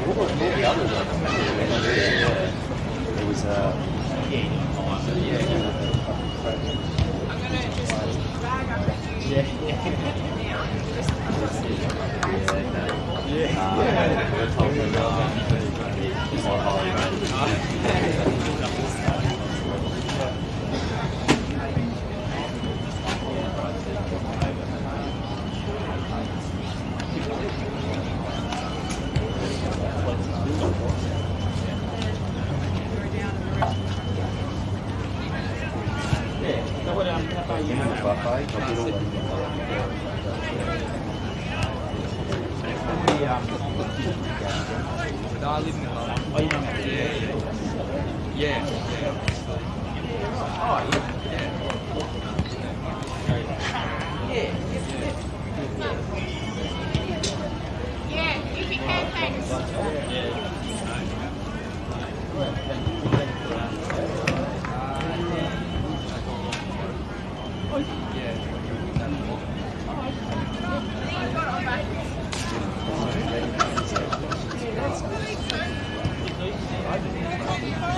What was the other one? It was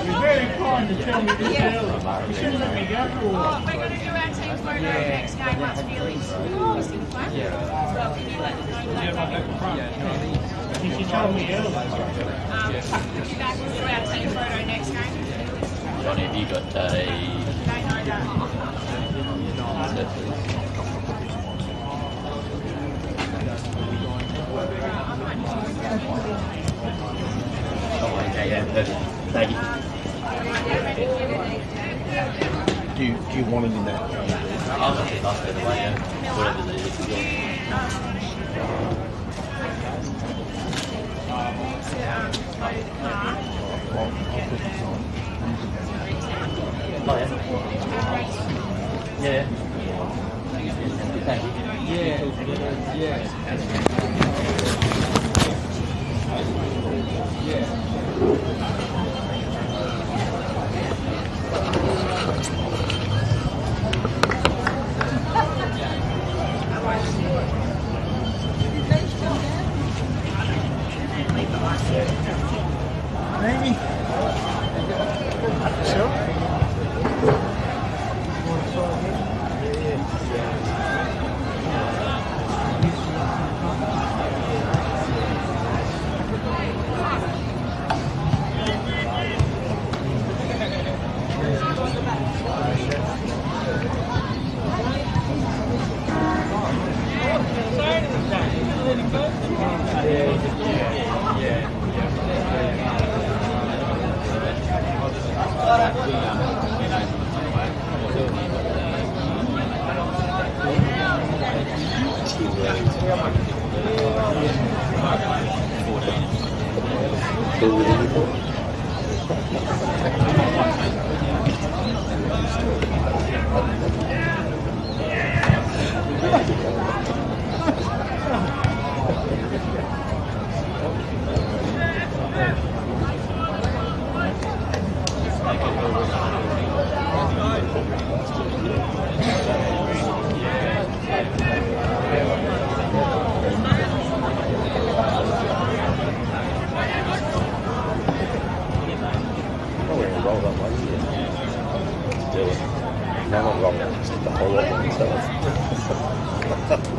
You're very kind to tell me this early. You shouldn't let me go for a while. We're going to do our team photo next game once Billy's missing fun. As well, can you let them know that? She told me earlier. We'll be back, we'll do our team photo next game. Johnny, have you got a... Don't know that. Oh, okay, yeah, perfect. Thank you. Do you want it in that? I'll just ask her the way, yeah. Whatever it is. Oh, yeah. Yeah. Thank you. Maybe. Sure. Now I'm wrong. The whole lot of myself.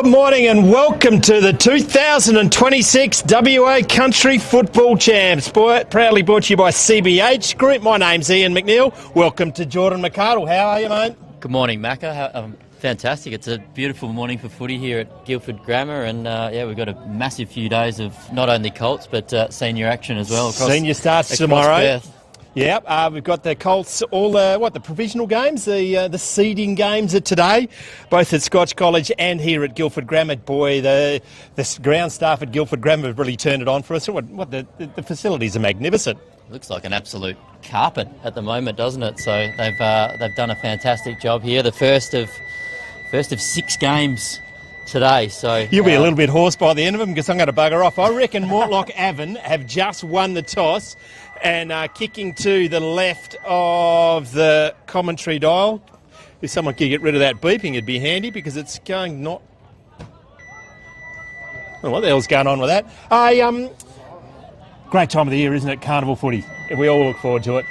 Good morning and welcome to the 2026 WA Country Football Champs. Proudly brought to you by CBH Group. My name's Ian McNeil. Welcome to Jordan McArdle. How are you, mate? Good morning, Macca. Fantastic. It's a beautiful morning for footy here at Guildford Grammar, and we've got a massive few days of not only Colts but senior action as well. Senior starts tomorrow. Perth. Yep, we've got the Colts, all the provisional games, the seeding games are today, both at Scotch College and here at Guildford Grammar. Boy, the ground staff at Guildford Grammar have really turned it on for us. The facilities are magnificent. Looks like an absolute carpet at the moment, doesn't it? So they've done a fantastic job here. The first of 6 games today. So you'll be a little bit hoarse by the end of them because I'm going to bugger off. I reckon Mortlock Avon have just won the toss and kicking to the left of the commentary dial. If someone could get rid of that beeping, it'd be handy because it's going not... Oh, what the hell's going on with that? Great time of the year, isn't it? Carnival footy. We all look forward to it.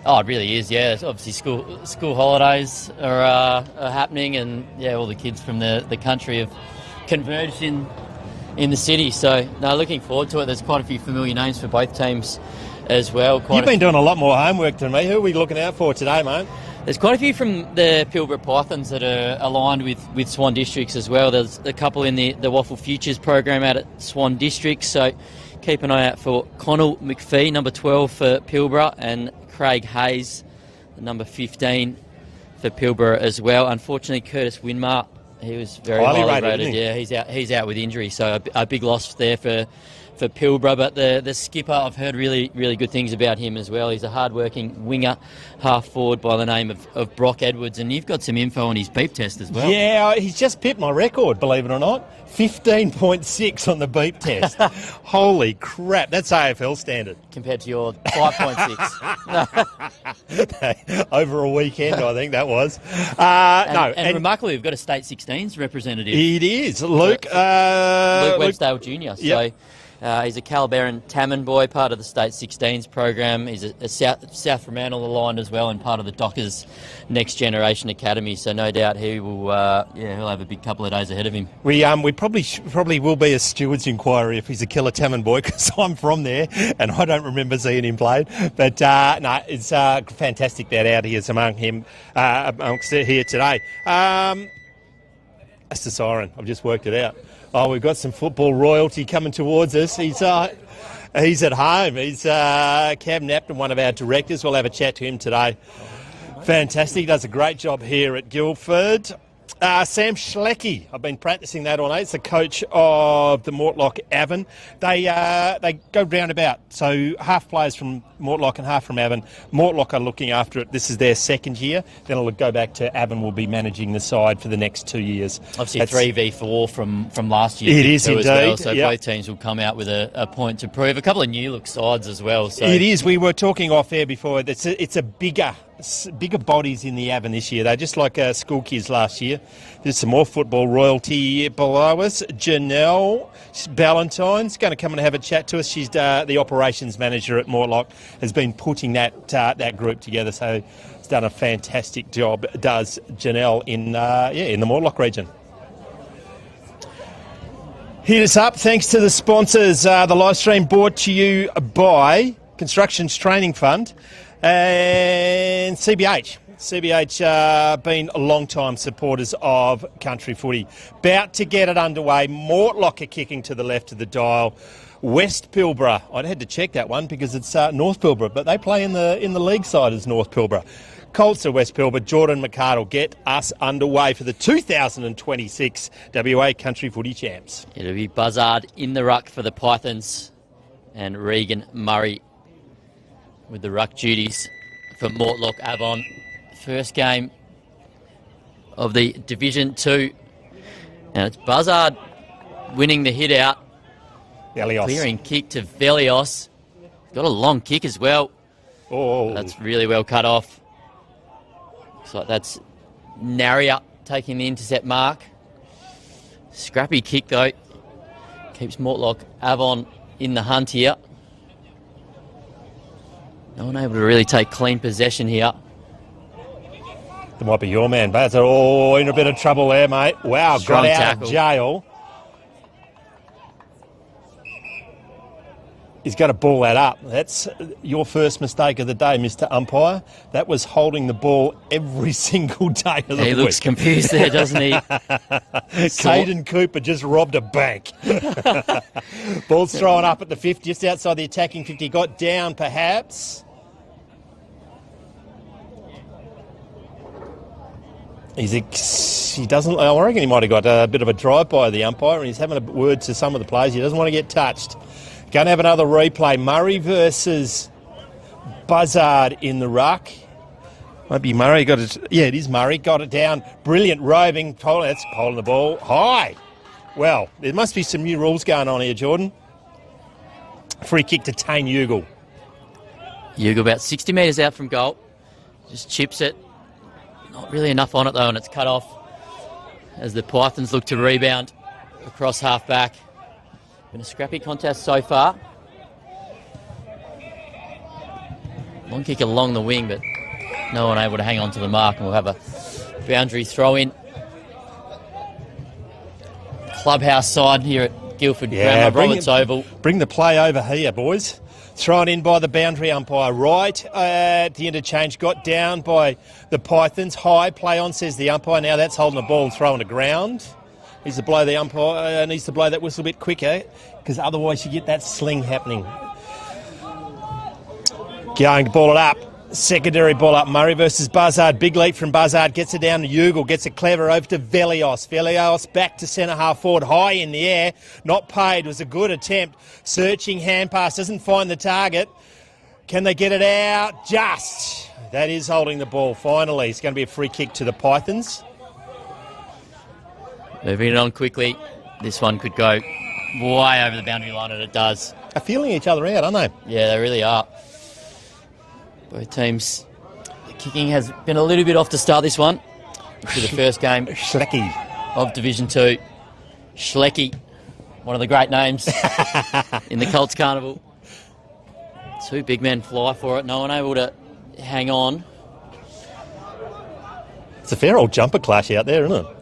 Oh, it really is, yeah. Obviously, school holidays are happening, and all the kids from the country have converged in the city. So, no, looking forward to it. There's quite a few familiar names for both teams as well. You've been doing a lot more homework than me. Who are we looking out for today, mate? There's quite a few from the Pilbara Pythons that are aligned with Swan Districts as well. There's a couple in the Waffle Futures program out at Swan Districts. So keep an eye out for Connell McPhee, number 12 for Pilbara, and Craig Hayes, number 15 for Pilbara as well. Unfortunately, Curtis Winmar, he was very highly rated. Yeah, he's out with injury, so a big loss there for Pilbara. But the skipper, I've heard really, really good things about him as well. He's a hard-working winger, half-forward by the name of Brock Edwards, and you've got some info on his beep test as well. Yeah, he's just pipped my record, believe it or not. 15.6 on the beep test. Holy crap, that's AFL standard. Compared to your 5.6. Over a weekend, I think that was. And remarkably, we've got a state 16s representative. It is. Luke Wednesdale Jr. So he's a Calabaran Tamman boy, part of the state 16s program. He's a South Fremantle aligned as well, and part of the Dockers Next Generation Academy. So no doubt he will. He'll have a big couple of days ahead of him. We probably will be a steward's inquiry if he's a killer Tamman boy, because I'm from there and I don't remember seeing him played. But it's fantastic that out here amongst here today. That's the siren. I've just worked it out. Oh, we've got some football royalty coming towards us. He's at home. He's Cam Napton, one of our directors. We'll have a chat to him today. Fantastic. He does a great job here at Guildford. Sam Schleckie, I've been practicing that all night. It's the coach of the Mortlock Avon. They go roundabout, so half players from Mortlock and half from Avon. Mortlock are looking after it. This is their second year. Then it'll go back to Avon. Will be managing the side for the next 2 years. Obviously, 3v4 from last year. It is indeed. Well, so both teams will come out with a point to prove. A couple of new look sides as well. So it is. We were talking off air before. It's a bigger bodies in the Avon this year. They're just like school kids last year. There's some more football royalty below us. Janelle Ballantyne's going to come and have a chat to us. She's the operations manager at Mortlock, has been putting that group together. So it's done a fantastic job, does Janelle in the Mortlock region. Hit us up. Thanks to the sponsors. The live stream brought to you by Constructions Training Fund and CBH. CBH been long-time supporters of country footy. About to get it underway. Mortlock are kicking to the left of the dial. West Pilbara. I had to check that one because it's North Pilbara, but they play in the league side as North Pilbara. Colts of West Pilbara. Jordan McArdle, get us underway for the 2026 WA Country Footy Champs. It'll be Buzzard in the ruck for the Pythons and Regan Murray with the ruck duties for Mortlock Avon. First game of the Division 2. And it's Buzzard winning the hit out. Velios. Clearing kick to Velios. Got a long kick as well. Oh. That's really well cut off. Looks like that's Narria taking the intercept mark. Scrappy kick though. Keeps Mortlock Avon in the hunt here. No one able to really take clean possession here. That might be your man, Baz. Oh, in a bit of trouble there, mate. Wow, Strong got out tackle. of jail. He's got to ball that up. That's your first mistake of the day, Mr. Umpire. That was holding the ball every single day of the week. He looks confused there, doesn't he? Caden Cooper just robbed a bank. Ball's thrown up at the 50, just outside the attacking 50. Got down, perhaps. He doesn't. I reckon he might have got a bit of a drive by the umpire, and he's having a word to some of the players. He doesn't want to get touched. Going to have another replay. Murray versus Buzzard in the ruck. Might be Murray. Got it. Yeah, it is Murray. Got it down. Brilliant roving. That's holding the ball high. Well, there must be some new rules going on here, Jordan. Free kick to Tane Ugle. Ugle about 60 metres out from goal. Just chips it. Not really enough on it though, and it's cut off as the Pythons look to rebound across half back. Been a scrappy contest so far. Long kick along the wing, but no one able to hang on to the mark, and we'll have a boundary throw in. Clubhouse side here at Guildford Ground, Roberts Oval. Bring the play over here, boys. Thrown in by the boundary umpire. Right at the interchange, got down by the Pythons. High, play on, says the umpire. Now that's holding the ball and throwing to ground. Needs to blow the umpire, needs to blow that whistle a bit quicker, because otherwise you get that sling happening. Going to ball it up. Secondary ball up. Murray versus Buzzard. Big leap from Buzzard. Gets it down to Ugle. Gets it clever over to Velios. Velios back to centre half forward. High in the air. Not paid. Was a good attempt. Searching hand pass. Doesn't find the target. Can they get it out? Just. That is holding the ball finally. It's going to be a free kick to the Pythons. Moving it on quickly. This one could go way over the boundary line, and it does. They're feeling each other out, aren't they? Yeah, they really are. Both teams, the kicking has been a little bit off to start this one. To the first game Schlecky of Division 2. Schlecky, one of the great names in the Colts Carnival. Two big men fly for it. No one able to hang on. It's a fair old jumper clash out there, isn't it?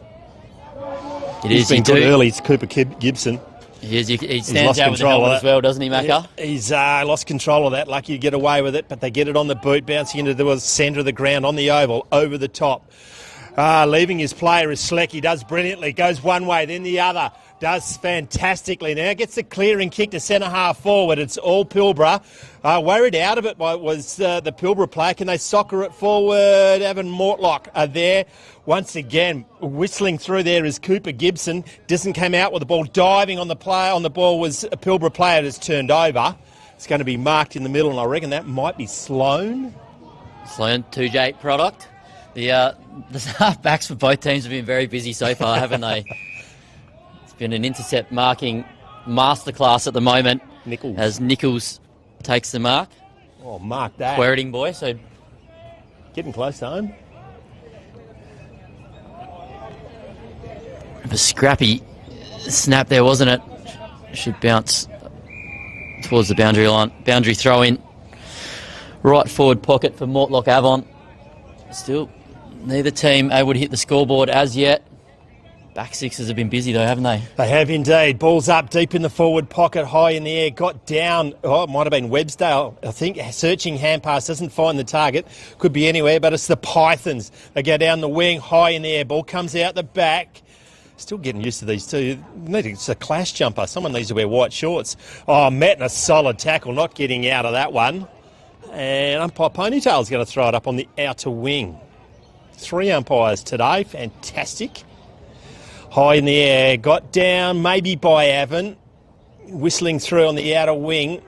He's been good early. It's Cooper Gibson. He stands out with the helmet as well, doesn't he, Macca? Yeah, he's lost control of that. Lucky to get away with it, but they get it on the boot, bouncing into the centre of the ground on the oval, over the top. Leaving his player is Schleck. He does brilliantly. Goes one way, then the other. Does fantastically. Now gets the clearing kick to centre half forward. It's all Pilbara. Worried out of it was the Pilbara player. Can they soccer it forward? Evan Mortlock are there. Once again, whistling through there is Cooper Gibson. Doesn't come out with the ball. Diving on the ball was a Pilbara player that's turned over. It's going to be marked in the middle, and I reckon that might be Sloan. Sloan, 2J product. The half-backs for both teams have been very busy so far, haven't they? It's been an intercept marking masterclass at the moment. Nichols. As Nichols takes the mark. Oh, mark that. Queriting boy, so... Getting close to home. A scrappy snap there, wasn't it? Should bounce towards the boundary line. Boundary throw in. Right forward pocket for Mortlock Avon. Still, neither team able to hit the scoreboard as yet. Back sixes have been busy though, haven't they? They have indeed. Ball's up deep in the forward pocket, high in the air. Got down. Oh, it might have been Websdale. I think searching hand pass, doesn't find the target. Could be anywhere, but it's the Pythons. They go down the wing, high in the air. Ball comes out the back. Still getting used to these two. It's a clash jumper. Someone needs to wear white shorts. Oh, Matt, a solid tackle, not getting out of that one. And umpire Ponytail's going to throw it up on the outer wing. 3 umpires today. Fantastic. High in the air. Got down maybe by Avon. Whistling through on the outer wing.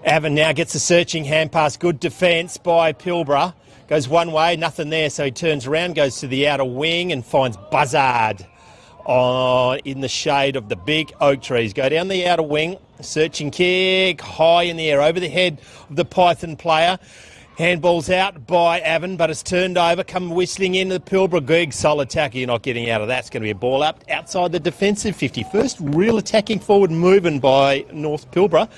Avon now gets a searching hand pass. Good defence by Pilbara. Goes one way, nothing there, so he turns around, goes to the outer wing and finds Buzzard in the shade of the big oak trees. Go down the outer wing, searching kick, high in the air, over the head of the Python player. Handball's out by Avon, but it's turned over, come whistling into the Pilbara. Good solid tackle, you're not getting out of that. It's going to be a ball up outside the defensive 50. First real attacking forward moving by North Pilbara.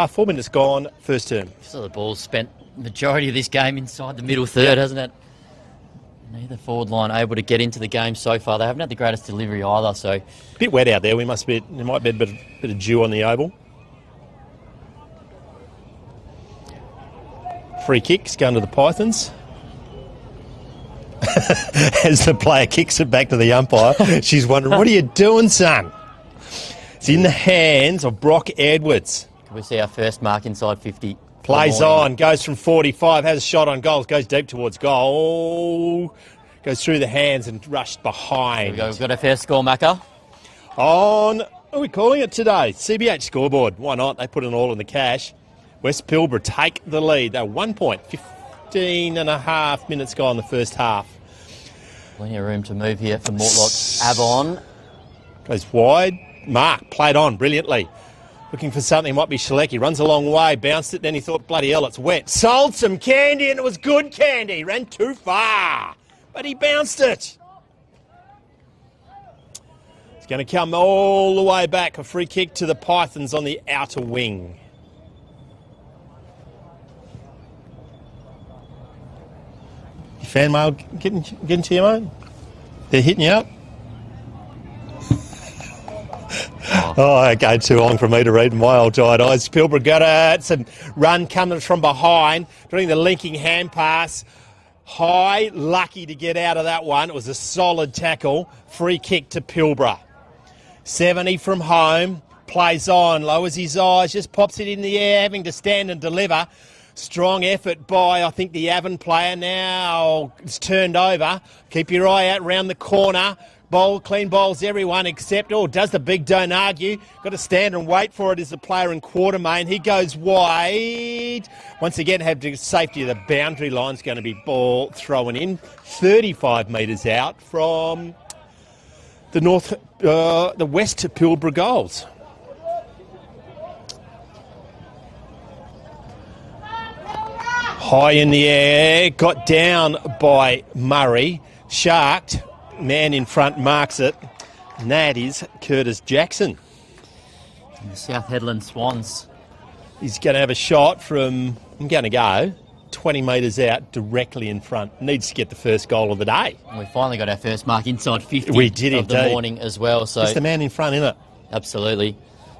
4 minutes gone, first term. So the ball's spent majority of this game inside the middle third, hasn't it? Neither forward line able to get into the game so far. They haven't had the greatest delivery either, so... Bit wet out there. There might be a bit of dew on the oval. Free kicks going to the Pythons. As the player kicks it back to the umpire, she's wondering, what are you doing, son? It's in the hands of Brock Edwards. Can we see our first mark inside 50? Plays on, goes from 45, has a shot on goal, goes deep towards goal, goes through the hands and rushed behind. We've got our first score, Macca. On, what are we calling it today? CBH scoreboard. Why not? They put it all in the cash. West Pilbara take the lead. They're 1 point, 15 and a half minutes gone in the first half. Plenty of room to move here for Mortlock. Avon. Goes wide. Mark played on brilliantly. Looking for something, might be Shalecki. Runs a long way, bounced it, then he thought, bloody hell, it's wet. Sold some candy, and it was good candy. Ran too far, but he bounced it. It's going to come all the way back. A free kick to the Pythons on the outer wing. Your fan mail getting to you, mate? They're hitting you up? Oh, okay, too long for me to read my old tired eyes. Pilbara got it. Some run coming from behind, doing the linking hand pass. High, lucky to get out of that one. It was a solid tackle. Free kick to Pilbara. 70 from home, plays on, lowers his eyes, just pops it in the air, having to stand and deliver. Strong effort by, I think, the Avon player. Now it's turned over. Keep your eye out round the corner. Clean bowls everyone except, does the big don't argue. Got to stand and wait for it as the player in Quartermain. He goes wide. Once again, have the safety of the boundary line's going to be ball thrown in. 35 metres out from the West Pilbara goals. High in the air, got down by Murray. Sharked. Man in front marks it, and that is Curtis Jackson. And the South Headland Swans. He's going to have a shot from, I'm going to go 20 metres out, directly in front. Needs to get the first goal of the day. And we finally got our first mark inside 50 we did of the indeed. Morning as well. So it's the man in front, isn't it? Absolutely.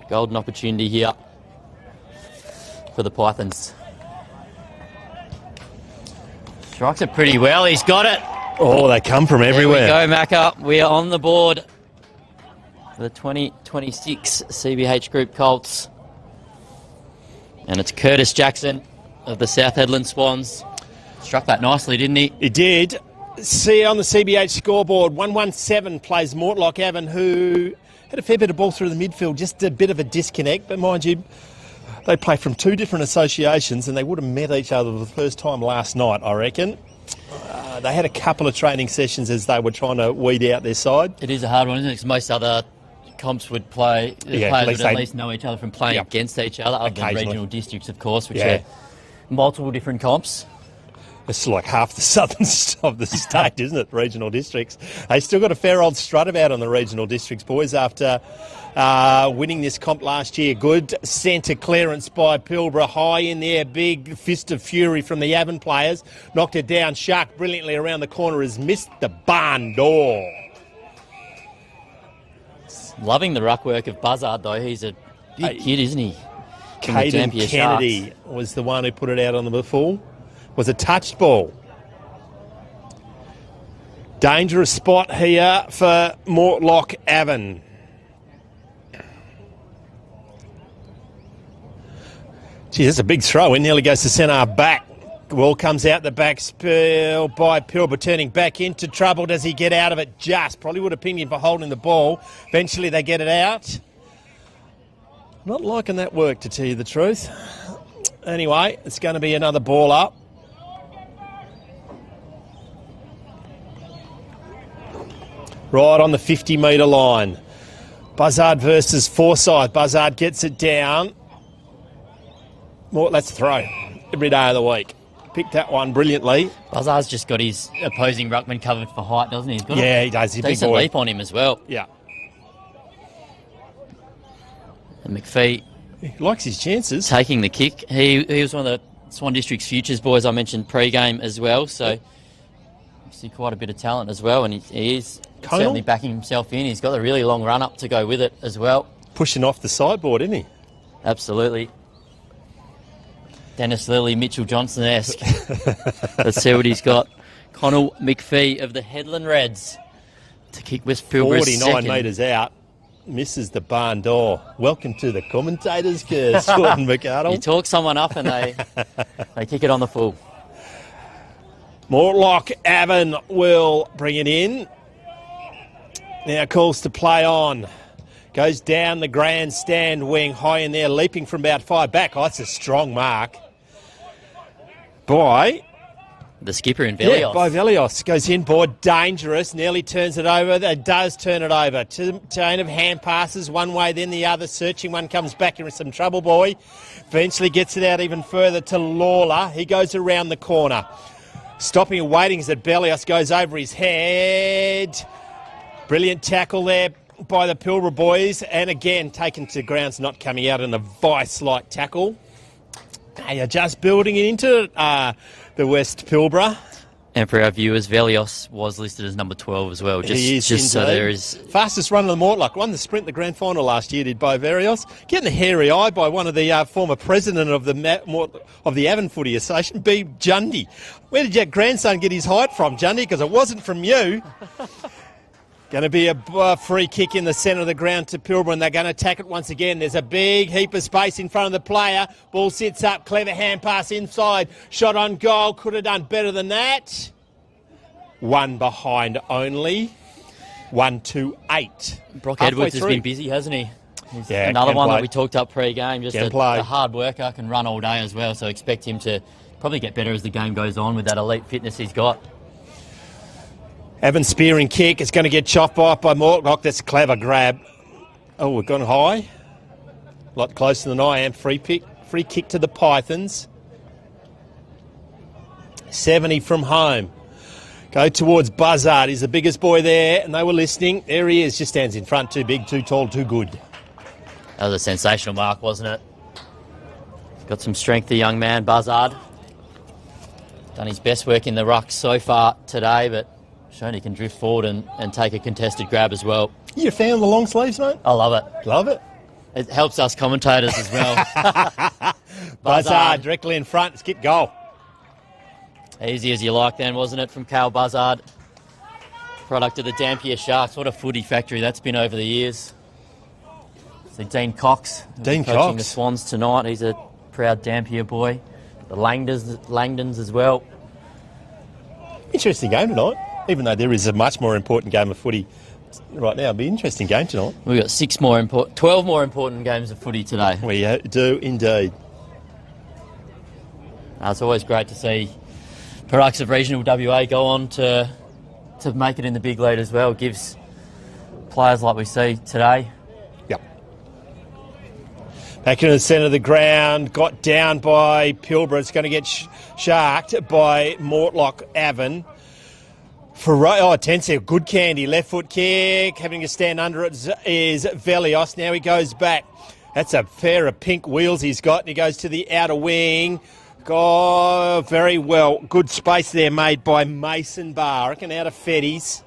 Golden opportunity here for the Pythons. Strikes it pretty well. He's got it. Oh, they come from everywhere. There we go, Macca. We are on the board for the 2026 CBH Group Colts. And it's Curtis Jackson of the South Headland Swans. Struck that nicely, didn't he? He did. See on the CBH scoreboard, 117 plays Mortlock Avon, who had a fair bit of ball through the midfield, just a bit of a disconnect. But mind you, they play from two different associations and they would have met each other for the first time last night, I reckon. They had a couple of training sessions as they were trying to weed out their side. It is a hard one, isn't it? Because most other comps would play, the players would at least know each other from playing against each other, other than regional districts, of course, which are multiple different comps. It's like half the southern of the state, isn't it? Regional districts. They still got a fair old strut about on the regional districts, boys, after winning this comp last year. Good centre clearance by Pilbara, high in there, big fist of fury from the Avon players. Knocked it down. Shark brilliantly around the corner has missed the barn door. Loving the ruck work of Buzzard, though. He's a big kid, isn't he? Caden Kennedy was the one who put it out on the full. Was a touched ball. Dangerous spot here for Mortlock Avon. Gee, that's a big throw. It nearly goes to centre back. Ball comes out the back, spill by Pilbara, turning back into trouble. Does he get out of it? Just. Probably would have pinged him for holding the ball. Eventually they get it out. Not liking that work, to tell you the truth. Anyway, it's going to be another ball up. Right on the 50-metre line. Buzzard versus Forsyth. Buzzard gets it down. Well, let's throw every day of the week. Picked that one brilliantly. Buzzard's just got his opposing ruckman covered for height, doesn't he? He's got Yeah, he does. He's a big decent boy. leap on him as well. Yeah. And McPhee He likes his chances. taking the kick. He was one of the Swan District's futures boys I mentioned pre-game as well, so obviously quite a bit of talent as well, and he is certainly backing himself in. He's got a really long run-up to go with it as well. Pushing off the sideboard, isn't he? Absolutely. Dennis Lilly, Mitchell Johnson-esque. Let's see what he's got. Connell McPhee of the Headland Reds to kick West Pilbara's 49 second. metres out. Misses the barn door. Welcome to the commentator's curse, Gordon You McArdle. talk someone up and they kick it on the full. Mortlock Avon will bring it in. Now calls to play on. Goes down the grandstand wing, high in there, leaping from about 5 back. Oh, that's a strong mark. By The skipper in Velios. Yeah, by Velios. Goes in board, dangerous, nearly turns it over. It does turn it over. Chain of hand passes, one way, then the other. Searching, one comes back into some trouble, boy. Eventually gets it out even further to Lawler. He goes around the corner. Stopping and waiting as Velios goes over his head. Brilliant tackle there by the Pilbara boys. And again, taken to grounds, not coming out in a vice-like tackle. They are just building it into the West Pilbara. And for our viewers, Velios was listed as number 12 as well. He is just so indeed. there is. Fastest run of the Mortlock. Won the sprint, the grand final last year, did by Velios. Getting the hairy eye by one of the former president of the Avon Footy Association, B. Jundy. Where did your grandson get his height from, Jundy? Because it wasn't from you. Going to be a free kick in the centre of the ground to Pilbara, and they're going to attack it once again. There's a big heap of space in front of the player. Ball sits up, clever hand pass inside. Shot on goal, could have done better than that. One behind only. 1-2-8. Brock Halfway Edwards has through. been busy, hasn't he? He's Yeah, another can one play. that we talked up pre-game. Just Can play. a hard worker, can run all day as well. So expect him to probably get better as the game goes on with that elite fitness he's got. Evans spearing kick. It's going to get chopped off by Mortlock. That's a clever grab. Oh, we've gone high. A lot closer than I am. Free kick to the Pythons. 70 from home. Go towards Buzzard. He's the biggest boy there, and they were listening. There he is. Just stands in front. Too big, too tall, too good. That was a sensational mark, wasn't it? Got some strength, the young man, Buzzard. Done his best work in the ruck so far today, but shown he can drift forward and take a contested grab as well. You a fan of the long sleeves, mate? I love it. Love it. It helps us commentators as well. Buzzard directly in front. Skip goal. Easy as you like then, wasn't it, from Cal Buzzard? Product of the Dampier Sharks. What a footy factory that's been over the years. So Dean Cox. Dean coaching Cox. the Swans tonight. He's a proud Dampier boy. The Langdons as well. Interesting game tonight. Even though there is a much more important game of footy right now. It'll be an interesting game tonight. We've got 12 more important games of footy today. We do indeed. It's always great to see products of regional WA go on to make it in the big league as well. It gives players like we see today. Yep. Back into the centre of the ground. Got down by Pilbara. It's going to get sharked by Mortlock Avon. Tensia, good candy. Left foot kick. Having to stand under it is Velios. Now he goes back. That's a pair of pink wheels he's got. And he goes to the outer wing. Oh, very well. Good space there made by Mason Barr. I reckon out of Fetties.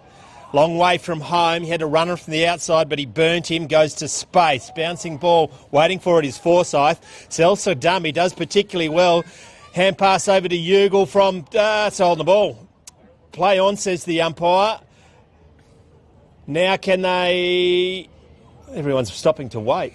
Long way from home. He had a runner from the outside, but he burnt him. Goes to space. Bouncing ball. Waiting for it is Forsyth. Celso Dumb. He does particularly well. Hand pass over to Ugle from... it's holding the ball. Play on, says the umpire. Now can they... Everyone's stopping to wait.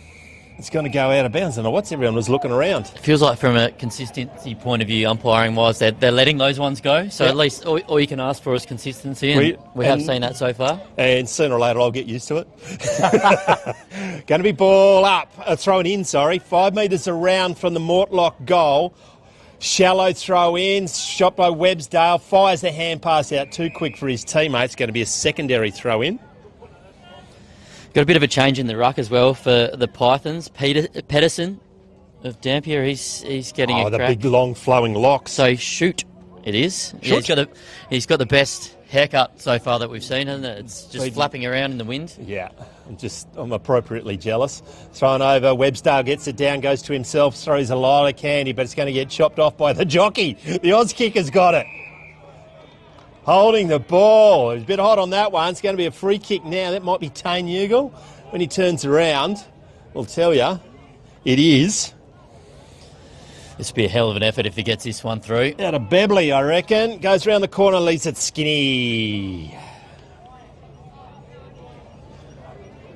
It's going to go out of bounds. I don't know what's everyone was looking around. Feels like from a consistency point of view, umpiring-wise, they're letting those ones go. So at least all you can ask for is consistency, and we have seen that so far. And sooner or later, I'll get used to it. Going to be ball up, thrown in, 5 metres around from the Mortlock goal. Shallow throw in, shot by Websdale, fires the hand pass out too quick for his teammates. Going to be a secondary throw in. Got a bit of a change in the ruck as well for the Pythons. Pedersen of Dampier, he's getting a crack. The big long flowing locks. So shoot, it is. Shoot. Yeah, he's got the best haircut so far that we've seen, and it's just flapping around in the wind. Yeah, I'm appropriately jealous. Thrown over, Websdale gets it down, goes to himself, throws a lot of candy, but it's going to get chopped off by the jockey. The Oz kicker's got it. Holding the ball. It's a bit hot on that one. It's going to be a free kick now. That might be Tane Ugle. When he turns around, we'll tell you, it is. This will be a hell of an effort if he gets this one through. Out of Bebley, I reckon. Goes around the corner, leaves it skinny.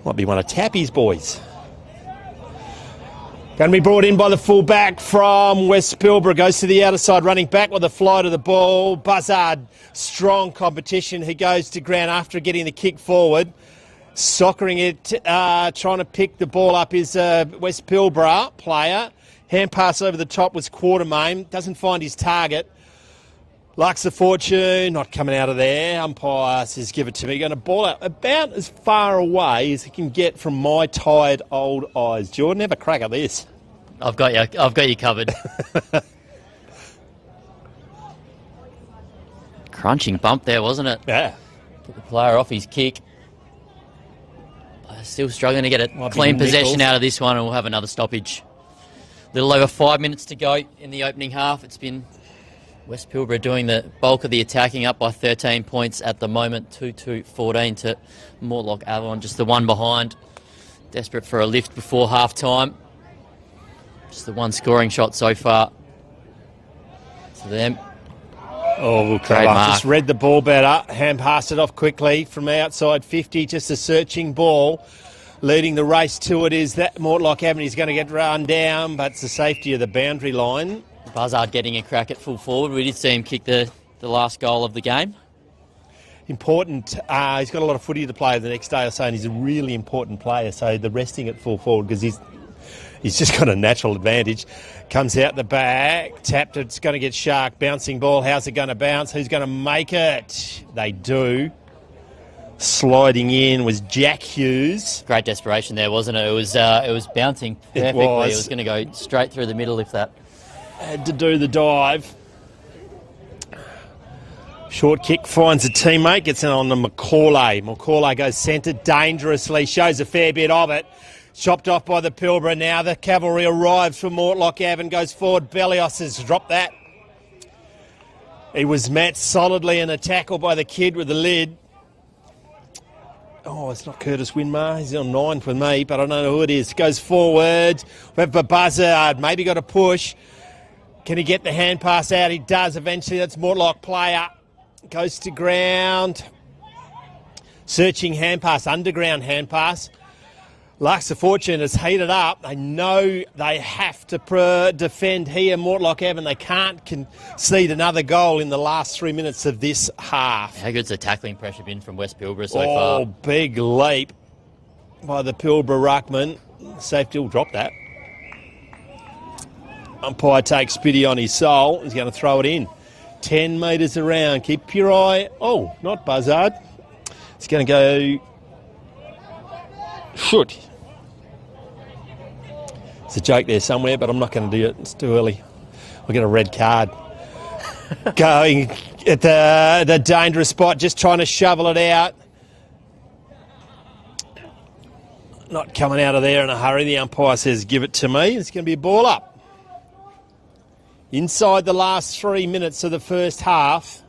Might be one of Tappy's boys. Going to be brought in by the full-back from West Pilbara. Goes to the outer side, running back with a fly to the ball. Buzzard, strong competition. He goes to ground after getting the kick forward. Soccering it, trying to pick the ball up is West Pilbara player. Hand pass over the top was Quartermain. Doesn't find his target. Lux of Fortune, not coming out of there. Umpire says, give it to me. Going to ball out about as far away as he can get from my tired old eyes. Jordan, have a crack at this. I've got you covered. Crunching bump there, wasn't it? Yeah. Get the player off his kick. Still struggling to get a clean possession out of this one, and we'll have another stoppage. A little over 5 minutes to go in the opening half. It's been West Pilbara doing the bulk of the attacking, up by 13 points at the moment, 2-14 to Mortlock Avalon, just the one behind. Desperate for a lift before half-time. Just the one scoring shot so far to them. Oh, Trademark. Just read the ball better. Hand passed it off quickly from outside 50, just a searching ball. Leading the race to it is that Mortlock Avenue is going to get run down, but it's the safety of the boundary line. Buzzard getting a crack at full forward. We did see him kick the last goal of the game. Important. He's got a lot of footy to play the next day or so, and he's a really important player. So the resting at full forward, because he's just got a natural advantage. Comes out the back, tapped. It's going to get Shark. Bouncing ball. How's it going to bounce? Who's going to make it? They do. Sliding in was Jack Hughes. Great desperation there, wasn't it? It was bouncing perfectly. It was going to go straight through the middle if that. Had to do the dive. Short kick finds a teammate, gets it on to Macaulay. Macaulay goes centre dangerously, shows a fair bit of it. Chopped off by the Pilbara now. The cavalry arrives from Mortlock Ave and goes forward. Bellios has dropped that. He was met solidly in a tackle by the kid with the lid. Oh, it's not Curtis Winmar. He's on 9 with me, but I don't know who it is. Goes forward. We have a Buzzard. Maybe got a push. Can he get the hand pass out? He does eventually. That's Mortlock player. Goes to ground. Searching hand pass. Underground hand pass. Lux of Fortune has heated up. They know they have to defend here, Mortlock Evan. They can't concede another goal in the last 3 minutes of this half. How good's the tackling pressure been from West Pilbara so far? Oh, big leap by the Pilbara ruckman. Safety will drop that. Umpire takes pity on his soul. He's going to throw it in. 10 metres around. Keep your eye. Oh, not Buzzard. It's going to go... Shoot. It's a joke there somewhere, but I'm not going to do it. It's too early. We'll get a red card. Going at the dangerous spot, just trying to shovel it out. Not coming out of there in a hurry. The umpire says, give it to me. It's going to be a ball up. Inside the last 3 minutes of the first half.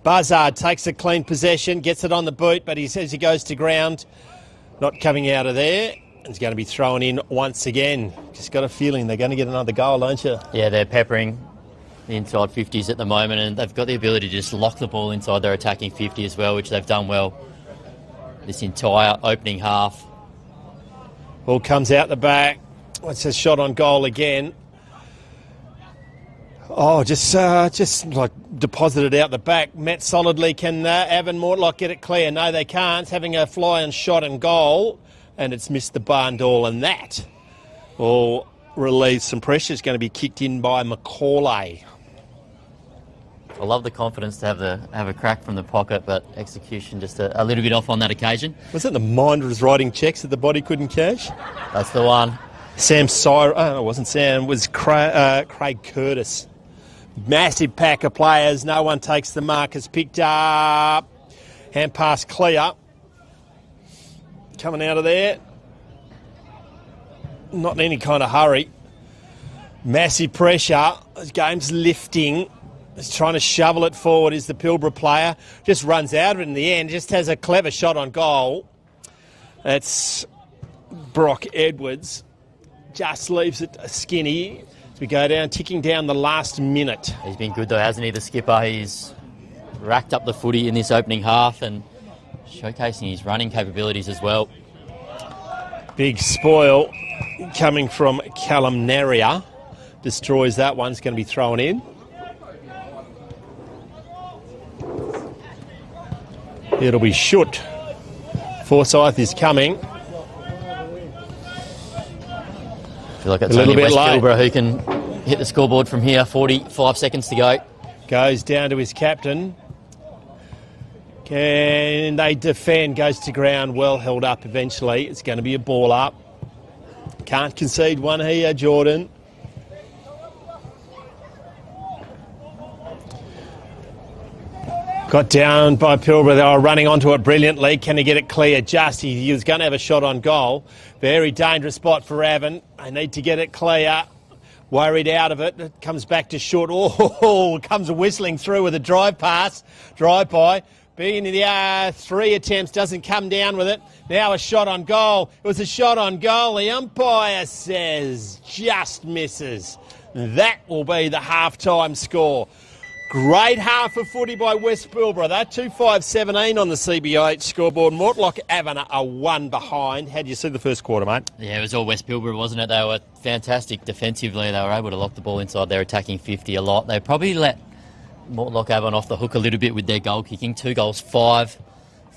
Buzzard takes a clean possession, gets it on the boot, but he says he goes to ground. Not coming out of there. It's going to be thrown in once again. Just got a feeling they're going to get another goal, don't you? Yeah, they're peppering the inside 50s at the moment, and they've got the ability to just lock the ball inside their attacking 50 as well, which they've done well this entire opening half. Ball comes out the back. It's a shot on goal again. Oh, just like deposited out the back. Met solidly. Can Evan Mortlock get it clear? No, they can't. It's having a fly-on shot and goal, and it's missed the barn door, and that will relieve some pressure. It's going to be kicked in by Macaulay. I love the confidence to have a crack from the pocket, but execution just a little bit off on that occasion. Was it the minder was writing checks that the body couldn't cash? That's the one. Sam Syre, oh, it wasn't Sam, it was Craig Curtis. Massive pack of players, no one takes the mark, has picked up. Hand pass clear. Coming out of there. Not in any kind of hurry. Massive pressure. This game's lifting. He's trying to shovel it forward. Is the Pilbara player. Just runs out of it in the end. Just has a clever shot on goal. That's Brock Edwards. Just leaves it skinny as we go down, ticking down the last minute. He's been good though, hasn't he, the skipper? He's racked up the footy in this opening half and showcasing his running capabilities as well. Big spoil coming from Callum Naria. Destroys that one. It's going to be thrown in. It'll be shoot. Forsyth is coming. I feel like it's only West Pilbara who can hit the scoreboard from here. 45 seconds to go. Goes down to his captain. Can they defend? Goes to ground. Well held up eventually. It's going to be a ball up. Can't concede one here, Jordan. Got down by Pilbara. They were running onto it brilliantly. Can he get it clear? Just, he was going to have a shot on goal. Very dangerous spot for Avon. They need to get it clear. Worried out of it. It comes back to short. Oh, comes whistling through with a drive pass. Drive by. Being in the 3 attempts, doesn't come down with it. Now a shot on goal. It was a shot on goal. The umpire says just misses. That will be the half-time score. Great half of footy by West Pilbara. They're 2-5-17 on the CBH scoreboard. Mortlock Avon are 1 behind. How did you see the first quarter, mate? Yeah, it was all West Pilbara, wasn't it? They were fantastic defensively. They were able to lock the ball inside their attacking 50 a lot. They probably let Mortlock Avon off the hook a little bit with their goal kicking. 2 goals, 5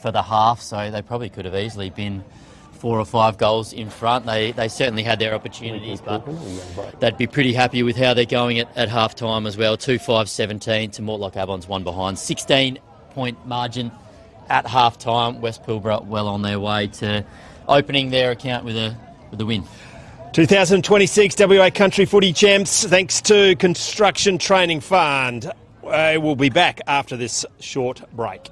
for the half, so they probably could have easily been 4 or 5 goals in front. They certainly had their opportunities, but they'd be pretty happy with how they're going at half-time as well. 2-5-17 to Mortlock Avon's 1 behind. 16-point margin at half-time. West Pilbara well on their way to opening their account with a win. 2026 WA Country Footy Champs, thanks to Construction Training Fund. We'll be back after this short break.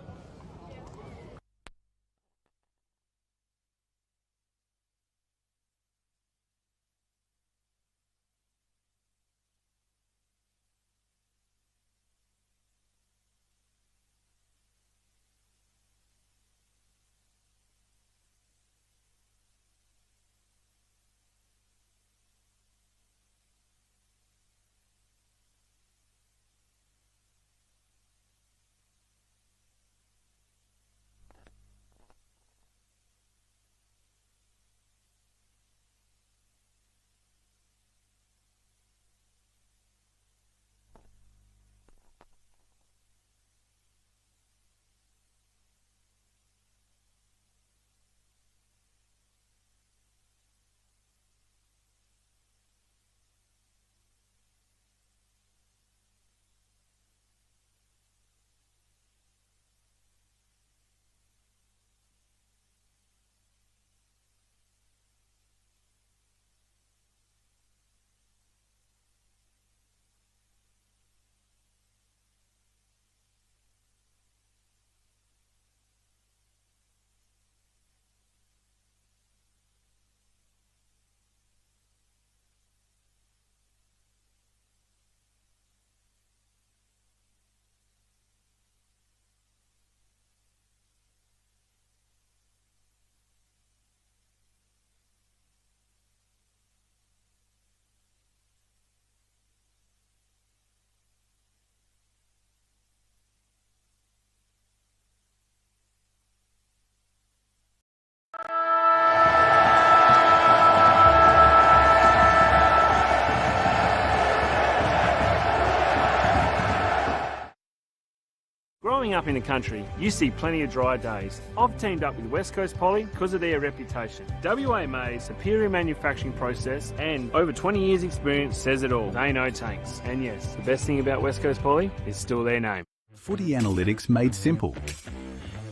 Growing up in the country, you see plenty of dry days. I've teamed up with West Coast Poly because of their reputation. WAMA's superior manufacturing process and over 20 years experience says it all. They know tanks. And yes, the best thing about West Coast Poly is still their name. Footy analytics made simple.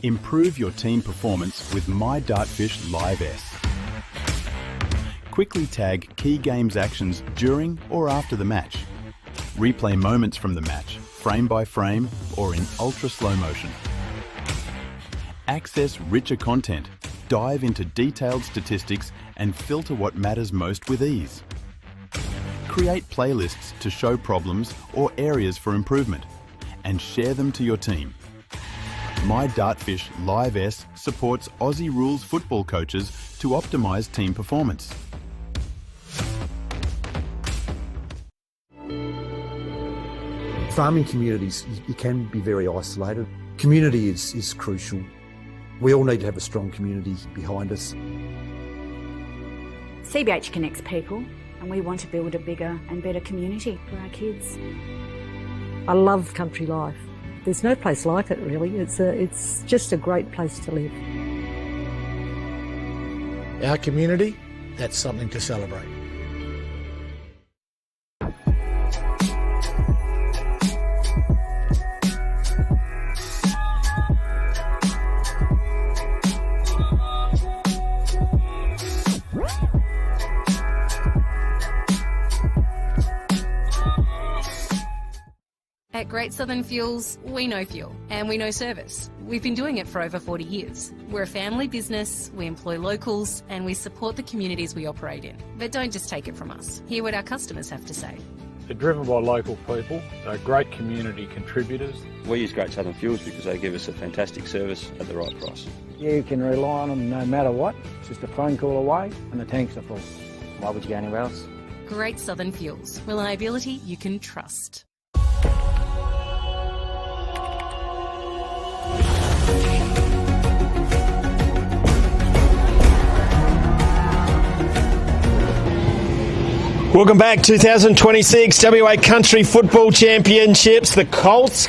Improve your team performance with My Dartfish Live S. Quickly tag key games actions during or after the match. Replay moments from the match, frame by frame or in ultra slow motion. Access richer content, dive into detailed statistics and filter what matters most with ease. Create playlists to show problems or areas for improvement and share them to your team. My Dartfish Live S supports Aussie rules football coaches to optimise team performance. Farming communities, you can be very isolated. Community is crucial. We all need to have a strong community behind us. CBH connects people, and we want to build a bigger and better community for our kids. I love country life. There's no place like it, really. It's just a great place to live. Our community, that's something to celebrate. At Great Southern Fuels, we know fuel and we know service. We've been doing it for over 40 years. We're a family business, we employ locals and we support the communities we operate in. But don't just take it from us. Hear what our customers have to say. They're driven by local people, they're great community contributors. We use Great Southern Fuels because they give us a fantastic service at the right price. You can rely on them no matter what. It's just a phone call away and the tanks are full. Why would you go anywhere else? Great Southern Fuels. Reliability you can trust. Welcome back, 2026 WA Country Football Championships. The Colts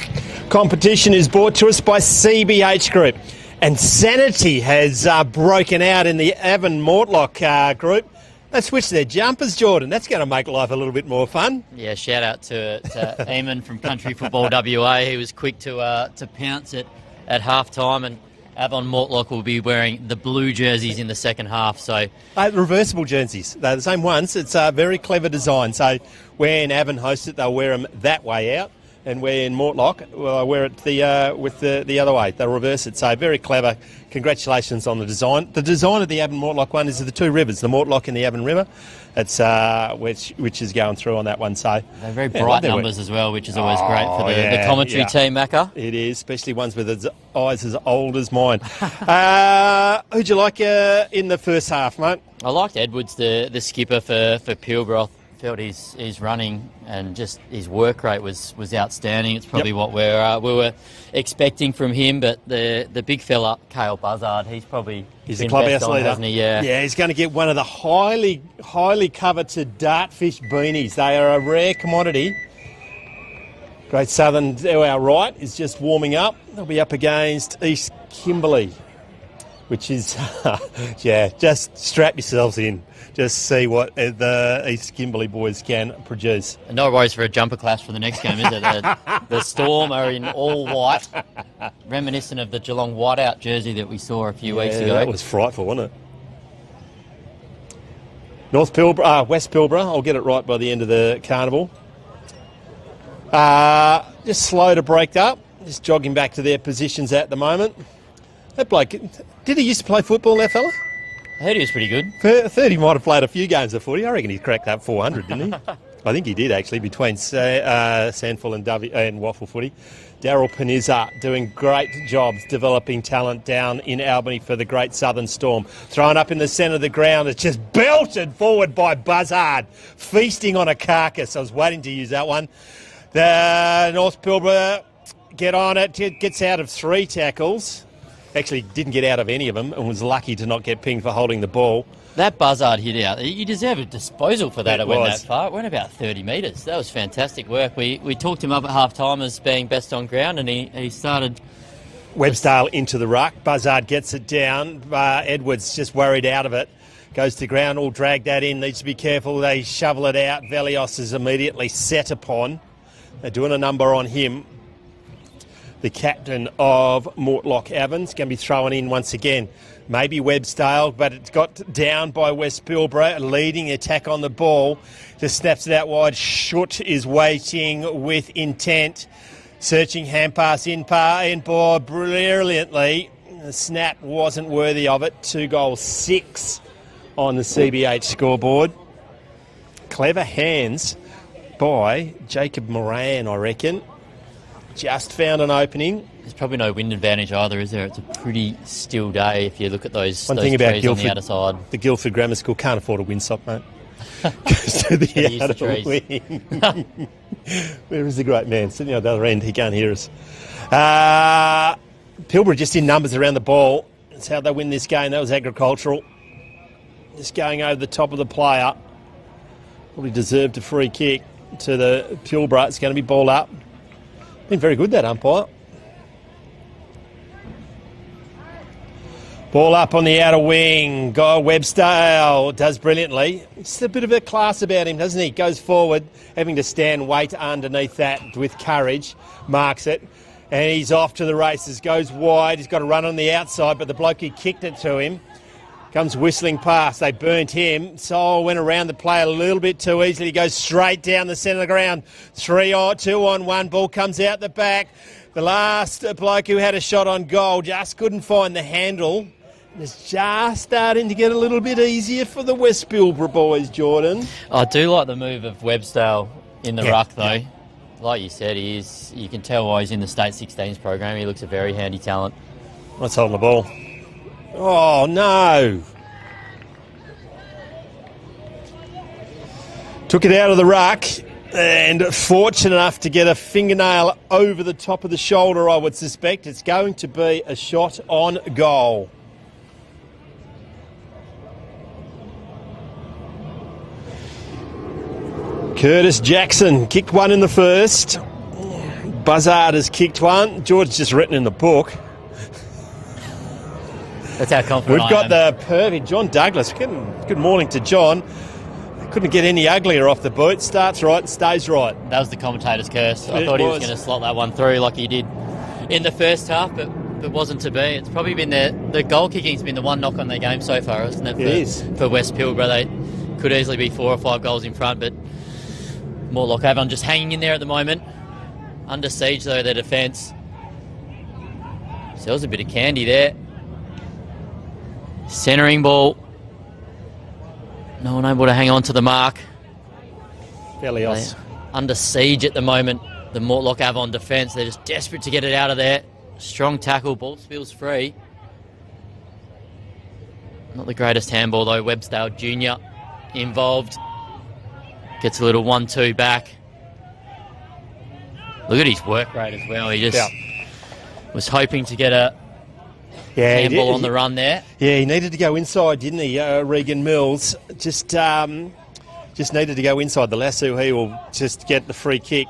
competition is brought to us by CBH Group. And sanity has broken out in the Avon Mortlock group. They switched their jumpers, Jordan. That's going to make life a little bit more fun. Yeah, shout out to Eamon from Country Football WA. He was quick to pounce it at half-time, and Avon Mortlock will be wearing the blue jerseys in the second half. So reversible jerseys. They're the same ones. It's a very clever design. So when Avon hosts it, they'll wear them that way out. And when Mortlock, well, I wear it with the other way. They'll reverse it. So very clever. Congratulations on the design. The design of the Avon Mortlock one is the two rivers, the Mortlock and the Avon River. It's which is going through on that one. So they're very bright numbers as well, which is always great for the commentary team, Macca. It is, especially ones with eyes as old as mine. Who'd you like in the first half, mate? I liked Edwards, the skipper for Pilbara. I felt his running and just his work rate was outstanding. It's probably what we were expecting from him. But the big fella, Cale Buzzard, he's the clubhouse leader, hasn't he? Yeah, he's going to get one of the highly coveted Dartfish beanies. They are a rare commodity. Great Southern, to our right, is just warming up. They'll be up against East Kimberley, which is, just strap yourselves in. Just see what the East Kimberley boys can produce. No worries for a jumper clash for the next game, is it? The Storm are in all white, reminiscent of the Geelong whiteout jersey that we saw a few weeks ago. That was frightful, wasn't it? West Pilbara, I'll get it right by the end of the carnival. Just slow to break up, just jogging back to their positions at the moment. That bloke, did he used to play football, that fella? I heard he was pretty good. 30 might have played a few games of footy. I reckon he cracked up 400, didn't he? I think he did, actually, between Sandful and Waffle footy. Daryl Panizza doing great jobs developing talent down in Albany for the Great Southern Storm. Thrown up in the centre of the ground. It's just belted forward by Buzzard, feasting on a carcass. I was waiting to use that one. The North Pilbara get on it, gets out of 3 tackles. Actually didn't get out of any of them and was lucky to not get pinged for holding the ball. That Buzzard hit out. You deserve a disposal for that. It went that far. It went about 30 metres. That was fantastic work. We talked him up at half-time as being best on ground, and he started... Websdale into the ruck. Buzzard gets it down. Edwards just worried out of it. Goes to ground, all drag that in. Needs to be careful. They shovel it out. Velios is immediately set upon. They're doing a number on him. The captain of Mortlock Evans going to be throwing in once again. Maybe Websdale, but it's got down by West Pilbara, leading the attack on the ball. Just snaps it out wide. Schutt is waiting with intent. Searching hand pass in ball brilliantly. The snap wasn't worthy of it. 2 goals, 6 on the CBH scoreboard. Clever hands by Jacob Moran, I reckon. Just found an opening. There's probably no wind advantage either, is there? It's a pretty still day if you look at those One thing about trees Guildford, on the other side. the Guildford Grammar School can't afford a windsock, mate. Goes to the outer wing. Where is the great man? Sitting on the other end, he can't hear us. Pilbara just in numbers around the ball. That's how they win this game. That was agricultural. Just going over the top of the player. Probably deserved a free kick to the Pilbara. It's going to be ball up. Been very good, that umpire. Ball up on the outer wing. Websdale does brilliantly. Just a bit of a class about him, doesn't he? Goes forward, having to stand weight underneath that with courage. Marks it. And he's off to the races. Goes wide. He's got to run on the outside, but the bloke who kicked it to him comes whistling past. They burnt him. So went around the play a little bit too easily. He goes straight down the centre of the ground. 2-on-1. Ball comes out the back. The last bloke who had a shot on goal just couldn't find the handle. It's just starting to get a little bit easier for the West Pilbara boys, Jordan. I do like the move of Websdale in the ruck, though. Yeah. Like you said, you can tell why he's in the State 16s program. He looks a very handy talent. Let's hold the ball. Oh, no. Took it out of the ruck and fortunate enough to get a fingernail over the top of the shoulder, I would suspect. It's going to be a shot on goal. Curtis Jackson kicked one in the first. Buzzard has kicked one. George's just written in the book. That's how confident We've got the perfect John Douglas. Good morning to John. Couldn't get any uglier off the boot. Starts right and stays right. That was the commentator's curse. I thought he was going to slot that one through like he did in the first half, but it wasn't to be. It's probably been the goal kicking's been the one knock on their game so far, isn't it? It is. For West Pilbara. They could easily be 4 or 5 goals in front, but Mortlock Avon just hanging in there at the moment. Under siege, though, their defence. Sells a bit of candy there. Centering ball. No one able to hang on to the mark. Velios. Under siege at the moment. The Mortlock Avon defence. They're just desperate to get it out of there. Strong tackle. Ball spills free. Not the greatest handball, though. Websdale Jr. involved. Gets a little 1-2 back. Look at his work rate as well. He just was hoping to get a handball on the run there. Yeah, he needed to go inside, didn't he, Regan Mills? Just needed to go inside. The lasso, he will just get the free kick.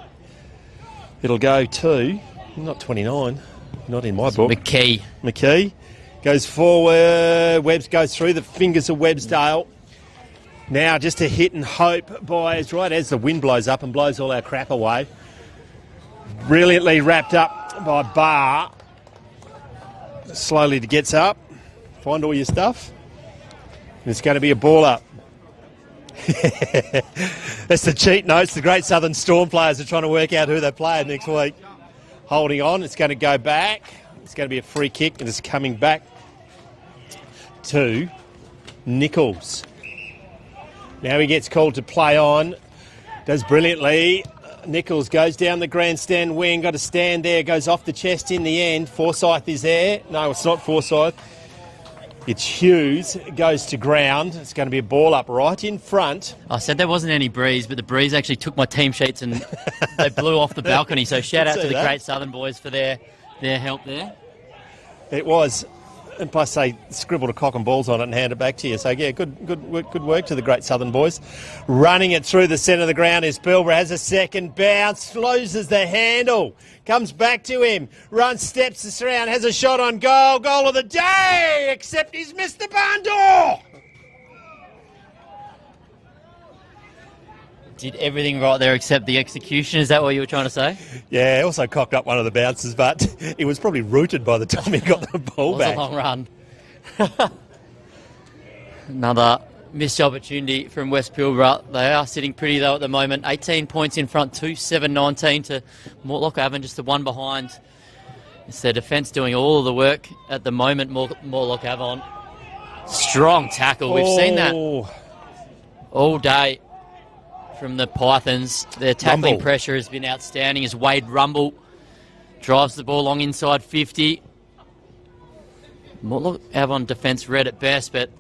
It'll go to, not 29, not in my book. McKee goes forward. Webbs goes through the fingers of Websdale. Now just a hit and hope by, it's right as the wind blows up and blows all our crap away. Brilliantly wrapped up by Barr. Slowly gets up. Find all your stuff. And it's going to be a ball up. That's the cheat notes. The Great Southern Storm players are trying to work out who they're playing next week. Holding on. It's going to go back. It's going to be a free kick and it's coming back to Nichols. Now he gets called to play on. Does brilliantly. Nichols goes down the grandstand wing. Got to stand there. Goes off the chest in the end. Forsyth is there. No, it's not Forsyth. It's Hughes. Goes to ground. It's going to be a ball up right in front. I said there wasn't any breeze, but the breeze actually took my team sheets and they blew off the balcony. So shout out to the Great Southern boys for their help there. It was And plus they scribbled a cock and balls on it and hand it back to you. So, yeah, good work to the great Southern boys. Running it through the centre of the ground is Pilbara, has a second bounce, loses the handle, comes back to him, runs, steps this around, has a shot on goal, goal of the day, except he's missed the barn door. Did everything right there except the execution. Is that what you were trying to say? Yeah, also cocked up one of the bounces, but it was probably rooted by the time he got the ball back. It was a long run. Another missed opportunity from West Pilbara. They are sitting pretty, though, at the moment. 18 points in front, 2-7-19 to Mortlock Avon, just the one behind. It's their defence doing all of the work at the moment, Mortlock Avon. Strong tackle. We've seen that all day from the Pythons. Their tackling pressure has been outstanding as Wade Rumble drives the ball long inside 50. Mortlock Avon defence red at best, but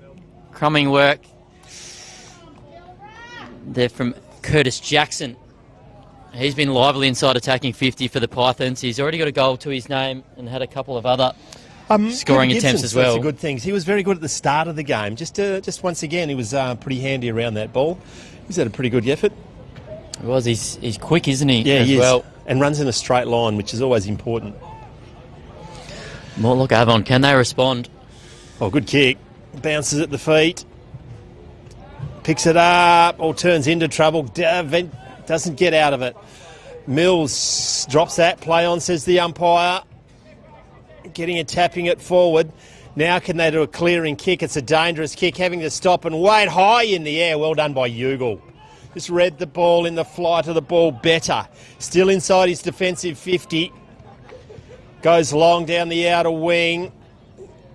crumbing work. They're from Curtis Jackson. He's been lively inside attacking 50 for the Pythons. He's already got a goal to his name and had a couple of other scoring attempts as well. Some good things. He was very good at the start of the game. Just once again, he was pretty handy around that ball. He's had a pretty good effort. He was. He's quick, isn't he? Yeah, as he is. Well. And runs in a straight line, which is always important. Mortlock Avon, can they respond? Oh, good kick. Bounces at the feet. Picks it up, or turns into trouble. Doesn't get out of it. Mills drops that. Play on, says the umpire. Getting it, tapping it forward. Now can they do a clearing kick? It's a dangerous kick, having to stop and wait high in the air. Well done by Ugle. Just read the ball in the flight of the ball better. Still inside his defensive 50. Goes long down the outer wing.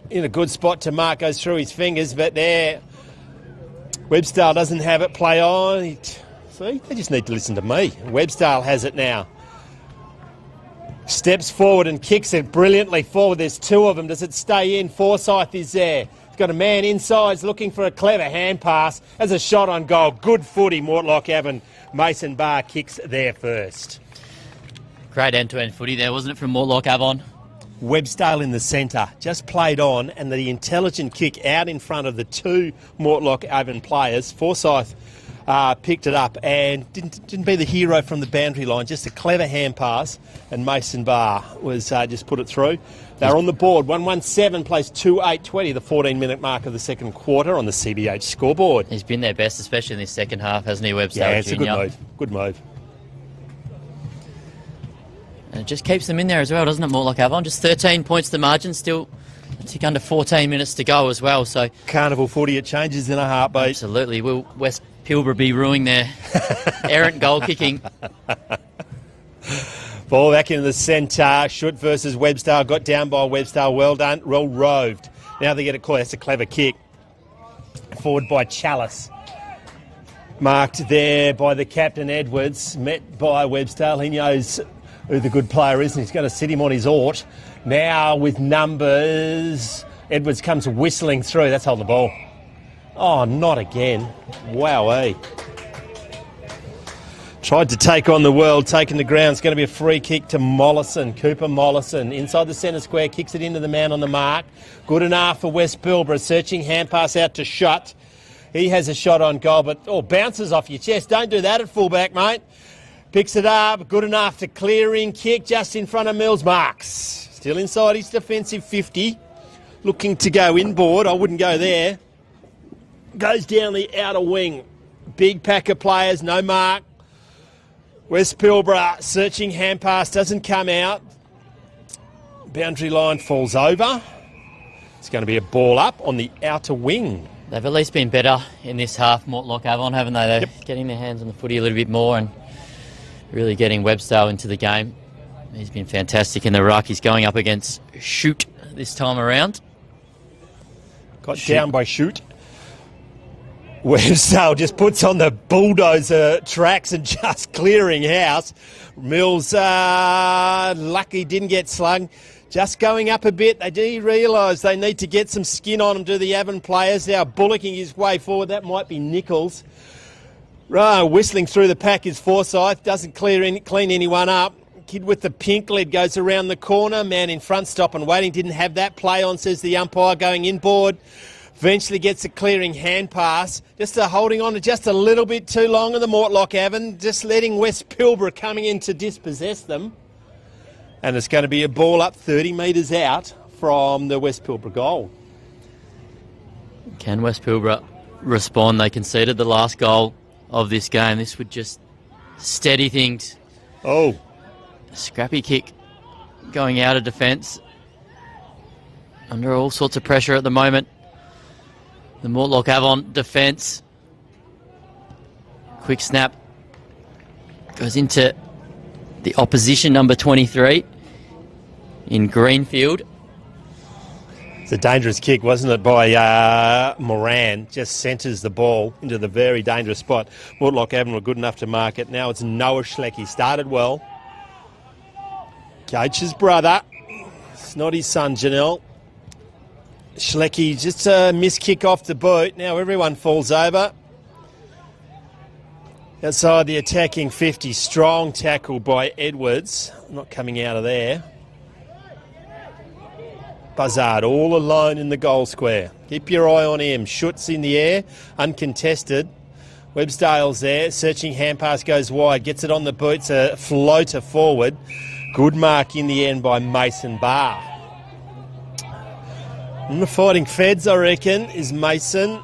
In a good spot to mark, goes through his fingers, but there, Webstale doesn't have it. Play on. See, they just need to listen to me. Webstale has it now. Steps forward and kicks it brilliantly forward. There's two of them. Does it stay in? Forsyth is there. He's got a man inside. He's looking for a clever hand pass. Has a shot on goal. Good footy. Mortlock Avon. Mason Barr kicks there first. Great end-to-end footy there, wasn't it, from Mortlock Avon? Webstale in the centre. Just played on, and the intelligent kick out in front of the two Mortlock Avon players. Forsyth picked it up and didn't be the hero from the boundary line, just a clever hand pass, and Mason Barr was just put it through. They're on the board. 117 plays 2-8-20, the 14-minute mark of the second quarter on the CBH scoreboard. He's been their best, especially in this second half, hasn't he, Webstale? Yeah, it's a good move. Good move. And it just keeps them in there as well, doesn't it, Mortlock Avon? Just 13 points the margin, still a tick under 14 minutes to go as well. So Carnival footy, it changes in a heartbeat. Absolutely. Will West Pilbara be ruining their errant goal kicking? Ball back into the centre. Shoot versus Webstale. Got down by Webstale. Well done. Well roved. Now they get a call. That's a clever kick. Forward by Chalice. Marked there by the captain, Edwards. Met by Webstale. He knows who the good player is, and he's going to sit him on his ort. Now with numbers. Edwards comes whistling through. That's holding the ball. Oh, not again. Wowee. Tried to take on the world, taking the ground. It's going to be a free kick to Mollison. Cooper Mollison inside the centre square, kicks it into the man on the mark. Good enough for West Pilbara. Searching hand pass out to Shutt. He has a shot on goal, but bounces off your chest. Don't do that at fullback, mate. Picks it up. Good enough to clearing kick just in front of Mills. Marks. Still inside his defensive 50. Looking to go inboard. I wouldn't go there. Goes down the outer wing. Big pack of players. No mark. West Pilbara searching hand pass, doesn't come out. Boundary line falls over. It's going to be a ball up on the outer wing. They've at least been better in this half, Mortlock Avon, haven't they? They're getting their hands on the footy a little bit more and really getting Webstale into the game. He's been fantastic in the ruck. He's going up against Shoot this time around. Got down by Shoot. Webstale just puts on the bulldozer tracks and just clearing house. Mills, lucky didn't get slung. Just going up a bit. They do realise they need to get some skin on them, do the Avon players. Now bullocking his way forward. That might be Nichols. Whistling through the pack is Forsyth. Doesn't clean anyone up. Kid with the pink lead goes around the corner. Man in front, stop and waiting. Didn't have that play on, says the umpire, going inboard. Eventually gets a clearing hand pass. Just holding on to just a little bit too long in the Mortlock Avon. Just letting West Pilbara coming in to dispossess them. And it's going to be a ball up 30 metres out from the West Pilbara goal. Can West Pilbara respond? They conceded the last goal of this game. This would just steady things. Oh. Scrappy kick going out of defence. Under all sorts of pressure at the moment. The Mortlock Avon defence. Quick snap. Goes into the opposition, number 23, in Greenfield. It's a dangerous kick, wasn't it, by Moran. Just centres the ball into the very dangerous spot. Mortlock Avon were good enough to mark it. Now it's Noah Schleckie. Started well. Coach's brother. It's not his son, Janelle. Schleckie, just a missed kick off the boot. Now everyone falls over. Outside the attacking 50. Strong tackle by Edwards. Not coming out of there. Buzzard all alone in the goal square. Keep your eye on him. Schutz in the air. Uncontested. Websdale's there. Searching hand pass goes wide. Gets it on the boots. A floater forward. Good mark in the end by Mason Barr. And the fighting feds, I reckon, is Mason.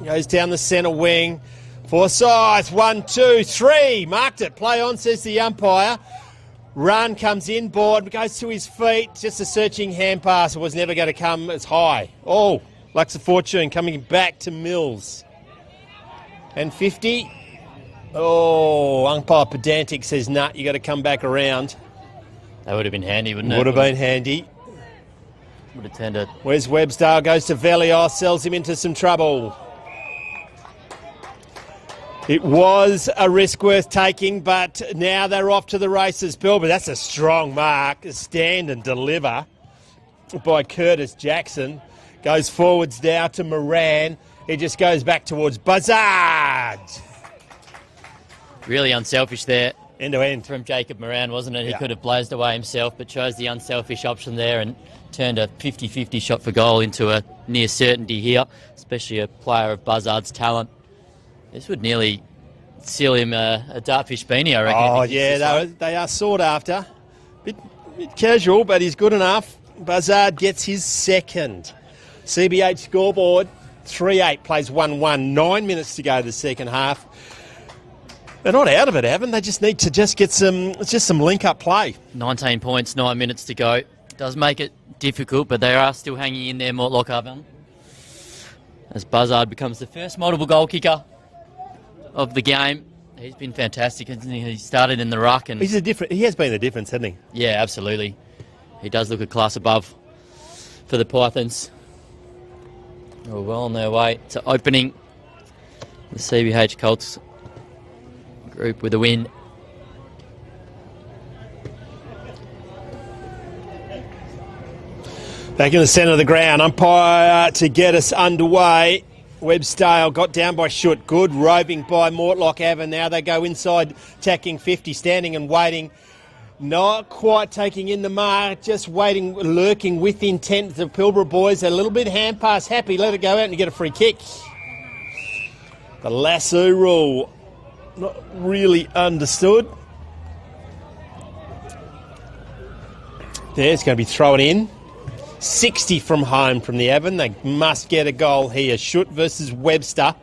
Goes down the centre wing. Forsyth, 1, 2, 3. Marked it. Play on, says the umpire. Run comes inboard, goes to his feet. Just a searching hand pass. It was never going to come as high. Oh, Lux of Fortune coming back to Mills. And 50. Oh, umpire pedantic says, nah, you got to come back around. That would have been handy, wouldn't it? Would have been handy. Would have turned it. Where's Websdale? Goes to Velios, sells him into some trouble. It was a risk worth taking, but now they're off to the races. Pilbara, that's a strong mark. Stand and deliver by Curtis Jackson. Goes forwards now to Moran. He just goes back towards Buzzard. Really unselfish there. End to end. From Jacob Moran, wasn't it? He Yeah. could have blazed away himself, but chose the unselfish option there and turned a 50-50 shot for goal into a near certainty here, especially a player of Buzzard's talent. This would nearly seal him a dartfish beanie, I reckon. Oh, yeah, they are sought after. Bit casual, but he's good enough. Buzzard gets his second. CBH scoreboard, 3-8, plays 1-1. 9 minutes to go to the second half. They're not out of it, Evan. They just need to get some link-up play. 19 points, 9 minutes to go. Does make it difficult, but they are still hanging in there, Mortlock Avon. As Buzzard becomes the first multiple goal kicker of the game. He's been fantastic, hasn't he? He started in the ruck. And he has been the difference, hasn't he? Yeah, absolutely. He does look a class above for the Pythons. We're well on their way to opening the CBH Colts group with a win. Back in the centre of the ground, umpire to get us underway. Websdale got down by Schutt. Good roving by Mortlock Avon. Now they go inside, tacking 50, standing and waiting. Not quite taking in the mark, just waiting, lurking with intent. The Pilbara boys a little bit hand pass happy. Let it go out and you get a free kick. The lasso rule, not really understood. There's going to be thrown in. 60 from home from the Avon. They must get a goal here. Schutt versus Websdale.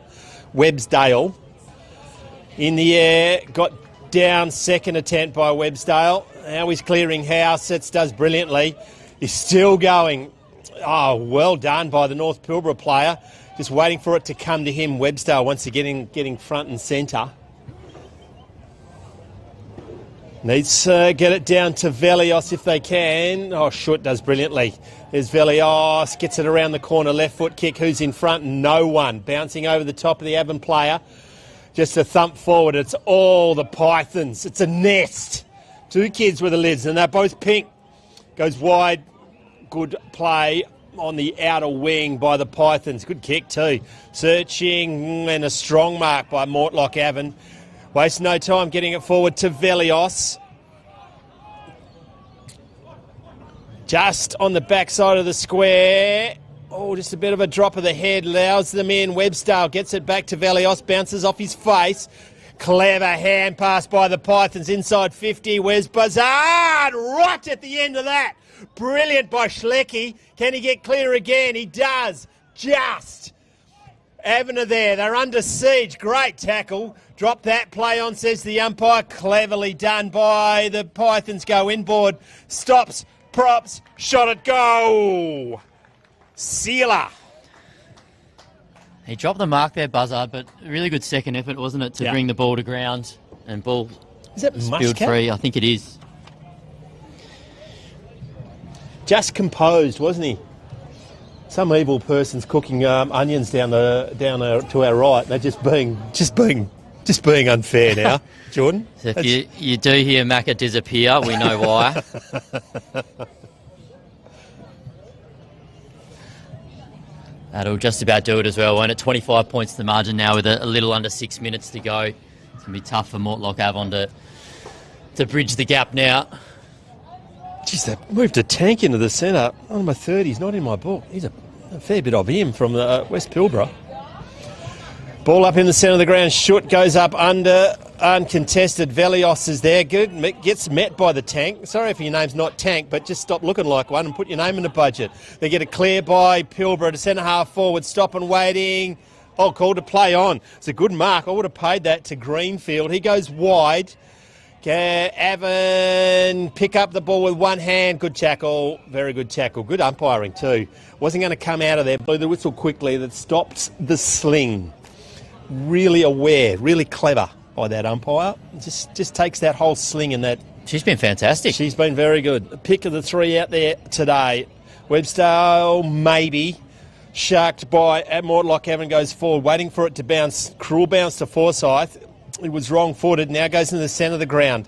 In the air, got down, second attempt by Websdale. Now he's clearing house. Sets does brilliantly. He's still going. Oh, well done by the North Pilbara player. Just waiting for it to come to him. Websdale once again getting front and centre. Needs to get it down to Velios if they can. Oh, Schutt does brilliantly. There's Velios, gets it around the corner, left foot kick. Who's in front? No one. Bouncing over the top of the Avon player. Just a thump forward. It's all the Pythons. It's a nest. Two kids with the lids, and they're both pink. Goes wide. Good play on the outer wing by the Pythons. Good kick too. Searching, and a strong mark by Mortlock Avon. Waste no time getting it forward to Velios. Just on the backside of the square. Oh, just a bit of a drop of the head. Allows them in. Webstale gets it back to Velios. Bounces off his face. Clever hand pass by the Pythons inside 50. Where's Buzzard? Right at the end of that. Brilliant by Schleckie. Can he get clear again? He does. Just. Avner there. They're under siege. Great tackle. Drop that play on, says the umpire. Cleverly done by the Pythons. Go inboard. Stops. Props. Shot at goal. Sealer. He dropped the mark there, Buzzard, but a really good second effort, wasn't it, to bring the ball to ground and ball spilled free. I think it is. Just composed, wasn't he? Some evil person's cooking onions down to our right. They're just being unfair now, Jordan. So if you do hear Macca disappear, we know why. That'll just about do it as well, won't it? 25 points to the margin now with a little under 6 minutes to go. It's going to be tough for Mortlock Avon to bridge the gap now. Jeez, they moved a tank into the centre. Number 30, he's not in my book. He's a fair bit of him from the West Pilbara. Ball up in the centre of the ground. Shoot goes up under. Uncontested. Velios is there. Good. Gets met by the tank. Sorry if your name's not Tank, but just stop looking like one and put your name in the budget. They get it clear by Pilbara to centre half forward. Stop and waiting. Oh, called to play on. It's a good mark. I would have paid that to Greenfield. He goes wide. Avon pick up the ball with one hand. Good tackle. Very good tackle. Good umpiring too. Wasn't going to come out of there. Blew the whistle quickly. That stops the sling. Really aware. Really clever by that umpire. Just takes that whole sling and that. She's been fantastic. She's been very good. The pick of the three out there today. Webstale, maybe. Sharked by Mortlock Avon goes forward, waiting for it to bounce. Cruel bounce to Forsyth. It was wrong-footed. Now goes into the centre of the ground.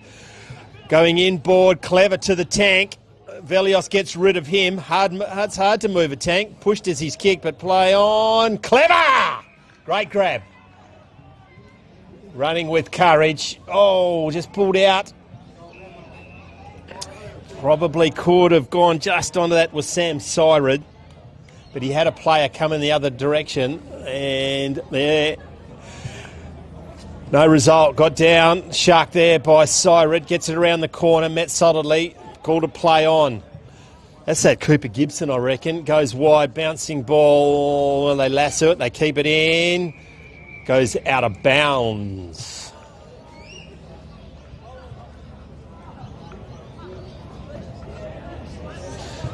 Going inboard, clever to the tank. Velios gets rid of him. It's hard to move a tank. Pushed as he's kicked, but play on. Clever! Great grab. Running with courage. Oh, just pulled out. Probably could have gone just onto that was Sam Syred. But he had a player coming the other direction. And there. No result. Got down. Shark there by Syred. Gets it around the corner. Met solidly. Called to play on. That's that Cooper Gibson, I reckon. Goes wide. Bouncing ball. They lasso it. They keep it in. Goes out of bounds.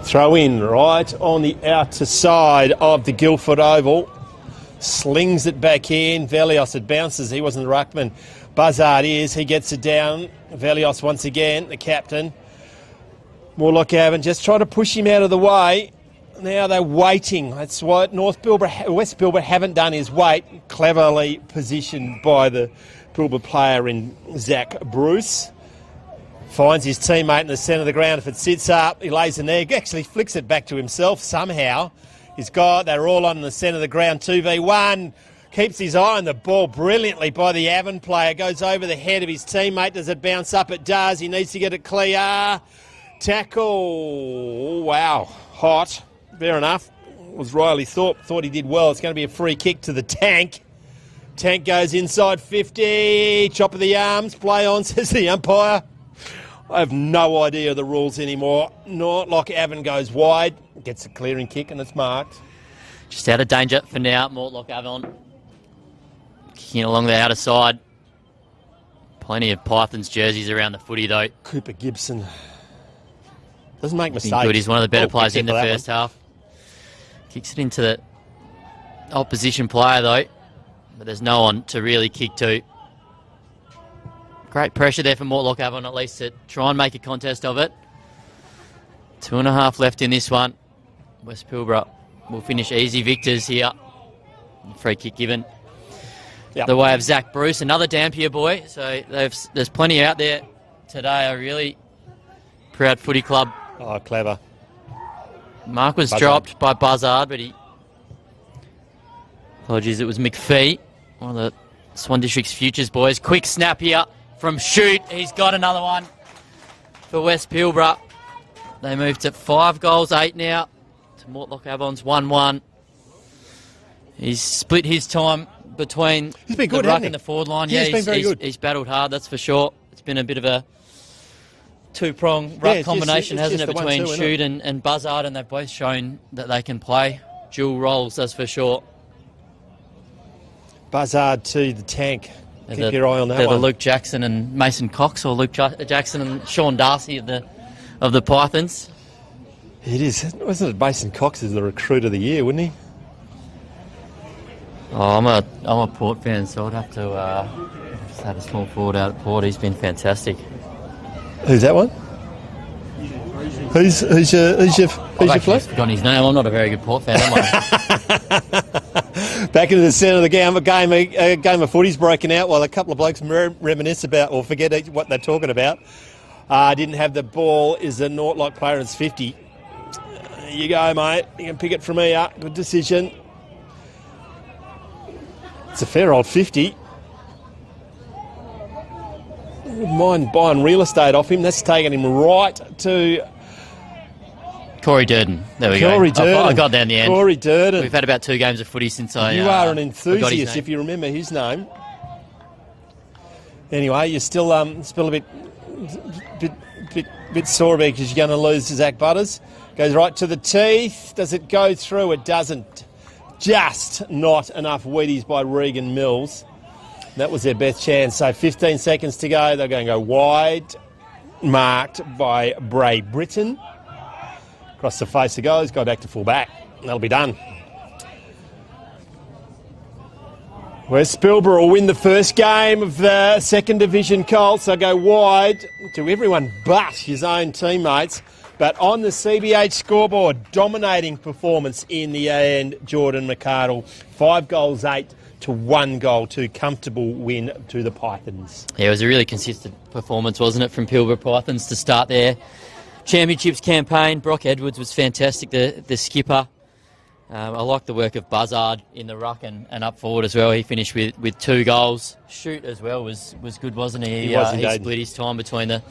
Throw in right on the outer side of the Guildford Oval. Slings it back in. Velios, it bounces. He wasn't the ruckman. Buzzard is. He gets it down. Velios once again, the captain. Mortlock Avon just trying to push him out of the way. Now they're waiting. That's what West Pilbara haven't done is wait. Cleverly positioned by the Pilbara player in Zach Bruce. Finds his teammate in the centre of the ground. If it sits up, he lays an egg. Actually flicks it back to himself somehow. They're all on the centre of the ground. 2v1. Keeps his eye on the ball brilliantly by the Avon player. Goes over the head of his teammate. Does it bounce up? It does. He needs to get it clear. Tackle. Wow. Hot. Fair enough. It was Riley thought he did well. It's going to be a free kick to the tank. Tank goes inside 50. Chop of the arms. Play on, says the umpire. I have no idea of the rules anymore. Mortlock Avon goes wide. Gets a clearing kick and it's marked. Just out of danger for now. Mortlock Avon kicking along the outer side. Plenty of Pythons jerseys around the footy though. Cooper Gibson doesn't make mistakes. Good. He's one of the better players in the first half. Kicks it into the opposition player though, but there's no one to really kick to. Great pressure there for Mortlock Avon at least to try and make a contest of it. 2.5 left in this one. West Pilbara will finish easy victors here. Free kick given. Yep. The way of Zach Bruce, another Dampier boy. So there's plenty out there today. A really proud footy club. Oh, clever. Mark was dropped by Buzzard, but apologies, it was McPhee, one of the Swan District's futures boys. Quick snap here from Shoot. He's got another one for West Pilbara. They moved to 5 goals, 8 now. To Mortlock Avon's 1-1. He's split his time between He's been good, the ruck hasn't he? and the forward line. Yeah, he's been very good. He's battled hard, that's for sure. It's been a bit of a two-prong ruck combination, hasn't it, between Shoot and Buzzard, and they've both shown that they can play dual roles, that's for sure. Buzzard to the tank. Keep your eye on that they're one. the Luke Jackson and Mason Cox, or Luke Jackson and Sean Darcy of the Pythons. It is. Wasn't it Mason Cox is the recruit of the year, wouldn't he? Oh, I'm a Port fan, so I'd have to just have a small forward out at Port. He's been fantastic. Who's that one? Who's your I've float? forgotten his name. I'm not a very good Port fan, am I? Back into the centre of the game. A game of footy's broken out while a couple of blokes reminisce about or forget what they're talking about. Didn't have the ball. Is a Nortlock player. It's 50. You go, mate. You can pick it from here. Good decision. It's a fair old 50. Wouldn't mind buying real estate off him. That's taking him right to Corey Durden. There we Corey go. Durden. I got down the end. Corey Durden. We've had about 2 games of footy since I You are an forgot his enthusiast name. if you remember his name. Anyway, you're still a bit sore because you're going to lose to Zach Butters. Goes right to the teeth. Does it go through? It doesn't. Just not enough Wheaties by Regan Mills. That was their best chance. So 15 seconds to go. They're going to go wide, marked by Bray Britton. Across the face it goes. Go back to full back. That'll be done. West Pilbara will win the first game of the second division Colts. They'll go wide to everyone but his own teammates. But on the CBH scoreboard, dominating performance in the end, Jordan McArdle. 5 goals, 8 to 1 goal, 2 comfortable win to the Pythons. Yeah, it was a really consistent performance, wasn't it, from Pilbara Pythons to start their Championships campaign. Brock Edwards was fantastic, the skipper. I like the work of Buzzard in the ruck and up forward as well. He finished with 2 goals. Shoot as well was good, wasn't he? He was he indeed. split his time between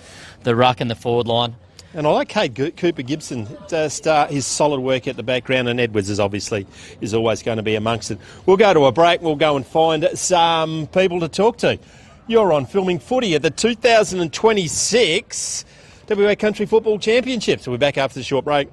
the ruck and the forward line. And I like Cade Cooper Gibson to start his solid work at the background, and Edwards is always going to be amongst it. We'll go to a break. We'll go and find some people to talk to. You're on Filming Footy at the 2026 WA Country Football Championships. We'll be back after the short break.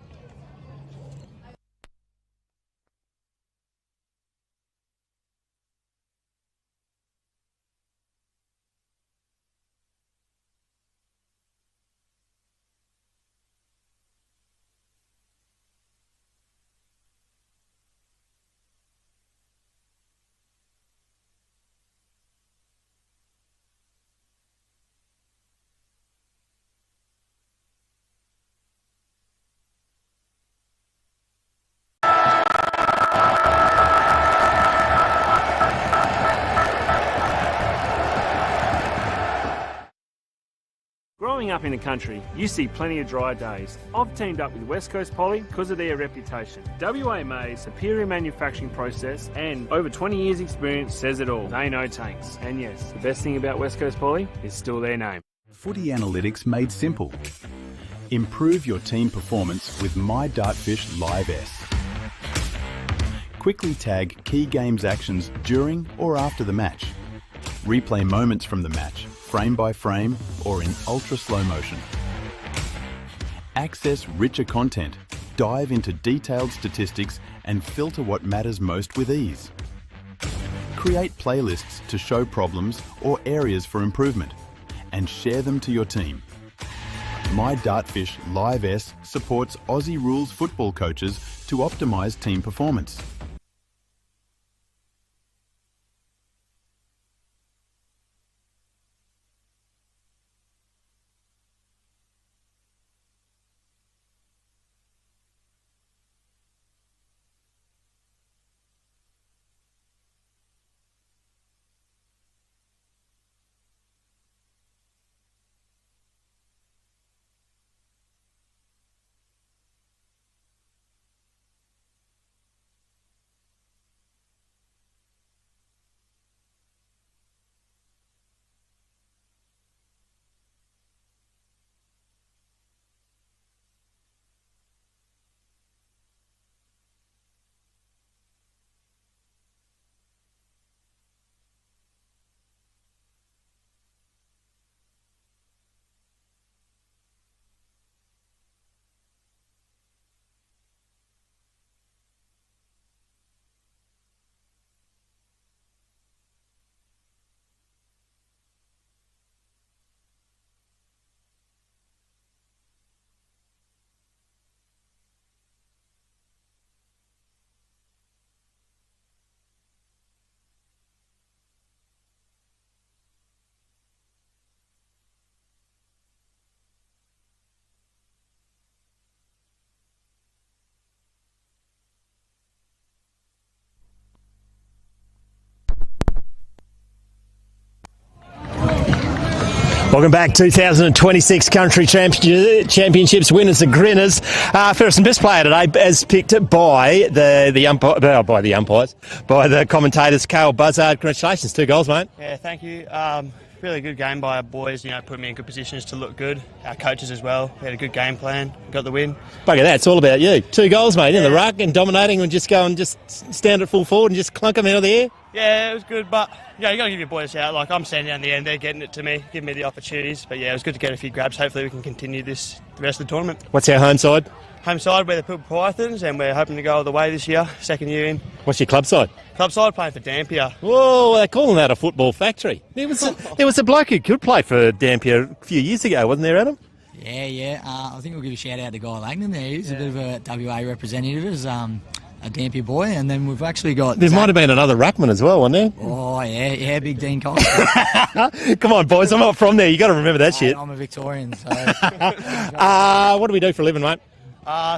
Growing up in the country, you see plenty of dry days. I've teamed up with West Coast Poly because of their reputation. WA May's superior manufacturing process and over 20 years experience says it all. They know tanks. And yes, the best thing about West Coast Poly is still their name. Footy analytics made simple. Improve your team performance with My Dartfish Live S. Quickly tag key games actions during or after the match. Replay moments from the match, frame by frame or in ultra slow motion. Access richer content, dive into detailed statistics and filter what matters most with ease. Create playlists to show problems or areas for improvement and share them to your team. My Dartfish Live S supports Aussie rules football coaches to optimise team performance. Welcome back. 2026 Country Championships winners, the Grinners. First and best player today, as picked by the umpires, by the commentators. Cale Buzzard, congratulations, 2 goals, mate. Yeah, thank you. Really good game by our boys. Put me in good positions to look good. Our coaches as well. We had a good game plan. Got the win. Bugger that, it's all about you. 2 goals, mate, in the ruck and dominating, and just go and just stand at full forward and just clunk them out of the air. Yeah, it was good, but you got to give your boys out. Like, I'm standing down the end, they're getting it to me, giving me the opportunities. But yeah, it was good to get a few grabs. Hopefully we can continue this the rest of the tournament. What's our home side? Home side, we're the Pilbara Pythons, and we're hoping to go all the way this year, second year in. What's your club side? Club side, playing for Dampier. Whoa, they're calling that a football factory. There was a bloke who could play for Dampier a few years ago, wasn't there, Adam? Yeah. I think we'll give a shout out to Guy Langdon there. He's a bit of a WA representative as a Dampier boy, and then we've actually got... There might have been another ruckman as well, wasn't there? Oh, yeah, Big Dean Cox. Come on, boys, I'm not from there. You got to remember that shit. I'm a Victorian, so... What do we do for a living, mate?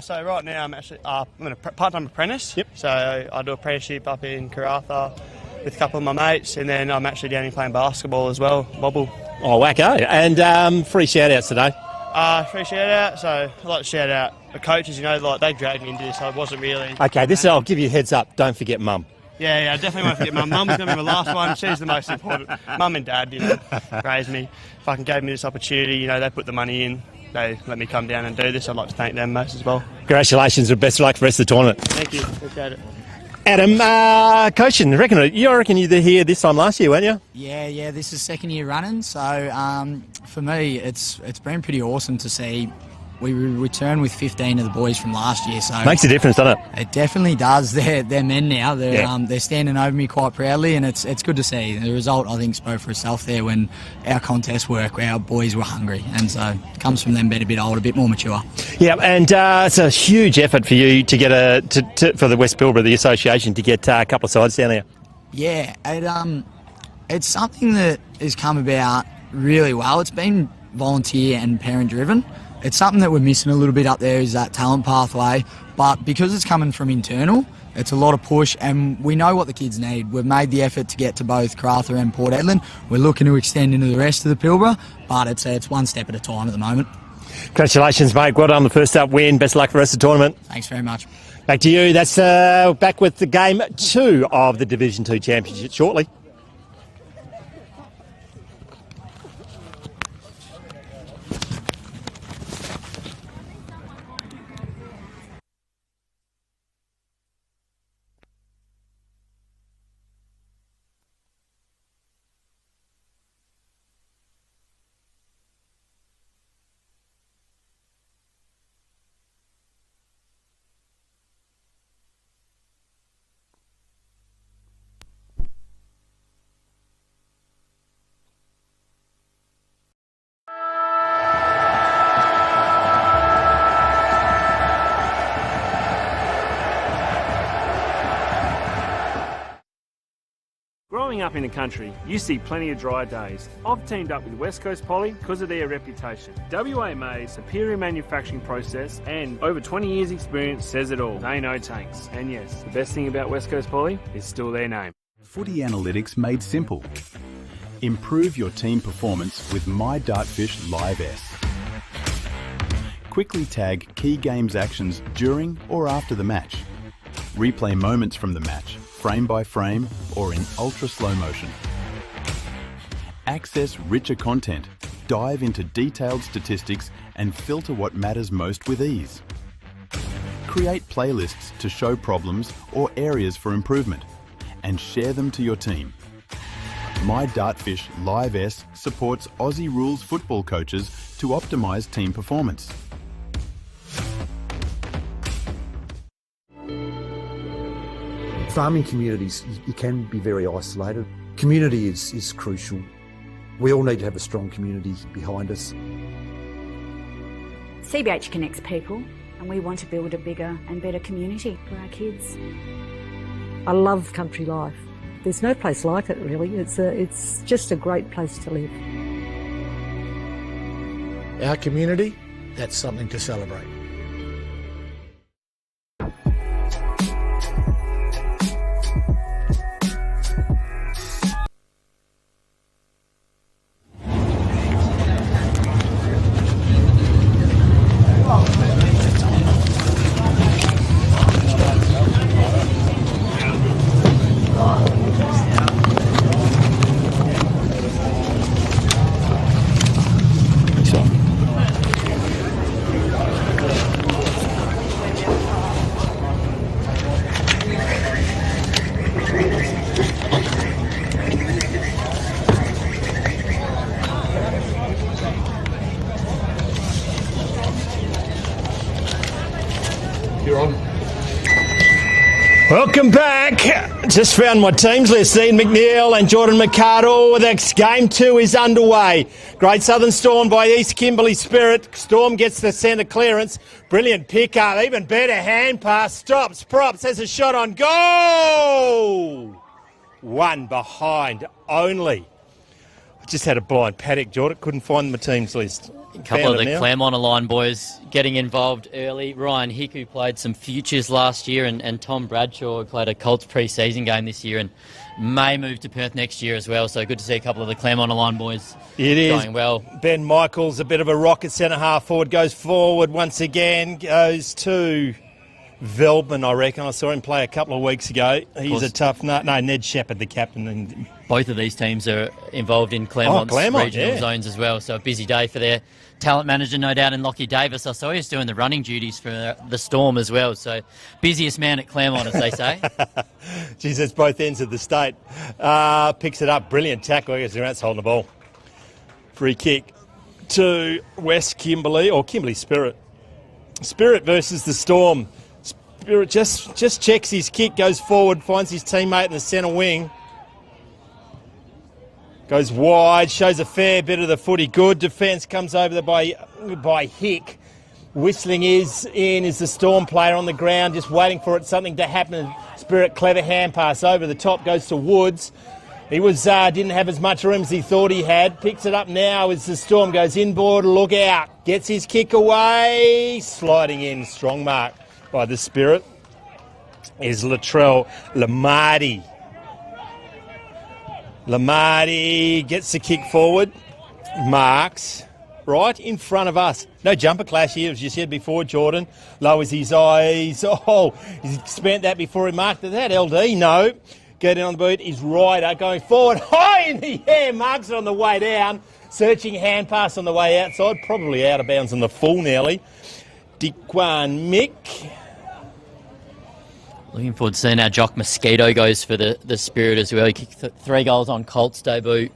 So right now I'm actually I'm a part-time apprentice. Yep. So I do apprenticeship up in Karratha with a couple of my mates, and then I'm actually down here playing basketball as well, wobble. Oh, wacko. And free shout-outs today? Free shout-out. So I'd like to shout out the coaches, like they dragged me into this. I wasn't really... Okay, I'll give you a heads up. Don't forget Mum. Yeah, I definitely won't forget Mum. Mum's going to be my last one. She's the most important. Mum and Dad, raised me. Fucking gave me this opportunity. They put the money in. They let me come down and do this. I'd like to thank them most as well. Congratulations and best of luck for the rest of the tournament. Thank you. Appreciate it. Adam, coaching, I reckon you were here this time last year, weren't you? Yeah, this is second year running. So for me, it's been pretty awesome to see. We return with 15 of the boys from last year. So makes a difference, doesn't it? It definitely does. They're men now. They're standing over me quite proudly, and it's good to see. The result, I think, spoke for itself there when our contest work, our boys were hungry, and so it comes from them being a bit older, a bit more mature. Yeah, and it's a huge effort for you to get for the West Pilbara, the association, to get a couple of sides down there. Yeah, it's something that has come about really well. It's been volunteer and parent driven. It's something that we're missing a little bit up there, is that talent pathway, but because it's coming from internal, it's a lot of push, and we know what the kids need. We've made the effort to get to both Karratha and Port Edland. We're looking to extend into the rest of the Pilbara, but it's one step at a time at the moment. Congratulations, mate. Well done on the first up win. Best of luck for the rest of the tournament. Thanks very much. Back to you. That's back with the game 2 of the Division 2 Championship shortly. Growing up in the country, you see plenty of dry days. I've teamed up with West Coast Poly because of their reputation. WAMA's superior manufacturing process and over 20 years experience says it all. They know tanks. And yes, the best thing about West Coast Poly is still their name. Footy analytics made simple. Improve your team performance with My Dartfish Live S. Quickly tag key games actions during or after the match. Replay moments from the match, frame by frame or in ultra slow motion. Access richer content, dive into detailed statistics and filter what matters most with ease. Create playlists to show problems or areas for improvement and share them to your team. My Dartfish Live S supports Aussie rules football coaches to optimise team performance. Farming communities, you can be very isolated. Community is crucial. We all need to have a strong community behind us. CBH connects people, and we want to build a bigger and better community for our kids. I love country life. There's no place like it, really. It's just a great place to live. Our community, that's something to celebrate. You're on. Welcome back. Just found my teams list. Ian McNeil and Jordan McArdle. The game 2 is underway. Great Southern Storm by East Kimberley Spirit. Storm gets the centre clearance. Brilliant pick-up. Even better hand pass. Stops. Props. Has a shot on goal. One behind only. I just had a blind paddock, Jordan. Couldn't find my teams list. A couple of the Claremont Align boys getting involved early. Ryan Hick, who played some futures last year, and Tom Bradshaw, who played a Colts pre-season game this year and may move to Perth next year as well. So good to see a couple of the Claremont Align boys going well. Ben Michaels, a bit of a rocket centre half forward, goes forward once again, goes to Veldman, I reckon. I saw him play a couple of weeks ago. He's a tough nut. No, Ned Shepherd, the captain. Both of these teams are involved in Claremont's regional zones as well, so a busy day for their talent manager, no doubt, in Lockie Davis. I saw he was doing the running duties for the Storm as well, so busiest man at Claremont, as they say. Geez, it's both ends of the state. Picks it up, brilliant tackle. I guess Durant's holding the ball. Free kick to West Kimberley, or Kimberley Spirit. Spirit versus the Storm. Spirit just checks his kick, goes forward, finds his teammate in the centre wing. Goes wide, shows a fair bit of the footy. Good defence comes over there by Hick. Whistling is the Storm player on the ground, just waiting for something to happen. Spirit, clever hand pass over the top, goes to Woods. He didn't have as much room as he thought he had. Picks it up now as the Storm goes inboard. Look out. Gets his kick away. Sliding in. Strong mark by the Spirit is Latrell Lamardi. Lamardi gets the kick forward. Marks right in front of us. No jumper clash here, as you said before, Jordan. Lowers his eyes. Oh, he's spent that before he marked it. That LD? No. Go down on the boot. His rider going forward. High in the air. Marks it on the way down. Searching hand pass on the way outside. Probably out of bounds on the full nearly. Diquan Mick. Looking forward to seeing how Jock Mosquito goes for the Spirit as well. He kicked 3 goals on Colts debut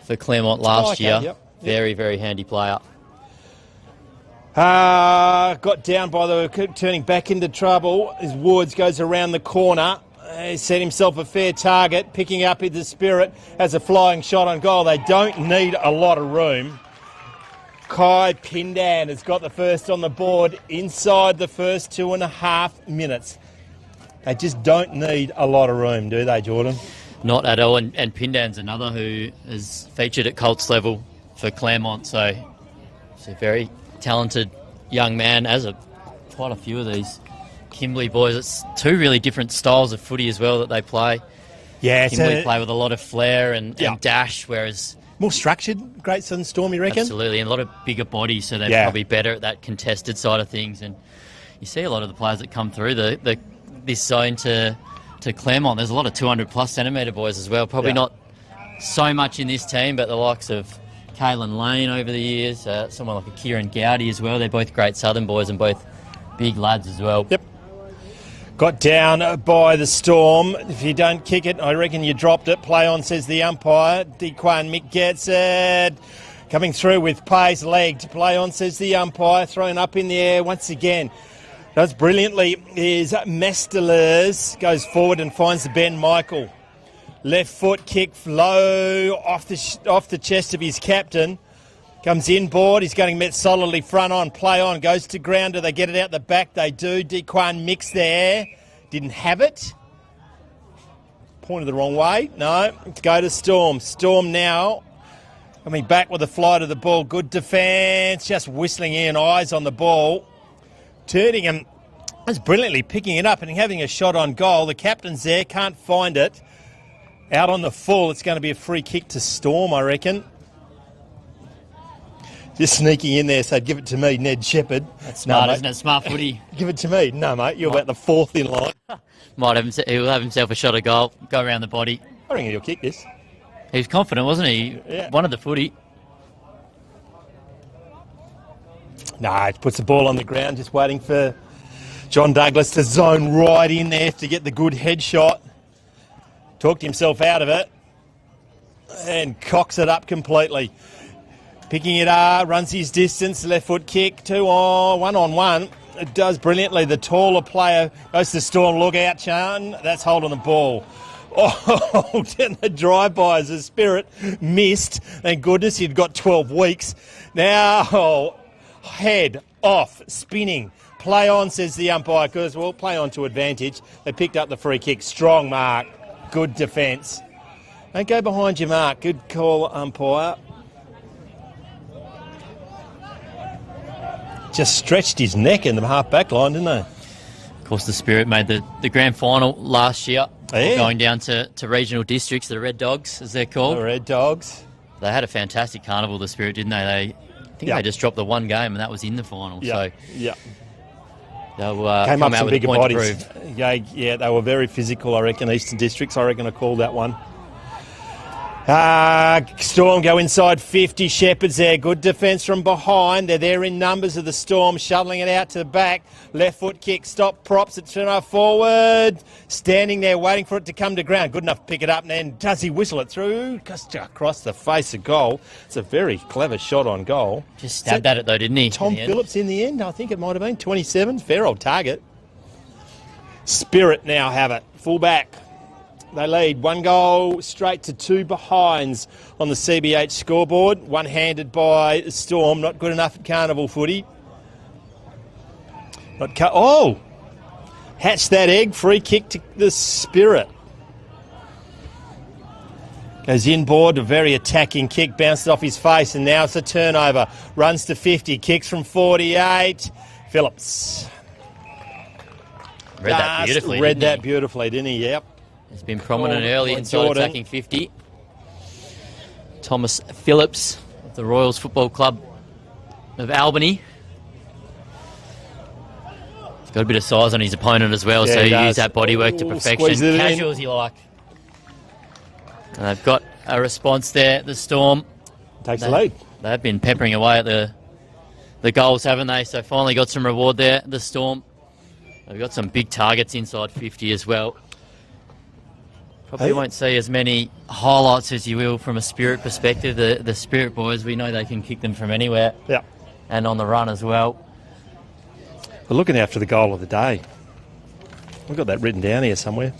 for Claremont last year. Yep. Very, very handy player. Got down by the turning back into trouble as Woods goes around the corner. He set himself a fair target, picking up the Spirit, has a flying shot on goal. They don't need a lot of room. Kai Pindan has got the first on the board inside the first 2.5 minutes. They just don't need a lot of room, do they, Jordan? Not at all, and Pindan's another who is featured at Colts level for Claremont, so he's a very talented young man, as are quite a few of these Kimberley boys. It's 2 really different styles of footy as well that they play. Yeah, Kimberley play with a lot of flair and dash, whereas... More structured, Great Southern Storm, you reckon? Absolutely, and a lot of bigger bodies, so they're probably better at that contested side of things, and you see a lot of the players that come through this zone to Claremont. There's a lot of 200-plus centimetre boys as well. Probably not so much in this team, but the likes of Kalen Lane over the years, someone like a Kieran Gowdy as well. They're both Great Southern boys and both big lads as well. Yep. Got down by the Storm. If you don't kick it, I reckon you dropped it. Play on, says the umpire. Dequan Mick gets it. Coming through with pace, leg to play on, says the umpire. Thrown up in the air once again. Does brilliantly is Mestelers, goes forward and finds the Ben Michael. Left foot kick low off the chest of his captain. Comes inboard, he's getting met solidly front on, play on, goes to grounder, they get it out the back, they do. Dequan Mix there, didn't have it. Pointed the wrong way, no. Go to Storm. Storm now coming back with a fly to the ball. Good defence, just whistling in, eyes on the ball. Turning him, was brilliantly picking it up and having a shot on goal. The captain's there, can't find it. Out on the full, it's going to be a free kick to Storm, I reckon. Just sneaking in there, so give it to me, Ned Shepherd. That's smart, isn't it? Smart footy. Give it to me. No, mate, you're about the 4th in line. He'll have himself a shot of goal, go around the body. I reckon he'll kick this. He was confident, wasn't he? Yeah. Wanted the footy. No, he puts the ball on the ground, just waiting for John Douglas to zone right in there to get the good headshot. Talked himself out of it and cocks it up completely. Picking it up, runs his distance, left foot kick, 1-on-1. It does brilliantly. The taller player goes to Storm. Look out, Chan. That's holding the ball. Oh, the drive-by as the Spirit missed. Thank goodness he'd got 12 weeks. Now, head off, spinning. Play on, says the umpire, because, well, play on to advantage. They picked up the free kick. Strong mark. Good defence. Don't go behind your mark. Good call, umpire. Just stretched his neck in the half-back line, didn't they? Of course, the Spirit made the grand final last year, going down to regional districts, the Red Dogs, as they're called. The Red Dogs. They had a fantastic carnival, the Spirit, didn't they? I think they just dropped the one game, and that was in the final. So they'll came come up out some with a bigger point bodies. to prove. Yeah, they were very physical, I reckon. Eastern Districts, I reckon I called that one. Storm go inside 50. Shepherds there. Good defence from behind. They're there in numbers of the Storm, shuttling it out to the back. Left foot kick, stop, props it forward. Standing there waiting for it to come to ground. Good enough to pick it up, and then does he whistle it through? Just across the face of goal. It's a very clever shot on goal. Just stabbed at it though, didn't he? Tom Phillips in the end, I think it might have been. 27, fair old target. Spirit now have it. Full back. They lead 1 goal straight to 2 behinds on the CBH scoreboard. One-handed by Storm. Not good enough at carnival footy. Hatched that egg. Free kick to the Spirit. Goes inboard, a very attacking kick. Bounced off his face, and now it's a turnover. Runs to 50. Kicks from 48. Phillips. Read that beautifully. Read that beautifully, didn't he? Yep. He's been prominent early inside attacking 50. Thomas Phillips of the Royals Football Club of Albany. He's got a bit of size on his opponent as well, so he used that bodywork to perfection. Casual as you like. And they've got a response there. The Storm takes the lead. They've been peppering away at the goals, haven't they? So finally got some reward there. The Storm. They've got some big targets inside 50 as well. Probably won't see as many highlights as you will from a Spirit perspective. The Spirit boys, we know they can kick them from anywhere. Yeah. And on the run as well. We're looking after the goal of the day. We've got that written down here somewhere.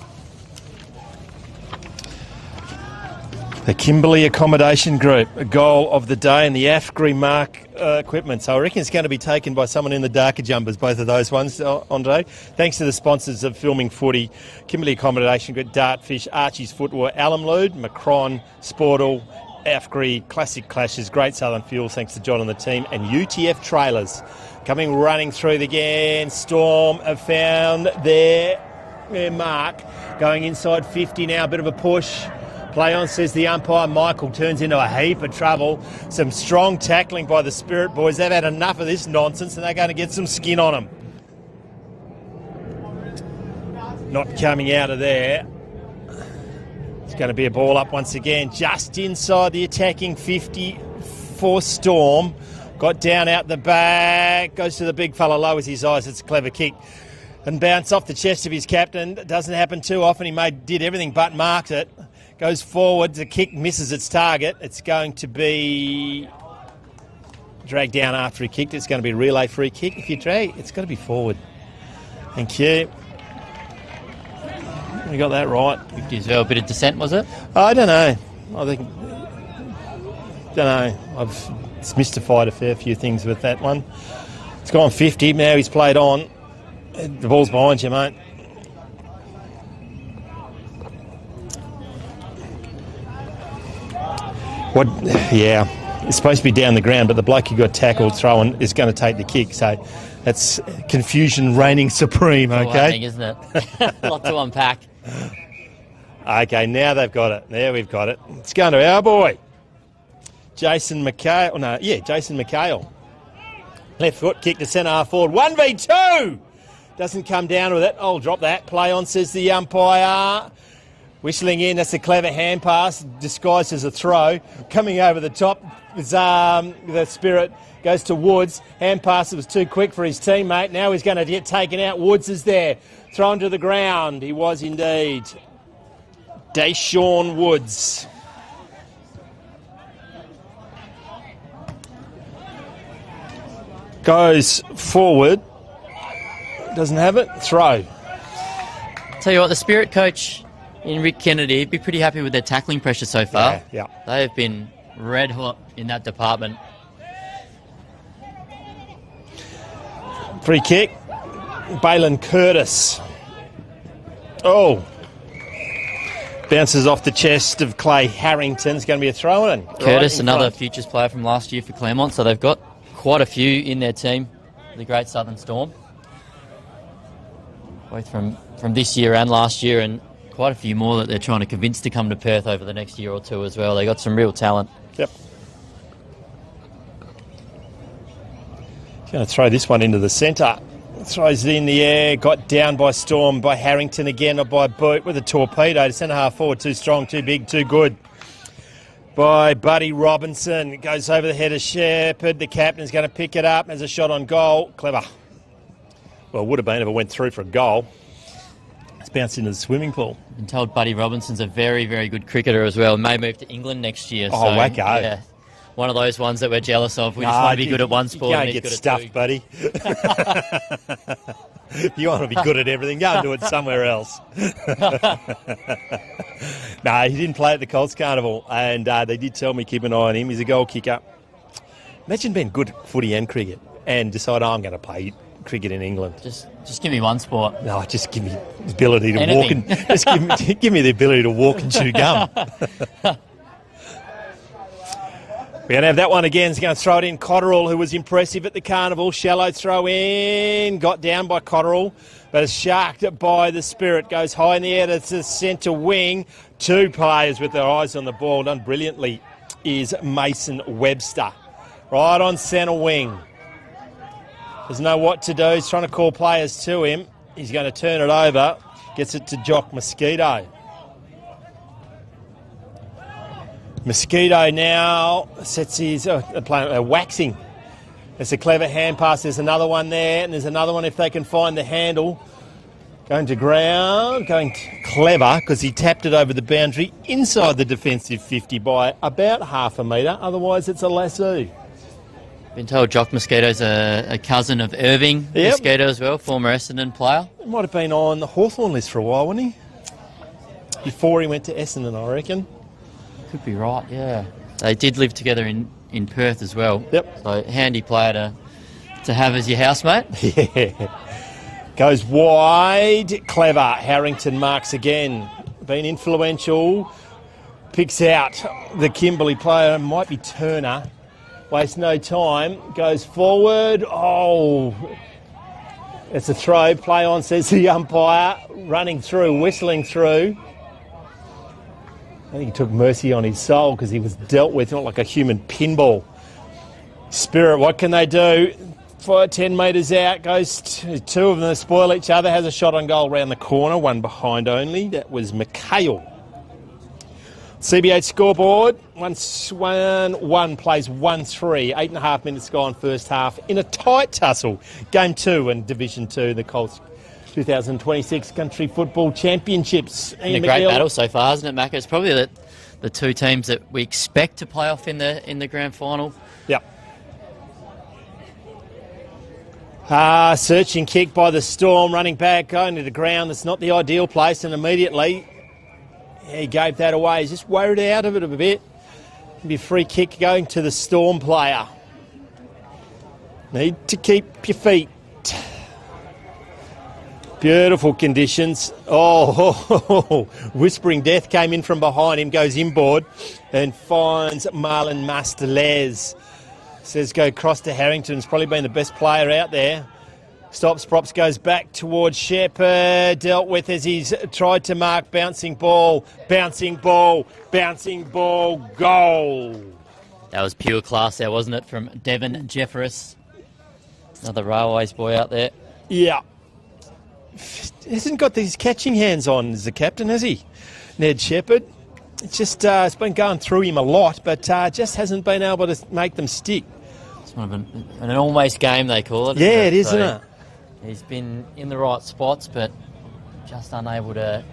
The Kimberley Accommodation Group, a goal of the day, and the AFGRI mark equipment. So I reckon it's going to be taken by someone in the darker jumpers, both of those ones, Andre. Thanks to the sponsors of Filming Footy, Kimberley Accommodation Group, Dartfish, Archie's Footwear, Alumlude, Macron, Sportal, AFGRI, Classic Clashes, Great Southern Fuel, thanks to John and the team, and UTF Trailers. Coming running through again. Storm have found their mark. Going inside 50 now, a bit of a push. Play on, says the umpire. Michael turns into a heap of trouble. Some strong tackling by the Spirit boys. They've had enough of this nonsense and they're going to get some skin on them. Not coming out of there. It's going to be a ball up once again. Just inside the attacking 50 for Storm. Got down out the back. Goes to the big fella, lowers his eyes. It's a clever kick. And bounce off the chest of his captain. Doesn't happen too often. He did everything but marked it. Goes forward, the kick misses its target. It's going to be dragged down after he kicked. It's going to be a relay free kick. If you drag, it's got to be forward. Thank you. We got that right. Gives well a bit of dissent, was it? I don't know. I've mystified a fair few things with that one. It's gone 50. Now he's played on. The ball's behind you, mate. Yeah, it's supposed to be down the ground, but the bloke who got tackled throwing is going to take the kick. So that's confusion reigning supreme, okay? Happening, isn't it? A lot to unpack. Okay, now they've got it. There we've got it. It's going to our boy, Jason McHale. Jason McHale. Left foot kick to centre half forward. 1v2! Doesn't come down with it. I'll drop that. Play on, says the umpire. Whistling in, that's a clever hand pass, disguised as a throw. Coming over the top is the Spirit, goes to Woods. Hand pass was too quick for his teammate. Now he's going to get taken out. Woods is there, thrown to the ground. He was indeed. Deshaun Woods. Goes forward. doesn't have it. Throw. Tell you what, the Spirit coach in Rick Kennedy would be pretty happy with their tackling pressure so far. Yeah. They've been red hot in that department. Free kick. Balin Curtis. Oh. Bounces off the chest of Clay Harrington. It's going to be a throw-in. Curtis, right another front. futures player from last year for Claremont, so they've got quite a few in their team, the Great Southern Storm. Both from this year and last year, and quite a few more that they're trying to convince to come to Perth over the next year or two as well. They got some real talent. Yep. Going to throw this one into the centre. Throws it in the air, got down by Storm, by Harrington again, or by Boot with a torpedo. Centre half forward, too strong, too big, too good. By Buddy Robinson. It goes over the head of Shepherd. The captain's going to pick it up as a shot on goal. Clever. Well, it would have been if it went through for a goal. It's bounced into the swimming pool. I've been told Buddy Robinson's a very, very good cricketer as well. May move to England next year. Oh, so, wacko. Yeah, one of those ones that we're jealous of. We just want to be good at one sport. You and can't he's get good stuffed, at two. buddy. You want to be good at everything, go and do it somewhere else. No, he didn't play at the Colts Carnival, and they did tell me keep an eye on him. He's a goal kicker. Imagine being good at footy and cricket and decide, I'm going to play cricket in England. Just give me one sport. No, just give me the ability to Anything. walk and just give me the ability to walk and chew gum. We're going to have that one again. He's going to throw it in. Cotterill, who was impressive at the Carnival. Shallow throw in. Got down by Cotterill, but is sharked by the Spirit. Goes high in the air to the centre wing. Two players with their eyes on the ball. Done brilliantly is Mason Webster. Right on centre wing. Doesn't know what to do. He's trying to call players to him. He's going to turn it over. Gets it to Jock Mosquito. Mosquito now sets his waxing. It's a clever hand pass. There's another one there, and there's another one if they can find the handle. Going to ground, clever because he tapped it over the boundary inside the defensive 50 by about half a metre. Otherwise, it's a lasso. Been told Jock Mosquito's a cousin of Irving Mosquito as well, former Essendon player. He might have been on the Hawthorn list for a while, wasn't he? Before he went to Essendon, I reckon. Could be right, yeah. They did live together in Perth as well. Yep. So handy player to have as your housemate. Yeah. Goes wide. Clever. Harrington marks again. Been influential. Picks out the Kimberley player. Might be Turner. Wastes no time. Goes forward. Oh. It's a throw. Play on, says the umpire. Running through, whistling through. I think he took mercy on his soul because he was dealt with, not like a human pinball. Spirit, what can they do? 10 metres out, goes two of them spoil each other, has a shot on goal round the corner, one behind only. That was McHale. CBH scoreboard, 1-1 plays 1-3, 8.5 minutes gone first half in a tight tussle. Game 2 in Division 2, the Colts 2026 Country Football Championships. Been a great battle so far, hasn't it, Macca? It's probably the two teams that we expect to play off in the grand final. Yep. Searching kick by the Storm, running back, going to the ground. That's not the ideal place, and immediately he gave that away. He's just worried out of it a bit. It'll be a free kick going to the Storm player. Need to keep your feet. Beautiful conditions. Oh, Whispering Death came in from behind him, goes inboard and finds Marlon Masterles. Says go across to Harrington. He's probably been the best player out there. Stops, props, goes back towards Shepherd. Dealt with as he's tried to mark. Bouncing ball, goal. That was pure class there, wasn't it, from Devon Jeffress. Another Railways boy out there. Yeah. Hasn't got these catching hands on as the captain, has he? Ned Shepherd. It's just it's been going through him a lot, but just hasn't been able to make them stick. It's one of an almost game, they call it. Yeah, it is, isn't it? He's been in the right spots, but just unable to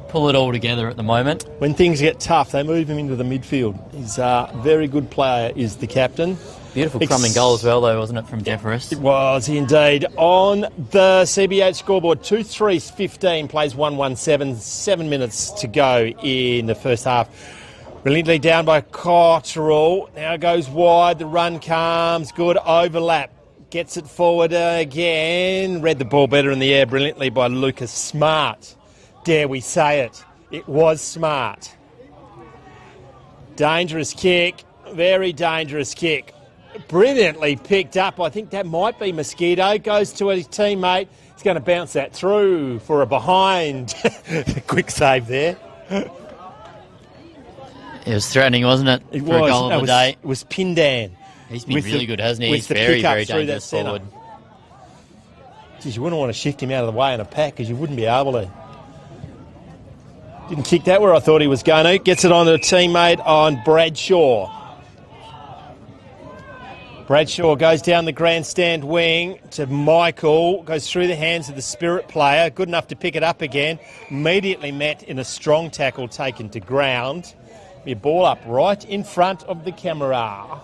pull it all together at the moment. When things get tough, they move him into the midfield. He's a very good player, is the captain. Beautiful crumbing goal as well, though, wasn't it, from Jeffers? It was indeed. On the CBH scoreboard, 2-3-15, plays 1-1-7, 7 minutes to go in the first half. Brilliantly down by Cotterill. Now goes wide, the run comes, good overlap. Gets it forward again. Read the ball better in the air brilliantly by Lucas Smart. Dare we say it? It was Smart. Dangerous kick, very dangerous kick. Brilliantly picked up. I think that might be Mosquito. Goes to his teammate. He's going to bounce that through for a behind. Quick save there. It was threatening, wasn't it? It for was. A goal of the day. It was Pindan. He's been really good, hasn't he? He's very, very dangerous forward. Geez, you wouldn't want to shift him out of the way in a pack because you wouldn't be able to. Didn't kick that where I thought he was going to. Gets it on to a teammate on Bradshaw. Bradshaw goes down the grandstand wing to Michael. Goes through the hands of the Spirit player. Good enough to pick it up again. Immediately met in a strong tackle taken to ground. Your ball up right in front of the camera.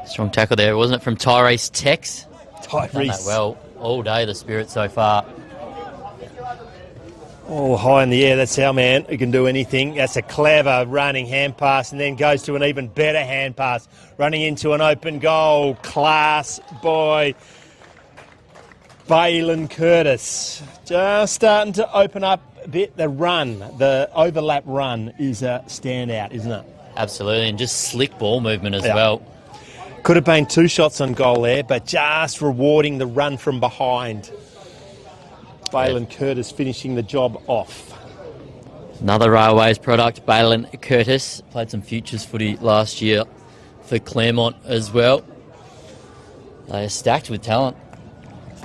Strong tackle there, wasn't it, from Tyrese Tex? Tyrese. Done that well all day, the Spirit so far. Oh, high in the air, that's our man who can do anything. That's a clever running hand pass and then goes to an even better hand pass. Running into an open goal. Class by Balin Curtis. Just starting to open up a bit. The run, the overlap run is a standout, isn't it? Absolutely, and just slick ball movement as well. Could have been 2 shots on goal there, but just rewarding the run from behind. Balin Curtis finishing the job off. Another Railways product, Balin Curtis. Played some futures footy last year for Claremont as well. They are stacked with talent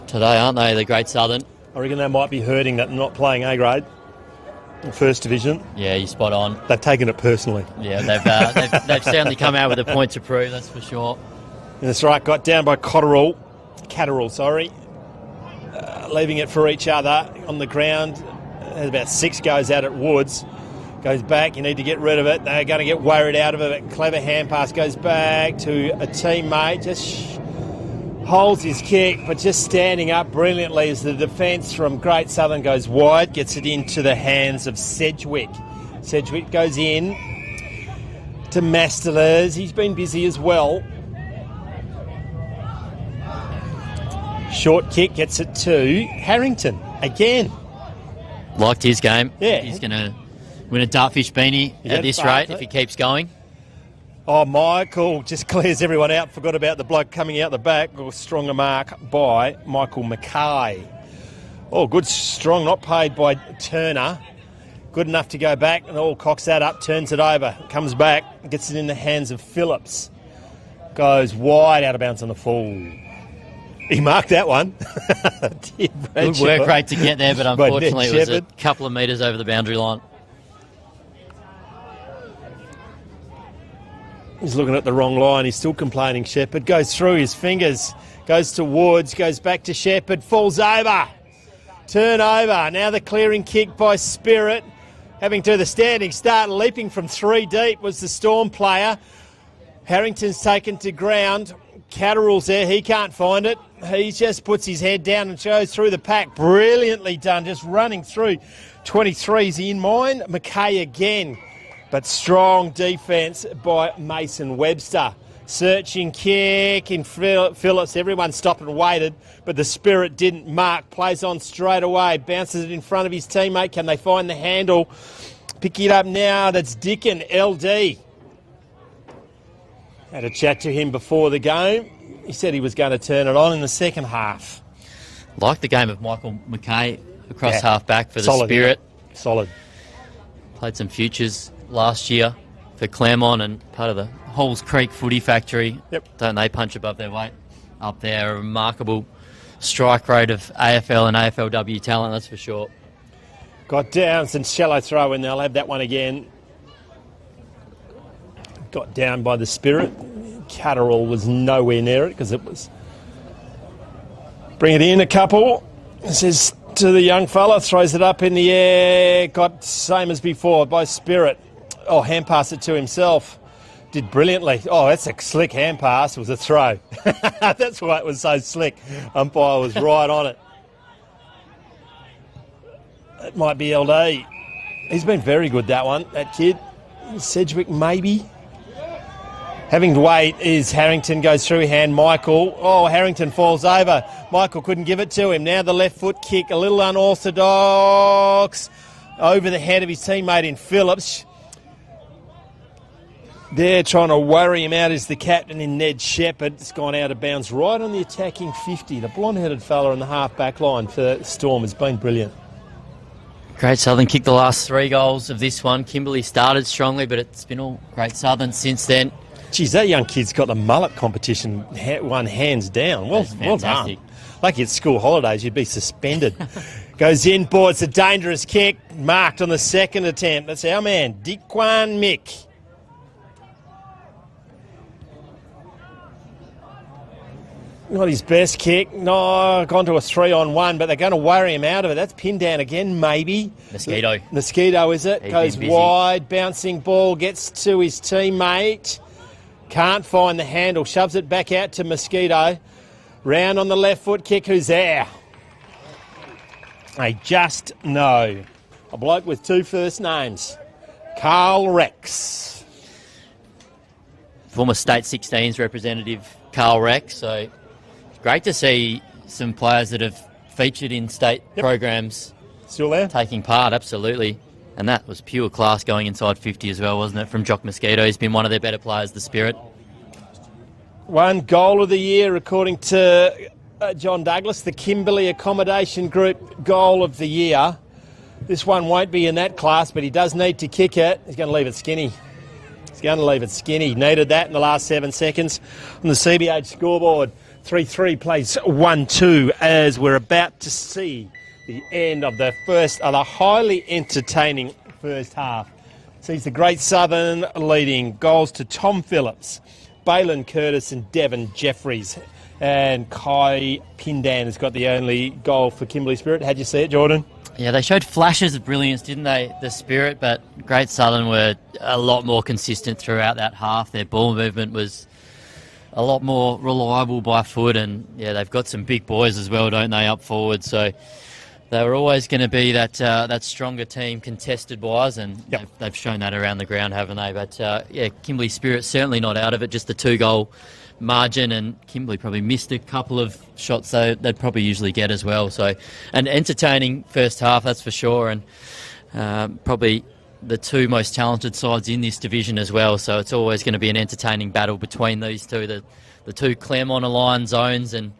today, aren't they, the Great Southern? I reckon they might be hurting that not playing A grade in First Division. Yeah, you're spot on. They've taken it personally. Yeah, they've certainly come out with a point to prove, that's for sure. And that's right, got down by Catterall, leaving it for each other on the ground. There's about 6 goes out at Woods. Goes back, you need to get rid of it. They're going to get worried out of it. Clever hand pass goes back to a teammate. Just holds his kick, but just standing up brilliantly as the defence from Great Southern goes wide. Gets it into the hands of Sedgwick. Sedgwick goes in to Masterlers. He's been busy as well. Short kick gets it to Harrington again. Liked his game. Yeah. He's going to win a Dartfish beanie at this rate if he keeps going. Oh, Michael just clears everyone out. Forgot about the bloke coming out the back. A stronger mark by Michael Mackay. Oh, good strong, not paid by Turner. Good enough to go back, and all cocks that up, turns it over, comes back, gets it in the hands of Phillips. Goes wide out of bounds on the full. He marked that one. Good work rate to get there, but unfortunately it was a couple of metres over the boundary line. He's looking at the wrong line. He's still complaining, Shepherd. Goes through his fingers. Goes to Woods. Goes back to Shepherd. Falls over. Turnover. Now the clearing kick by Spirit. Having to the standing start. Leaping from 3 deep was the Storm player. Harrington's taken to ground. Catterall's there. He can't find it. He just puts his head down and goes through the pack. Brilliantly done. Just running through. 23's in mine. Mackay again. But strong defence by Mason Webster. Searching kick in Phillips. Everyone stopped and waited, but the Spirit didn't. Mark plays on straight away. Bounces it in front of his teammate. Can they find the handle? Pick it up now. That's Dickon, LD. Had a chat to him before the game. He said he was going to turn it on in the second half. Like the game of Michael Mackay across half back for the Spirit. Solid. Played some futures last year for Claremont and part of the Halls Creek Footy Factory. Yep. Don't they punch above their weight up there? A remarkable strike rate of AFL and AFLW talent, that's for sure. Got down some shallow throw and they'll have that one again. Got down by the Spirit. Catterall was nowhere near it because it was... Bring it in a couple. Says to the young fella, throws it up in the air. Got same as before by Spirit. Oh, hand pass it to himself. did brilliantly. Oh, that's a slick hand pass. It was a throw. That's why it was so slick. Umpire was right on it. It might be LD. He's been very good, that one, that kid. Sedgwick, maybe. Having to wait is Harrington goes through hand. Michael. Oh, Harrington falls over. Michael couldn't give it to him. Now the left foot kick, a little unorthodox. Over the head of his teammate in Phillips. They're trying to worry him out is the captain in Ned Shepherd. It's gone out of bounds right on the attacking 50. The blonde-headed fella on the half-back line for Storm has been brilliant. Great Southern kicked the last 3 goals of this one. Kimberley started strongly, but it's been all Great Southern since then. Geez, that young kid's got the mullet competition won hands down. Well done. Like it's school holidays, you'd be suspended. Goes in, board. It's a dangerous kick. Marked on the second attempt. That's our man, Dickwan Mick. Not his best kick. No, gone to a 3-on-1, but they're going to worry him out of it. That's pinned down again, maybe. Mosquito, is it? Goes wide, bouncing ball, gets to his teammate. Can't find the handle, shoves it back out to Mosquito. Round on the left foot kick, who's there? I just know. A bloke with 2 first names. Carl Rex. Former State 16s representative Carl Rex, so great to see some players that have featured in state programs still there, taking part. Absolutely, and that was pure class going inside 50 as well, wasn't it? From Jock Mosquito, he's been one of their better players. The Spirit. 1 goal of the year, according to John Douglas, the Kimberley Accommodation Group goal of the year. This one won't be in that class, but he does need to kick it. He's going to leave it skinny. Needed that in the last 7 seconds on the CBH scoreboard. 3-3 plays 1-2 as we're about to see the end of the highly entertaining first half. Sees the Great Southern leading goals to Tom Phillips, Balin Curtis and Devon Jeffries. And Kai Pindan has got the only goal for Kimberley Spirit. How'd you see it, Jordan? Yeah, they showed flashes of brilliance, didn't they, the Spirit, but Great Southern were a lot more consistent throughout that half. Their ball movement was a lot more reliable by foot, and yeah, they've got some big boys as well, don't they, up forward, so they were always going to be that stronger team contested-wise, and they've shown that around the ground, haven't they? But yeah, Kimberley Spirit certainly not out of it, just the 2-goal margin, and Kimberley probably missed a couple of shots they'd probably usually get as well. So an entertaining first half, that's for sure, and probably the 2 most talented sides in this division as well. So it's always going to be an entertaining battle between these two, the 2 Claremont-aligned zones, and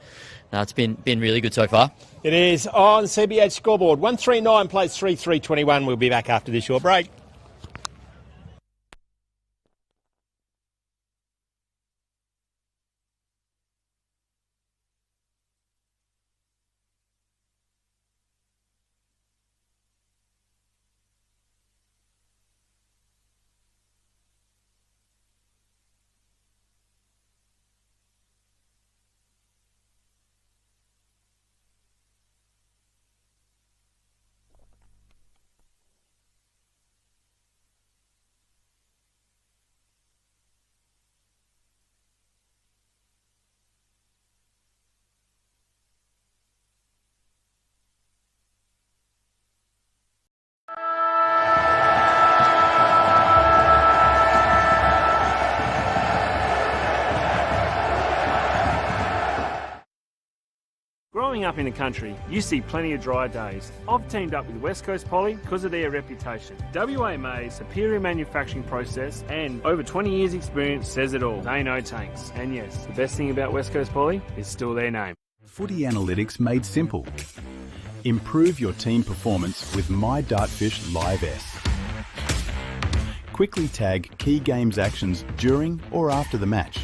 it's been really good so far. It is on CBH scoreboard. 139 plays 3-3-21. We'll be back after this short break. Growing up in the country, you see plenty of dry days. I've teamed up with West Coast Poly because of their reputation. WA May's superior manufacturing process and over 20 years experience says it all. They know tanks. And yes, the best thing about West Coast Poly is still their name. Footy analytics made simple. Improve your team performance with My Dartfish Live S. Quickly tag key games actions during or after the match.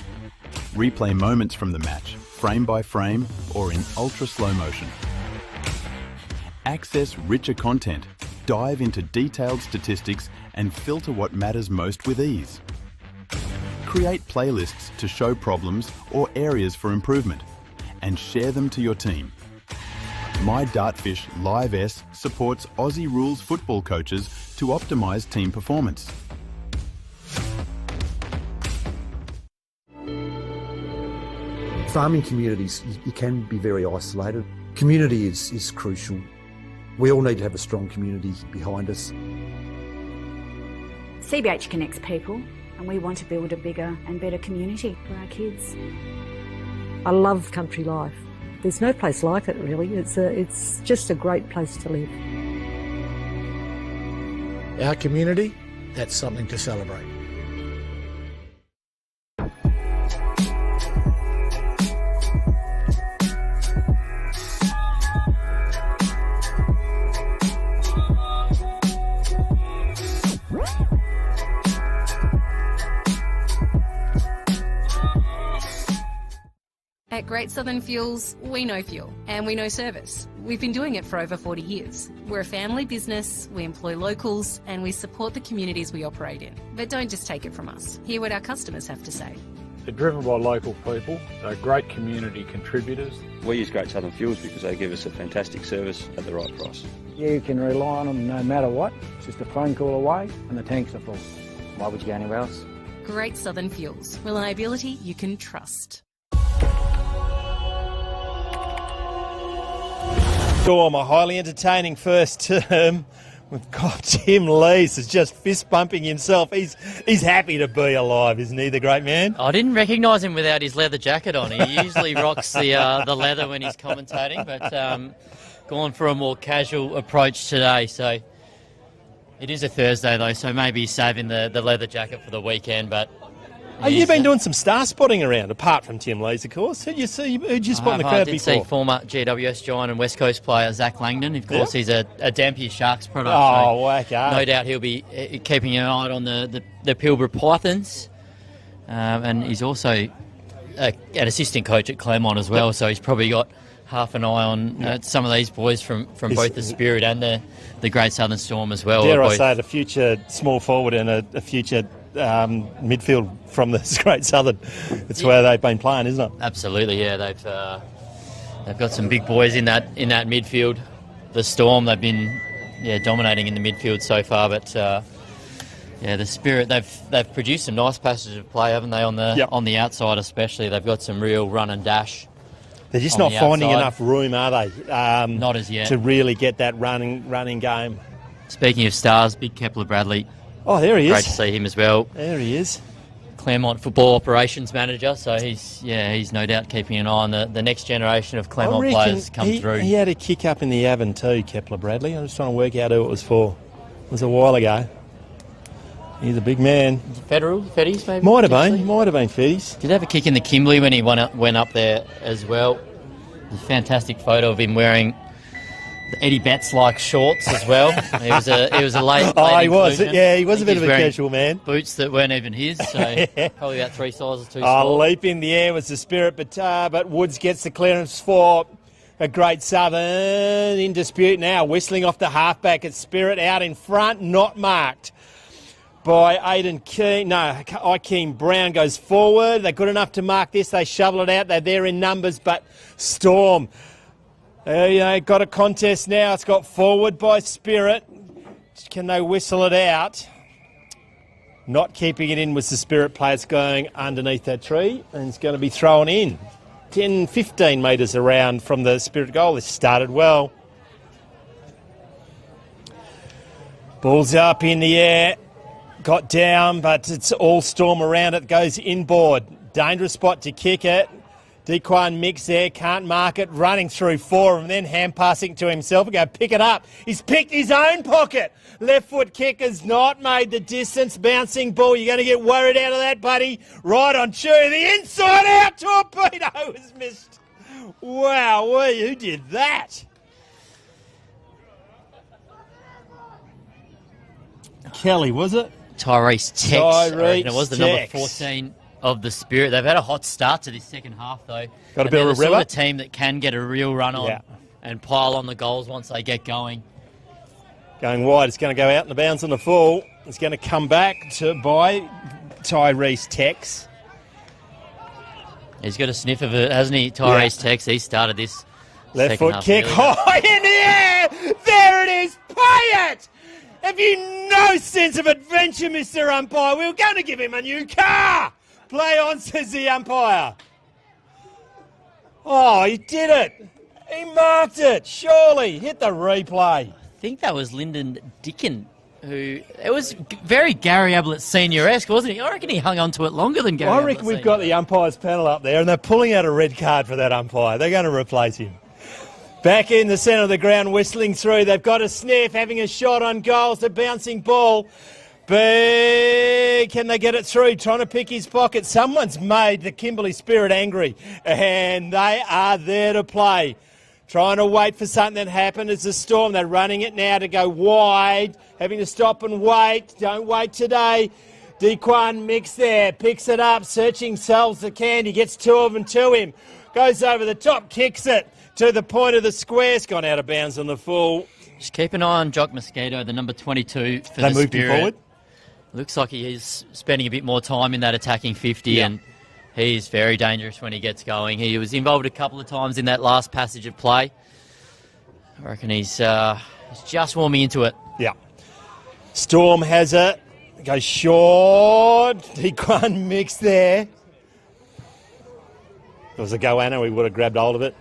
Replay moments from the match, frame by frame or in ultra slow motion. Access richer content, dive into detailed statistics and filter what matters most with ease. Create playlists to show problems or areas for improvement and share them to your team. My Dartfish Live S supports Aussie rules football coaches to optimise team performance. farming communities, you can be very isolated. Community is crucial. We all need to have a strong community behind us. CBH connects people, and we want to build a bigger and better community for our kids. I love country life. There's no place like it really. It's just a great place to live. Our community, that's something to celebrate. At Great Southern Fuels, we know fuel and we know service. We've been doing it for over 40 years. We're a family business, we employ locals and we support the communities we operate in. But don't just take it from us. Hear what our customers have to say. They're driven by local people, they're great community contributors. We use Great Southern Fuels because they give us a fantastic service at the right price. You can rely on them no matter what. It's just a phone call away and the tanks are full. Why would you go anywhere else? Great Southern Fuels. Reliability you can trust. Storm, a highly entertaining first term. We've got Tim Lees is just fist bumping himself. He's happy to be alive, isn't he, the great man? I didn't recognise him without his leather jacket on. He usually rocks the leather when he's commentating, but gone for a more casual approach today. So it is a Thursday though, so maybe he's saving the leather jacket for the weekend. But oh, you've been doing some star spotting around, apart from Tim Lees, of course. Who'd you spot in the crowd before? I did see former GWS Giant and West Coast player Zach Langdon. Of course, he's a Dampier Sharks product. Oh, wacko. No doubt he'll be keeping an eye on the Pilbara Pythons. And he's also an assistant coach at Claremont as well, so he's probably got half an eye on some of these boys from both the Spirit and the Great Southern Storm as well. Dare I say, the future small forward and a future midfield from the Great Southern. It's where they've been playing, isn't it? Absolutely, yeah. They've got some big boys in that midfield. The Storm, they've been dominating in the midfield so far, but the Spirit, they've produced some nice passages of play, haven't they? On the outside, especially, they've got some real run and dash. They're just not finding enough room, are they? Not as yet. To really get that running game. Speaking of stars, big Kepler Bradley. Oh, there he is. Great to see him as well. There he is. Claremont football operations manager, so he's no doubt keeping an eye on the next generation of Claremont players come through. He had a kick up in the Avon too, Kepler Bradley. I'm just trying to work out who it was for. It was a while ago. He's a big man. Feddies maybe? Might have been Feddies. Did have a kick in the Kimberley when he went up there as well. There's a fantastic photo of him wearing the Eddie Betts-like shorts as well. He was a late he was. inclusion. Yeah, he was a bit of a casual man. Boots that weren't even his, so probably about 3 sizes too small. Oh, leap in the air was the Spirit, but Woods gets the clearance for a Great Southern in dispute now. Whistling off the halfback at Spirit out in front, not marked by Aidan Keane. No, Ikeem Brown goes forward. They're good enough to mark this. They shovel it out. They're there in numbers, but Storm. Got a contest now. It's got forward by Spirit. Can they whistle it out? Not keeping it in was the Spirit players going underneath that tree, and it's going to be thrown in. 10, 15 metres around from the Spirit goal. It started well. Ball's up in the air. Got down, but it's all Storm around it. Goes inboard. Dangerous spot to kick it. Dequan Mix there, can't mark it, running through 4 and then hand passing to himself. Go pick it up. He's picked his own pocket. Left foot kick has not made the distance. Bouncing ball, you're going to get worried out of that, buddy. Right on cue, the inside out torpedo was missed. Wow, who did that? Kelly, was it? Tyrese Tex. It was the number 14 of the Spirit. They've had a hot start to this second half, though. Got a bit of a river. Sort of team that can get a real run on and pile on the goals once they get going. Going wide, it's going to go out in the bounds on the full. It's going to come back by Tyrese Tex. He's got a sniff of it, hasn't he, Tyrese Tex? He started this left foot kick high in the air. There it is. Pay it. Have you no sense of adventure, Mr. Umpire? We were going to give him a new car. Play on, says the umpire. Oh, he did it. He marked it. Surely. Hit the replay. I think that was Lyndon Dickin, who... It was very Gary Ablett Senior-esque, wasn't he? I reckon he hung on to it longer than Gary I Ablett reckon we've Senior. got the umpires panel up there, and they're pulling out a red card for that umpire. They're going to replace him. Back in the centre of the ground, whistling through. They've got a sniff, having a shot on goal. It's a bouncing ball. Big. Can they get it through? Trying to pick his pocket. Someone's made the Kimberley Spirit angry, and they are there to play. Trying to wait for something that happened. It's a Storm. They're running it now to go wide, having to stop and wait. Don't wait today. Dequan Mix there, picks it up, searching, sells the candy, gets two of them to him. Goes over the top, kicks it to the point of the square. It's gone out of bounds on the full. Just keep an eye on Jock Mosquito, the number 22 for They the moved him Spirit. forward? Looks like he is spending a bit more time in that attacking 50, and he's very dangerous when he gets going. He was involved a couple of times in that last passage of play. I reckon he's just warming into it. Yeah. Storm has it. Goes short. Dequan Mix there. If it was a goanna, we would have grabbed hold of it.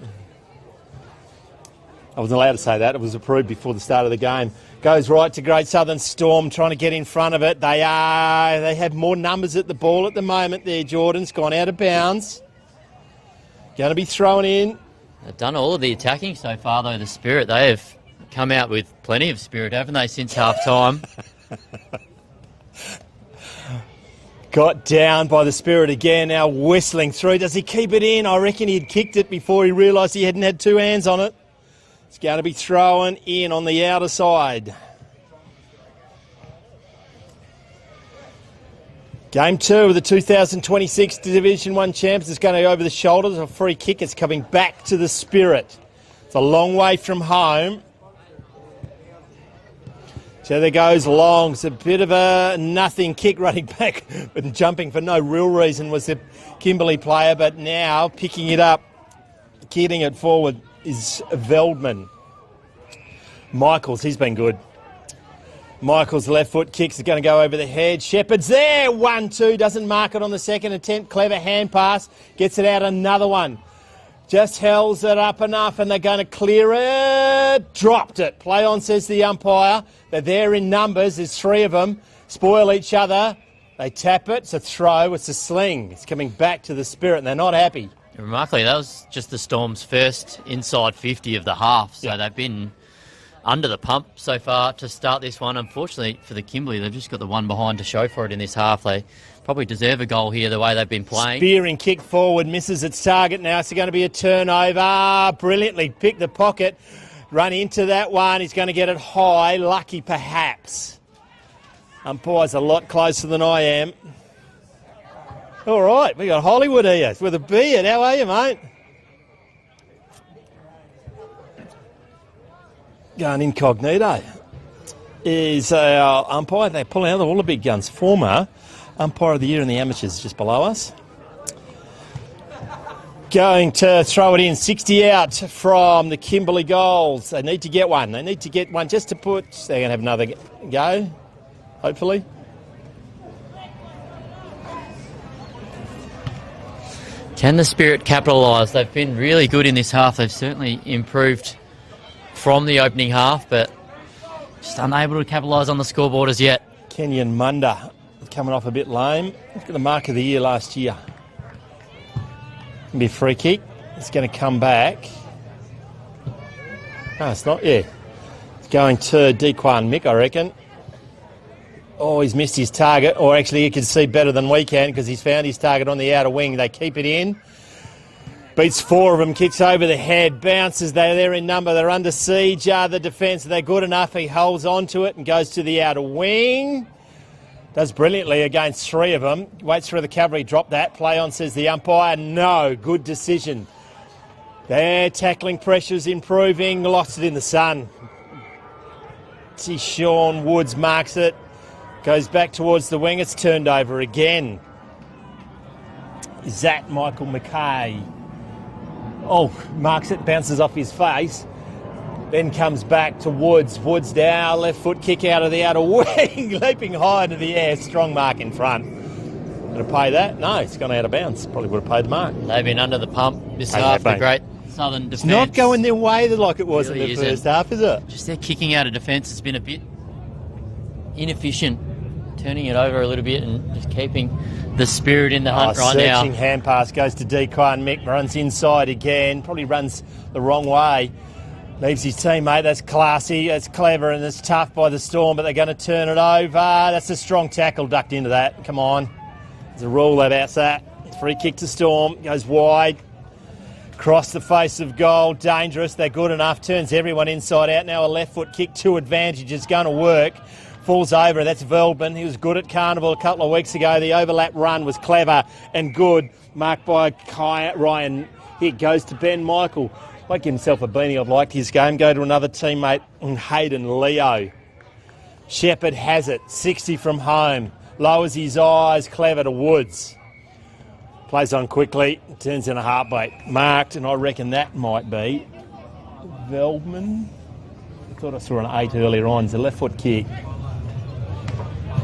I wasn't allowed to say that. It was approved before the start of the game. Goes right to Great Southern Storm, trying to get in front of it. They have more numbers at the ball at the moment there, Jordan's gone out of bounds. Going to be thrown in. They've done all of the attacking so far, though, the Spirit. They have come out with plenty of spirit, haven't they, since half-time? Got down by the Spirit again, now whistling through. Does he keep it in? I reckon he'd kicked it before he realised he hadn't had two hands on it. It's going to be thrown in on the outer side. Game 2 of the 2026 Division 1 champs is going to go over the shoulder. There's a free kick. It's coming back to the Spirit. It's a long way from home. So there goes Long. It's a bit of a nothing kick running back and jumping for no real reason was the Kimberley player, but now picking it up, getting it forward is Veldman. Michaels, he's been good. Michaels' left foot kicks is going to go over the head. Shepherd's there, 1-2, doesn't mark it on the second attempt. Clever hand pass, gets it out another one. Just hells it up enough and they're going to clear it. Dropped it. Play on, says the umpire. They're there in numbers. There's three of them. Spoil each other. They tap it. It's a throw. It's a sling. It's coming back to the Spirit and they're not happy. Remarkably, that was just the Storm's first inside 50 of the half, so they've been under the pump so far to start this one. Unfortunately for the Kimberley, they've just got the one behind to show for it in this half. They probably deserve a goal here the way they've been playing. Spearing kick forward, misses its target now. It's going to be a turnover. Brilliantly picked the pocket, run into that one. He's going to get it high. Lucky perhaps. Umpire's a lot closer than I am. All right, we got Hollywood here with a beard. How are you, mate? Going incognito is our umpire. They're pulling out all the big guns. Former umpire of the year in the amateurs just below us. Going to throw it in. 60 out from the Kimberley goals. They need to get one. They need to get one just to put... They're going to have another go, hopefully. Can the Spirit capitalise? They've been really good in this half. They've certainly improved from the opening half, but just unable to capitalise on the scoreboard as yet. Kenyon Munda coming off a bit lame. Look at the mark of the year last year. It'll be a free kick. It's going to come back. No, it's not. Yeah. It's going to Dequan Mick, I reckon. Oh, he's missed his target. Or actually, he can see better than we can because he's found his target on the outer wing. They keep it in. Beats four of them, kicks over the head, bounces. They're there in number. They're under siege. The defence, they're good enough. He holds on to it and goes to the outer wing. Does brilliantly against three of them. Waits for the cavalry. Drop that. Play on, says the umpire. No, good decision. Their tackling pressure's improving. Lost it in the sun. See, Sean Woods marks it. Goes back towards the wing. It's turned over again. Is that Michael McKay? Oh, marks it, bounces off his face. Then comes back to Woods. Woods down, left foot kick out of the outer wing. Leaping high into the air. Strong mark in front. Going to pay that? No, it's gone out of bounds. Probably would have paid the mark. They've been under the pump this They half. have The been. great Southern defence. It's not going their way like it was Really in the isn't. first half, is it? Just their kicking out of defence has been a bit inefficient. Turning it over a little bit and just keeping the spirit in the hunt right now. Searching hand pass goes to Dequan and Mick, runs inside again, probably runs the wrong way. Leaves his teammate. That's classy, that's clever, and it's tough by the Storm, but they're going to turn it over. That's a strong tackle, ducked into that. Come on. There's a rule about that. Free kick to Storm, goes wide. Across the face of goal, dangerous. They're good enough, turns everyone inside out. Now a left foot kick to advantage is going to work. Falls over, that's Veldman. He was good at Carnival a couple of weeks ago. The overlap run was clever and good. Marked by Ryan. Here goes to Ben Michael. Like himself a beanie, I've liked his game. Go to another teammate, Hayden Leo. Shepherd has it, 60 from home. Lowers his eyes, clever to Woods. Plays on quickly, turns in a heartbeat. Marked, and I reckon that might be Veldman. I thought I saw an 8 earlier on. It's a left foot kick.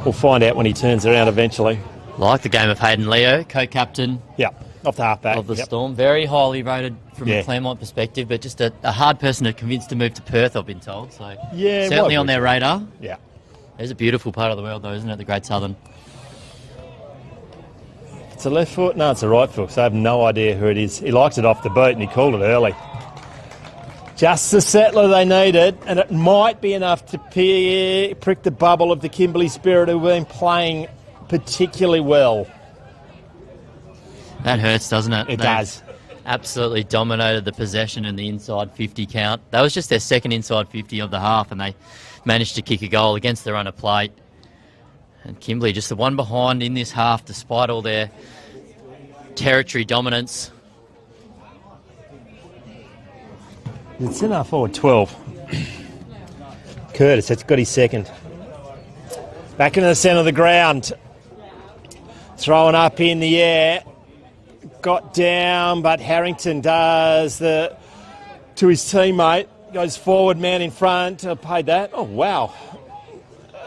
We'll find out when he turns around eventually. Like the game of Hayden Leo, co-captain. Yeah, off the halfback. Of the Storm. Very highly rated from a Claremont perspective, but just a hard person to convince to move to Perth, I've been told. So yeah, certainly on their radar. Yeah. There's a beautiful part of the world, though, isn't it? The Great Southern. It's a left foot? No, it's a right foot, so I have no idea who it is. He liked it off the boot and he called it early. Just the settler they needed, and it might be enough to prick the bubble of the Kimberley Spirit, who've been playing particularly well. That hurts, doesn't it? It does. Absolutely dominated the possession and the inside 50 count. That was just their second inside 50 of the half, and they managed to kick a goal against the run of plate. And Kimberley just the one behind in this half, despite all their territory dominance. It's in our forward 12. Curtis, that's got his second. Back into the centre of the ground. Throwing up in the air. Got down, but Harrington does to his teammate. Goes forward, man in front. Paid that. Oh, wow.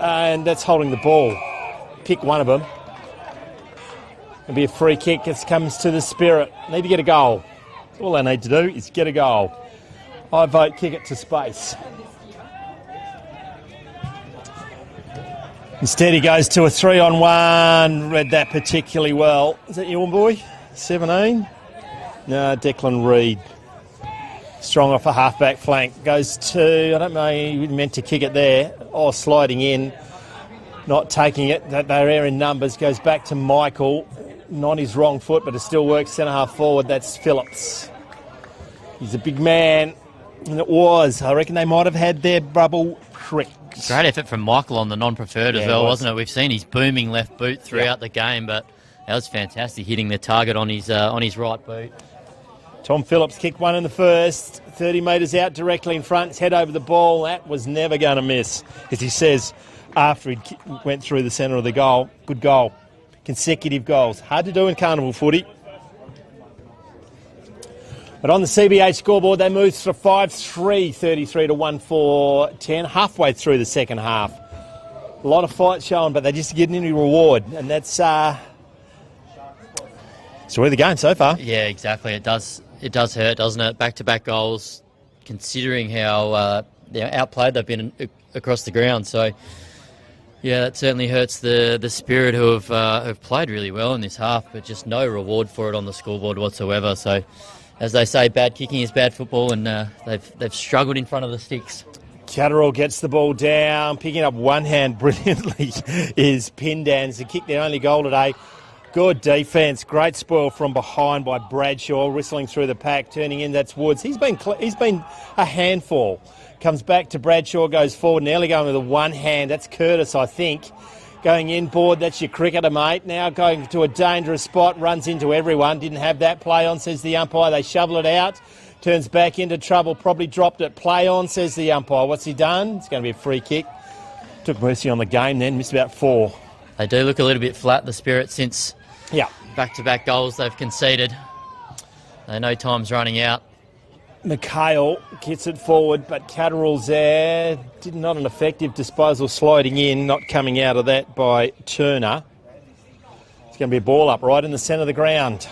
And that's holding the ball. Pick one of them. It'll be a free kick. It comes to the Spirit. Need to get a goal. All they need to do is get a goal. I vote kick it to space. Instead he goes to a 3-on-1. Read that particularly well. Is that your boy? 17? No, Declan Reid. Strong off a half-back flank. Goes to, I don't know, he meant to kick it there. Oh, sliding in. Not taking it. They're in numbers. Goes back to Michael. Not his wrong foot, but it still works centre-half forward. That's Phillips. He's a big man. And it was. I reckon they might have had their bubble pricked. Great effort from Michael on the non-preferred as well, wasn't it? We've seen his booming left boot throughout the game, but that was fantastic, hitting the target on his right boot. Tom Phillips kicked one in the first, 30 metres out directly in front, his head over the ball. That was never going to miss, as he says after he went through the centre of the goal. Good goal. Consecutive goals. Hard to do in carnival footy. But on the CBH scoreboard, they moved to 5-3, 33 to 1-4-10, halfway through the second half. A lot of fight showing, but they're just getting any reward, and that's story of the game so far. Yeah, exactly. It does hurt, doesn't it? Back-to-back goals, considering how outplayed they've been across the ground. So, yeah, that certainly hurts the Spirit, who have played really well in this half, but just no reward for it on the scoreboard whatsoever. So, as they say, bad kicking is bad football, and they've struggled in front of the sticks. Catterall gets the ball down, picking up one hand brilliantly is Pindan. It's a kick, their only goal today. Good defence, great spoil from behind by Bradshaw, whistling through the pack, turning in, that's Woods. He's been a handful. Comes back to Bradshaw, goes forward, nearly going with a one hand. That's Curtis, I think. Going inboard, that's your cricketer, mate. Now going to a dangerous spot, runs into everyone. Didn't have that play on, says the umpire. They shovel it out. Turns back into trouble, probably dropped it. Play on, says the umpire. What's he done? It's going to be a free kick. Took mercy on the game then, missed about 4. They do look a little bit flat, the Spirit, since back-to-back goals they've conceded. They know time's running out. McHale gets it forward, but Catterall's there. Not an effective disposal, sliding in, not coming out of that by Turner. It's going to be a ball up right in the centre of the ground.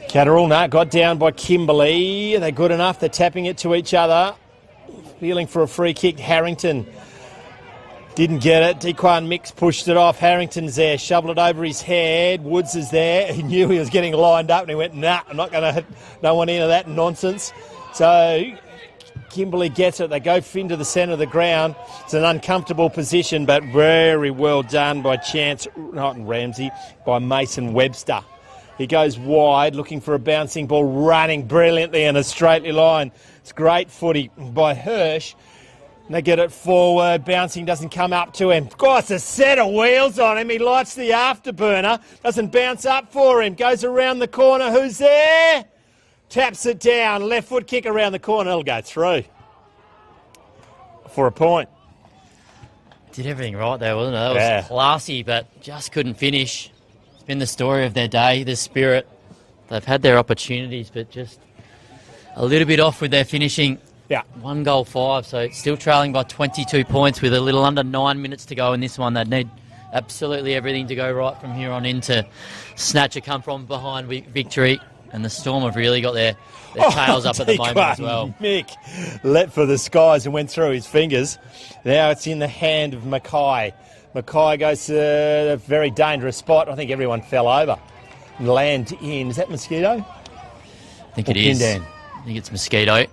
Catterall, no, got down by Kimberley. They're good enough. They're tapping it to each other. Feeling for a free kick. Harrington didn't get it. Dequan Mix pushed it off. Harrington's there. Shoveled it over his head. Woods is there. He knew he was getting lined up and he went, nah, I'm not going to no one into that nonsense. So Kimberley gets it. They go into the centre of the ground. It's an uncomfortable position, but very well done by Ramsey, by Mason Webster. He goes wide, looking for a bouncing ball, running brilliantly in a straight line. It's great footy by Hirsch. And they get it forward. Bouncing doesn't come up to him. Got a set of wheels on him. He lights the afterburner. Doesn't bounce up for him. Goes around the corner. Who's there? Taps it down. Left foot kick around the corner. It'll go through. For a point. Did everything right there, wasn't it? That was classy, but just couldn't finish. It's been the story of their day, the spirit. They've had their opportunities, but just a little bit off with their finishing. Yeah. 1 goal 5, so still trailing by 22 points with a little under 9 minutes to go in this one. They'd need absolutely everything to go right from here on in to snatch a come from behind victory. And the Storm have really got their tails up at the moment as well. Mick leapt for the skies and went through his fingers. Now it's in the hand of Mackay. Mackay goes to a very dangerous spot. I think everyone fell over and land in. Is that Mosquito? I think it is. I think it's Mosquito.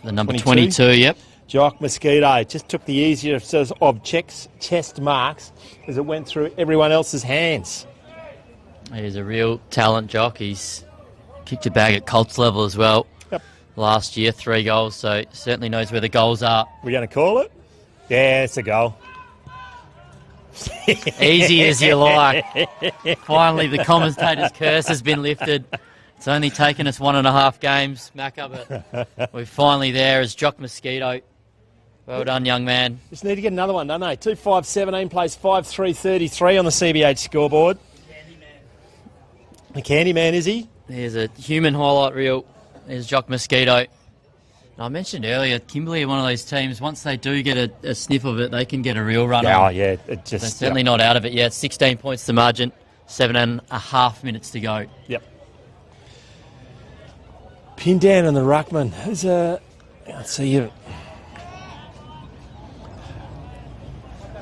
The number 22, yep. Jock Mosquito just took the easiest of chest marks as it went through everyone else's hands. He's a real talent, Jock. He's kicked a bag at Colts level as well. Yep. Last year, 3 goals, so certainly knows where the goals are. We're going to call it? Yeah, it's a goal. Easy as you like. Finally, the commentator's curse has been lifted. It's only taken us 1.5 games, Macca, but we're finally there as Jock Mosquito. Well done, young man. Just need to get another one, don't they? 2-5-17 plays 5-3-33 on the CBH scoreboard. The Candyman, is he? There's a human highlight reel. There's Jock Mosquito. And I mentioned earlier, Kimberley are one of those teams, once they do get a sniff of it, they can get a real run on. Oh, yeah. They're certainly not out of it yet. 16 points to margin, 7.5 minutes to go. Yep. Pin down on the ruckman. Who's let's see you.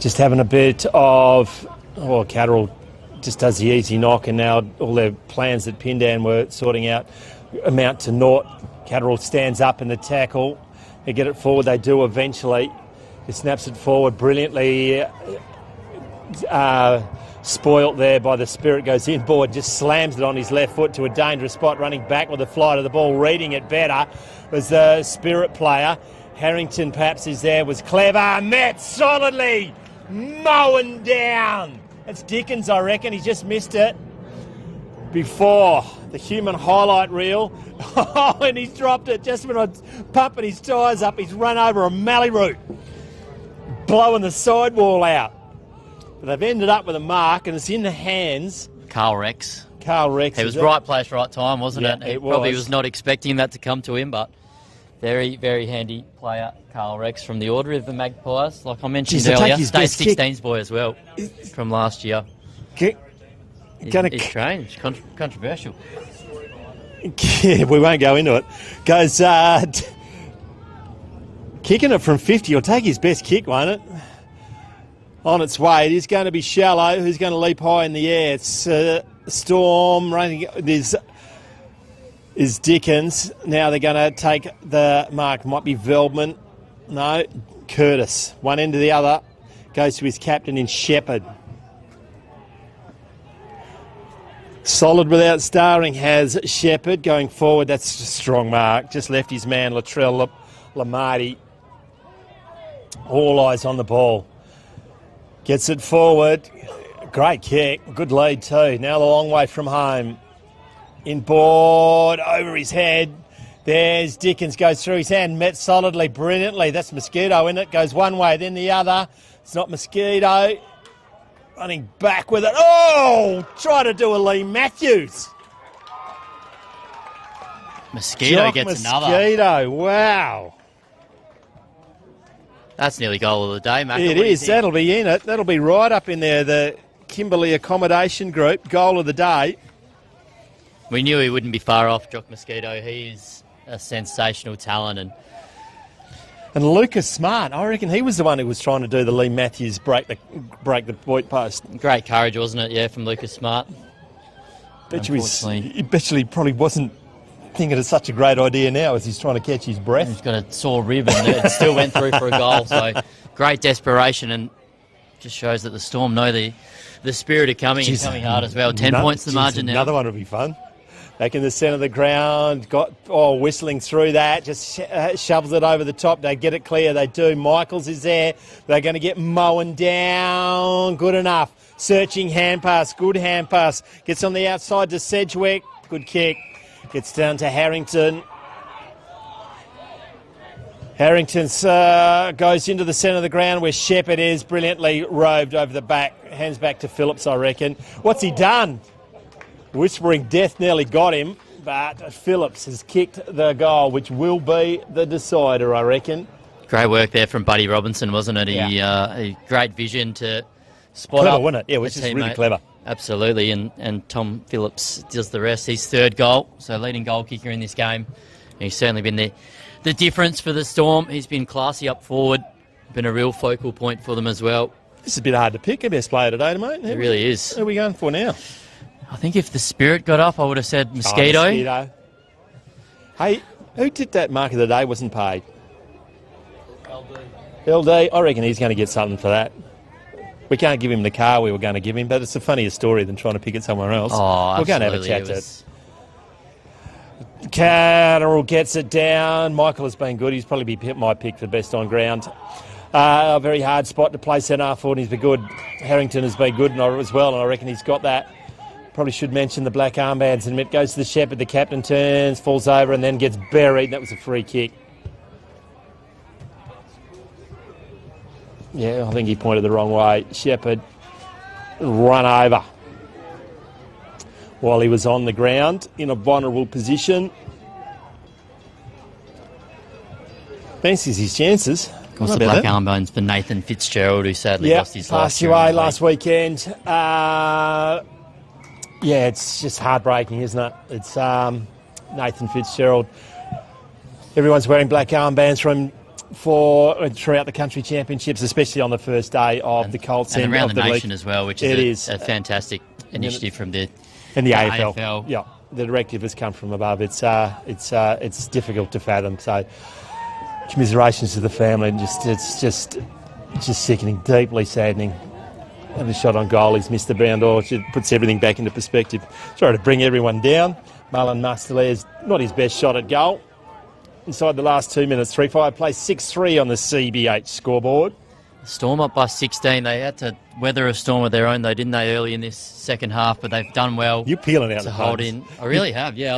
Just having a bit of, Catterall just does the easy knock, and now all their plans that Pindan were sorting out amount to naught. Catterall stands up in the tackle. They get it forward. They do eventually. He snaps it forward brilliantly. Spoilt there by the Spirit, goes inboard, just slams it on his left foot to a dangerous spot, running back with the flight of the ball, reading it better was the Spirit player. Harrington perhaps is there, was clever, met solidly, mowing down. That's Dickens, I reckon. He just missed it before the human highlight reel. And he's dropped it just when I was pumping his tyres up. He's run over a mallee root, blowing the sidewall out. But they've ended up with a mark, and it's in the hands. Carl Rex. It was right place, right time, wasn't it? It probably was not expecting that to come to him, but very, very handy player, Carl Rex, from the order of the Magpies. Like I mentioned earlier, state 16's boy as well from last year. He's strange, controversial. Yeah, we won't go into it. Goes kicking it from 50. He'll take his best kick, won't it? On its way. It is going to be Shallow, who's going to leap high in the air. It's Storm. There's is Dickens. Now they're going to take the mark. Might be Veldman. No, Curtis. One end to the other. Goes to his captain in Shepherd. Solid without starring has Shepherd going forward. That's a strong mark. Just left his man, Latrell Lamarty. All eyes on the ball. Gets it forward. Great kick. Good lead too. Now the long way from home. Inboard, over his head. There's Dickens, goes through his hand. Met solidly, brilliantly. That's Mosquito in it. Goes one way, then the other. It's not Mosquito. Running back with it. Oh! Try to do a Lee Matthews. Mosquito gets another. Mosquito, wow. That's nearly goal of the day, Matt. It is. That'll be in it. That'll be right up in there. The Kimberley Accommodation Group, goal of the day. We knew he wouldn't be far off, Jock Mosquito. He is a sensational talent. And Lucas Smart, I reckon he was the one who was trying to do the Lee Matthews break the point post. Great courage, wasn't it? Yeah, from Lucas Smart. Bet you he probably wasn't thinking it's such a great idea now as he's trying to catch his breath. He's got a sore rib and it still went through for a goal. So great desperation, and just shows that the Storm know the spirit of coming and coming hard as well. 10 points the margin now. Another one will be fun. Back in the centre of the ground, whistling through that, just shovels it over the top. They get it clear, they do. Michaels is there. They're going to get Moen down. Good enough. Searching hand pass, good hand pass. Gets on the outside to Sedgwick. Good kick. Gets down to Harrington. Harrington goes into the centre of the ground where Shepherd is, brilliantly roved over the back. Hands back to Phillips, I reckon. What's he done? Whispering Death nearly got him, but Phillips has kicked the goal, which will be the decider, I reckon. Great work there from Buddy Robinson, wasn't it? Yeah. He great vision to spot clever, up. Wasn't it? Yeah, which is really clever. Absolutely, and Tom Phillips does the rest. His third goal, so leading goal kicker in this game. He's certainly been the difference for the Storm. He's been classy up forward, been a real focal point for them as well. This is a bit hard to pick a best player today, mate. It really is. Who are we going for now? I think if the Spirit got up, I would have said Mosquito. Mosquito. Hey, who did that mark of the day wasn't paid? LD. I reckon he's going to get something for that. We can't give him the car we were going to give him, but it's a funnier story than trying to pick it somewhere else. Oh, we're going to have a chat to it. Catterall gets it down. Michael has been good. He's probably my pick for best on ground. A very hard spot to play centre forward. He's been good. Harrington has been good as well, and I reckon he's got that. Probably should mention the black armbands, and it goes to the Shepherd. The captain turns, falls over, and then gets buried. That was a free kick. Yeah, I think he pointed the wrong way. Shepherd run over while he was on the ground in a vulnerable position. Fancies his chances. Of course, the black armbands for Nathan Fitzgerald, who sadly lost his life. Passed away last weekend. Yeah, it's just heartbreaking, isn't it? It's Nathan Fitzgerald. Everyone's wearing black armbands throughout the country championships, especially on the first day of the Colts and around the nation league. As well, which is a fantastic initiative from the AFL. Yeah, the directive has come from above. It's difficult to fathom. So, commiserations to the family. It's just sickening, deeply saddening. And the shot on goal, he's missed the bound, it puts everything back into perspective. Sorry to bring everyone down. Marlon Mustelaire's not his best shot at goal. Inside the last 2 minutes, 3-5 plays 6-3 on the CBH scoreboard. Storm up by 16. They had to weather a storm of their own, though, didn't they, early in this second half? But they've done well. You're peeling out to hold in. I really have, yeah.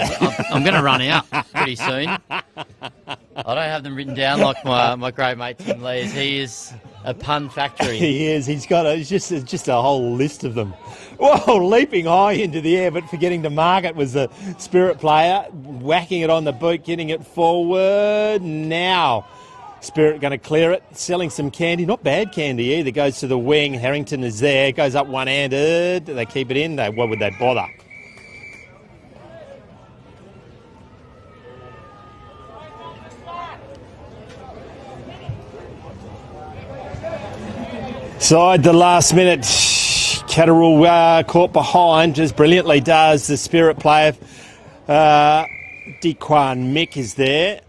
I'm going to run out pretty soon. I don't have them written down like my great mate Tim Lee is. He is a pun factory. He is. He's just a whole list of them. Whoa, leaping high into the air, but forgetting to mark it was the Spirit player. Whacking it on the boot, getting it forward. Now, Spirit going to clear it. Selling some candy. Not bad candy either. Goes to the wing. Harrington is there. Goes up one-handed. They keep it in. Why would they bother? Side the last minute. Catterall caught behind, just brilliantly does. The Spirit player, Dequan Mick, is there.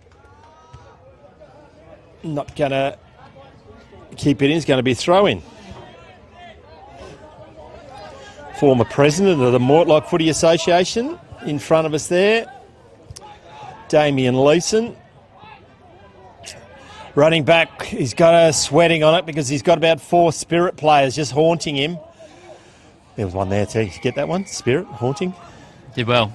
Not going to keep it in. It's going to be a throw-in. Former president of the Mortlake Footy Association in front of us there. Damien Leeson. Running back, he's got a sweating on it because he's got about 4 Spirit players just haunting him. There was one there too. Did you get that one? Spirit haunting? Did well.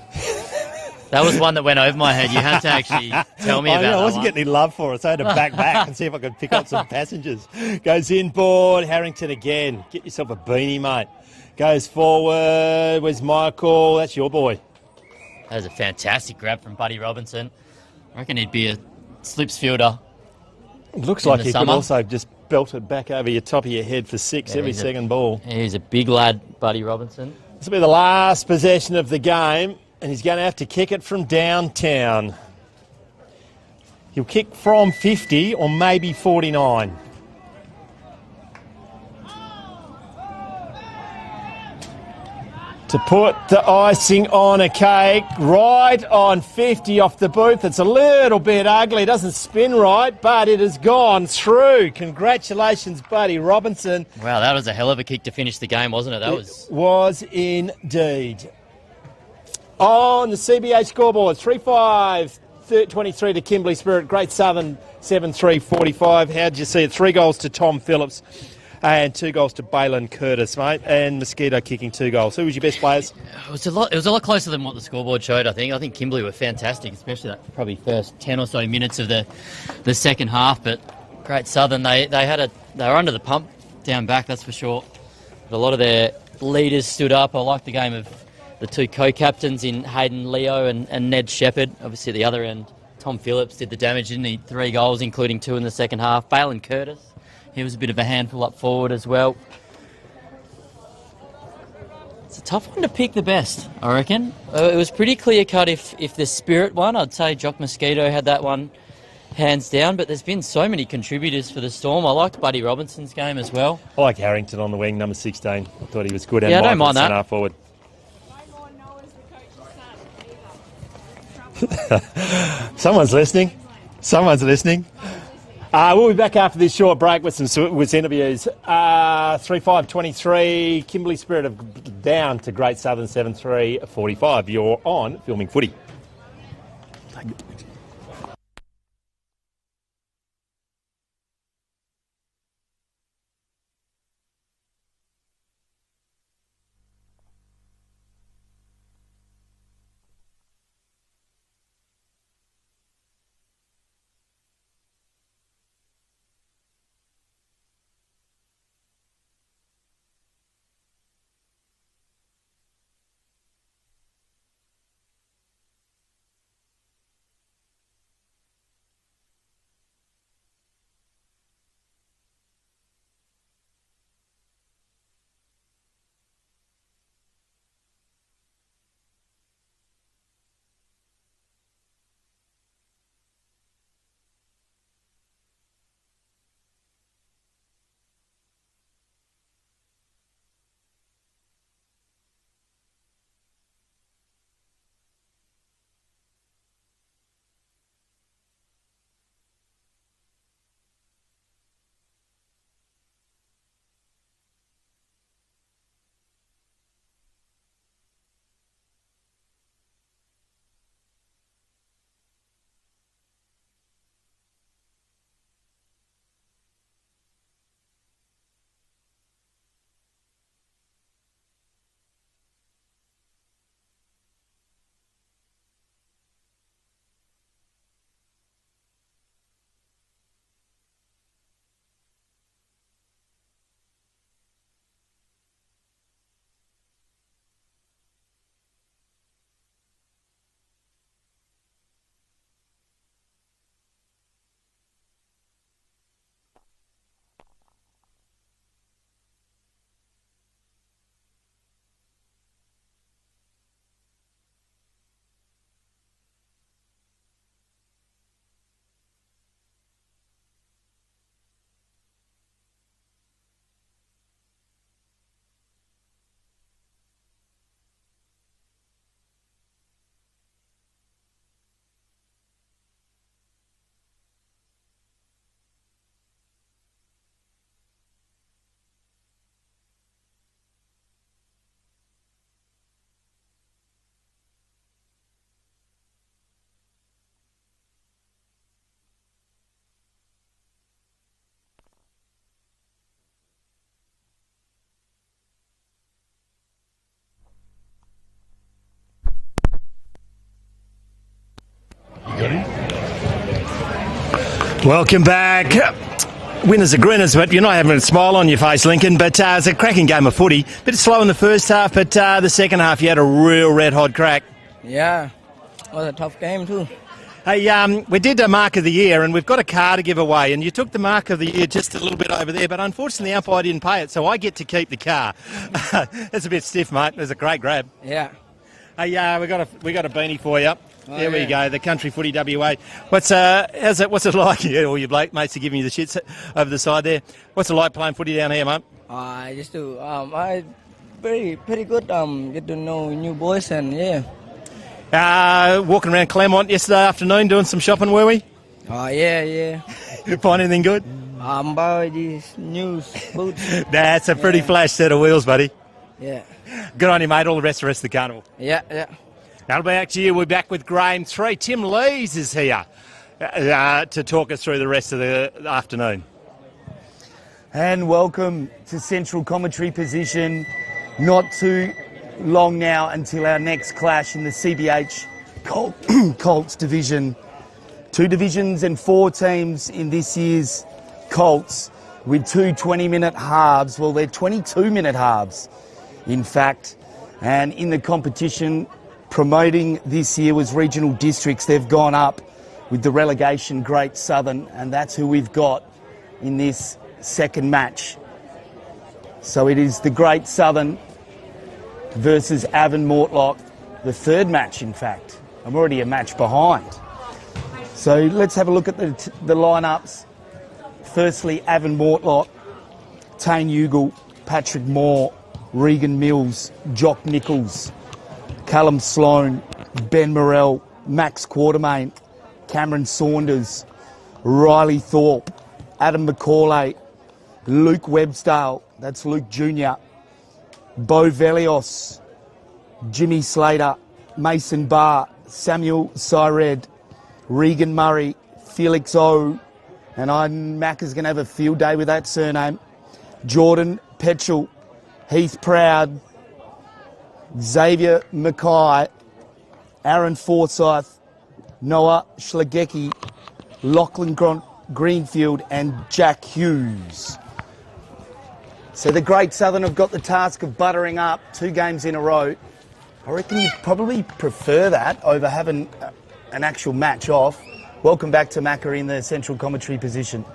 That was one that went over my head. You had to actually tell me about that. I wasn't getting any love for it, so I had to back and see if I could pick up some passengers. Goes inboard. Harrington again. Get yourself a beanie, mate. Goes forward. Where's Michael? That's your boy. That was a fantastic grab from Buddy Robinson. I reckon he'd be a slips fielder Looks in like the he summer. could also just belt it back over your top of your head for 6 every second ball. He's a big lad, Buddy Robinson. This will be the last possession of the game, and he's going to have to kick it from downtown. He'll kick from 50 or maybe 49. To put the icing on a cake, right on 50 off the booth. It's a little bit ugly, it doesn't spin right, but it has gone through. Congratulations, Buddy Robinson. Wow, that was a hell of a kick to finish the game, wasn't it? It was indeed. On the CBH scoreboard, 3-5-23 to Kimberley Spirit. Great Southern, 7-3-45. How did you see it? 3 goals to Tom Phillips. And 2 goals to Balin Curtis, mate. And Mosquito kicking 2 goals. Who was your best players? It was a lot closer than what the scoreboard showed, I think. I think Kimberley were fantastic, especially that probably first 10 or so minutes of the second half. But Great Southern, they were under the pump down back, that's for sure. But a lot of their leaders stood up. I liked the game of the 2 co-captains in Hayden Leo and Ned Shepherd. Obviously at the other end, Tom Phillips did the damage, didn't he? 3 goals, including 2 in the second half. Balin Curtis, he was a bit of a handful up forward as well. It's a tough one to pick the best, I reckon. It was pretty clear-cut if the Spirit won. I'd say Jock Mosquito had that one hands down, but there's been so many contributors for the Storm. I liked Buddy Robinson's game as well. I like Harrington on the wing, number 16. I thought he was good. Yeah, I don't mind that. Centre forward. Someone's listening. We'll be back after this short break with some interviews. 3-5-23, Kimberley Spirit down to Great Southern 7-3-45. You're on Filming Footy. Welcome back. Winners are grinners, but you're not having a smile on your face, Lincoln. But it's a cracking game of footy. Bit slow in the first half, but the second half you had a real red-hot crack. Yeah, it was a tough game too. Hey, we did a Mark of the Year, and we've got a car to give away, and you took the Mark of the Year just a little bit over there, but unfortunately the umpire didn't pay it, so I get to keep the car. That's a bit stiff, mate. It was a great grab. Yeah. Hey, we got a beanie for you. Oh, there we yeah. go, the Country Footy WA. What's it like? Yeah, all your bloke mates are giving you the shits over the side there. What's it like playing footy down here, mate? I just do. Pretty good. Get to know new boys and yeah. Walking around Claremont yesterday afternoon doing some shopping, were we? Oh yeah. You find anything good? Buy these new boots. That's a pretty flash set of wheels, buddy. Yeah. Good on you, mate. All the rest of the carnival. Yeah. That'll be back to you. We're back with Graham 3. Tim Lees is here to talk us through the rest of the afternoon. And welcome to Central Commentary Position. Not too long now until our next clash in the CBH Colts division. 2 divisions and 4 teams in this year's Colts with 2 20-minute halves. Well, they're 22-minute halves, in fact. And in the competition, promoting this year was regional districts. They've gone up with the relegation Great Southern, and that's who we've got in this second match. So it is the Great Southern versus Avon Mortlock, the third match, in fact. I'm already a match behind. So let's have a look at the lineups. Firstly, Avon Mortlock, Tane Ugle, Patrick Moore, Regan Mills, Jock Nichols, Callum Sloan, Ben Morrell, Max Quartermain, Cameron Saunders, Riley Thorpe, Adam McCauley, Luke Websdale, that's Luke Jr., Bo Velios, Jimmy Slater, Mason Barr, Samuel Syred, Regan Murray, Felix O, and Mac is going to have a field day with that surname, Jordan Petchell, Heath Proud, Xavier Mackay, Aaron Forsyth, Noah Schlegecki, Lachlan Greenfield and Jack Hughes. So the Great Southern have got the task of buttering up 2 games in a row. I reckon you'd probably prefer that over having an actual match off. Welcome back to Macca in the central commentary position.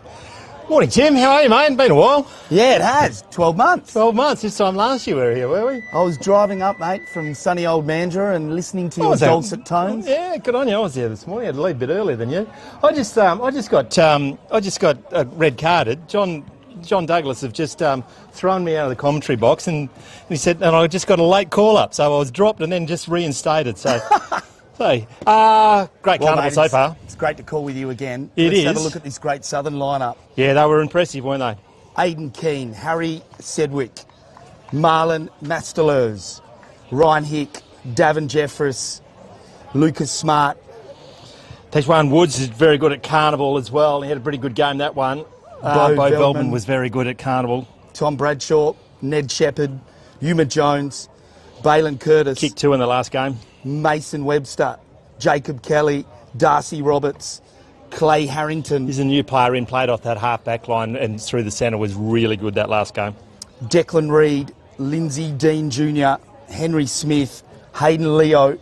Morning, Tim. How are you, mate? Been a while. Yeah, it has. 12 months. 12 months. This time last year we were here, were we? I was driving up, mate, from sunny old Mandurah and listening to your dulcet tones. Yeah, good on you. I was there this morning. I had to leave a bit earlier than you. I just got red carded. John Douglas have just thrown me out of the commentary box, and he said, and I just got a late call up, so I was dropped and then just reinstated. So, great carnival, mate, so far. It's great to call with you again. Let's have a look at this Great Southern lineup. Yeah, they were impressive, weren't they? Aidan Keane, Harry Sedgwick, Marlon Mastelers, Ryan Hick, Davin Jeffress, Lucas Smart. Teshwan Woods is very good at carnival as well. He had a pretty good game, that one. Bo Veldman was very good at carnival. Tom Bradshaw, Ned Shepherd, Yuma Jones, Balin Curtis. Kicked 2 in the last game. Mason Webster, Jacob Kelly, Darcy Roberts, Clay Harrington. He's a new player in, played off that half-back line and through the centre, was really good that last game. Declan Reid, Lindsay Dean Jr., Henry Smith, Hayden Leo.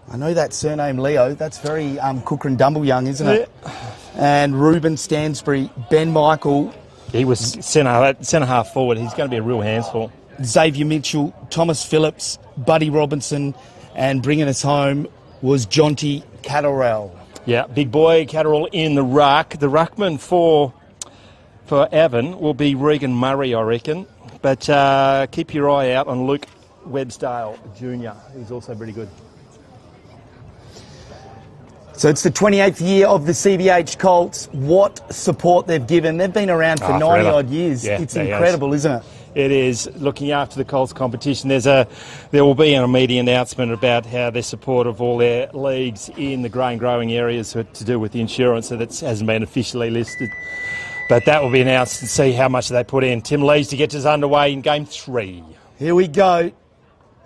I know that surname Leo. That's very Cooker Dumble Young, isn't it? Yeah. And Ruben Stansbury, Ben Michael. He was centre half forward. He's going to be a real handful. Xavier Mitchell, Thomas Phillips, Buddy Robinson, and bringing us home was Jonty Catterall. Yeah, big boy Catterall in the ruck. The ruckman for Avon will be Regan Murray, I reckon. But keep your eye out on Luke Websdale Jr. He's also pretty good. So it's the 28th year of the CBH Colts. What support they've given. They've been around for 90-odd years. Yeah, it's incredible, isn't it? It is. Looking after the Colts competition, there will be an immediate announcement about how their support of all their leagues in the grain growing areas to do with the insurance, so that hasn't been officially listed. But that will be announced and see how much they put in. Tim Lees to get us underway in Game 3. Here we go.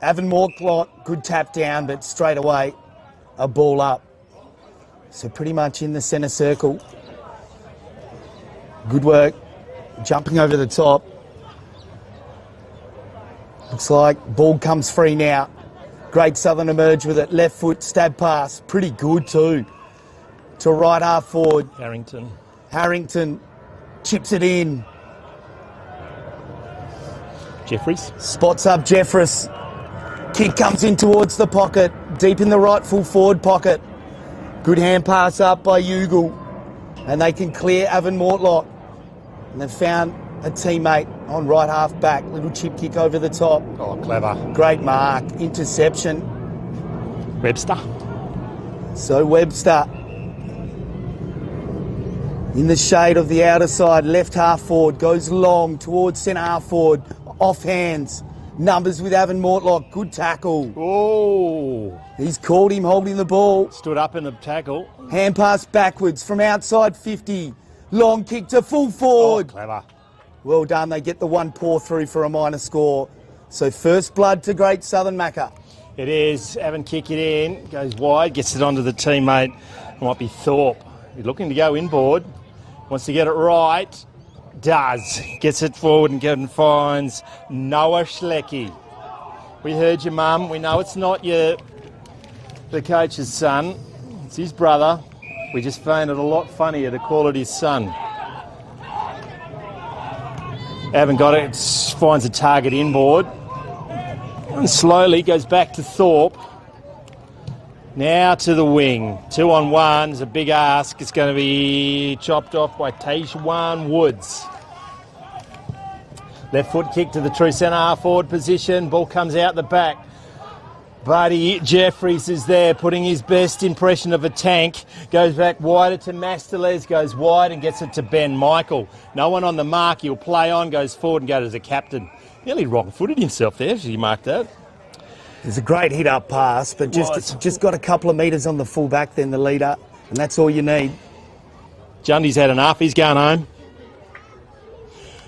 Avon Mortlock, good tap down, but straight away a ball up. So pretty much in the centre circle. Good work. Jumping over the top. Looks like ball comes free now. Great Southern emerge with it. Left foot stab pass. Pretty good too. to right half forward. Harrington chips it in. Jeffries. Spots up Jeffries. Kick comes in towards the pocket, deep in the right full forward pocket. Good hand pass up by Ugle. And they can clear Avon Mortlock. And they've found a teammate on right half back. Little chip kick over the top. Oh, clever. Great mark. Interception. Webster. So Webster in the shade of the outer side, left half forward, goes long towards centre half forward, off hands. Numbers with Avon Mortlock. Good tackle. Oh. He's called him holding the ball. Stood up in the tackle. Hand pass backwards from outside 50. Long kick to full forward. Oh, clever. Well done. They get the one paw through for a minor score. So first blood to Great Southern Macca. It is. Avon kick it in. Goes wide. Gets it onto the teammate. Might be Thorpe. He's looking to go inboard. Wants to get it right. Does. Gets it forward and finds Noah Schlecki. We heard your mum. We know it's not the coach's son. It's his brother. We just found it a lot funnier to call it his son. Haven't got it. Finds a target inboard. And slowly goes back to Thorpe. Now to the wing. 2-on-1 is a big ask. It's going to be chopped off by Tajuan Woods. Left foot kick to the true centre half forward position. Ball comes out the back. Buddy Jeffries is there putting his best impression of a tank. Goes back wider to Masterles. Goes wide and gets it to Ben Michael. No one on the mark. He'll play on. Goes forward and goes as a captain. Nearly wrong-footed himself there as he marked that. It's a great hit-up pass, but just got a couple of metres on the full-back then, the leader, and that's all you need. Jundy's had enough. He's going home.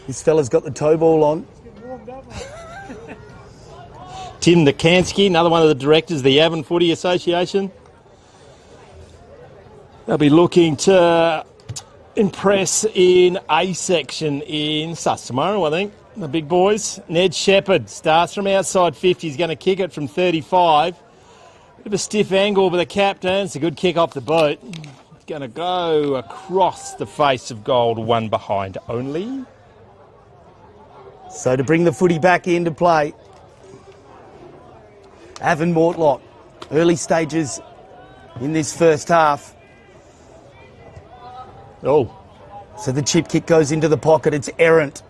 This fella's got the toe ball on. Tim Nikansky, another one of the directors of the Avon Footy Association. They'll be looking to impress in A section in Sus tomorrow, I think. The big boys. Ned Shepherd starts from outside 50. He's going to kick it from 35. Bit of a stiff angle with the captain. It's a good kick off the boot. It's going to go across the face of goal to one behind only. So to bring the footy back into play, Avon Mortlock, early stages in this first half. Oh. So the chip kick goes into the pocket. It's errant.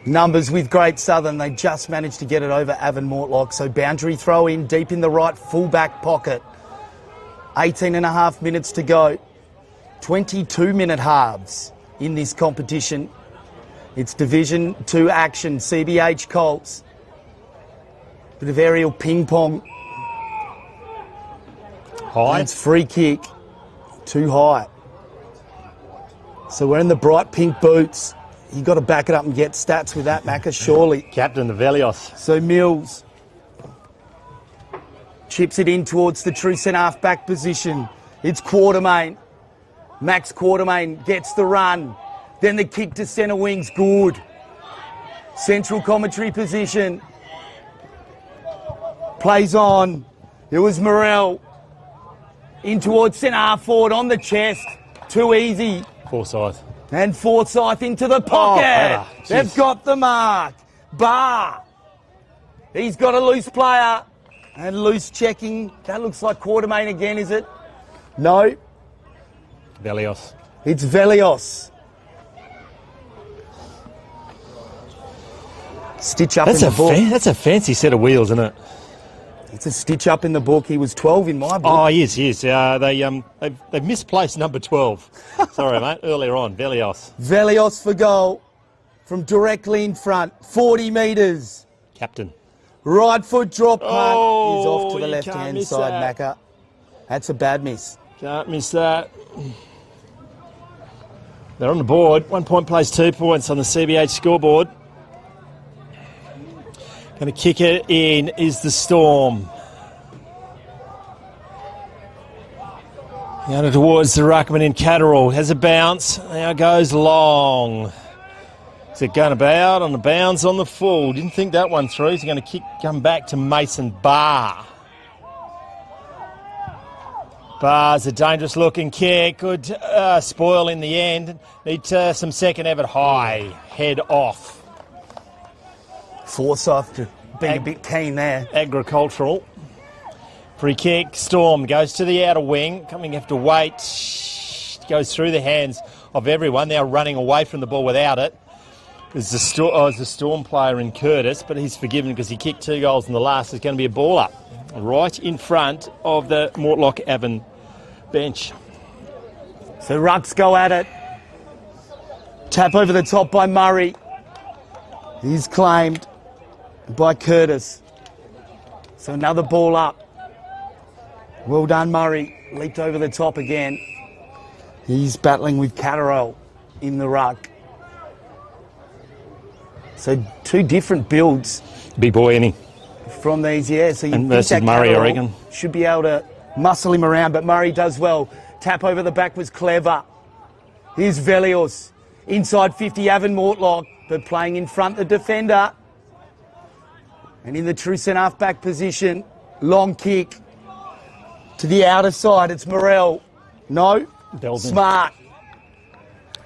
Numbers with Great Southern. They just managed to get it over Avon Mortlock. So boundary throw in deep in the right full-back pocket. 18 and a half minutes to go. 22-minute halves in this competition. It's Division 2 action, CBH Colts. Bit of aerial ping-pong. High. It's free kick. Too high. So we're in the bright pink boots. You've got to back it up and get stats with that, Macca, surely. Captain, the Velios. So Mills chips it in towards the true centre-half back position. It's Quartermain. Max Quartermain gets the run. Then the kick to centre wing's good. Central commentary position. Plays on. It was Morrell. In towards centre-half forward on the chest. Too easy. Forsyth. And Forsyth into the pocket. Oh, they've got the mark. Barr. He's got a loose player. And loose checking. That looks like Quartermain again, is it? No. Velios. It's Velios. Stitch up in the book. That's a fancy set of wheels, isn't it? It's a stitch up in the book. He was 12 in my book. Oh, he is. They've misplaced number 12. Sorry, mate. Earlier on, Velios. Velios for goal from directly in front. 40 metres. Captain. Right foot drop punt. Oh, He's off to the you left-hand can't side, miss that. Macca. That's a bad miss. Can't miss that. They're on the board. 1 point plays 2 points on the CBH scoreboard. Going to kick it in is the Storm. Down towards the ruckman in Catterall. Has a bounce. Now goes long. Is it going to be out on the bounce on the full? Didn't think that one through. He's going to come back to Mason Barr. Bar's a dangerous looking kick. Good spoil in the end. Need some second effort. High. Head off. Forsyth being a bit keen there. Agricultural. Free kick. Storm goes to the outer wing. Coming have to wait. Goes through the hands of everyone. Now running away from the ball without it. There's a Storm player in Curtis, but he's forgiven because he kicked 2 goals in the last. There's going to be a ball up right in front of the Mortlock Avon bench. So Rucks go at it. Tap over the top by Murray. He's claimed by Curtis. So another ball up. Well done, Murray. Leaped over the top again. He's battling with Catterall in the ruck. So 2 different builds. Big boy, isn't he? From these, yeah. So you and think versus that Murray, Catterall I reckon. should be able to muscle him around, but Murray does well. Tap over the back was clever. Here's Velios. Inside 50, Avon Mortlock, but playing in front the defender. And in the true centre-half back position, long kick to the outer side. It's Morrell. No. Belden. Smart.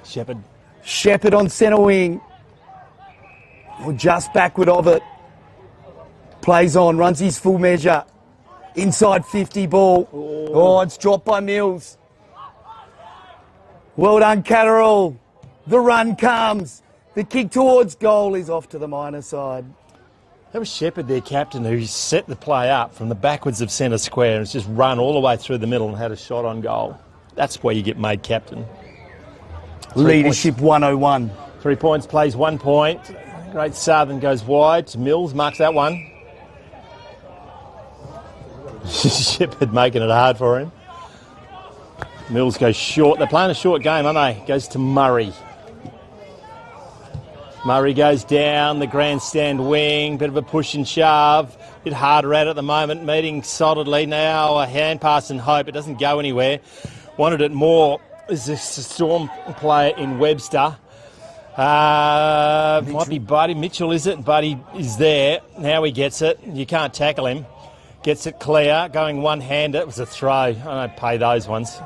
Shepherd on centre wing. Or just backward of it. Plays on, runs his full measure. Inside 50 ball. Oh, it's dropped by Mills. Well done, Catterall. The run comes. The kick towards goal is off to the minor side. That was Shepherd, their captain, who set the play up from the backwards of centre square and has just run all the way through the middle and had a shot on goal. That's where you get made captain. Leadership 101. 3 points, plays 1 point. Great Southern goes wide to Mills, marks that one. Shepherd making it hard for him. Mills goes short. They're playing a short game, aren't they? Goes to Murray. Murray goes down the grandstand wing. Bit of a push and shove. Bit harder at the moment. Meeting solidly now. A hand pass and hope. It doesn't go anywhere. Wanted it more. Is this a Storm player in Webster? Might be Buddy Mitchell, is it? Buddy is there. Now he gets it. You can't tackle him. Gets it clear. Going one-handed. It was a throw. I don't pay those ones.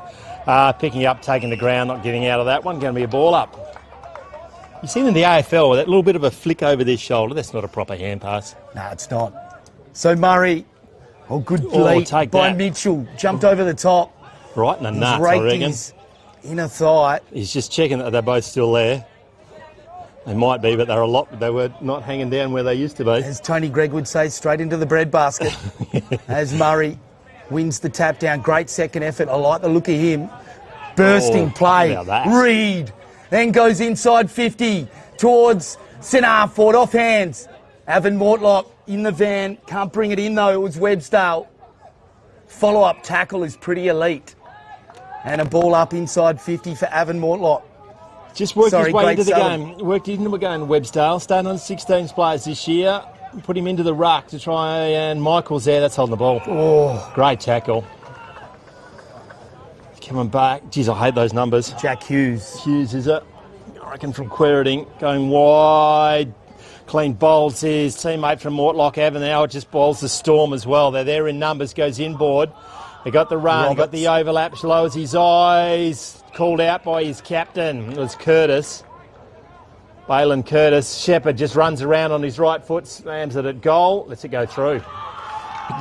Picking up, taking the ground, not getting out of that one. Going to be a ball up. You seen in the AFL with that little bit of a flick over their shoulder. That's not a proper hand pass. No, it's not. So Murray, good lead by that. Mitchell. Jumped over the top. Right in the nuts, I reckon. His inner thigh. He's just checking that they're both still there. They might be, but they were not hanging down where they used to be. As Tony Gregg would say, straight into the breadbasket. As Murray wins the tap down. Great second effort. I like the look of him. Bursting play. Reed. Then goes inside 50 towards centre half forward. Off hands. Avon Mortlock in the van. Can't bring it in though. It was Webster. Follow-up tackle is pretty elite. And a ball up inside 50 for Avon Mortlock. Just worked his way into the game. Worked into the game, Webster. Starting on 16 players this year. Put him into the ruck to try, and Michael's there. That's holding the ball. Oh, great tackle. Coming back. Geez, I hate those numbers. Jack Hughes. Hughes, is it? I reckon from Queriting. Going wide. Clean bowls his teammate from Mortlock Avon. Now it just bowls the Storm as well. They're there in numbers. Goes inboard. They got the run. Got the overlap. Lowers his eyes. Called out by his captain. It was Curtis. Balin Curtis. Shepherd just runs around on his right foot. Slams it at goal. Lets it go through.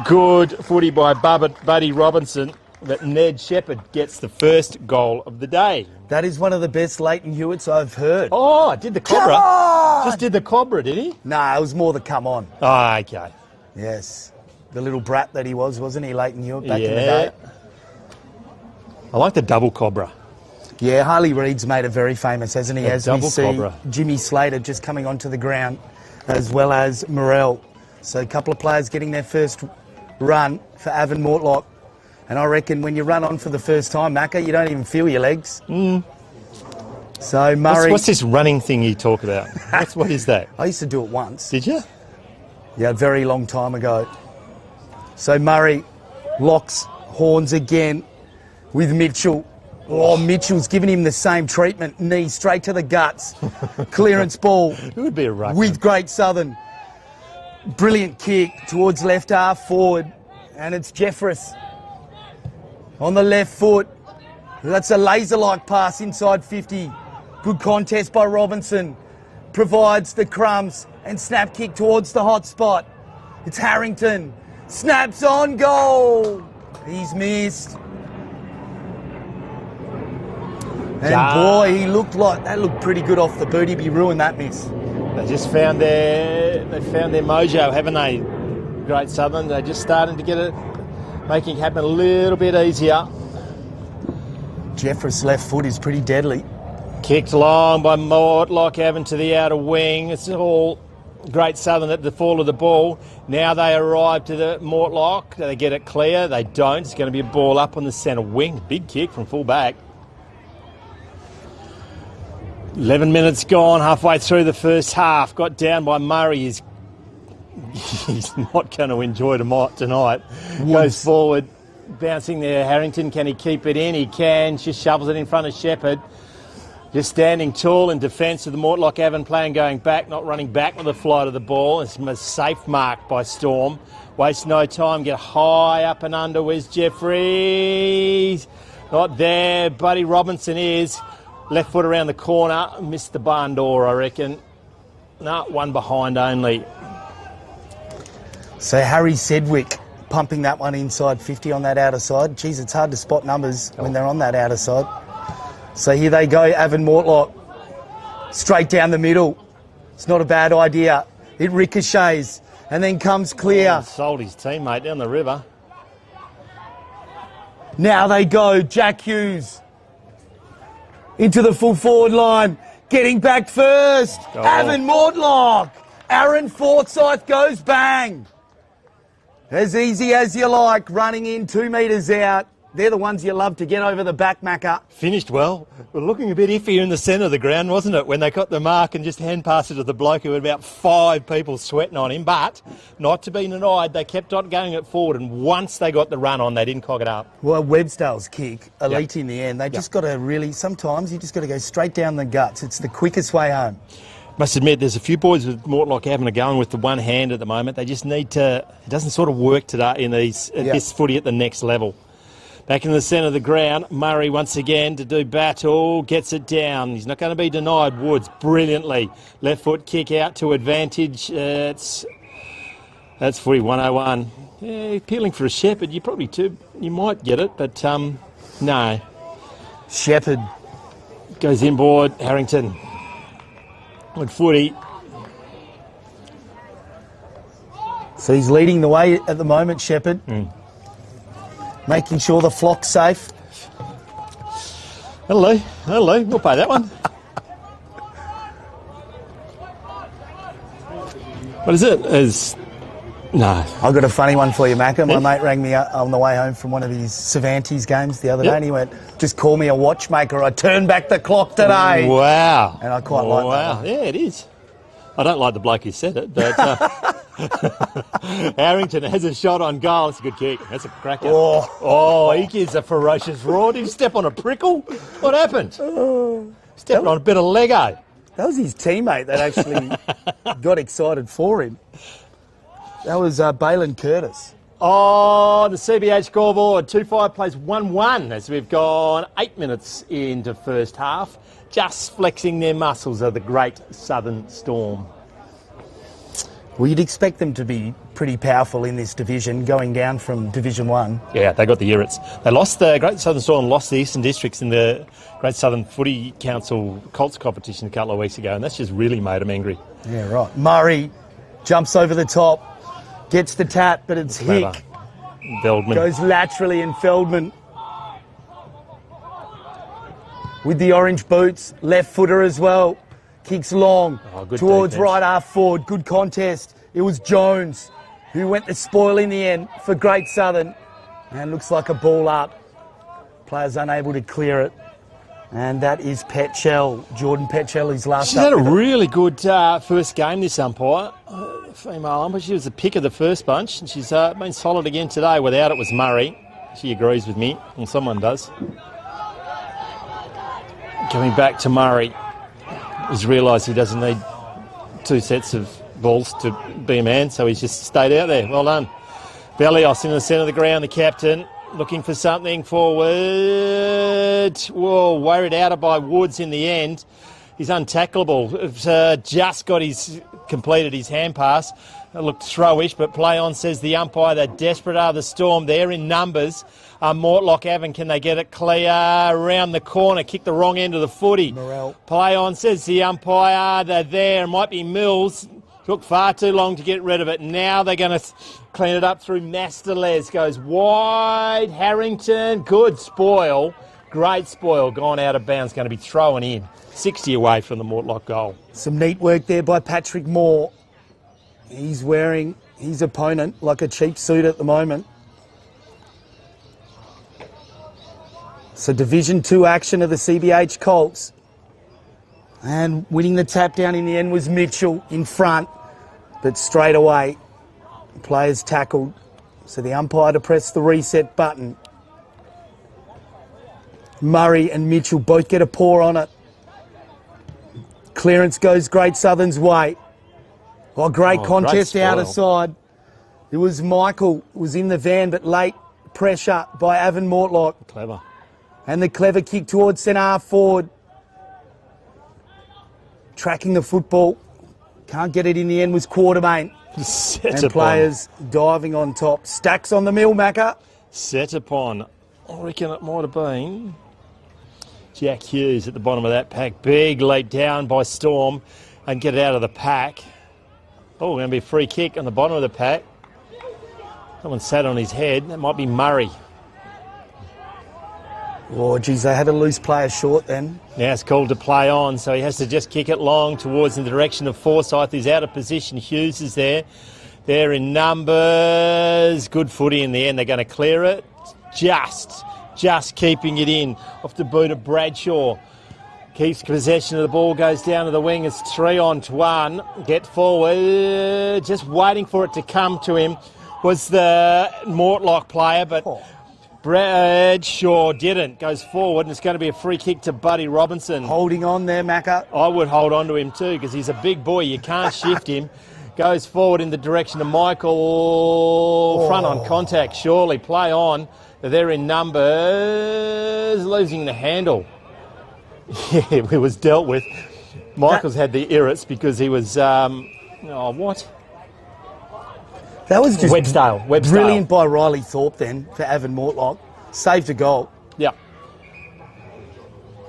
Good footy by Buddy Robinson. But Ned Shepherd gets the first goal of the day. That is one of the best Leighton Hewitts I've heard. Oh, did the Cobra. Just did the Cobra, did he? No, it was more the come on. Oh, okay. Yes. The little brat that he was, wasn't he, Leighton Hewitt, back in the day? I like the double Cobra. Yeah, Harley Reid's made it very famous, hasn't he? As we see Cobra. Jimmy Slater just coming onto the ground, as well as Morrell. So a couple of players getting their first run for Avon Mortlock. And I reckon when you run on for the first time, Macca, you don't even feel your legs. So Murray... What's this running thing you talk about? What is that? I used to do it once. Did you? Yeah, a very long time ago. So Murray locks horns again with Mitchell. Oh, Mitchell's giving him the same treatment. Knee straight to the guts. Clearance ball. It would be a ruck. With Great Southern. Brilliant kick towards left half forward. And it's Jeffress. on the left foot. That's a laser-like pass inside 50. Good contest by Robinson. Provides the crumbs and snap kick towards the hot spot. It's Harrington. Snaps on goal. He's missed. And boy, he looked like that looked pretty good off the boot. He'd be ruined that miss. They just found their mojo, haven't they? Great Southern. They're just starting to get it, making it happen a little bit easier. Jeffress' left foot is pretty deadly. Kicked long by Mortlock, Evan to the outer wing. It's all Great Southern at the fall of the ball. Now they arrive to the Mortlock. Do they get it clear? They don't. It's going to be a ball up on the centre wing. Big kick from full back. 11 minutes gone, halfway through the first half. Got down by Murray. He's not going to enjoy tonight. Goes forward, bouncing there. Harrington, can he keep it in? He can. Just shovels it in front of Shepherd. Just standing tall in defence of the Mortlock Avon playing, going back, not running back with the flight of the ball. It's a safe mark by Storm. Waste no time, get high up and under. Where's Jeffries? Not there. Buddy Robinson is. Left foot around the corner. Missed the barn door, I reckon. No, one behind only. So Harry Sedgwick pumping that one inside 50 on that outer side. Geez, it's hard to spot numbers when they're on that outer side. So here they go, Avon Mortlock. Straight down the middle. It's not a bad idea. It ricochets and then comes clear. Sold his teammate down the river. Now they go, Jack Hughes. Into the full forward line. Getting back first. Avon Mortlock. Aaron Forsyth goes bang. As easy as you like. Running in 2 metres out. They're the ones you love to get over the back, Macca. Finished well. We're looking a bit iffy in the centre of the ground, wasn't it? When they got the mark and just hand passed it to the bloke who had about 5 people sweating on him. But not to be denied, they kept on going it forward. And once they got the run on, they didn't cock it up. Well, Websdale's kick, elite in the end. They just got to really, sometimes you just got to go straight down the guts. It's the quickest way home. Must admit, there's a few boys with Mortlock having a going with the one hand at the moment. They just need to, it doesn't sort of work today in this footy at the next level. Back in the centre of the ground, Murray once again to do battle, gets it down. He's not going to be denied. Woods brilliantly. Left foot kick out to advantage. That's footy 101. Yeah, appealing for a Shepherd. You might get it, but no. Shepherd goes inboard. Harrington. Good footy. So he's leading the way at the moment, Shepherd. Making sure the flock's safe. Hello. We'll pay that one. What is it? No. I've got a funny one for you, Macca. My mate rang me up on the way home from one of his Cervantes games the other day, and he went, just call me a watchmaker. I turned back the clock today. Wow. And I quite like that. Wow. Yeah, it is. I don't like the bloke who said it, but Harrington has a shot on goal. It's a good kick. That's a cracker. He gives a ferocious roar. Did he step on a prickle? What happened? Stepped on a bit of Lego. That was his teammate that actually got excited for him. That was Balin Curtis. Oh, the CBH scoreboard. 2-5 plays 1-1 as we've gone 8 minutes into first half. Just flexing their muscles of the Great Southern Storm. Well, you'd expect them to be pretty powerful in this division, going down from Division 1. Yeah, they got the Irrits. They lost the Great Southern Storm, lost the Eastern Districts in the Great Southern Footy Council Colts competition a couple of weeks ago, and that's just really made them angry. Yeah, right. Murray jumps over the top, gets the tap, but it's Hick. Feldman. Goes laterally, and Feldman with the orange boots, left footer as well. Kicks long towards right half forward. Good contest. It was Jones who went the spoil in the end for Great Southern. And looks like a ball up. Players unable to clear it. And that is Petchell, Jordan Petchell, his last. She's had a really good first game, this umpire. Female umpire. She was the pick of the first bunch. And she's been solid again today. Without it was Murray. She agrees with me. And someone does. Coming back to Murray. He's realised he doesn't need 2 sets of balls to be a man, so he's just stayed out there. Well done. Bellios in the centre of the ground, the captain. looking for something forward. Whoa, worried out by Woods in the end. He's untackleable. Just completed his hand pass. It looked throwish, but play on, says the umpire. They're desperate are the Storm. They're in numbers. Mortlock Avon, can they get it clear? Around the corner, kick the wrong end of the footy. Morel. Play on, says the umpire. They're there. It might be Mills. Took far too long to get rid of it. Now they're going to clean it up through Masterles. Goes wide. Harrington, good spoil. Great spoil. Gone out of bounds. Going to be thrown in. 60 away from the Mortlock goal. Some neat work there by Patrick Moore. He's wearing his opponent like a cheap suit at the moment. So Division 2 action of the CBH Colts. And winning the tap down in the end was Mitchell in front. But straight away, players tackled. So the umpire to press the reset button. Murray and Mitchell both get a paw on it. Clearance goes Great Southern's way. Oh, great contest out of side. It was Michael was in the van, but late pressure by Avon Mortlock. Clever. And the clever kick towards centre half forward. Tracking the football. Can't get it in the end was Quartermain. And players diving on top. Stacks on the mill, Macca. Set upon. I reckon it might have been Jack Hughes at the bottom of that pack. Big leap down by Storm and get it out of the pack. Oh, going to be a free kick on the bottom of the pack. Someone sat on his head. That might be Murray. Oh, geez, they had a loose player short then. Now it's called to play on, so he has to just kick it long towards in the direction of Forsyth. He's out of position. Hughes is there. They're in numbers. Good footy in the end. They're going to clear it. Just keeping it in. Off the boot of Bradshaw. Keeps possession of the ball, goes down to the wing. It's 3-on-1. Get forward. Just waiting for it to come to him was the Mortlock player, but Bradshaw didn't. Goes forward, and it's going to be a free kick to Buddy Robinson. Holding on there, Macca. I would hold on to him too, because he's a big boy. You can't shift him. Goes forward in the direction of Michael. Front on contact, surely. Play on. They're in numbers. Losing the handle. Yeah, it was dealt with. Michael's had the irrits because he was, what? That was just Websdale. Brilliant by Riley Thorpe then for Avon Mortlock. Saved a goal. Yep.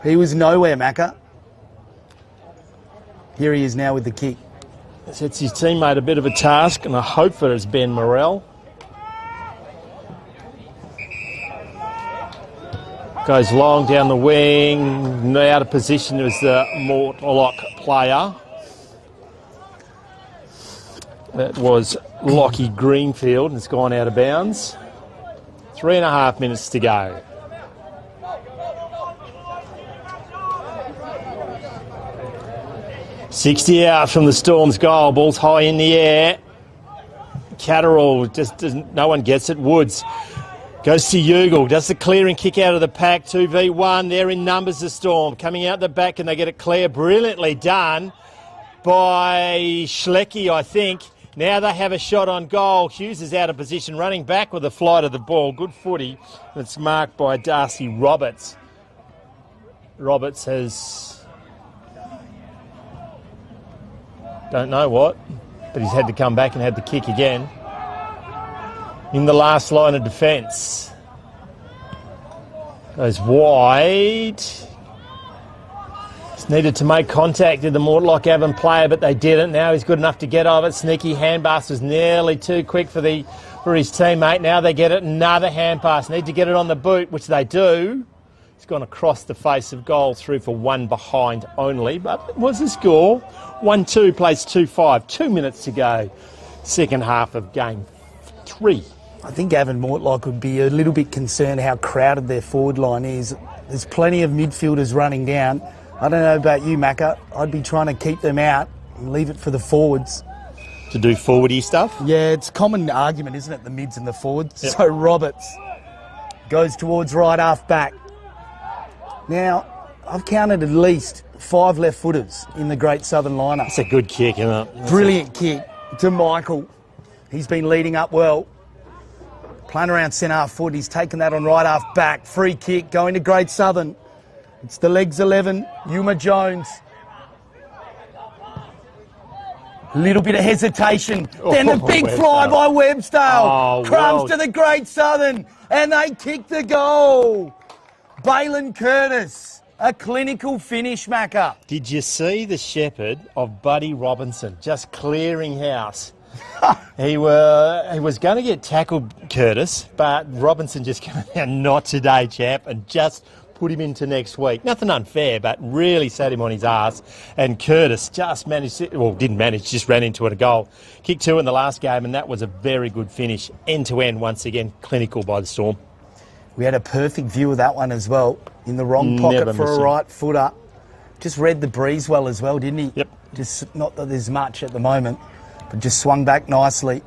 He was nowhere, Macca. Here he is now with the kick. Sets his teammate a bit of a task, and I hope that it's Ben Morrell. Goes long down the wing, out of position as the Mortlock player. That was Lockie Greenfield, and it's gone out of bounds. 3.5 minutes to go. $60 out from the Storm's goal. Ball's high in the air. Catterall just doesn't. No one gets it. Woods goes to Ugle. Does the clearing kick out of the pack. 2v1. They're in numbers. The Storm coming out the back, and they get it clear. Brilliantly done by Schlecki, I think. Now they have a shot on goal. Hughes is out of position, running back with the flight of the ball. Good footy. It's marked by Darcy Roberts. Roberts has... don't know what, but he's had to come back and had the kick again. In the last line of defence. Goes wide. Needed to make contact with the Mortlock Avon player, but they didn't. Now he's good enough to get over it. Sneaky hand pass was nearly too quick for his teammate. Now they get it. Another hand pass. Need to get it on the boot, which they do. It's gone across the face of goal, through for one behind only. But it was the score. 1-2 plays 2-5. 2 minutes to go. Second half of game 3. I think Avon Mortlock would be a little bit concerned how crowded their forward line is. There's plenty of midfielders running down. I don't know about you, Macca. I'd be trying to keep them out and leave it for the forwards. To do forwardy stuff? Yeah, it's a common argument, isn't it, the mids and the forwards? Yep. So Roberts goes towards right half back. Now, I've counted at least 5 left footers in the Great Southern lineup. That's a good kick, isn't it? Brilliant kick to Michael. He's been leading up well. Playing around centre half forward, he's taken that on right half back. Free kick going to Great Southern. It's the legs 11, Yuma Jones. A little bit of hesitation. Then a big fly by Webstale. Crumbs to the Great Southern. And they kick the goal. Balin Curtis, a clinical finish, Macca. Did you see the shepherd of Buddy Robinson just clearing house? He was going to get tackled, Curtis, but Robinson just came out, not today, chap, and just put him into next week. Nothing unfair, but really sat him on his arse. And Curtis just didn't manage, just ran into a goal. Kicked 2 in the last game, and that was a very good finish. End to end, once again, clinical by the Storm. We had a perfect view of that one as well. In the wrong pocket for a right footer. Just read the breeze well as well, didn't he? Yep. Just not that there's much at the moment, but just swung back nicely.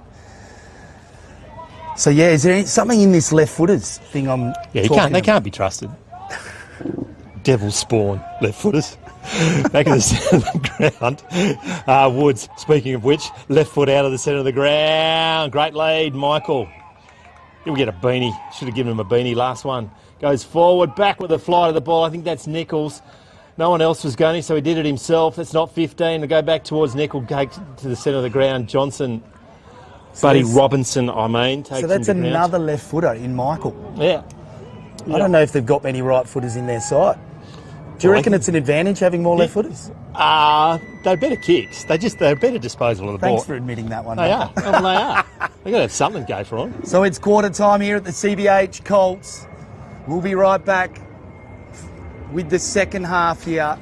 So yeah, is there something in this left footers thing I'm talking they can't be trusted. Devil spawn left footers. Back in the centre of the ground. Woods, speaking of which, left foot out of the centre of the ground. Great lead, Michael. He'll get a beanie. Should have given him a beanie last one. Goes forward, back with a fly to the ball. I think that's Nichols. No one else was going, so he did it himself. That's not 15. To go back towards Nichols, take to the centre of the ground. Johnson, Buddy Robinson, takes so that's another left footer in Michael. Yeah. I don't know if they've got many right footers in their side. Do you reckon it's an advantage having more left footers? They're better kicks. They're better disposal of the ball. Thanks for admitting that one. They are. Well, they are. They've got to have something to go for them. So it's quarter time here at the CBH Colts. We'll be right back with the second half here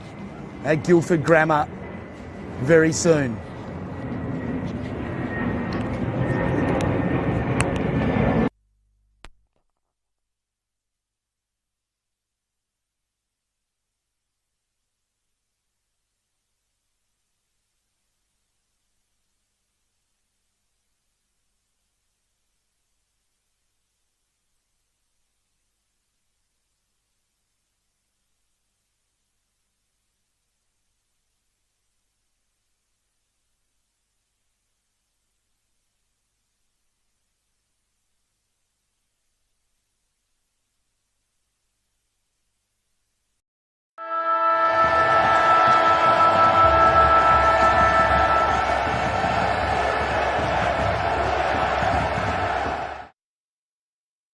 at Guildford Grammar very soon.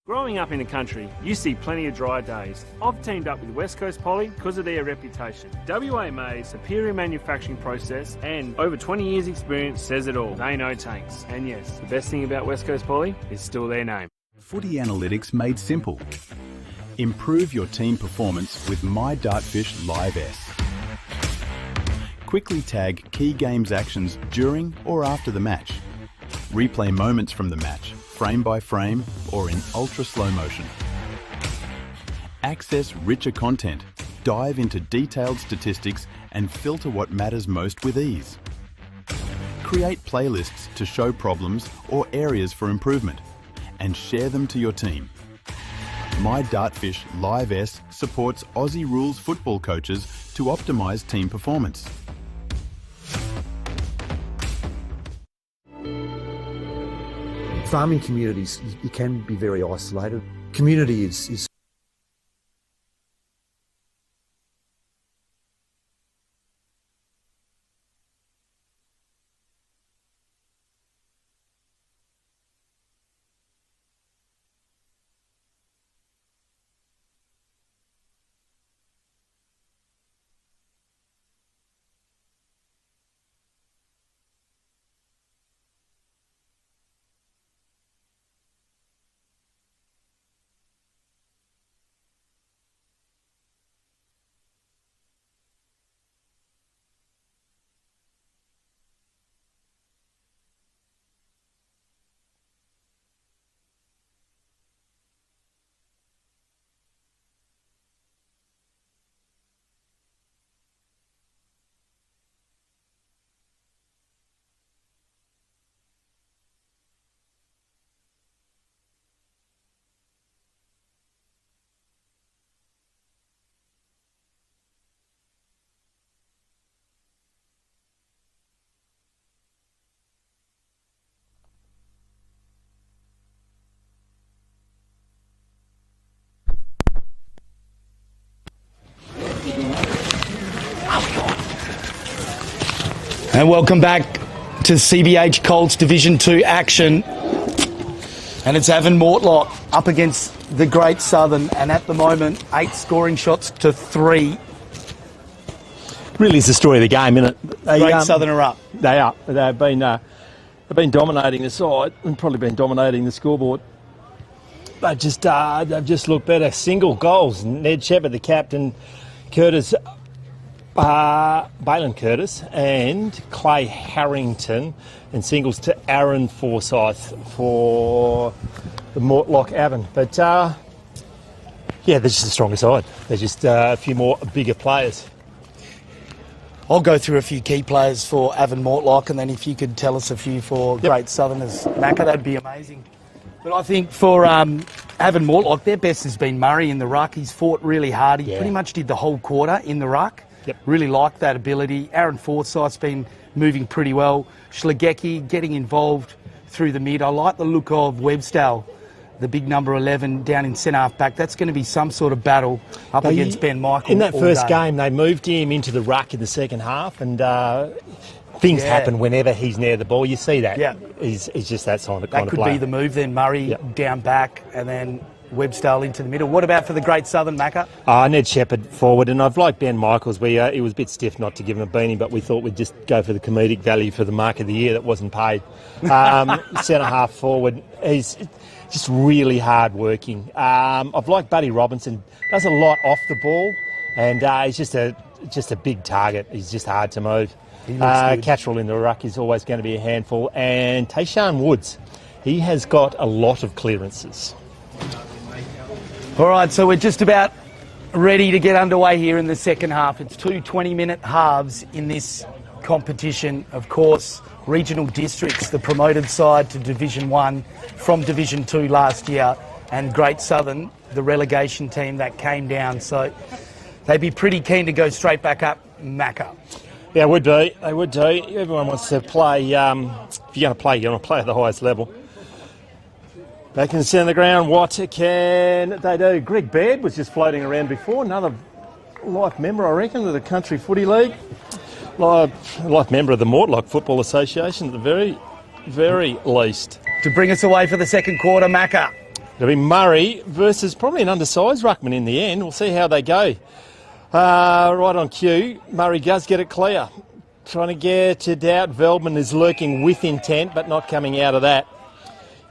Growing up in the country, you see plenty of dry days. I've teamed up with West Coast Poly because of their reputation. WAMA's superior manufacturing process and over 20 years experience says it all. They know tanks. And yes, the best thing about West Coast Poly is still their name. Footy analytics made simple. Improve your team performance with My Dartfish Live S. Quickly tag key games actions during or after the match. Replay moments from the match, frame by frame or in ultra slow motion. Access richer content, dive into detailed statistics and filter what matters most with ease. Create playlists to show problems or areas for improvement and share them to your team. My Dartfish Live S supports Aussie rules football coaches to optimise team performance. Farming communities, you can be very isolated. Community is And welcome back to CBH Colts Division 2 action. And it's Avon Mortlock up against the Great Southern, and at the moment, 8 scoring shots to 3. Really is the story of the game, isn't it? Great Southern are up. They are. They've been dominating the side and probably been dominating the scoreboard. They've just looked better. Single goals. Ned Shepherd, the captain, Curtis, Balin Curtis, and Clay Harrington, and singles to Aaron Forsyth for the Mortlock Avon. But yeah, they're just the stronger side. They're just a few more bigger players. I'll go through a few key players for Avon Mortlock, and then if you could tell us a few for Great Southerners, Macca, that'd be amazing. But I think for Avon Mortlock, their best has been Murray in the ruck. He's fought really hard. He pretty much did the whole quarter in the ruck. Really liked that ability. Aaron Forsyth's been moving pretty well. Schlegecki getting involved through the mid. I like the look of Webstall, the big number 11 down in centre half back. That's going to be some sort of battle up against Ben Michael. In that first game, they moved him into the ruck in the second half, and things happen whenever he's near the ball. You see that. Yeah. He's just that kind of player. That could be the move then. Murray down back and then Webstall into the middle. What about for the Great Southern, Macca? Ned Shepherd forward, and I've liked Ben Michaels. He was a bit stiff not to give him a beanie, but we thought we'd just go for the comedic value for the mark of the year that wasn't paid. Centre half forward, he's just really hard working. I've liked Buddy Robinson. Does a lot off the ball, and he's just a big target. He's just hard to move. Cattrall in the ruck is always going to be a handful, and Tayshaun Woods, he has got a lot of clearances. All right, so we're just about ready to get underway here in the second half. It's 2 20-minute halves in this competition. Of course, regional districts, the promoted side to Division 1 from Division 2 last year, and Great Southern, the relegation team that came down. So they'd be pretty keen to go straight back up, Macca. Yeah, would be. They would do. Everyone wants to play. If you're going to play, you want to play at the highest level. Back in the centre of the ground, what can they do? Greg Baird was just floating around before. Another life member, I reckon, of the Country Footy League. Life member of the Mortlock Football Association at the very, very least. To bring us away for the second quarter, Macca. It'll be Murray versus probably an undersized ruckman in the end. We'll see how they go. Right on cue, Murray does get it clear. Trying to get it out. Veldman is lurking with intent, but not coming out of that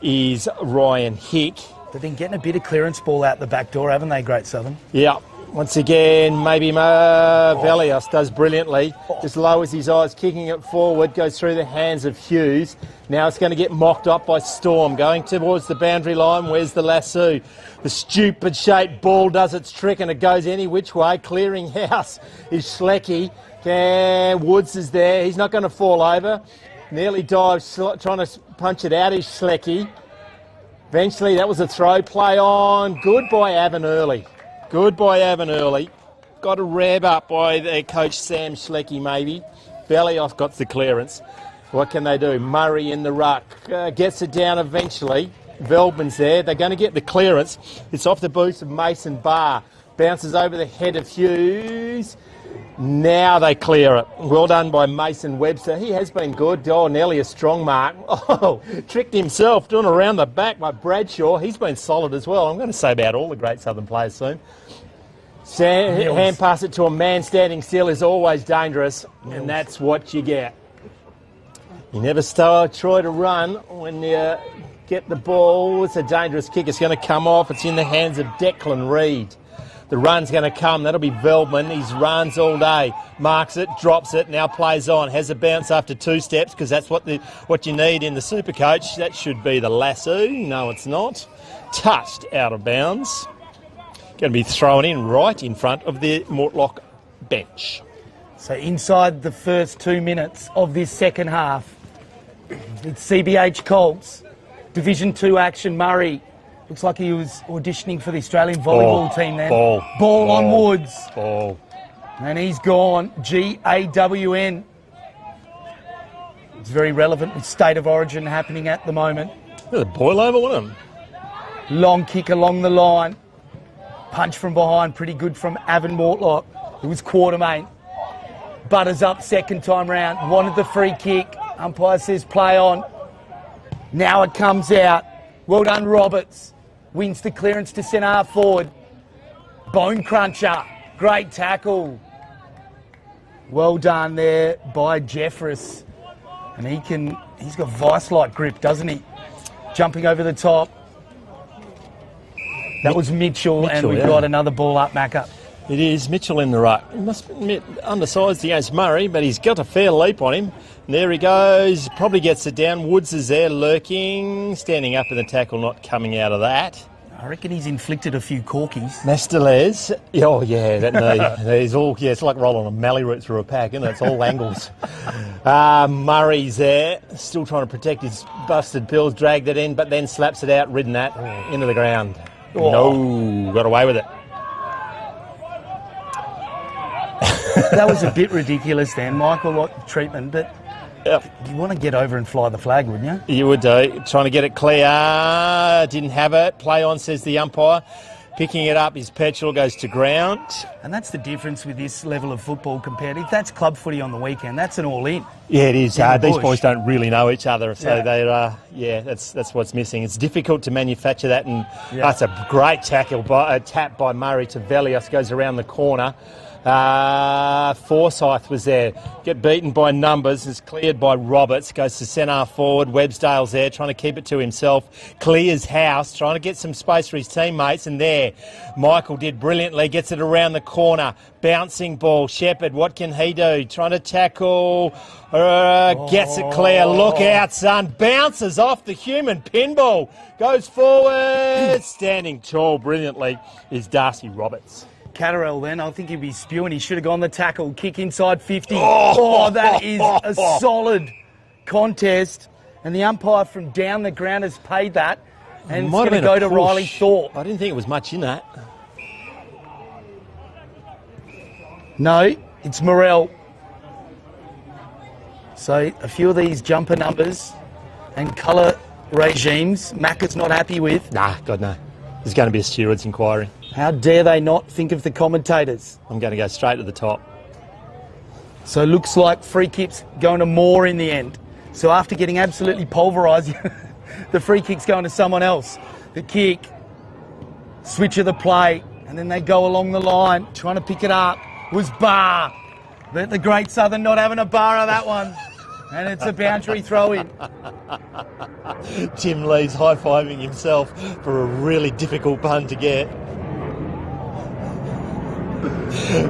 is Ryan Hick. They've been getting a bit of clearance ball out the back door, haven't they, Great Southern? Yeah. Once again, maybe Valios does brilliantly. Just lowers his eyes, kicking it forward, goes through the hands of Hughes. Now it's going to get mocked up by Storm. Going towards the boundary line, where's the lasso? The stupid shaped ball does its trick and it goes any which way. Clearing house is Schlecki. Woods is there. He's not going to fall over. Nearly dives, trying to punch it out is Schlecki. Eventually, that was a throw. Play on. Good by Avon Early. Good by Avon Early. Got a rev up by their coach Sam Schlecki, maybe. Belioff got the clearance. What can they do? Murray in the ruck. Gets it down eventually. Veldman's there. They're going to get the clearance. It's off the boots of Mason Barr. Bounces over the head of Hughes. Now they clear it. Well done by Mason Webster. He has been good. Oh, nearly a strong mark. Oh, tricked himself. Doing around the back by Bradshaw. He's been solid as well. I'm going to say about all the Great Southern players soon. Hand pass it to a man standing still is always dangerous, and that's what you get. You never try to run when you get the ball. It's a dangerous kick. It's going to come off. It's in the hands of Declan Reid. The run's going to come. That'll be Veldman. He's runs all day. Marks it, drops it, now plays on. Has a bounce after 2 steps because that's what you need in the Supercoach. That should be the lasso. No, it's not. Touched out of bounds. Going to be thrown in right in front of the Mortlock bench. So inside the first 2 minutes of this second half, it's CBH Colts, Division 2 action. Murray. Looks like he was auditioning for the Australian volleyball team then. Ball on Woods. And he's gone. GAWN. It's very relevant with State of Origin happening at the moment. The boil over one of them. Long kick along the line. Punch from behind. Pretty good from Avon Mortlock. It was Quartermain. butters up second time round. Wanted the free kick. Umpire says play on. Now it comes out. Well done, Roberts. Wins the clearance to centre half forward. Bone cruncher. Great tackle. Well done there by Jeffress. And he's got vice-like grip, doesn't he? Jumping over the top. That was Mitchell and we've got another ball up, Macca. It is Mitchell in the ruck. I must admit, undersized against Murray, but he's got a fair leap on him. And there he goes. Probably gets it down. Woods is there lurking, standing up in the tackle, not coming out of that. I reckon he's inflicted a few corkies. Mastelez. Oh, yeah, that knee. He's all, yeah, it's like rolling a mallee root through a pack, isn't it? It's all angles. Murray's there, still trying to protect his busted pills, dragged it in, but then slaps it out, ridden that into the ground. No, got away with it. That was a bit ridiculous then, Michael, like treatment, but you want to get over and fly the flag, wouldn't you? You would do. Trying to get it clear. Didn't have it. Play on, says the umpire. Picking it up, his petrol goes to ground. And that's the difference with this level of football compared. If that's club footy on the weekend, that's an all-in. Yeah, it is. These boys don't really know each other, so that's what's missing. It's difficult to manufacture that, and that's a great tackle by a tap by Murray to Velios, goes around the corner. Forsyth was there, get beaten by numbers, is cleared by Roberts, goes to centre forward. Websdale's there, trying to keep it to himself, clears house, trying to get some space for his teammates, and there Michael did brilliantly, gets it around the corner, bouncing ball. Shepherd, what can he do? Trying to tackle, gets it clear. Look out, son, bounces off the human pinball, goes forward, standing tall brilliantly is Darcy Roberts. Catterall then, I think he'd be spewing. He should have gone the tackle, kick inside 50. Oh, that is a solid contest. And the umpire from down the ground has paid that. And it's going to go to Riley Thorpe. I didn't think it was much in that. No, it's Morrell. So a few of these jumper numbers and colour regimes, Macca's not happy with. Nah, God no. There's going to be a steward's inquiry. How dare they not think of the commentators? I'm going to go straight to the top. So looks like free kick's going to Moore in the end. So after getting absolutely pulverised, the free kick's going to someone else. The kick, switch of the play, and then they go along the line, trying to pick it up, was Barr. But the Great Southern not having a bar of that one. And it's a boundary throw-in. Tim Lee's high-fiving himself for a really difficult pun to get.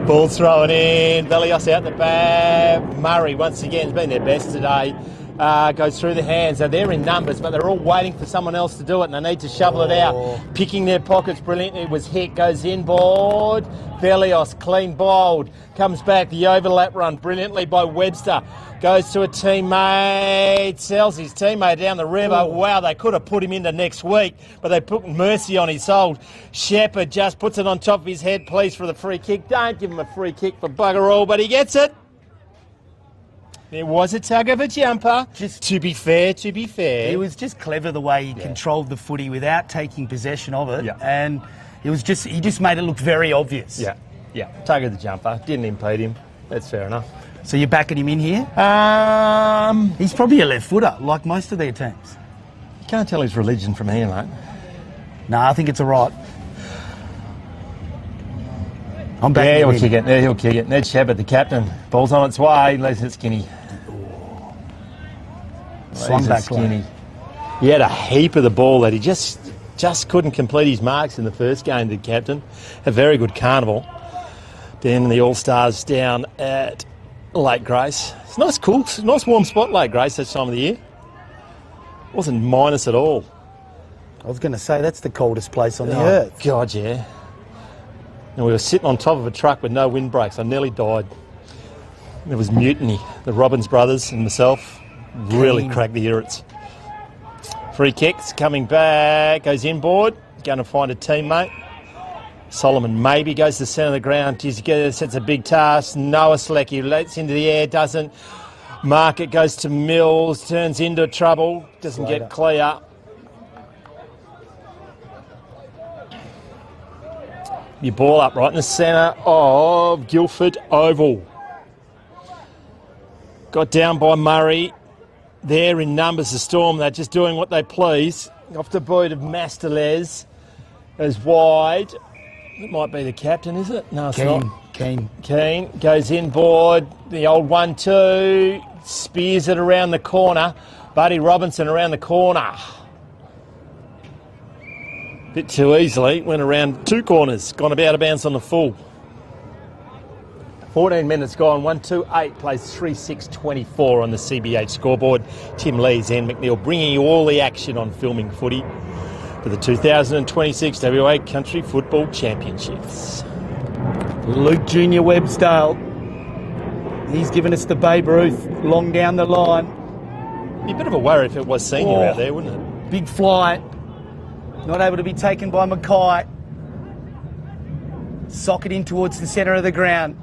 Ball's thrown in, Velios out the back. Murray, once again, has been their best today. Goes through the hands. Now, they're in numbers, but they're all waiting for someone else to do it, and they need to shovel it out. Picking their pockets brilliantly was Hick, goes inboard. Velios, clean bowled. Comes back, the overlap run brilliantly by Webster. Goes to a teammate, sells his teammate down the river. Wow, they could have put him into next week, but they put mercy on his soul. Shepherd just puts it on top of his head, please, for the free kick. Don't give him a free kick for bugger all, but he gets it. There was a tug of a jumper. Just to be fair. It was just clever the way he controlled the footy without taking possession of it. And it was just, he just made it look very obvious. Yeah, tug of the jumper. Didn't impede him. That's fair enough. So you're backing him in here? He's probably a left footer, like most of their teams. You can't tell his religion from here, mate. No, I think it's a right. I'm backing him in. Kick it. There, he'll kick it. Ned Shepherd, the captain. Ball's on its way. Leaves it skinny. Swung back skinny. He had a heap of the ball that he just couldn't complete his marks in the first game, the captain. A very good carnival. Down in the All-Stars down at Lake Grace. It's nice, cool, nice warm spot, Lake Grace, this time of the year. Wasn't minus at all. I was going to say, that's the coldest place on the earth. God, yeah. And we were sitting on top of a truck with no windbreaks. I nearly died. There was mutiny. The Robbins brothers and myself really cracked the irrits. Free kicks, coming back, goes inboard, going to find a teammate. Solomon maybe goes to the centre of the ground. Sets a big task. Noah Slecki lets into the air, doesn't mark it, goes to Mills, turns into trouble, doesn't get clear. Your ball up right in the centre of Guildford Oval. Got down by Murray. There in numbers, the Storm. They're just doing what they please. Off the boot of Masterles. Goes wide. It might be the captain, is it? No, it's not. Keen goes inboard. The old 1-2. Spears it around the corner. Buddy Robinson around the corner. Bit too easily. Went around 2 corners. Gone about of bounds on the full. 14 minutes gone. 1-2-8 plays 3-6-24 on the CBH scoreboard. Tim Lees and McNeil bringing you all the action on Filming Footy for the 2026 WA Country Football Championships. Luke Junior Websdale. He's given us the Babe Ruth long down the line. Be a bit of a worry if it was senior out there, wouldn't it? Big flight. Not able to be taken by Mackay. Socket in towards the centre of the ground.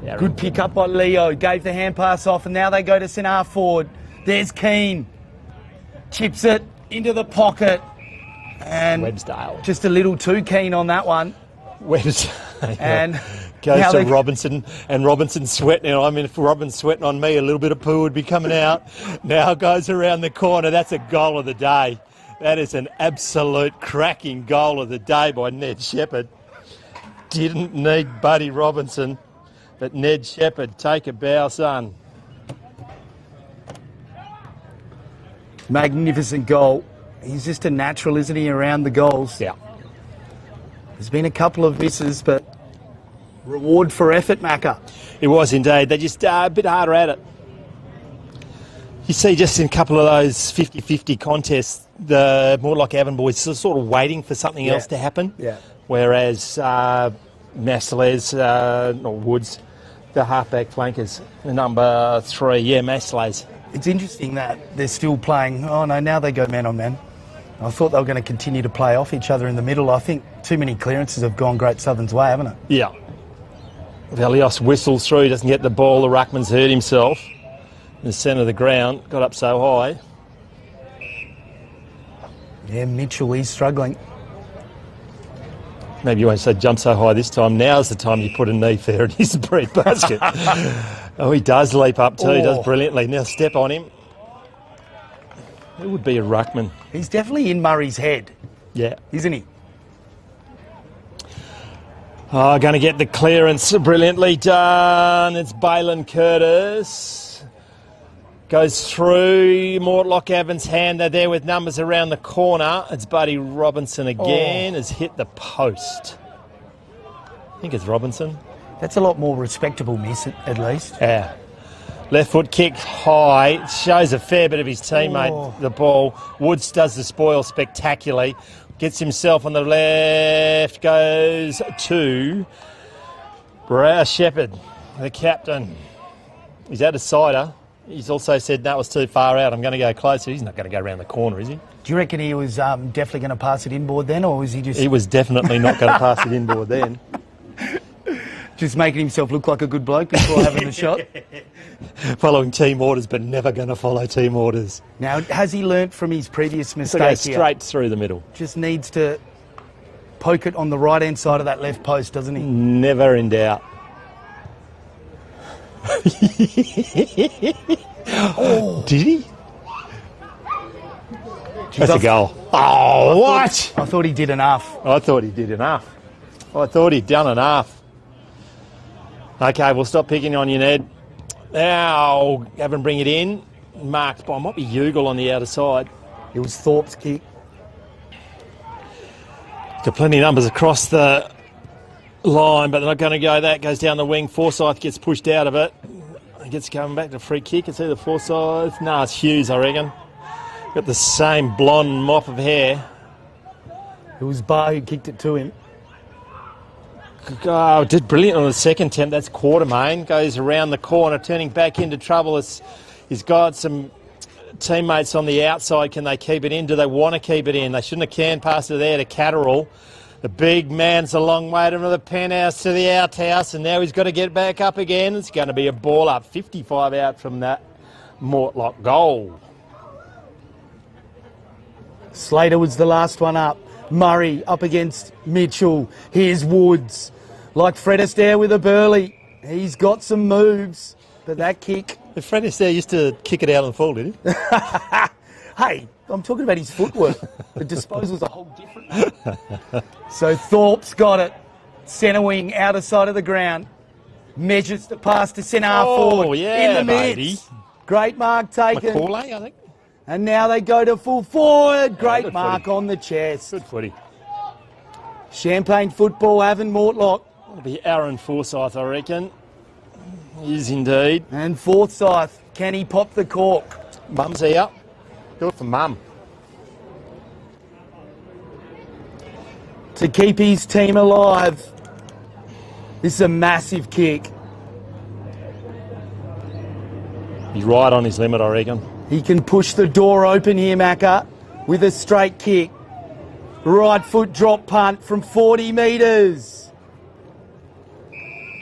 Yeah, good pick up by Leo. Gave the hand pass off, and now they go to St. Ford. There's Keane. Chips it into the pocket. And Websdale. Just a little too keen on that one. Websdale. And goes to Robinson, and Robinson's sweating. I mean, if Robin's sweating on me, a little bit of poo would be coming out. Now goes around the corner. That's a goal of the day. That is an absolute cracking goal of the day by Ned Shepherd. Didn't need Buddy Robinson, but Ned Shepherd, take a bow, son. Magnificent goal. He's just a natural, isn't he, around the goals? Yeah. There's been a couple of misses, but reward for effort, Macca. It was indeed. They're just a bit harder at it. You see just in a couple of those 50-50 contests, the Mortlock Avon boys are sort of waiting for something else to happen. Yeah. Whereas Masterles, or Woods, the halfback flankers, the number 3, Masterles. It's interesting that they're still playing. Oh no, now they go man on man. I thought they were going to continue to play off each other in the middle. I think too many clearances have gone Great Southern's way, haven't it? Yeah. Valios whistles through, doesn't get the ball. The ruckman's hurt himself. In the centre of the ground, got up so high. Yeah, Mitchell, he's struggling. Maybe you won't say jump so high this time. Now's the time you put a knee fair in his bread basket. Oh, he does leap up too, does brilliantly. Now step on him. It would be a ruckman. He's definitely in Murray's head. Yeah. Isn't he? Oh, going to get the clearance. Brilliantly done. It's Balin Curtis. Goes through Mortlock Evans' hand. They're there with numbers around the corner. It's Buddy Robinson again. Has hit the post. I think it's Robinson. That's a lot more respectable miss, at least. Yeah. Left foot kick high. Shows a fair bit of his teammate, the ball. Woods does the spoil spectacularly. Gets himself on the left. Goes to Shepherd, the captain. He's out of cider. He's also said that was too far out. I'm going to go closer. He's not going to go around the corner, is he? Do you reckon he was definitely going to pass it inboard then, or was he just... He was definitely not going to pass it inboard then. Just making himself look like a good bloke before having the shot? Following team orders, but never going to follow team orders. Now, has he learnt from his previous mistake here? Straight through the middle. Just needs to poke it on the right-hand side of that left post, doesn't he? Never in doubt. Did he? That's a goal. Oh, what? I thought he did enough. I thought he did enough. I thought he'd done enough. Okay, we'll stop picking on you, Ned. Now, have him bring it in. Marked by, might be Ugle on the outer side. It was Thorpe's kick. Got plenty of numbers across the line, but they're not going to go. That goes down the wing. Forsyth gets pushed out of it. He gets coming back to free kick. It's either Forsyth. No, it's Hughes, I reckon. Got the same blonde mop of hair. It was Barr who kicked it to him. Oh, did brilliant on the second attempt. That's Quartermain. Goes around the corner, turning back into trouble. He's got some teammates on the outside. Can they keep it in? Do they want to keep it in? They shouldn't have canned past it there to Catterall. The big man's a long way from the penthouse to the outhouse, and now he's got to get back up again. It's going to be a ball up. 55 out from that Mortlock goal. Slater was the last one up. Murray up against Mitchell. Here's Woods. Like Fred Astaire with a Burley. He's got some moves, but that kick Fred Astaire used to kick it out on the full, did he? Hey, I'm talking about his footwork. The disposal's a whole different one. So Thorpe's got it. Centre wing, outer side of the ground. Measures the pass to centre half forward. Yeah, in the midst. baby. Great mark taken. Macaulay, I think. And now they go to full forward. Great good mark footy. on the chest. Good footy. Champagne football, Avon Mortlock. It'll be Aaron Forsyth, I reckon. He is indeed. And Forsyth, can he pop the cork? Mum's here. Do it for Mum. To keep his team alive. This is a massive kick. He's right on his limit, I reckon. He can push the door open here, Macca, with a straight kick. Right foot drop punt from 40 metres.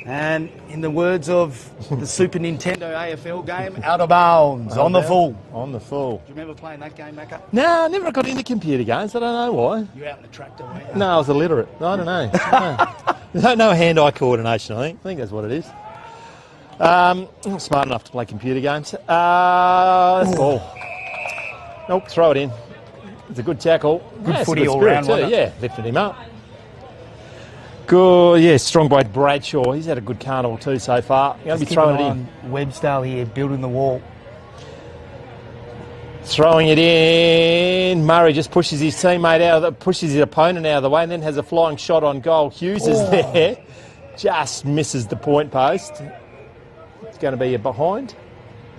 And in the words of the Super Nintendo AFL game, out of bounds, on the full. On the full. Do you remember playing that game, Macca? No, I never got into computer games. I don't know why. You out in the tractor, weren't you? No, I was illiterate. I don't know. No hand-eye coordination, I think that's what it is. I'm not smart enough to play computer games. That's ball. Nope, throw it in. It's a good tackle. Good footy all round, wasn't it? Yeah, lifted him up. Good, yeah, strong by Bradshaw. He's had a good carnival too so far. You're going to be throwing it in. Webstale here, building the wall. Throwing it in. Murray just pushes his teammate pushes his opponent out of the way and then has a flying shot on goal. Hughes is there. Just misses the point post. It's going to be a behind.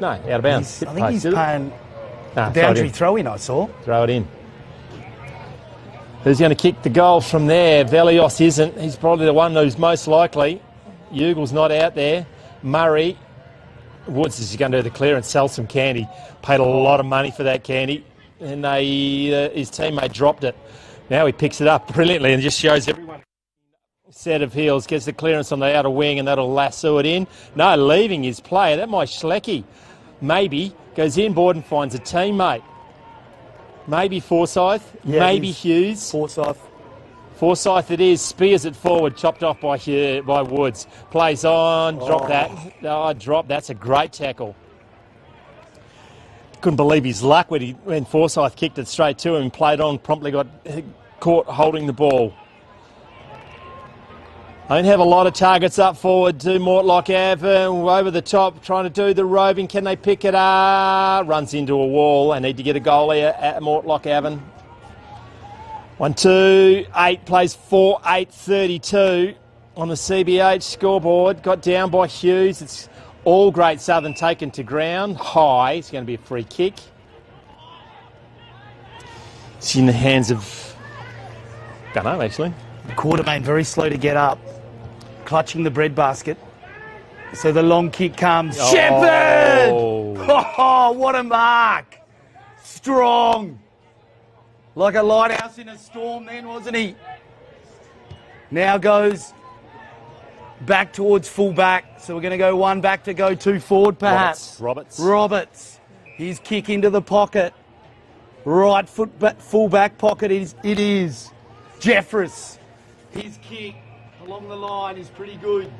No, out of bounds. I think he's paying a boundary throw in, I saw. Throw it in. Who's going to kick the goal from there? Velios isn't. He's probably the one who's most likely. Eugle's not out there. Murray. Woods is going to do the clearance, sell some candy. Paid a lot of money for that candy. And his teammate dropped it. Now he picks it up brilliantly and just shows everyone. Set of heels, gets the clearance on the outer wing and that'll lasso it in. No, leaving his player. That might Schlecky. Maybe. Goes inboard and finds a teammate. Maybe Forsyth. Yeah, maybe Hughes. Forsyth it is. Spears it forward. Chopped off by Woods. Plays on. Drop that. Oh, drop. That's a great tackle. Couldn't believe his luck when Forsyth kicked it straight to him. Played on. Promptly got caught holding the ball. I don't have a lot of targets up forward to Mortlock Ave, over the top, trying to do the roving. Can they pick it up? Runs into a wall. I need to get a goal here at Mortlock Ave. 1-2-8 plays 4-8-32 on the CBH scoreboard. Got down by Hughes. It's all Great Southern taken to ground. High. It's going to be a free kick. It's in the hands of... don't know, actually. Quartermain very slow to get up. Clutching the breadbasket. So the long kick comes. Oh. Shepherd! Oh, what a mark. Strong. Like a lighthouse in a storm then, wasn't he? Now goes back towards full back. So we're going to go one back to go two forward perhaps. Roberts. His kick into the pocket. Right foot full back pocket it is. Jeffress. His kick along the line is pretty good.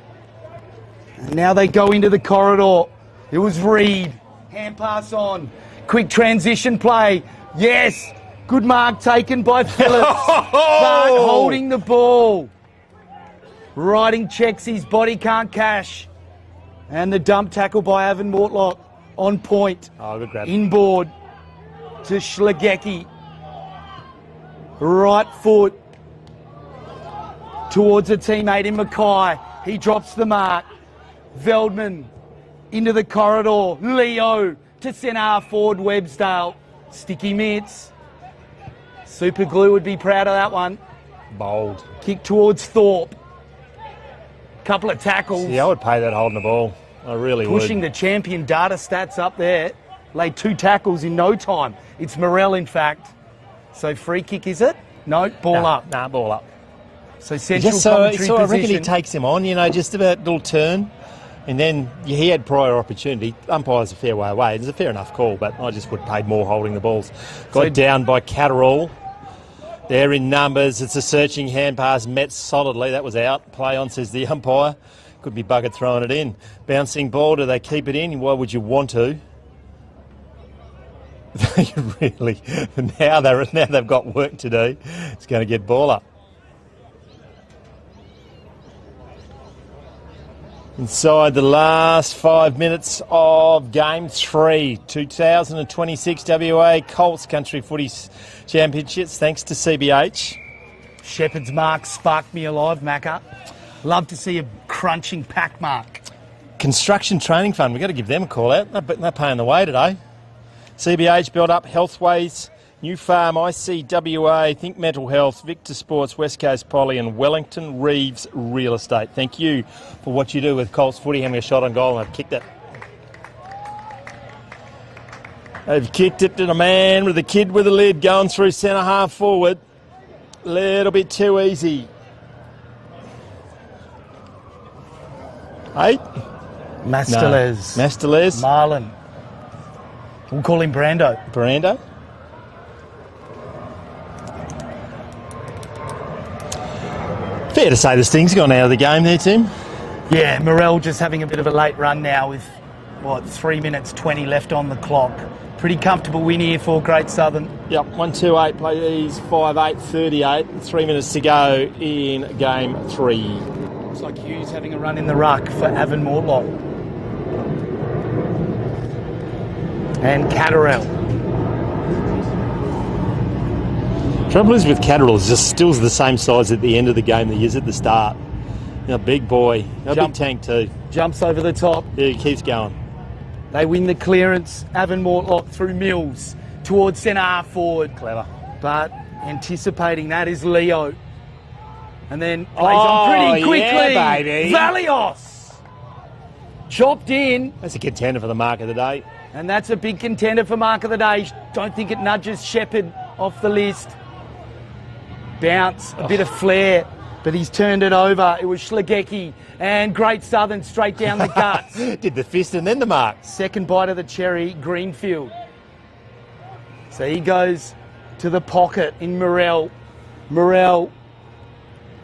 And now they go into the corridor. It was Reed. Hand pass on. Quick transition play. Yes. Good mark taken by Phillips. But holding the ball. Riding checks, his body can't cash. And the dump tackle by Avon Mortlock on point. Oh, good grab. Inboard to Schlegecki. Right foot towards a teammate in Mackay. He drops the mark. Veldman into the corridor. Leo to centre half forward Webstale. Sticky mitts. Super Glue would be proud of that one. Bold. Kick towards Thorpe. Couple of tackles. Yeah, I would pay that holding the ball. I really would. Pushing the champion data stats up there. Laid 2 tackles in no time. It's Morel, in fact. So free kick, is it? No, ball up. Nah, ball up. So central just commentary so I reckon position. he takes him on, just about a little turn. And then he had prior opportunity. Umpire's a fair way away. It's a fair enough call, but I just would have paid more holding the balls. Got down by Catterall. They're in numbers. It's a searching hand pass. Met solidly. That was out. Play on, says the umpire. Could be buggered throwing it in. Bouncing ball, do they keep it in? Why would you want to? Really? Now they've got work to do. It's going to get ball up. Inside the last 5 minutes of Game 3, 2026 WA Colts Country Footy Championships, thanks to CBH. Shepherd's mark sparked me alive, Macca. Love to see a crunching pack mark. Construction Training Fund, we've got to give them a call out. They're paying the way today. CBH, Build Up, Healthways, New Farm, ICWA, Think Mental Health, Victor Sports, West Coast Poly and Wellington Reeves Real Estate. Thank you for what you do with Colts footy, having a shot on goal, and I've kicked it. They've kicked it to the man with the kid with the lid going through centre half forward. A little bit too easy. 8? Mastelez. No. Mastelez. Marlon. We'll call him Brando. Brando. Fair to say the sting's gone out of the game there, Tim. Yeah, Morel just having a bit of a late run now with, 3 minutes 20 left on the clock. Pretty comfortable win here for Great Southern. Yep, 1-2-8 plays 5-8, 38. 3 minutes to go in Game 3. Looks like Hughes having a run in the ruck for Avon Mortlock. And Catterall. Trouble is with Catterall, is just still the same size at the end of the game that he is at the start. Big boy. Big tank too. Jumps over the top. Yeah, he keeps going. They win the clearance. Avon Mortlock through Mills towards centre half forward. Clever. But anticipating that is Leo. And then plays on pretty quickly. Yeah, baby. Valios. Chopped in. That's a contender for the mark of the day. And that's a big contender for mark of the day. Don't think it nudges Shepherd off the list. Bounce, a bit of flair, but he's turned it over. It was Schlegecki and Great Southern straight down the guts. Did the fist and then the mark. Second bite of the cherry, Greenfield. So he goes to the pocket in Morel. Morel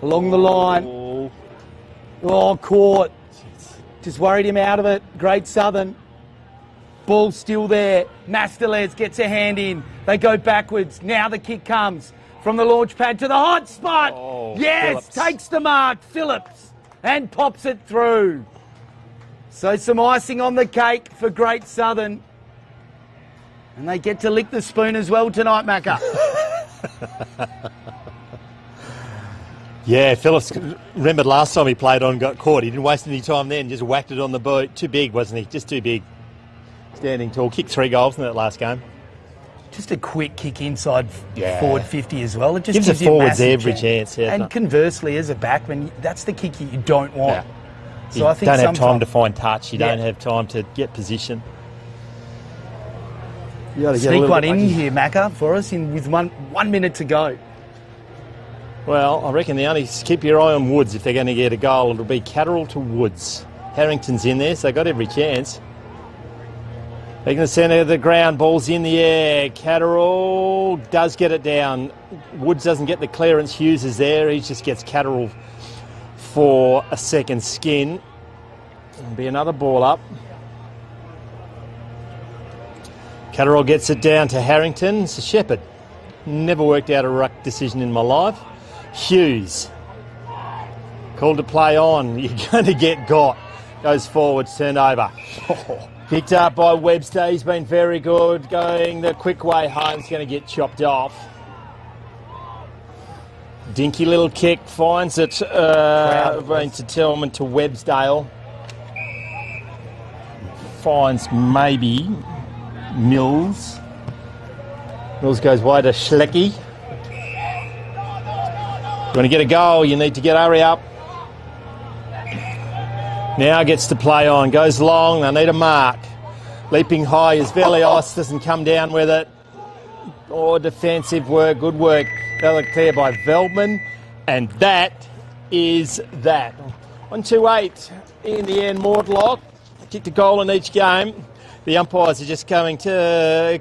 along the line. Oh, caught. Just worried him out of it. Great Southern. Ball still there. Mastelez gets a hand in. They go backwards. Now the kick comes from the launch pad to the hot spot. Yes, Phillips. takes the mark. Phillips and pops it through. So some icing on the cake for Great Southern. And they get to lick the spoon as well tonight, Macca. Yeah, Phillips, remembered last time he played on, got caught. He didn't waste any time then, just whacked it on the boot. Too big, wasn't he? Just too big. Standing tall. Kicked 3 goals in that last game. Just a quick kick inside forward 50 as well. It just gives the forwards every chance. Yeah, and conversely, as a backman, that's the kick you don't want. Yeah. So you I think don't have time to find touch. You don't have time to get position. You gotta Sneak one in here, Macca, for us with one minute to go. Well, I reckon the only keep your eye on Woods if they're going to get a goal. It'll be Catterall to Woods. Harrington's in there, so they've got every chance. They're going to centre the ground, ball's in the air. Catterall does get it down. Woods doesn't get the clearance. Hughes is there. He just gets Catterall for a second skin. It'll be another ball up. Catterall gets it down to Harrington. It's a Shepherd. Never worked out a ruck decision in my life. Hughes. Called to play on. You're going to get got. Goes forward, turned over. Picked up by Webster. He's been very good. Going the quick way home. He's going to get chopped off. Dinky little kick. Finds it. Going to Tillman to Websdale. Finds maybe Mills. Mills goes wide to Schlecki. You want to get a goal, you need to hurry up. Now gets to play on, goes long, they need a mark. Leaping high is Velios, doesn't come down with it. Oh, defensive work, good work. Well clear by Veldman, and that is that. 1-2-8 in the end, Mortlock. Kicked a goal in each game. The umpires are just coming to,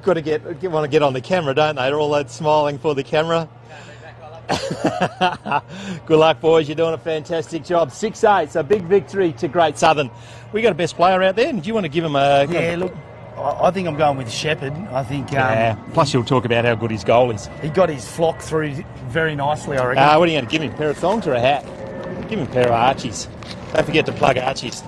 want to get on the camera, don't they? They're all that smiling for the camera. Good luck, boys. You're doing a fantastic job. 6-8, so big victory to Great Southern. We got a best player out there, and do you want to give him a... Yeah, look, I think I'm going with Shepherd. I think... Plus you'll talk about how good his goal is. He got his flock through very nicely, I reckon. What are you going to give him? A pair of thongs or a hat? Give him a pair of Archies. Don't forget to plug Archies.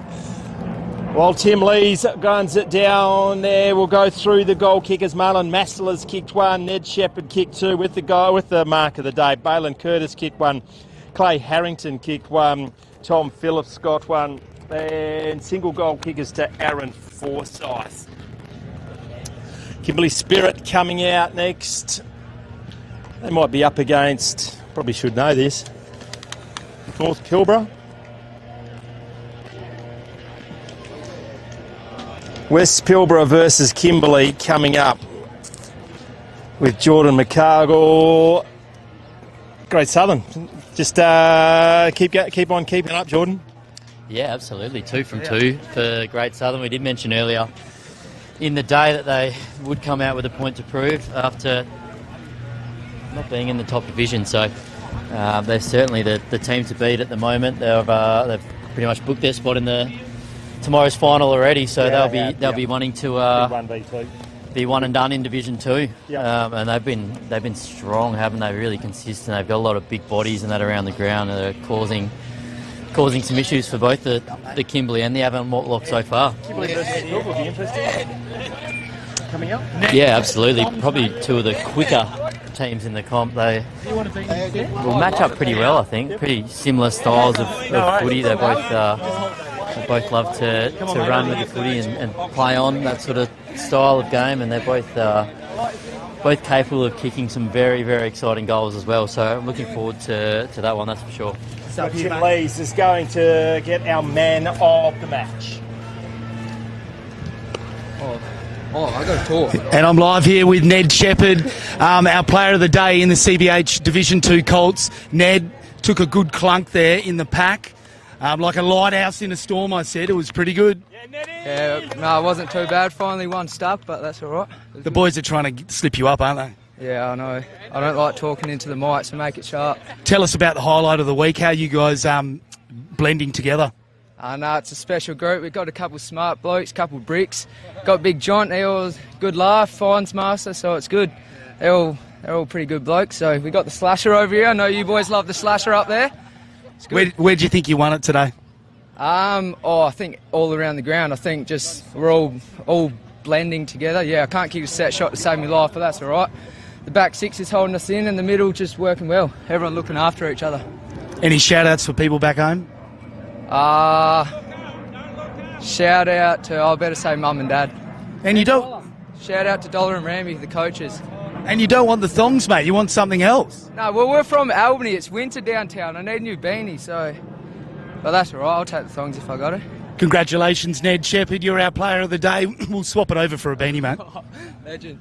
While Tim Lees guns it down there, we'll go through the goal kickers. Marlon Massela's kicked one. Ned Shepherd kicked two with the mark of the day. Balin Curtis kicked one. Clay Harrington kicked one. Tom Phillips got one. And single goal kickers to Aaron Forsyth. Kimberley Spirit coming out next. They might be up against, probably should know this, North Pilbara. West Pilbara versus Kimberley coming up with Jordan McCargill. Great Southern. Just keep on keeping up, Jordan. Yeah, absolutely. 2 from 2 for Great Southern. We did mention earlier in the day that they would come out with a point to prove after not being in the top division. So they're certainly the team to beat at the moment. They've pretty much booked their spot in tomorrow's final already. So they'll be wanting to be one and done in Division 2. And they've been strong, haven't they? Really consistent. They've got a lot of big bodies and that around the ground that are causing some issues for both the Kimberley and the Avon Mortlock so far. Kimberley versus Pilbara will be interesting. Coming up? Yeah, absolutely. Probably two of the quicker teams in the comp. They will match up pretty well, I think. Pretty similar styles of footy. They both love to run with the footy and play on that sort of style of game, and they're both capable of kicking some very, very exciting goals as well. So I'm looking forward to that one, that's for sure. So Tim Lees is going to get our man of the match. I got to talk. And I'm live here with Ned Shepherd, our player of the day in the CBH Division 2 Colts. Ned took a good clunk there in the pack. Like a lighthouse in a storm, I said. It was pretty good. Yeah, no, it wasn't too bad. Finally one stuck, but that's all right. The boys are trying to slip you up, aren't they? Yeah, I know. I don't like talking into the mic, so make it sharp. Tell us about the highlight of the week. How you guys blending together? No, it's a special group. We've got a couple smart blokes, couple bricks. Got Big John, he was good laugh, fines master, so it's good. They're all pretty good blokes. So we got the slasher over here. I know you boys love the slasher up there. Where do you think you won it today? I think all around the ground. I think just we're all blending together. Yeah, I can't kick a set shot to save my life, but that's all right. The back six is holding us in, and the middle just working well. Everyone looking after each other. Any shout-outs for people back home? Shout out to, I better say mum and dad. And you don't... Shout out to Dollar and Rammy, the coaches. And you don't want the thongs, mate. You want something else. No, well, we're from Albany. It's winter downtown. I need a new beanie, so... But that's all right. I'll take the thongs if I got it. Congratulations, Ned Shepherd. You're our player of the day. We'll swap it over for a beanie, mate. Legend.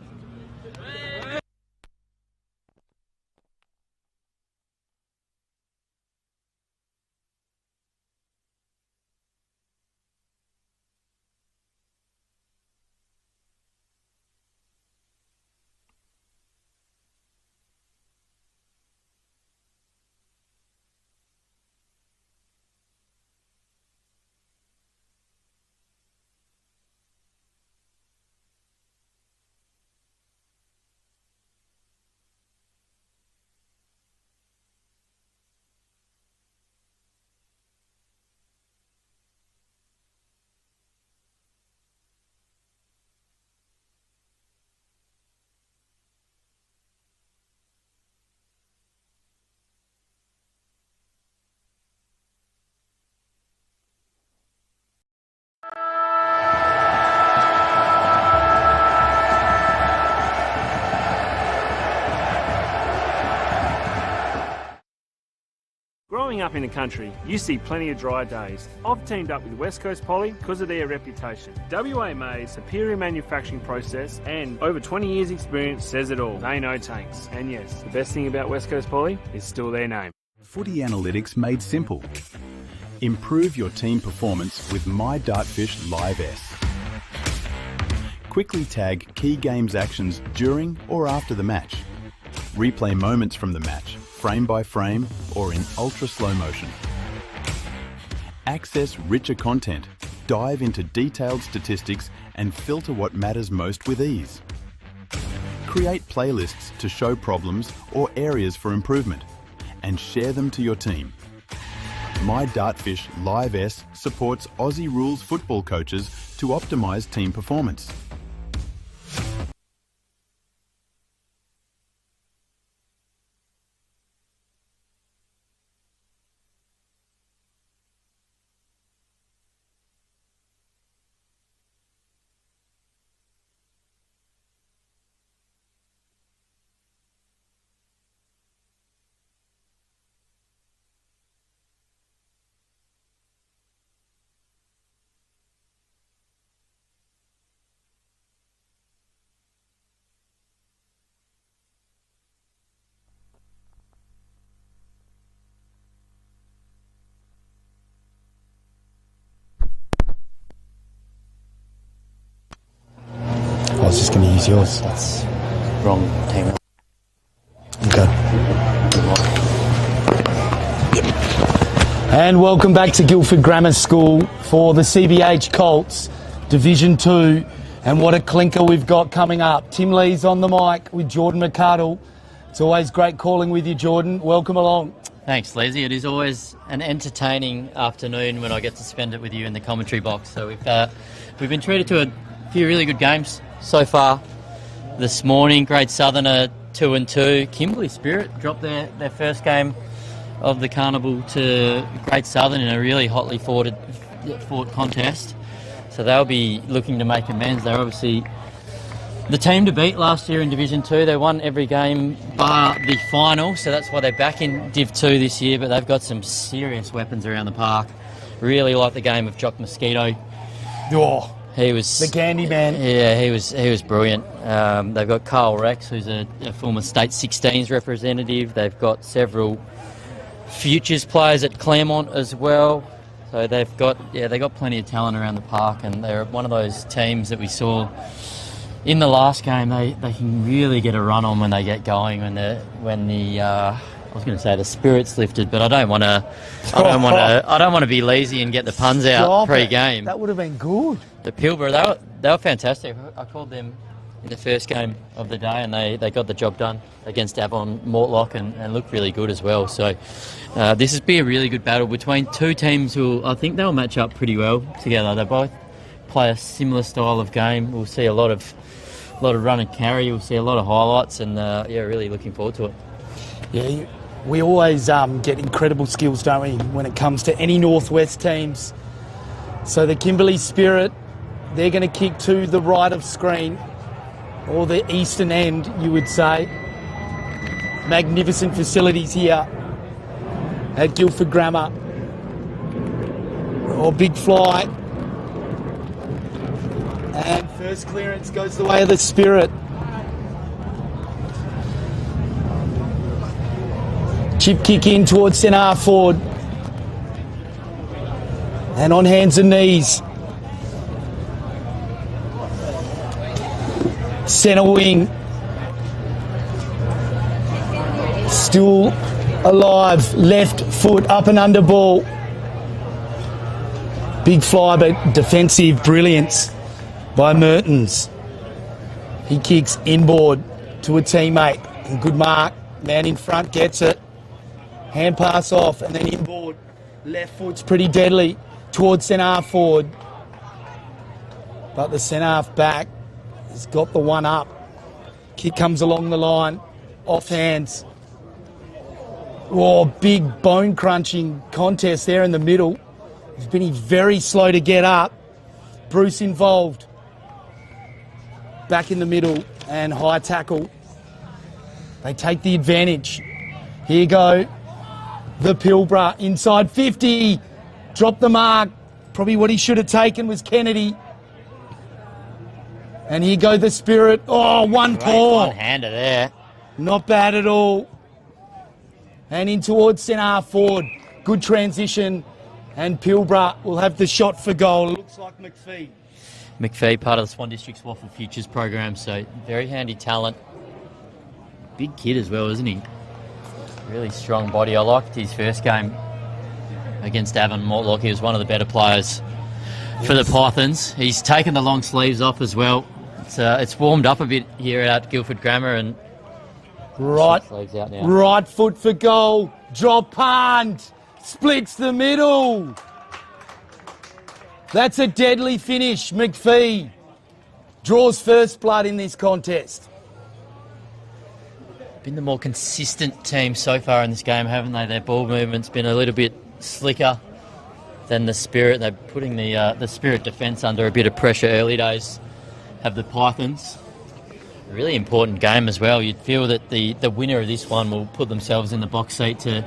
Growing up in the country, you see plenty of dry days. I've teamed up with West Coast Poly because of their reputation. WA May's superior manufacturing process and over 20 years experience says it all. They know tanks. And yes, the best thing about West Coast Poly is still their name. Footy analytics made simple. Improve your team performance with My Dartfish Live S. Quickly tag key games actions during or after the match. Replay moments from the match frame by frame, or in ultra slow motion. Access richer content, dive into detailed statistics, and filter what matters most with ease. Create playlists to show problems or areas for improvement, and share them to your team. My Dartfish Live S supports Aussie rules football coaches to optimise team performance. I was just going to use yours. That's wrong team. Okay. Yep. And welcome back to Guildford Grammar School for the CBH Colts, Division 2. And what a clinker we've got coming up. Tim Lee's on the mic with Jordan McCardle. It's always great calling with you, Jordan. Welcome along. Thanks, Leslie. It is always an entertaining afternoon when I get to spend it with you in the commentary box. So we've been treated to a few really good games so far this morning. Great Southerner 2-2. Kimberley Spirit dropped their first game of the carnival to Great Southern in a really hotly fought contest. So they'll be looking to make amends. They're obviously the team to beat last year in Division 2. They won every game bar the final, so that's why they're back in Div 2 this year, but they've got some serious weapons around the park. Really like the game of Jock Mosquito. Oh, he was the candy man. Yeah, he was brilliant. They've got Carl Rex, who's a former State 16s representative. They've got several futures players at Claremont as well. So they've got plenty of talent around the park, and they're one of those teams that we saw in the last game. They can really get a run on when they get going. When the I was going to say the spirit's lifted, but I don't want to be lazy and get the puns out pre-game. That would have been good. The Pilbara, they were fantastic. I called them in the first game of the day, and they got the job done against Avon Mortlock and looked really good as well. So this will be a really good battle between two teams who I think they'll match up pretty well together. They both play a similar style of game. We'll see a lot of run and carry. We'll see a lot of highlights, and really looking forward to it. Yeah, we always get incredible skills, don't we, when it comes to any Northwest teams. So the Kimberley Spirit, they're going to kick to the right of screen, or the eastern end, you would say. Magnificent facilities here at Guildford Grammar. Oh, big fly. And first clearance goes the way of the Spirit. Chip kick in towards centre half forward. And on hands and knees. Centre wing. Still alive. Left foot up and under ball. Big fly, but defensive brilliance by Mertens. He kicks inboard to a teammate. And good mark. Man in front gets it. Hand pass off and then inboard. Left foot's pretty deadly towards centre half forward. But the centre half back has got the one up. Kick comes along the line. Off hands. Oh, big bone crunching contest there in the middle. He's very slow to get up. Bruce involved. Back in the middle and high tackle. They take the advantage. Here you go. The Pilbara inside 50. Dropped the mark. Probably what he should have taken was Kennedy. And here go the Spirit. Oh, one paw. One-hander there. Not bad at all. And in towards centre half forward. Good transition. And Pilbara will have the shot for goal. Looks like McPhee. McPhee, part of the Swan District's Waffle Futures program, so very handy talent. Big kid as well, isn't he? Really strong body. I liked his first game against Avon Mortlock. He was one of the better players for the Pythons. He's taken the long sleeves off as well. It's warmed up a bit here at Guildford Grammar, and sleeves out now. Right foot for goal. Drop punt. Splits the middle. That's a deadly finish. McPhee draws first blood in this contest. Been the more consistent team so far in this game, haven't they? Their ball movement's been a little bit slicker than the Spirit. They're putting the Spirit defence under a bit of pressure early days, have the Pythons. Really important game as well. You'd feel that the winner of this one will put themselves in the box seat to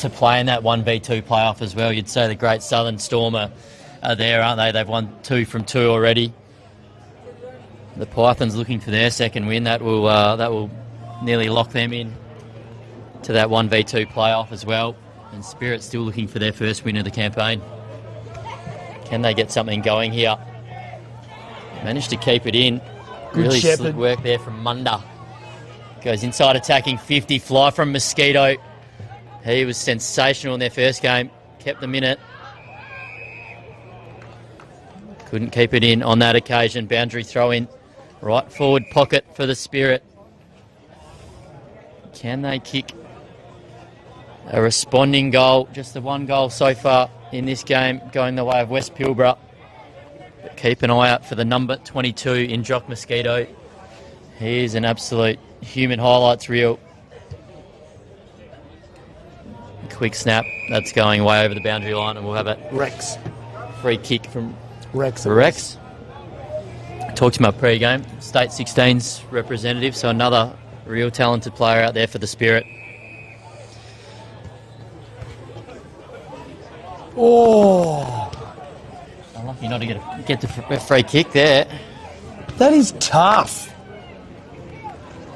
play in that 1v2 playoff as well. You'd say the Great Southern Storm are there, aren't they? They've won 2 from 2 already. The Pythons looking for their second win. That will nearly lock them in to that 1v2 playoff as well. And Spirit still looking for their first win of the campaign. Can they get something going here? Managed to keep it in. Good really Shepherd. slick work there from Munda. Goes inside attacking 50. Fly from Mosquito. He was sensational in their first game. Kept them in it. Couldn't keep it in on that occasion. Boundary throw in. Right forward pocket for the Spirit. Can they kick a responding goal? Just the one goal so far in this game, going the way of West Pilbara. But keep an eye out for the number 22 in Jock Mosquito. He is an absolute human highlights reel. Quick snap. That's going way over the boundary line, and we'll have a Rex. Free kick from Rex. Talked to my pre-game. State 16's representative, so another real talented player out there for the Spirit. Oh, Unlucky not to get the free kick there. that is tough.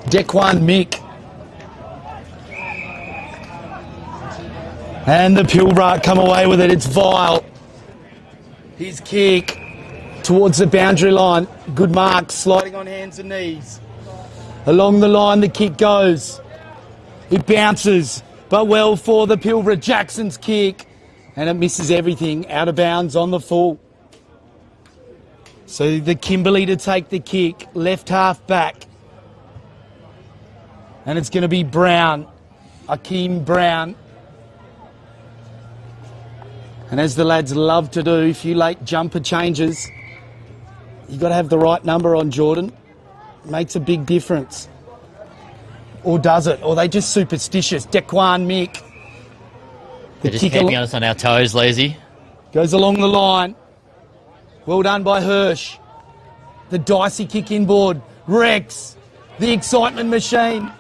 Dequan Mick. And the Pilbara come away with it. It's Vile. His kick towards the boundary line. Good mark, sliding on hands and knees. Along the line, the kick goes. It bounces, but well for the Pilbara. Jackson's kick, and it misses everything. Out of bounds on the full. So the Kimberley to take the kick. Left half back. And it's going to be Brown. Akeem Brown. And as the lads love to do, a few late jumper changes. You've got to have the right number on, Jordan. Makes a big difference. Or does it? Or are they just superstitious? Dequan Mick. They're just keeping us on our toes, Lazy. Goes along the line. Well done by Hirsch. The dicey kick inboard. Rex. The excitement machine.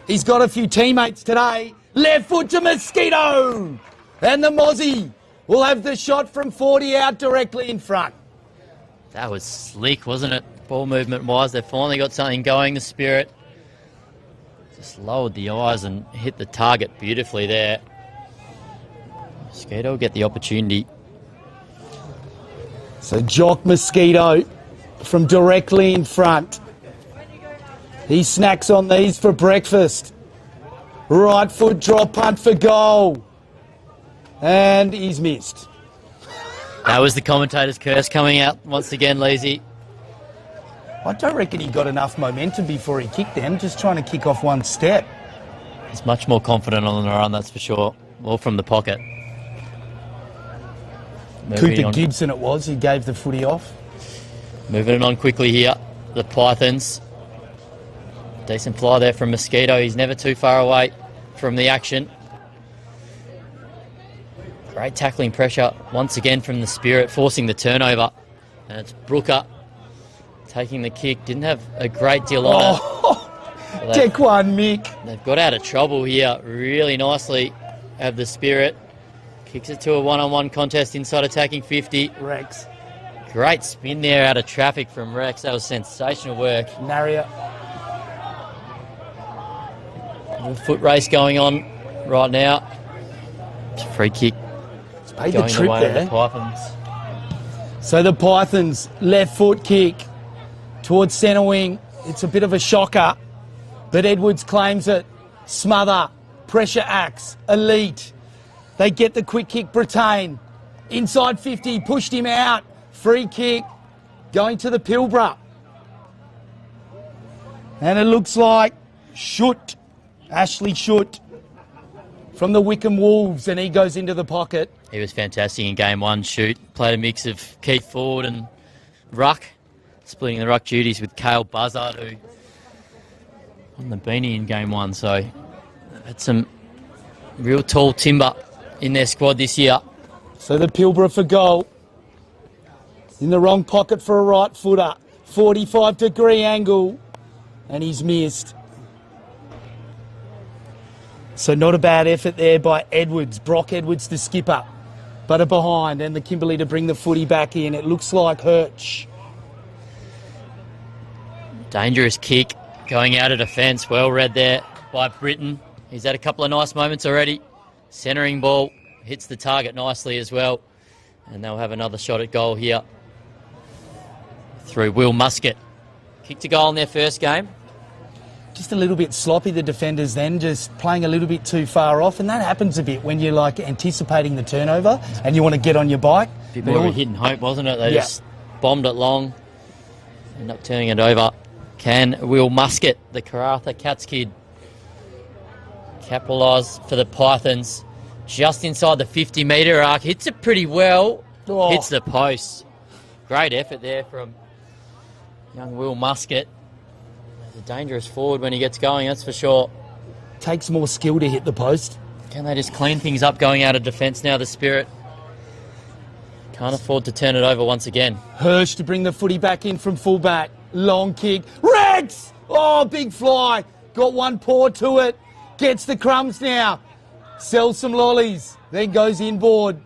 He's got a few teammates today. Left foot to Mosquito. And the Mozzie will have the shot from 40 out directly in front. That was slick, wasn't it? Ball movement-wise, they've finally got something going, the Spirit. Just lowered the eyes and hit the target beautifully there. Mosquito will get the opportunity. So Jock Mosquito from directly in front. He snacks on these for breakfast. Right foot drop punt for goal. And he's missed. That was the commentator's curse coming out once again, Lazy. I don't reckon he got enough momentum before he kicked them, just trying to kick off one step. He's much more confident on the run, that's for sure. All from the pocket. Cooper Gibson it was who gave the footy off. Moving on quickly here, the Pythons. Decent fly there from Mosquito. He's never too far away from the action. Great tackling pressure once again from the Spirit, forcing the turnover. And it's Brooker taking the kick. Didn't have a great deal on it. Dequan Mick. They've got out of trouble here really nicely. Have the Spirit. Kicks it to a one-on-one contest inside attacking 50. Rex. Great spin there out of traffic from Rex. That was sensational work. Naria. A foot race going on right now. It's a free kick. It's paid the trip way there. of the Pythons. So the Pythons left foot kick towards centre wing. It's a bit of a shocker, but Edwards claims it. Smother. Pressure acts. Elite. They get the quick kick. Brittain. Inside 50. Pushed him out. Free kick. Going to the Pilbara. And it looks like Schutt. Ashley Schutt from the Wickham Wolves, and he goes into the pocket. He was fantastic in game one. Schutt played a mix of Keith Ford and ruck, splitting the ruck duties with Cale Buzzard, who on the beanie in game one. So had some real tall timber in their squad this year. So the Pilbara for goal. In the wrong pocket for a right footer. 45-degree angle, and he's missed. So not a bad effort there by Edwards. Brock Edwards, the skipper. But a behind, and the Kimberley to bring the footy back in. It looks like Hirsch. Dangerous kick going out of defence. Well read there by Britton. He's had a couple of nice moments already. Centering ball. Hits the target nicely as well. And they'll have another shot at goal here. Through Will Muscat. Kicked a goal in their first game. Just a little bit sloppy, the defenders then, just playing a little bit too far off, and that happens a bit when you're like anticipating the turnover and you want to get on your bike. A bit more of a hit and hope, wasn't it? They just bombed it long, end up turning it over. Can Will Muscat, the Karratha Cats kid, capitalise for the Pythons? Just inside the 50-metre arc, hits it pretty well, hits the post. Great effort there from young Will Muscat. A dangerous forward when he gets going, that's for sure. Takes more skill to hit the post. Can they just clean things up going out of defence now, the Spirit? Can't afford to turn it over once again. Hirsch to bring the footy back in from fullback. Long kick. Rex! Oh, big fly. Got one paw to it. Gets the crumbs now. Sells some lollies. Then goes inboard.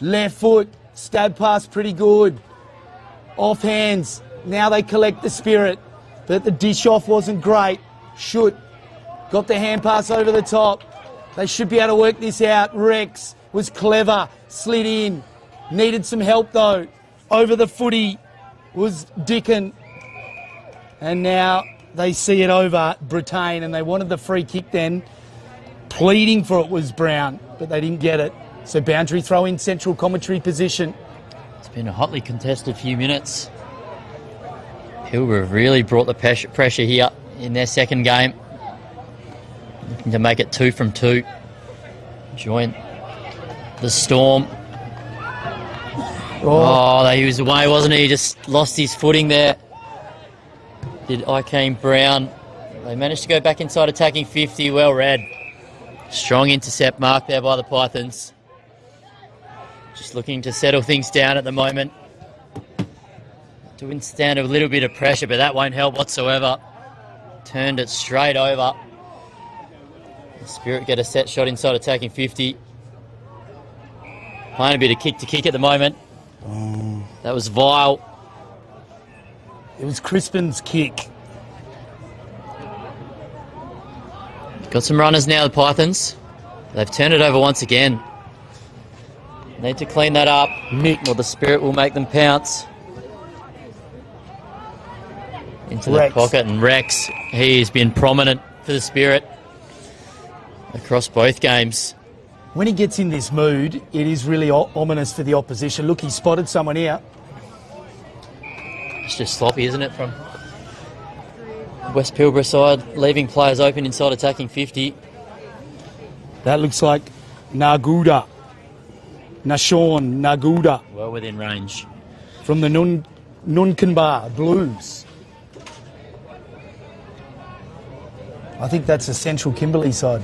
Left foot. Stab pass pretty good. Off hands. Now they collect the Spirit. But the dish off wasn't great. Schutt got the hand pass over the top. They should be able to work this out. Rex was clever, slid in. Needed some help though. Over the footy was Dickon. And now they see it over Brittain, and they wanted the free kick then. Pleading for it was Brown, but they didn't get it. So boundary throw in central commentary position. It's been a hotly contested few minutes. Pilbara have really brought the pressure here in their second game. Looking to make it 2 from 2. Join the Storm. He was away, wasn't he? He just lost his footing there. Did Ikeem Brown. They managed to go back inside attacking 50. Well read. Strong intercept mark there by the Pythons. Just looking to settle things down at the moment. To withstand a little bit of pressure, but that won't help whatsoever. Turned it straight over. The Spirit get a set shot inside attacking 50. Playing a bit of kick to kick at the moment. That was vile. It was Crispin's kick. Got some runners now, the Pythons. They've turned it over once again. Need to clean that up, or the Spirit will make them pounce. Into the pocket, and Rex, he's been prominent for the Spirit across both games. When he gets in this mood, it is really ominous for the opposition. Look, he spotted someone here. It's just sloppy, isn't it, from West Pilbara side, leaving players open inside attacking 50. That looks like Naguda. Nashon Naguda. Well within range. From the Nunkanbar Blues. I think that's a central Kimberley side.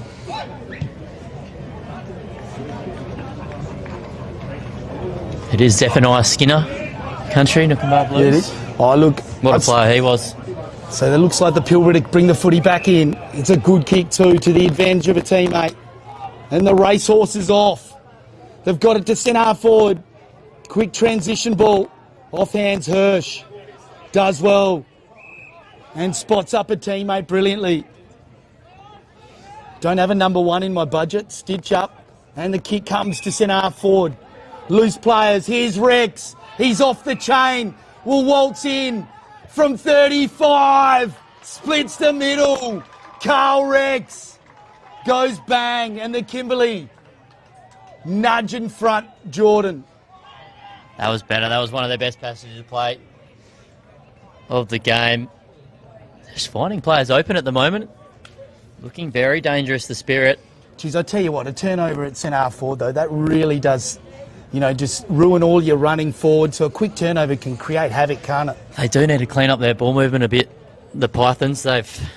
It is Zephaniah Skinner country, Nunkanbar Blues. Yeah, it is. Oh, look. What a player he was. So it looks like the Pilbara to bring the footy back in. It's a good kick too, to the advantage of a teammate. And the racehorse is off. They've got it to centre forward. Quick transition ball. Off hands Hirsch. Does well. And spots up a teammate brilliantly. Don't have a number 1 in my budget. Stitch up. And the kick comes to centre forward. Loose players. Here's Rex. He's off the chain. Will waltz in from 35. Splits the middle. Carl Rex. goes bang, and the Kimberley nudge in front, Jordan. That was better. That was one of their best passes to play of the game. Just finding players open at the moment. Looking very dangerous, the Spirit. Geez, I tell you what, a turnover at centre half forward, though, that really does, just ruin all your running forward. So a quick turnover can create havoc, can't it? They do need to clean up their ball movement a bit. The Pythons, they've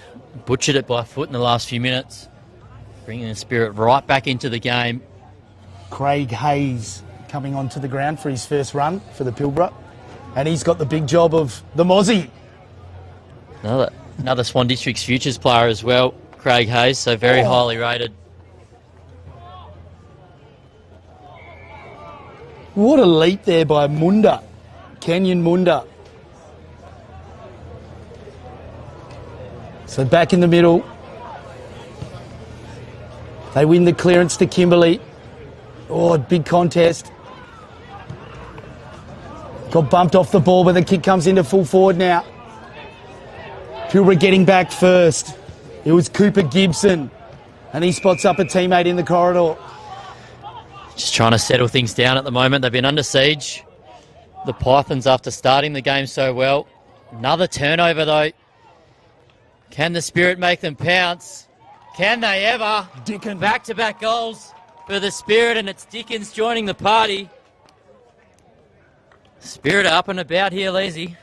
butchered it by foot in the last few minutes. Bringing the Spirit right back into the game. Craig Hayes coming onto the ground for his first run for the Pilbara. And he's got the big job of the Mozzie. Another Swan District's futures player as well, Craig Hayes, so very highly rated. What a leap there by Munda, Kenyon Munda. So back in the middle. They win the clearance to Kimberley. Oh, big contest. Got bumped off the ball, but the kick comes into full forward now. Pilbara getting back first. It was Cooper Gibson, and he spots up a teammate in the corridor. Just trying to settle things down at the moment. They've been under siege. The Pythons, after starting the game so well. Another turnover, though. Can the Spirit make them pounce? Can they ever? Dickens. Back-to-back goals for the Spirit, and it's Dickens joining the party. Spirit up and about here, Lazy.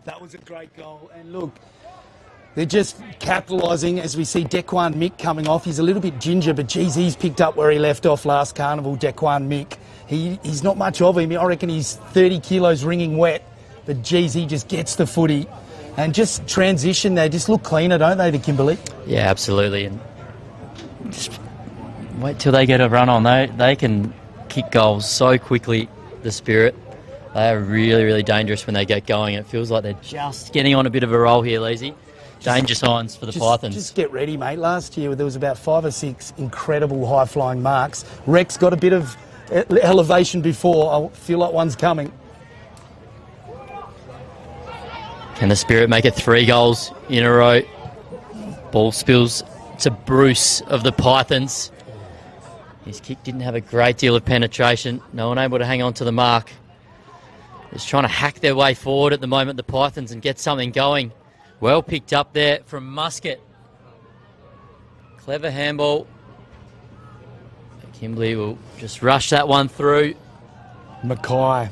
That was a great goal. And look, they're just capitalising as we see Dequan Mick coming off. He's a little bit ginger, but geez, he's picked up where he left off last carnival, Dequan Mick. He's not much of him. I reckon he's 30 kilos wringing wet, but geez, he just gets the footy. And just transition, they just look cleaner, don't they, the Kimberley? Yeah, absolutely. And just wait till they get a run on. They can kick goals so quickly, the Spirit. They are really, really dangerous when they get going. It feels like they're just getting on a bit of a roll here, Lazy. Danger signs for the Pythons. Just get ready, mate. Last year there was about 5 or 6 incredible high-flying marks. Rex got a bit of elevation before. I feel like one's coming. Can the Spirit make it 3 goals in a row? Ball spills to Bruce of the Pythons. His kick didn't have a great deal of penetration. No one able to hang on to the mark. Just trying to hack their way forward at the moment, the Pythons, and get something going. Well picked up there from Muscat. Clever handball. Kimberley will just rush that one through. Mackay.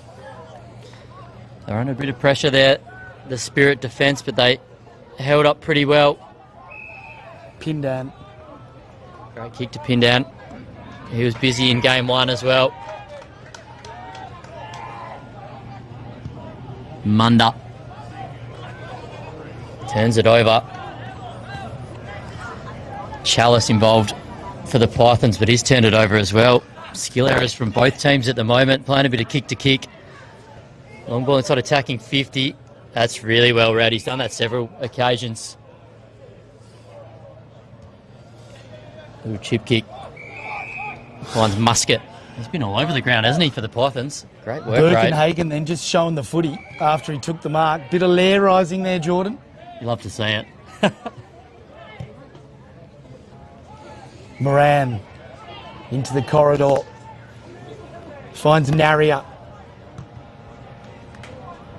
They're under a bit of pressure there, the Spirit defence, but they held up pretty well. Pindan. Great kick to Pindan. He was busy in game 1 as well. Munda turns it over. Chalice involved for the Pythons, but he's turned it over as well. Skill errors from both teams at the moment, playing a bit of kick to kick. Long ball inside attacking 50. That's really well read. He's done that several occasions. Little chip kick. Finds Muscat. He's been all over the ground, hasn't he, for the Pythons? Great work rate. Birkenhagen then just showing the footy after he took the mark. Bit of lair rising there, Jordan. Love to see it. Moran into the corridor. Finds Naria.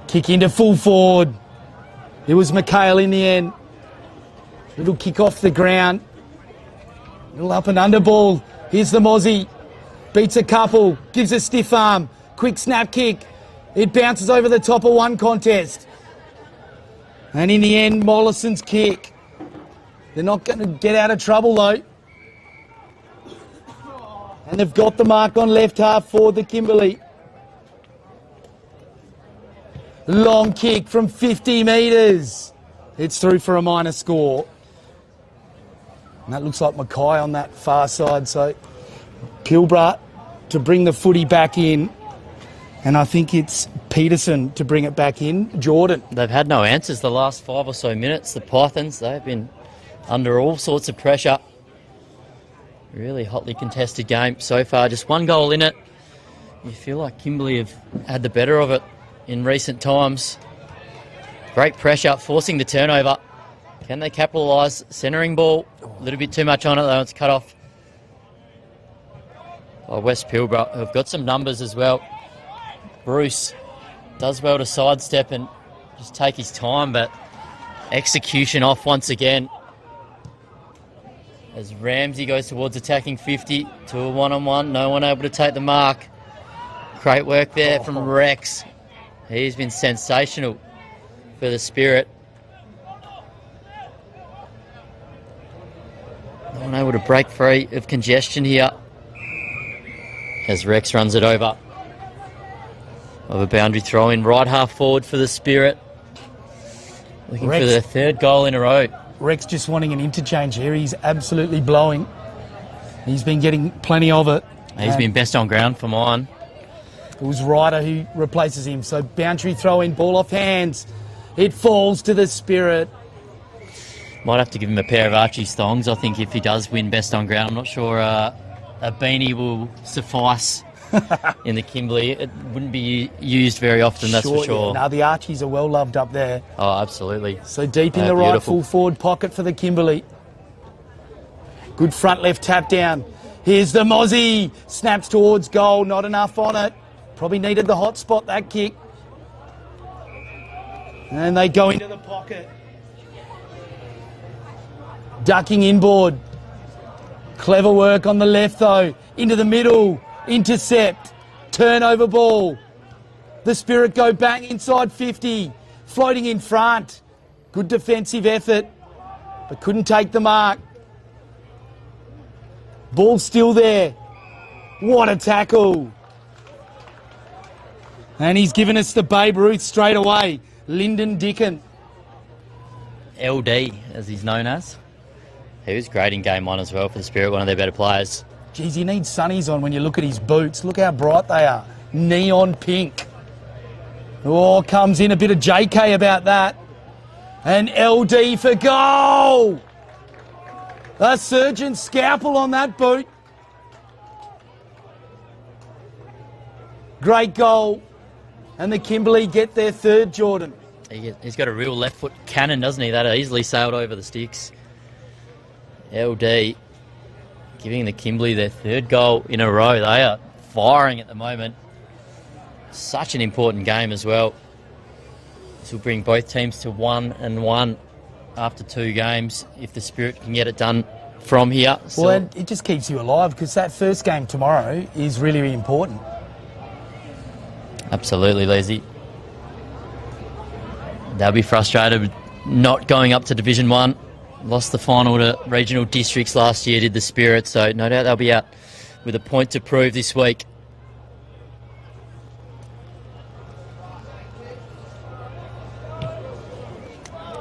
Kick into full forward. It was McHale in the end. Little kick off the ground. Little up and under ball. Here's the Mozzie. Beats a couple. Gives a stiff arm. Quick snap kick. It bounces over the top of one contest. And in the end, Mollison's kick. They're not going to get out of trouble though. And they've got the mark on left half for the Kimberley. Long kick from 50 metres. It's through for a minor score. And that looks like Mackay on that far side. So Pilbara to bring the footy back in. And I think it's Peterson to bring it back in. Jordan. They've had no answers the last 5 or so minutes. The Pythons, they've been under all sorts of pressure. Really hotly contested game so far. Just 1 goal in it. You feel like Kimberley have had the better of it in recent times. Great pressure, forcing the turnover. Can they capitalise? Centering ball, a little bit too much on it though. It's cut off by West Pilbara, who've got some numbers as well. Bruce does well to sidestep and just take his time, but execution off once again. As Ramsey goes towards attacking 50 to a one-on-one, no one able to take the mark. Great work there from Rex. He's been sensational for the Spirit. No one able to break free of congestion here as Rex runs it over. Of a boundary throw in right half forward for the Spirit. Looking for their third goal in a row. Rex just wanting an interchange here. He's absolutely blowing. He's been getting plenty of it. He's been best on ground for mine. It was Ryder who replaces him. So boundary throw in, ball off hands. It falls to the Spirit. Might have to give him a pair of Archie's thongs, I think, if he does win best on ground. I'm not sure a beanie will suffice in the Kimberley. It wouldn't be used very often, that's for sure. Yeah. Now the Archies are well loved up there. Oh, absolutely. So deep in the right full forward pocket for the Kimberley. Good front left tap down. Here's the Mozzie. Snaps towards goal. Not enough on it. Probably needed the hot spot, that kick. And they go into the pocket. Ducking inboard. Clever work on the left though. Into the middle. Intercept. Turnover ball. The Spirit go bang inside 50. Floating in front. Good defensive effort. But couldn't take the mark. Ball still there. What a tackle. And he's given us the Babe Ruth straight away. Lyndon Dickon. LD, as he's known as. He was great in game one as well for the Spirit, one of their better players. Geez, he needs sunnies on when you look at his boots. Look how bright they are. Neon pink. Oh, comes in a bit of JK about that. And LD for goal. A surgeon scalpel on that boot. Great goal. And the Kimberley get their third, Jordan. He's got a real left foot cannon, doesn't he? That easily sailed over the sticks. LD giving the Kimberley their third goal in a row. They are firing at the moment. Such an important game as well. This will bring both teams to 1-1 after 2 games if the Spirit can get it done from here. Well, it just keeps you alive because that first game tomorrow is really, really important. Absolutely, Leslie. They'll be frustrated not going up to Division 1. Lost the final to regional districts last year, did the Spirit, so no doubt they'll be out with a point to prove this week.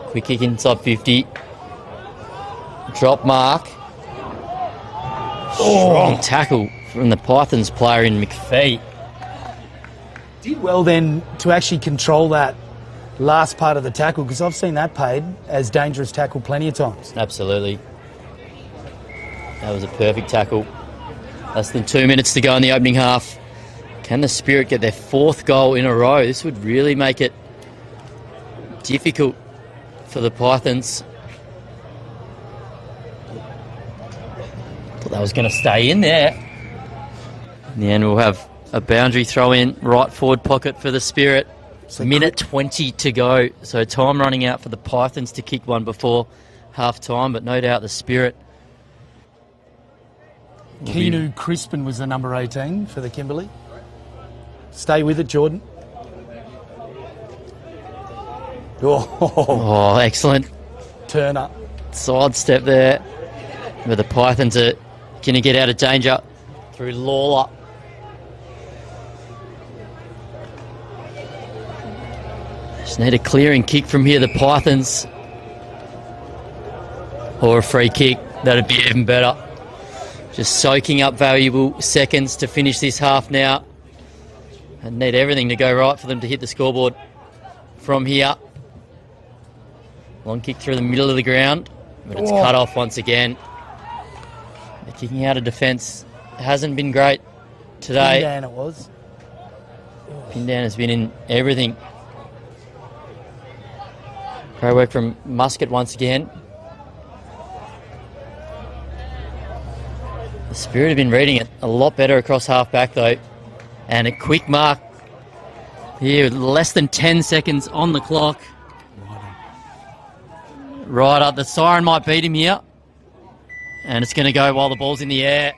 Quick kick inside 50. Drop mark. Strong tackle from the Pythons player in McPhee. Did well then to actually control that last part of the tackle because I've seen that paid as dangerous tackle plenty of times. Absolutely. That was a perfect tackle. Less than 2 minutes to go in the opening half. Can the Spirit get their 4th goal in a row? This would really make it difficult for the Pythons. Thought that was going to stay in there. In the end, we'll have a boundary throw in right forward pocket for the Spirit. So minute 20 to go. So time running out for the Pythons to kick one before half time, but no doubt the Spirit. Keanu Crispin was the number 18 for the Kimberley. Stay with it, Jordan. Oh, excellent. Turner. Sidestep there. Where the Pythons are going to get out of danger through Lawler. Just need a clearing kick from here, the Pythons. Or a free kick, that'd be even better. Just soaking up valuable seconds to finish this half now. And need everything to go right for them to hit the scoreboard from here. Long kick through the middle of the ground, but it's cut off once again. The kicking out of defence hasn't been great today. Pindan it was. Pindan has been in everything. Great work from Muscat once again. The Spirit have been reading it a lot better across half-back though. And a quick mark here with less than 10 seconds on the clock. Right up, the siren might beat him here. And it's going to go while the ball's in the air.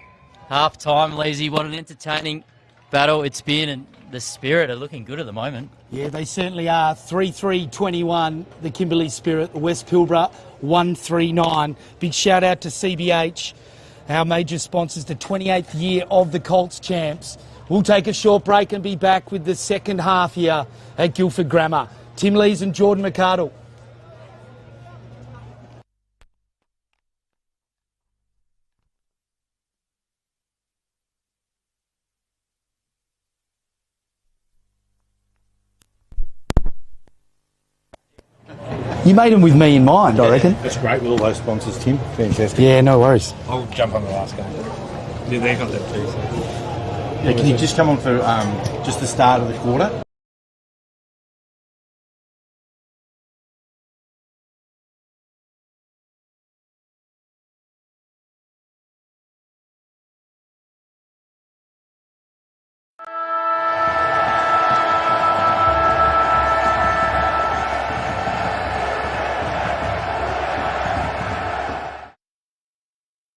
Half-time, Leesy. What an entertaining battle it's been, and the Spirit are looking good at the moment. Yeah, they certainly are. 3-3-21, the Kimberley Spirit, the West Pilbara 1-3-9. Big shout out to CBH, our major sponsors, the 28th year of the Colts champs. We'll take a short break and be back with the second half here at Guildford Grammar. Tim Lees and Jordan McArdle. You made them with me in mind, I reckon. That's great with all those sponsors, Tim. Fantastic. Yeah, no worries. I'll jump on the last game. Yeah, they're got that too. So. Yeah, can you just come on for just the start of the quarter?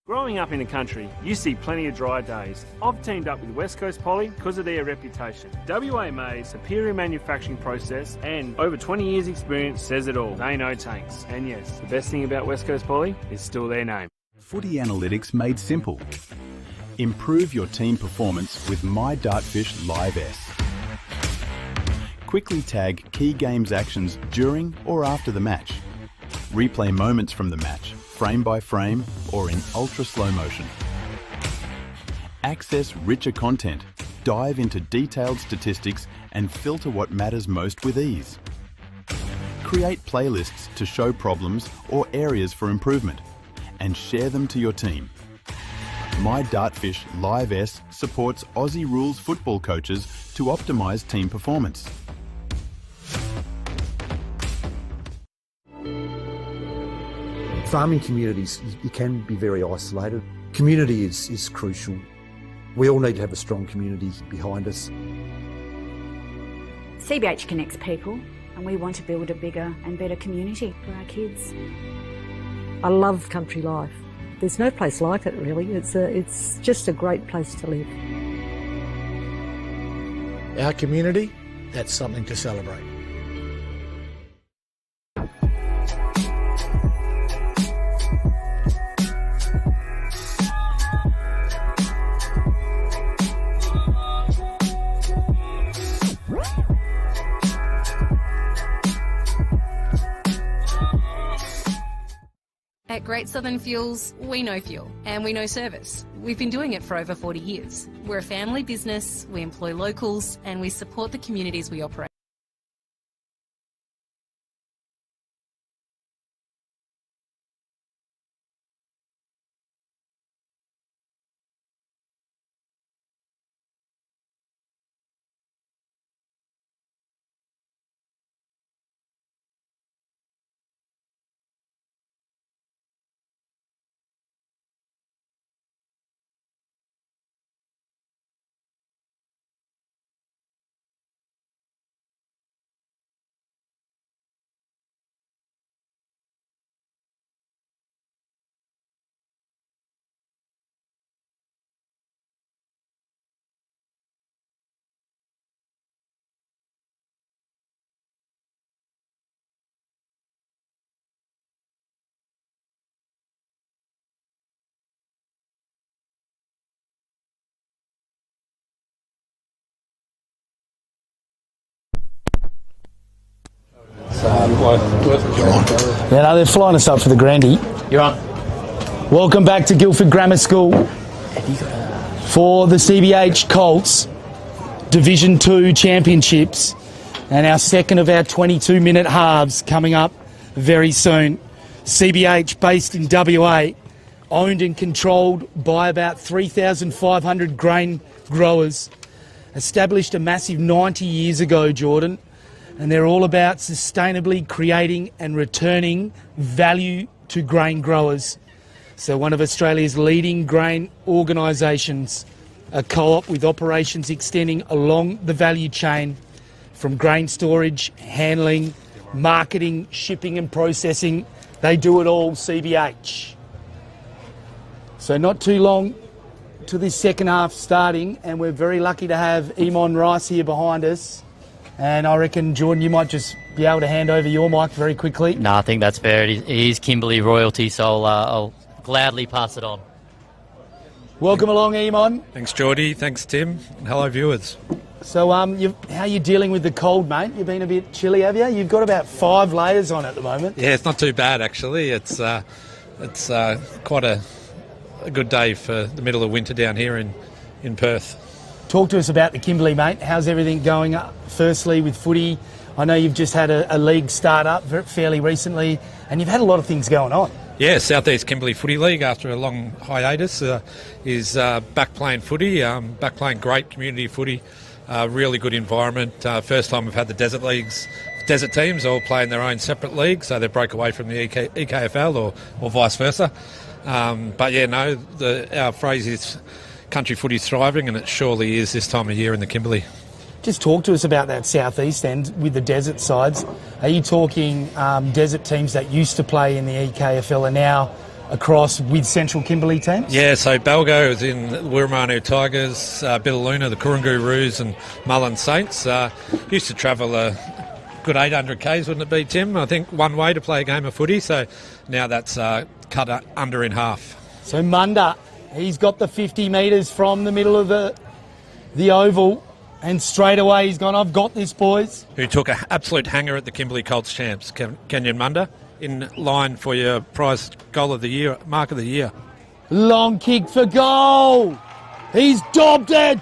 Growing up in the country, you see plenty of dry days. I've teamed up with West Coast Poly because of their reputation. WA May's superior manufacturing process and over 20 years experience says it all. They know tanks. And yes, the best thing about West Coast Poly is still their name. Footy analytics made simple. Improve your team performance with My Dartfish Live S. Quickly tag key games actions during or after the match. Replay moments from the match, frame by frame or in ultra slow motion. Access richer content, dive into detailed statistics and filter what matters most with ease. Create playlists to show problems or areas for improvement and share them to your team. My Dartfish Live S supports Aussie rules football coaches to optimise team performance. Farming communities, you can be very isolated. Community is crucial. We all need to have a strong community behind us. CBH connects people, and we want to build a bigger and better community for our kids. I love country life. There's no place like it really. It's just a great place to live. Our community, that's something to celebrate. At Great Southern Fuels, we know fuel and we know service. We've been doing it for over 40 years. We're a family business, we employ locals, and we support the communities we operate. Yeah, no, they're flying us up for the Grandy. You're on. Welcome back to Guildford Grammar School for the CBH Colts Division 2 Championships and our second of our 22-minute halves coming up very soon. CBH, based in WA, owned and controlled by about 3,500 grain growers, established a massive 90 years ago, Jordan, and they're all about sustainably creating and returning value to grain growers. So one of Australia's leading grain organisations, a co-op with operations extending along the value chain from grain storage, handling, marketing, shipping and processing. They do it all, CBH. So not too long to this second half starting, and we're very lucky to have Eamon Rice here behind us. And I reckon, Jordan, you might just be able to hand over your mic very quickly. No, I think that's fair. He is Kimberley royalty, so I'll gladly pass it on. Welcome along, Eamon. Thanks, Geordie. Thanks, Tim. And hello, viewers. So how are you dealing with the cold, mate? You've been a bit chilly, have you? You've got about 5 layers on at the moment. Yeah, it's not too bad, actually. It's quite a good day for the middle of winter down here in Perth. Talk to us about the Kimberley, mate. How's everything going up? Firstly, with footy, I know you've just had a league start up fairly recently, and you've had a lot of things going on. Yeah, South East Kimberley Footy League, after a long hiatus, is back playing footy, back playing great community footy, really good environment. First time we've had the desert teams all playing their own separate league, so they broke away from the EKFL or vice versa. But yeah, no, our phrase is country footy's thriving, and it surely is this time of year in the Kimberley. Just talk to us about that southeast end with the desert sides. Are you talking desert teams that used to play in the EKFL are now across with Central Kimberley teams? Yeah, so Balgo is in the Wirramanu Tigers, Bitaluna, the Kurungu Roos and Mullen Saints. Used to travel a good 800 Ks, wouldn't it be, Tim? I think one way to play a game of footy, so now that's cut under in half. So Munda, he's got the 50 metres from the middle of the oval. And straight away he's gone, I've got this, boys. Who took an absolute hanger at the Kimberley Colts champs, Kenyon Munda, in line for your prize goal of the year, mark of the year. Long kick for goal. He's dobbed it.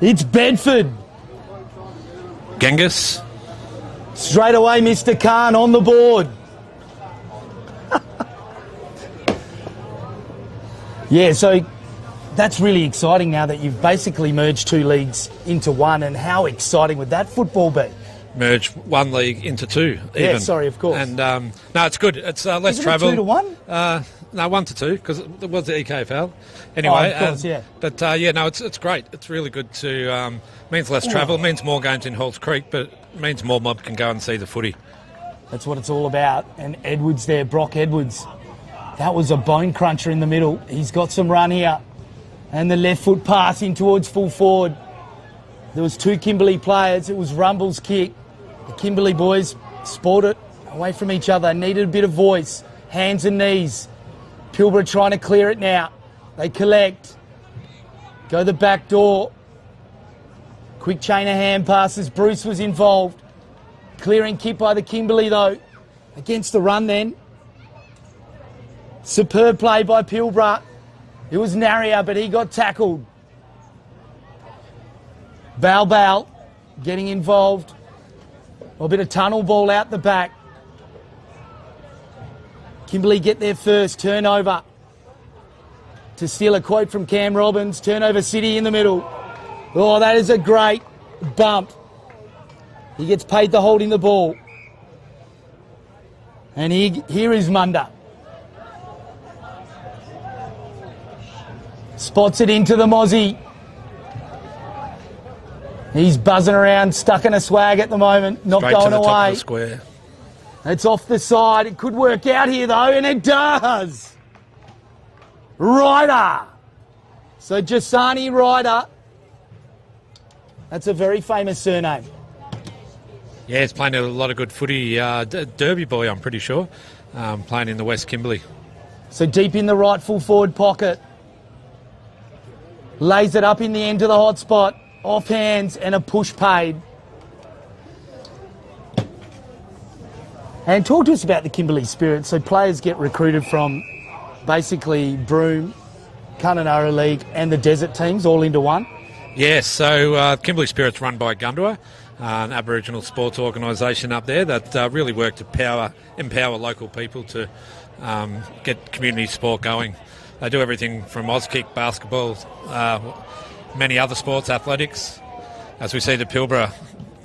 It's Bedford. Genghis. Straight away, Mr. Khan on the board. Yeah, so that's really exciting now that you've basically merged 2 leagues into one, and how exciting would that football be? Merge 1 league into 2, even. Yeah, sorry, of course. And no, it's good. It's less travel. 2 to 1? No, 1 to 2, because it was the EKFL. Anyway, of course, yeah. But yeah, no, it's great. It's really good to means less travel, means more games in Halls Creek, but it means more mob can go and see the footy. That's what it's all about. And Edwards there, Brock Edwards. That was a bone cruncher in the middle. He's got some run here. And the left foot pass in towards full forward. There was 2 Kimberley players. It was Rumble's kick. The Kimberley boys sported away from each other. Needed a bit of voice. Hands and knees. Pilbara trying to clear it now. They collect. Go the back door. Quick chain of hand passes. Bruce was involved. Clearing kick by the Kimberley though. Against the run then. Superb play by Pilbara. It was Narrier, but he got tackled. Bal getting involved. A bit of tunnel ball out the back. Kimberley get there first. Turnover. To steal a quote from Cam Robbins. Turnover City in the middle. Oh, that is a great bump. He gets paid the holding the ball. And here is Munda. Spots it into the Mozzie. He's buzzing around, stuck in a swag at the moment, not Straight going to the away. top of the square. It's off the side. It could work out here though, and it does. Ryder. So Jasani Ryder. That's a very famous surname. Yeah, he's playing a lot of good footy. Derby boy, I'm pretty sure, playing in the West Kimberley. So deep in the right full forward pocket. Lays it up in the end of the hot spot. Off hands and a push paid. And talk to us about the Kimberley Spirit. So players get recruited from basically Broome, Kununurra League and the Desert teams all into one. Yes, so Kimberley Spirit's run by Gundua, an Aboriginal sports organisation up there that really work to empower local people to get community sport going. They do everything from Auskick, basketball, many other sports, athletics. As we see the Pilbara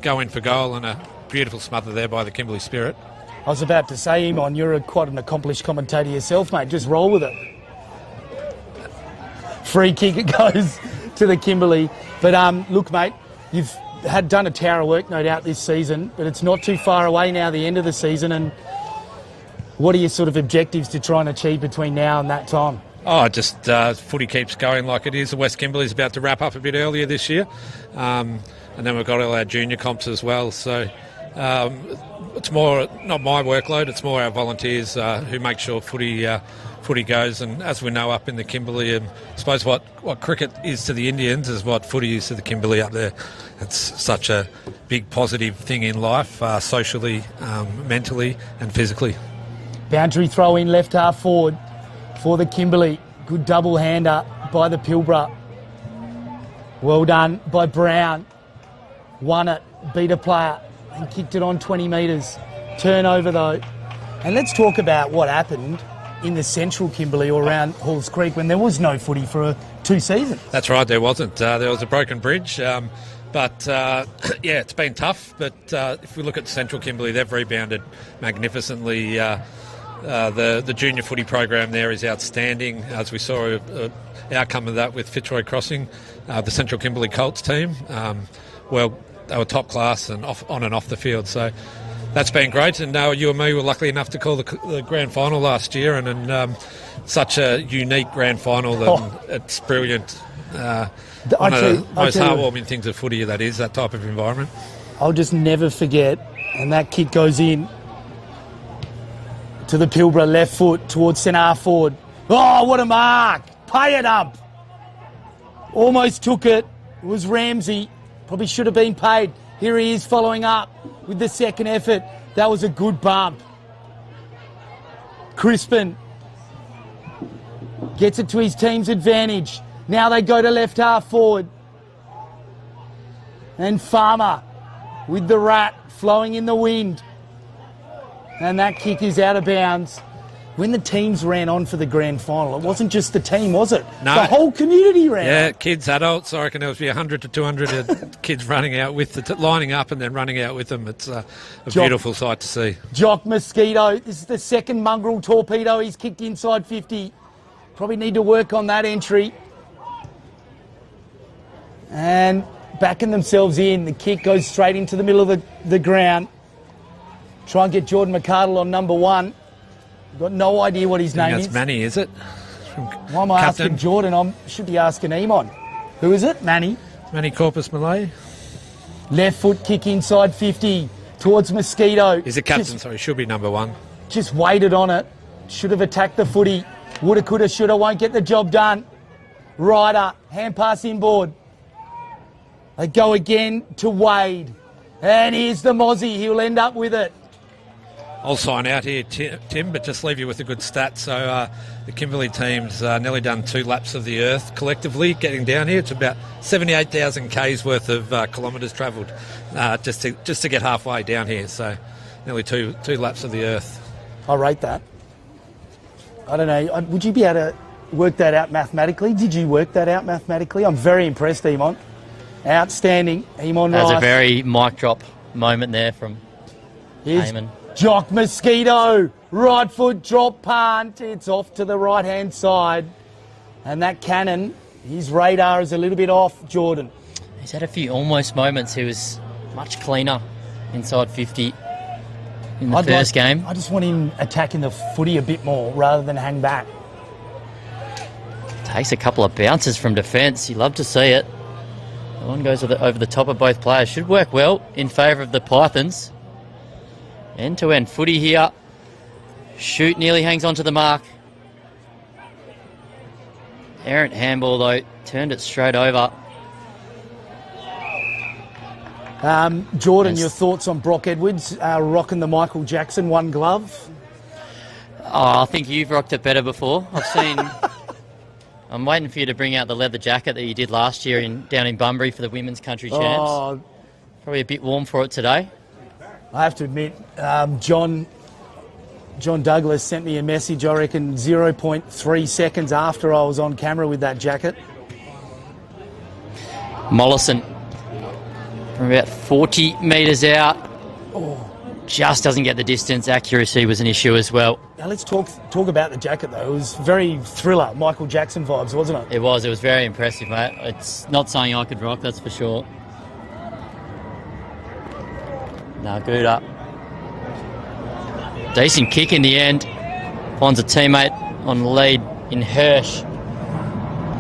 go in for goal, and a beautiful smother there by the Kimberley Spirit. I was about to say, Iman, you're quite an accomplished commentator yourself, mate. Just roll with it. Free kick, it goes to the Kimberley. But look, mate, you've done a tower of work, no doubt, this season, but it's not too far away now, the end of the season. And what are your sort of objectives to try and achieve between now and that time? Oh, just footy keeps going like it is. The West Kimberley's about to wrap up a bit earlier this year. And then we've got all our junior comps as well. So it's more not my workload, it's more our volunteers who make sure footy goes. And as we know up in the Kimberley, I suppose what cricket is to the Indians is what footy is to the Kimberley up there. It's such a big positive thing in life, socially, mentally and physically. Boundary throw in left half forward for the Kimberley. Good double hander by the Pilbara. Well done by Brown. Won it, beat a player and kicked it on 20 metres. Turnover though. And let's talk about what happened in the central Kimberley or around Halls Creek when there was no footy for 2 seasons. That's right, there wasn't. There was a broken bridge. But it's been tough. But if we look at Central Kimberley, they've rebounded magnificently. The junior footy program there is outstanding, as we saw an outcome of that with Fitzroy Crossing, the Central Kimberley Colts team. They were top class and on and off the field. So that's been great. And you and me were lucky enough to call the grand final last year, and such a unique grand final that it's brilliant. One of the most heartwarming things of footy, that is, that type of environment. I'll just never forget, and that kick goes in to the Pilbara left foot towards centre half forward. Oh, what a mark! Pay it up! Almost took it. It was Ramsey. Probably should have been paid. Here he is following up with the second effort. That was a good bump. Crispin gets it to his team's advantage. Now they go to left half forward. And Farmer with the rat flowing in the wind. And that kick is out of bounds. When the teams ran on for the grand final, it wasn't just the team, was it? No. The whole community ran. Yeah, kids, adults. I reckon there was 100 to 200 kids running out lining up and then running out with them. It's a beautiful sight to see. Jock Mosquito, this is the second mongrel torpedo he's kicked inside 50. Probably need to work on that entry. And backing themselves in. The kick goes straight into the middle of the ground. Try and get Jordan McCardle on number 1. Got no idea what his name is. That's Manny, is it? Why am I asking Jordan? I should be asking Iman. Who is it? Manny. Manny Corpus Malay. Left foot kick inside 50 towards Mosquito. He's a captain, so he should be number 1. Just waited on it. Should have attacked the footy. Woulda, coulda, shoulda. Won't get the job done. Ryder. Hand pass inboard. They go again to Wade. And here's the Mozzie. He'll end up with it. I'll sign out here, Tim, but just leave you with a good stat. So the Kimberley team's nearly done 2 laps of the earth collectively getting down here. It's about 78,000 Ks worth of kilometres travelled just to get halfway down here. So nearly two laps of the earth. I rate that. I don't know. Would you be able to work that out mathematically? Did you work that out mathematically? I'm very impressed, Iman. Outstanding. Iman Rice. That was a very mic drop moment there from Eamon. Jock Mosquito, right foot drop punt. It's off to the right-hand side. And that cannon, his radar is a little bit off, Jordan. He's had a few almost moments. He was much cleaner inside 50 in the first game. I just want him attacking the footy a bit more rather than hang back. Takes a couple of bounces from defence. You love to see it. The one goes over the top of both players. Should work well in favour of the Pythons. End-to-end footy here. Shoot nearly hangs onto the mark. Errant handball, though. Turned it straight over. Jordan, your thoughts on Brock Edwards rocking the Michael Jackson one glove? Oh, I think you've rocked it better before. I've seen... I'm waiting for you to bring out the leather jacket that you did last year down in Bunbury for the Women's Country Champs. Probably a bit warm for it today. I have to admit, John John Douglas sent me a message, I reckon 0.3 seconds after I was on camera with that jacket. Mollison from about 40 metres out. Just doesn't get the distance. Accuracy was an issue as well. Now let's talk about the jacket though. It was very Thriller, Michael Jackson vibes, wasn't it? It was very impressive, mate. It's not something I could rock, that's for sure. No, good up. Decent kick in the end. Finds a teammate on the lead in Hirsch.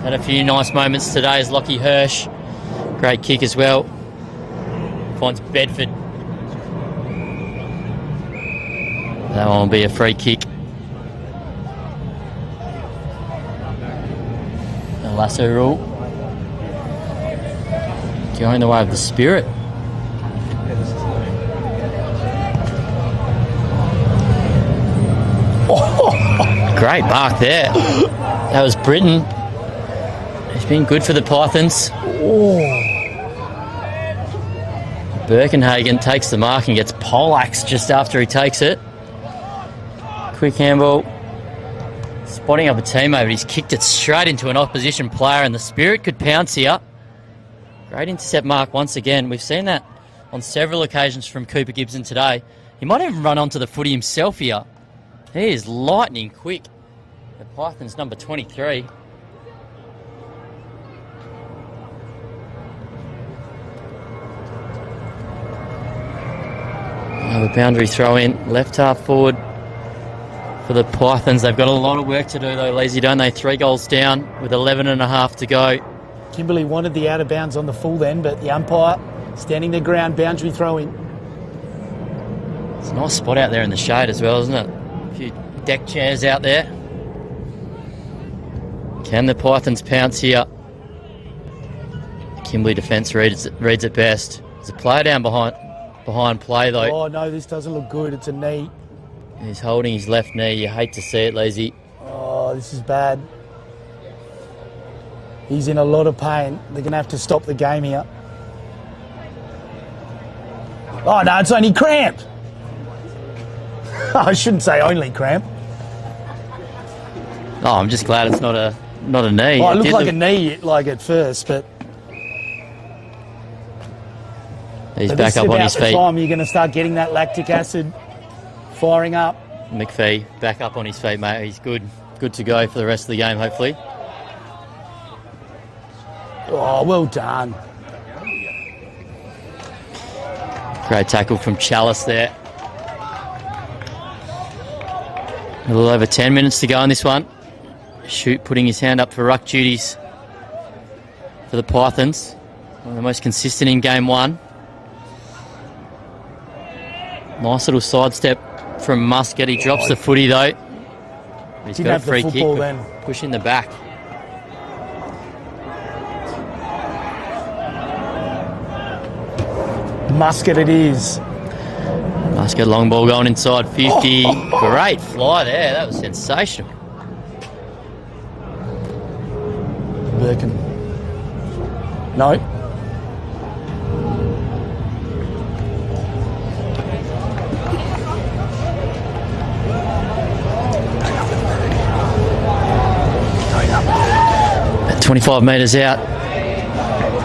Had a few nice moments today as Lockie Hirsch. Great kick as well. Finds Bedford. That one will be a free kick. The lasso rule. Going the way of the Spirit. Great mark there. That was Britton. He's been good for the Pythons. Birkenhagen takes the mark and gets poleaxed just after he takes it. Quick handball. Spotting up a teammate, but he's kicked it straight into an opposition player, and the Spirit could pounce here. Great intercept mark once again. We've seen that on several occasions from Cooper Gibson today. He might even run onto the footy himself here. He is lightning quick. The Pythons number 23. Another boundary throw in, left half forward for the Pythons. They've got a lot of work to do though, Lazy, don't they? 3 goals down with 11.5 to go. Kimberley wanted the out of bounds on the full then, but the umpire standing their ground, boundary throw in. It's a nice spot out there in the shade as well, isn't it? A few deck chairs out there. Can the Pythons pounce here? Kimberley defence reads it best. There's a player down behind play though. Oh no, this doesn't look good. It's a knee. He's holding his left knee. You hate to see it, Lazy. Oh, this is bad. He's in a lot of pain. They're going to have to stop the game here. Oh no, it's only cramped. I shouldn't say only cramp. Oh, I'm just glad it's not a knee. Oh, it looked like a knee, like at first, but he's back up on his feet. This is about the time you're going to start getting that lactic acid firing up. McPhee back up on his feet, mate. He's good to go for the rest of the game, hopefully. Oh, well done. Great tackle from Chalice there. A little over 10 minutes to go in this one. Shoot putting his hand up for ruck duties for the Pythons. One of the most consistent in game one. Nice little sidestep from Muscat. He drops the footy though. He's got a free kick, then. Push in the back. Muscat it is. Muscat long ball going inside 50. Great fly there. That was sensational. Birkin. No. At 25 metres out.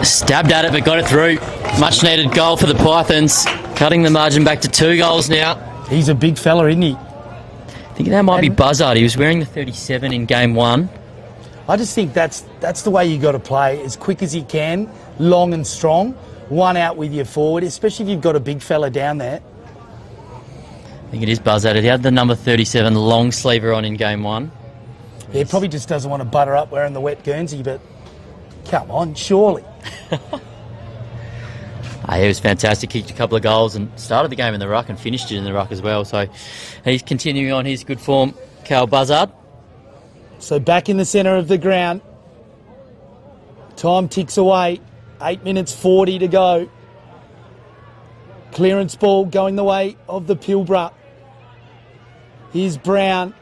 Stabbed at it but got it through. Much needed goal for the Pythons. Cutting the margin back to 2 goals now. He's a big fella, isn't he? I think that might be Buzzard. He was wearing the 37 in game one. I just think that's the way you got to play, as quick as you can, long and strong, one out with your forward, especially if you've got a big fella down there. I think it is Buzzard. He had the number 37 long sleever on in game one. Yeah, he probably just doesn't want to butter up wearing the wet Guernsey, but come on, surely. He was fantastic, kicked a couple of goals and started the game in the ruck and finished it in the ruck as well. So he's continuing on his good form, Cal Buzzard. So back in the centre of the ground. Time ticks away. 8 minutes 40 to go. Clearance ball going the way of the Pilbara. Here's Brown.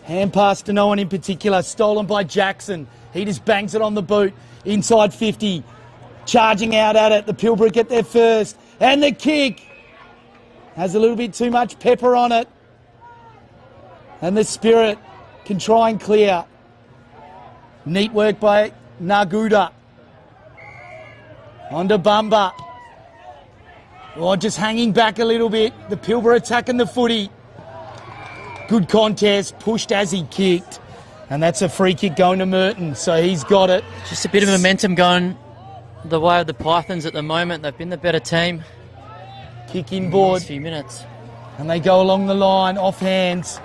Hand pass to no one in particular. Stolen by Jackson. He just bangs it on the boot. Inside 50. Charging out at it. The Pilbara get there first. And the kick. Has a little bit too much pepper on it. And the Spirit can try and clear. Neat work by Naguda. On to Bumba. Oh, just hanging back a little bit. The Pilbara attacking the footy. Good contest, pushed as he kicked. And that's a free kick going to Merton, so he's got it. Just a bit of momentum going the way of the Pythons at the moment. They've been the better team. Kick inboard. A few minutes. And they go along the line, off hands.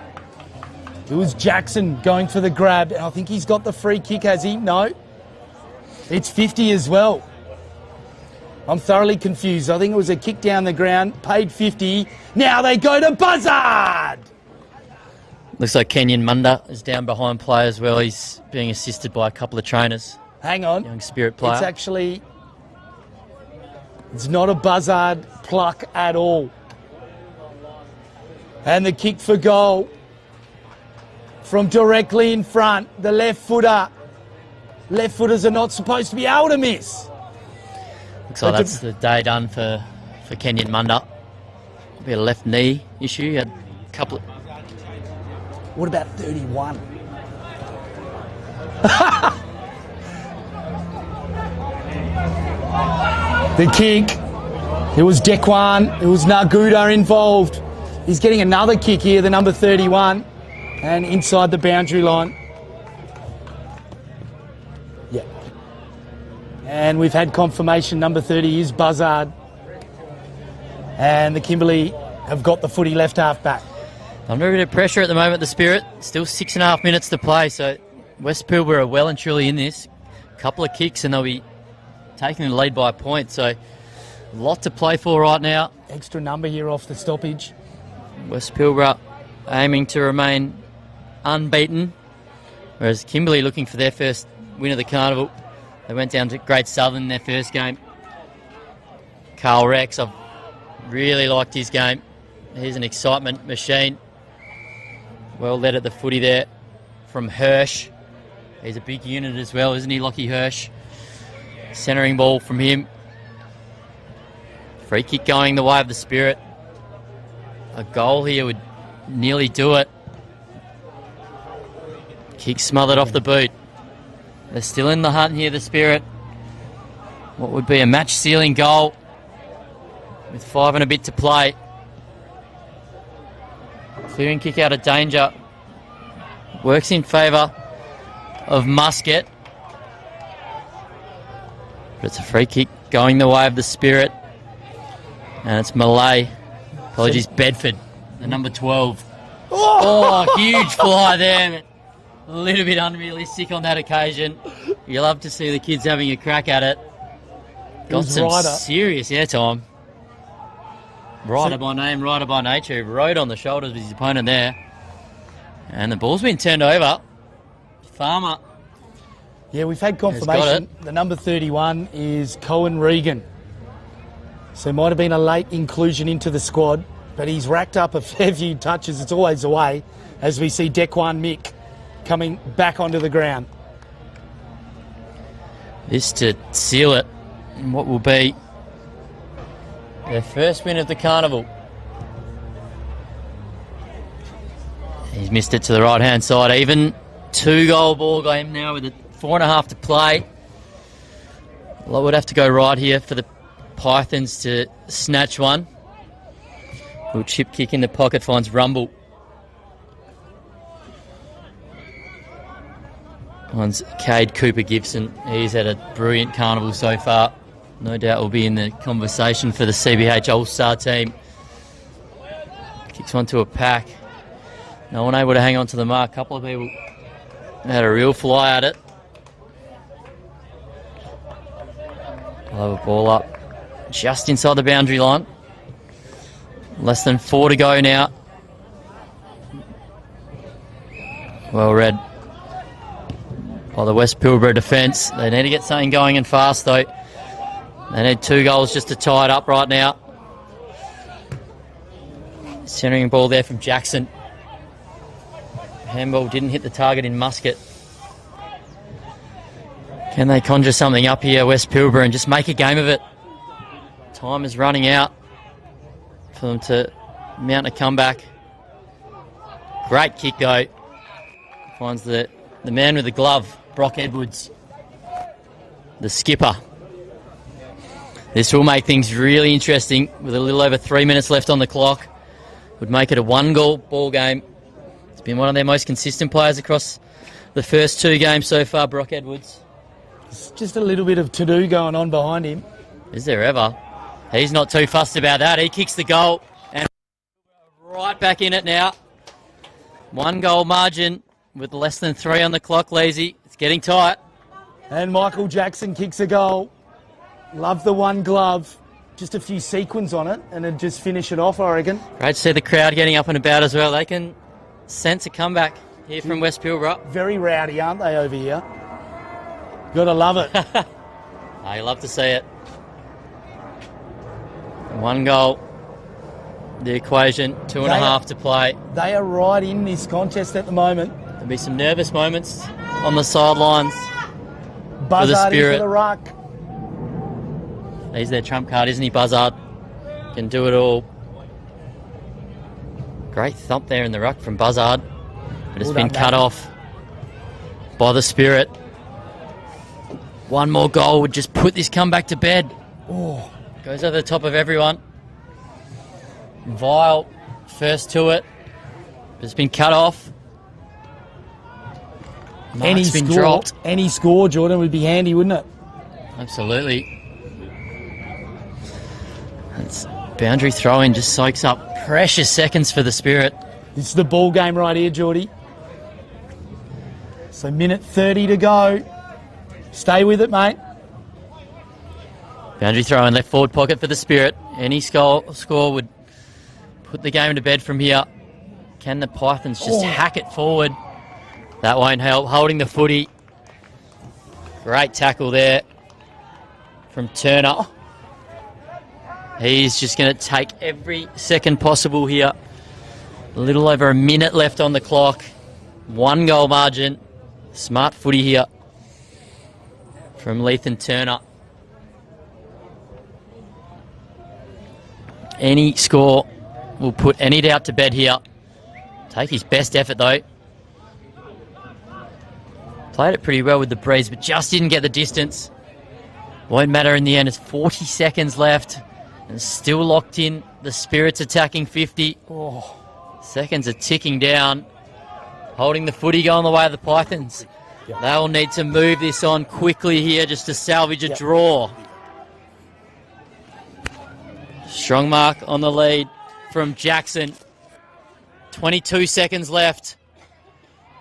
It was Jackson going for the grab. And I think he's got the free kick, has he? No. It's 50 as well. I'm thoroughly confused. I think it was a kick down the ground, paid 50. Now they go to Buzzard! Looks like Kenyon Munda is down behind play as well. He's being assisted by a couple of trainers. Hang on. Young Spirit player. It's not a Buzzard pluck at all. And the kick for goal from directly in front, the left footer. Left footers are not supposed to be able to miss. Looks like that's the day done for Kenyon Munda. Be a left knee issue. He had a couple of... What about 31? The kick. It was Dekwan. It was Naguda involved. He's getting another kick here, the number 31. And inside the boundary line. Yeah. And we've had confirmation number 30 is Buzzard. And the Kimberley have got the footy left half back. Under a bit of pressure at the moment, the Spirit. Still 6.5 minutes to play, so West Pilbara are well and truly in this. A couple of kicks and they'll be taking the lead by a point, so a lot to play for right now. Extra number here off the stoppage. West Pilbara aiming to remain unbeaten, whereas Kimberley looking for their first win of the carnival. They went down to Great Southern in their first game. Carl Rex, I've really liked his game. He's an excitement machine. Well led at the footy there from Hirsch. He's a big unit as well, isn't he, Lockie Hirsch? Centering ball from him. Free kick going the way of the Spirit. A goal here would nearly do it. Kick smothered off the boot. They're still in the hunt here, the Spirit. What would be a match-sealing goal with 5 and a bit to play. Clearing kick out of danger. Works in favour of Muscat. But it's a free kick going the way of the Spirit. And it's Malay. Apologies, Bedford, the number 12. Oh, huge fly there. A little bit unrealistic on that occasion. You love to see the kids having a crack at it. Got some serious airtime. Ryder by name, Ryder by nature, rode on the shoulders of his opponent there. And the ball's been turned over. Farmer. Yeah, we've had confirmation. The number 31 is Cohen Regan. So it might have been a late inclusion into the squad, but he's racked up a fair few touches. It's always the way as we see Dekwan Mick coming back onto the ground. This to seal it in what will be their first win of the carnival. He's missed it to the right-hand side. Even 2-goal ball game now with 4.5 to play. A lot would have to go right here for the Pythons to snatch one. Little chip kick in the pocket finds Rumble. One's Cade Cooper Gibson. He's had a brilliant carnival so far. No doubt will be in the conversation for the CBH All-Star team. Kicks one to a pack. No one able to hang on to the mark. A couple of people had a real fly at it. I'll have a ball up just inside the boundary line. Less than 4 to go now. Well read by the West Pilbara defence. They need to get something going and fast though. They need 2 goals just to tie it up right now. Centering ball there from Jackson. Handball didn't hit the target in Muscat. Can they conjure something up here, West Pilbara, and just make a game of it? Time is running out for them to mount a comeback. Great kick, though. Finds the man with the glove, Brock Edwards, the skipper. This will make things really interesting with a little over 3 minutes left on the clock. Would make it a 1-goal ball game. He's been one of their most consistent players across the first 2 games so far, Brock Edwards. It's just a little bit of to-do going on behind him. Is there ever? He's not too fussed about that. He kicks the goal and right back in it now. 1-goal margin with less than 3 on the clock, Lazy. It's getting tight. And Michael Jackson kicks a goal. Love the one glove. Just a few sequins on it and then just finish it off, I reckon. Great to see the crowd getting up and about as well. They can sense a comeback here from West Pilbara. Very rowdy, aren't they, over here? Gotta love it. I love to see it. 1 goal. The equation, 2.5 to play. They are right in this contest at the moment. There'll be some nervous moments on the sidelines for the Buzzard Spirit. into the ruck. He's their trump card, isn't he, Buzzard? Can do it all. Great thump there in the ruck from Buzzard. But it's been cut off by the Spirit. 1 more goal would just put this comeback to bed. Oh. Goes over the top of everyone. Vile first to it. But it's been cut off. Mark's been dropped. Any score, Jordan, would be handy, wouldn't it? Absolutely. It's boundary throw-in just soaks up precious seconds for the Spirit. This is the ball game right here, Geordie. So minute 30 to go. Stay with it, mate. Boundary throw-in left forward pocket for the Spirit. Any score would put the game to bed from here. Can the Pythons just hack it forward? That won't help. Holding the footy. Great tackle there from Turner. He's just going to take every second possible here. A little over a minute left on the clock. 1 goal margin. Smart footy here from Lethan Turner. Any score will put any doubt to bed here. Take his best effort though. Played it pretty well with the breeze, but just didn't get the distance. Won't matter in the end. It's 40 seconds left. And still locked in. The Spirit's attacking 50. Seconds are ticking down. Holding the footy going the way of the Pythons. They'll need to move this on quickly here just to salvage a draw. Strong mark on the lead from Jackson. 22 seconds left.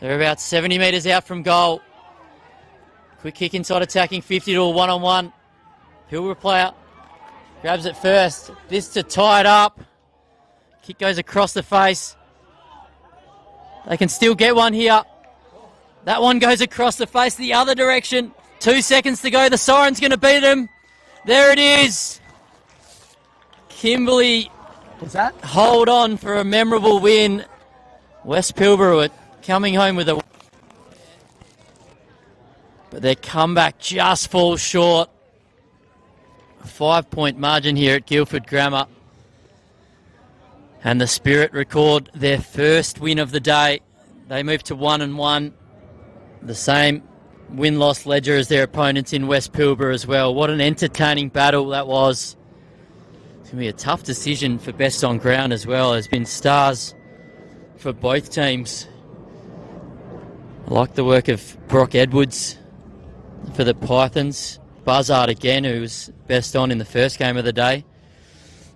They're about 70 metres out from goal. Quick kick inside attacking 50 to a 1-on-1. Pilbara player grabs it first. This to tie it up. Kick goes across the face. They can still get one here. That one goes across the face the other direction. 2 seconds to go. The siren's going to beat him. There it is. Kimberley. What's that? Hold on for a memorable win. West Pilbara coming home with a... But their comeback just falls short. A 5-point margin here at Guildford Grammar. And the Spirit record their first win of the day. They move to 1-1. The same win-loss ledger as their opponents in West Pilbara as well. What an entertaining battle that was. It's going to be a tough decision for best on ground as well. There's been stars for both teams. I like the work of Brock Edwards for the Pythons. Buzzard again, who was best on in the first game of the day.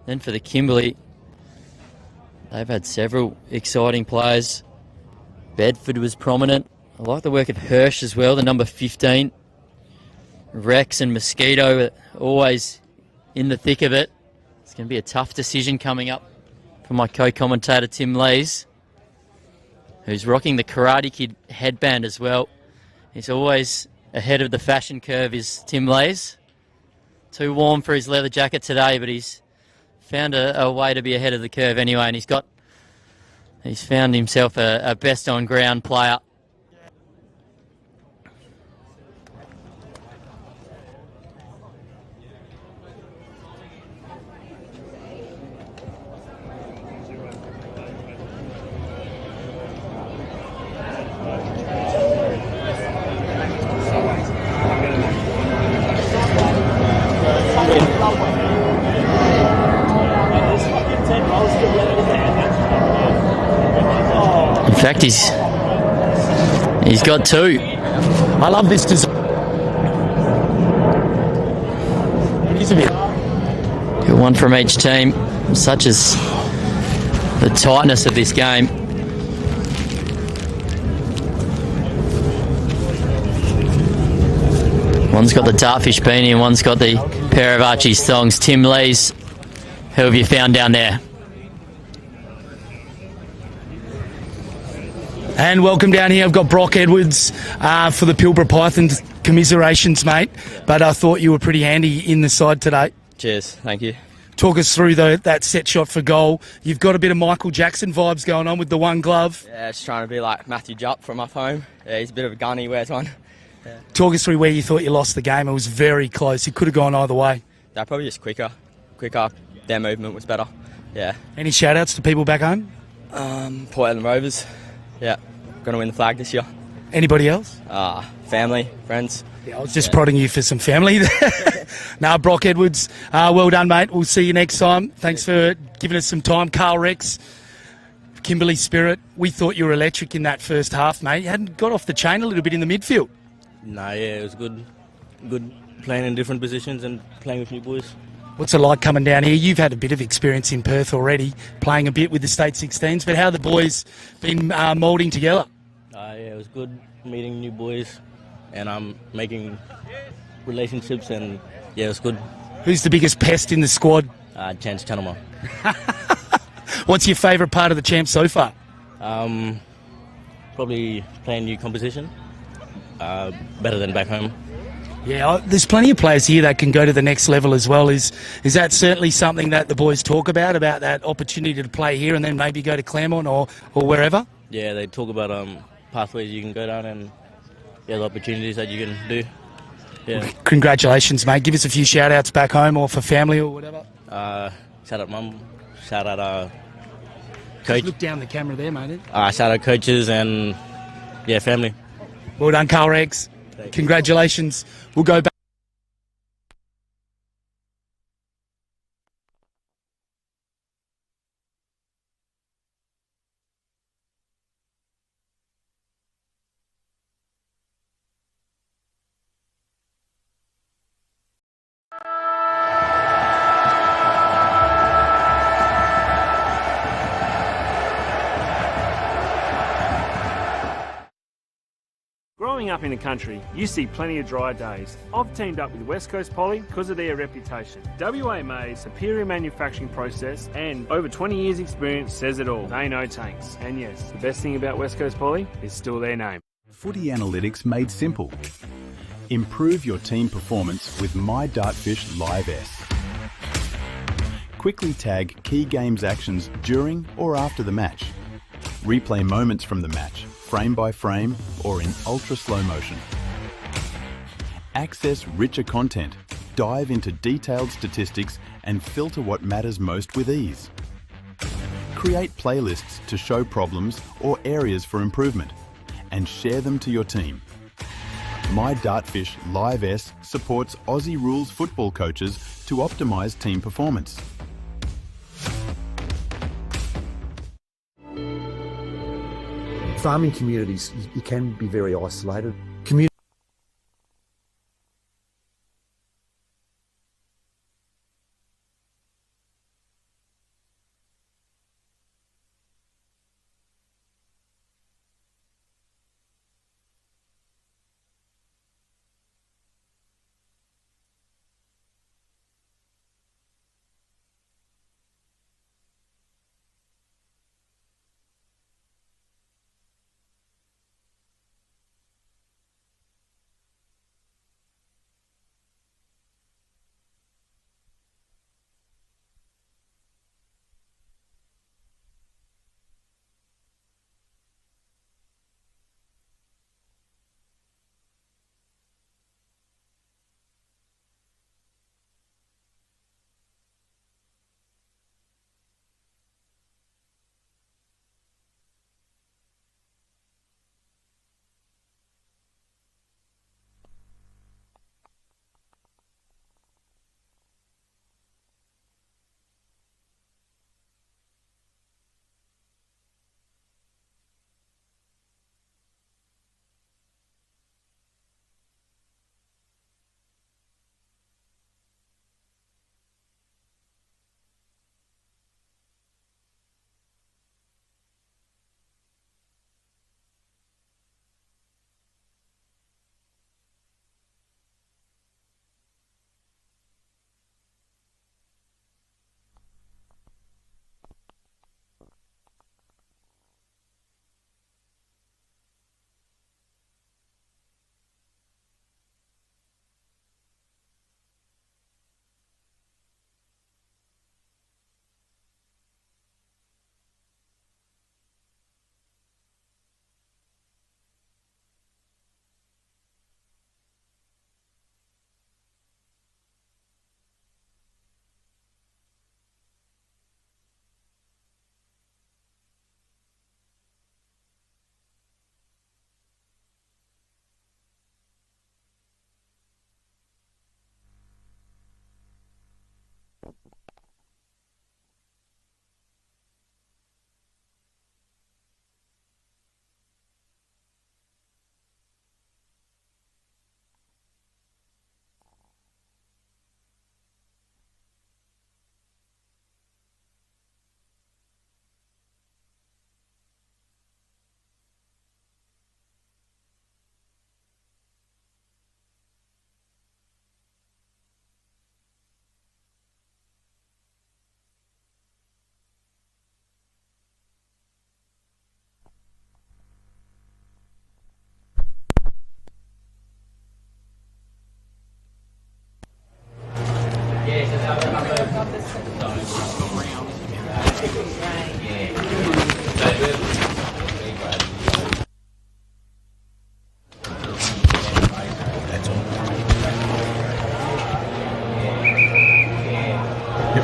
Then for the Kimberley, they've had several exciting players. Bedford was prominent. I like the work of Hirsch as well, the number 15. Rex and Mosquito are always in the thick of it. It's going to be a tough decision coming up for my co-commentator Tim Lees, who's rocking the Karate Kid headband as well. He's always ahead of the fashion curve, is Tim Lees. Too warm for his leather jacket today, but he's found a way to be ahead of the curve anyway, and he's found himself a best on ground player. fact, he's got 2. I love this design. It is a bit. Got 1 from each team, such as the tightness of this game. One's got the Dartfish beanie and one's got the pair of Archie's thongs. Tim Lees, who have you found down there? And welcome down here. I've got Brock Edwards for the Pilbara Pythons. Commiserations, mate. But I thought you were pretty handy in the side today. Cheers, thank you. Talk us through that set shot for goal. You've got a bit of Michael Jackson vibes going on with the one glove. Yeah, just trying to be like Matthew Jupp from up home. Yeah, he's a bit of a gun, he wears one. Yeah. Talk us through where you thought you lost the game. It was very close. It could have gone either way. They're probably just quicker. Their movement was better. Yeah. Any shout-outs to people back home? Port Ellen Rovers. Yeah, going to win the flag this year. Anybody else? Family, friends. Yeah, I was just prodding you for some family there. Now, Brock Edwards, well done, mate. We'll see you next time. Thanks for giving us some time. Carl Rex, Kimberley Spirit. We thought you were electric in that first half, mate. You hadn't got off the chain a little bit in the midfield. Nah, yeah, it was good playing in different positions and playing with new boys. What's it like coming down here? You've had a bit of experience in Perth already, playing a bit with the State 16s, but how have the boys been moulding together? Yeah, it was good meeting new boys and making relationships, and yeah, it was good. Who's the biggest pest in the squad? Chance Chanama. What's your favourite part of the champ so far? Probably playing new competition. Better than back home. Yeah, there's plenty of players here that can go to the next level as well. Is that certainly something that the boys talk about that opportunity to play here and then maybe go to Claremont or wherever? Yeah, they talk about pathways you can go down and the opportunities that you can do. Yeah. Well, congratulations, mate. Give us a few shout-outs back home or for family or whatever. Shout out mum. Shout out coach. Just look down the camera there, mate. Shout out coaches and family. Well done, Carl Rex. Congratulations. We'll go back. Growing up in the country, you see plenty of dry days. I've teamed up with West Coast Poly because of their reputation. WA May's superior manufacturing process and over 20 years experience says it all. They know tanks. And yes, the best thing about West Coast Poly is still their name. Footy analytics made simple. Improve your team performance with My Dartfish Live S. Quickly tag key games actions during or after the match. Replay moments from the match, frame by frame or in ultra slow motion. Access richer content, dive into detailed statistics and filter what matters most with ease. Create playlists to show problems or areas for improvement and share them to your team. My Dartfish Live S supports Aussie rules football coaches to optimise team performance. Farming communities, you can be very isolated.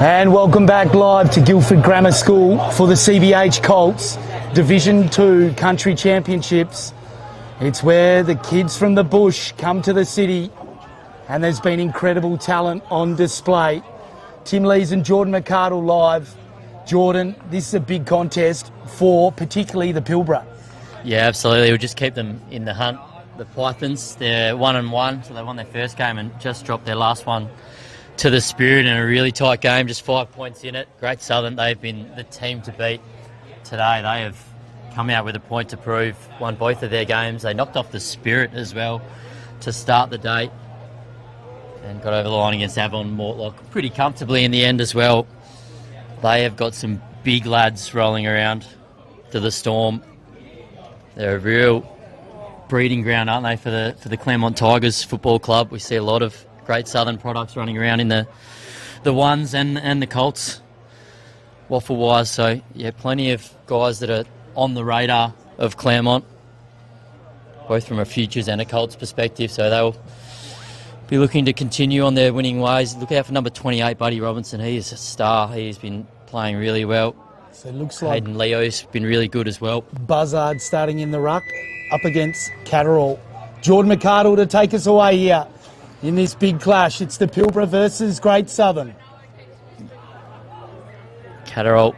And welcome back live to Guildford Grammar School for the CBH Colts Division 2 Country Championships. It's where the kids from the bush come to the city, and there's been incredible talent on display. Tim Lees and Jordan McArdle live. Jordan, this is a big contest for particularly the Pilbara. Yeah, absolutely. We'll just keep them in the hunt. The Pythons, they're 1-1, so they won their first game and just dropped their last one to the Spirit in a really tight game, just 5 points in it. Great Southern, they've been the team to beat today. They have come out with a point to prove, won both of their games. They knocked off the Spirit as well to start the day and got over the line against Avon Mortlock pretty comfortably in the end as well. They have got some big lads rolling around to the Storm. They're a real breeding ground, aren't they, for the Claremont Tigers Football Club. We see a lot of great Southern products running around in the ones and the Colts waffle-wise. So, yeah, plenty of guys that are on the radar of Claremont, both from a Futures and a Colts perspective. So they'll be looking to continue on their winning ways. Look out for number 28, Buddy Robinson. He is a star. He's been playing really well. So it looks like Hayden Leo's been really good as well. Buzzard starting in the ruck up against Catterall. Jordan McArdle to take us away here in this big clash. It's the Pilbara versus Great Southern. Catterall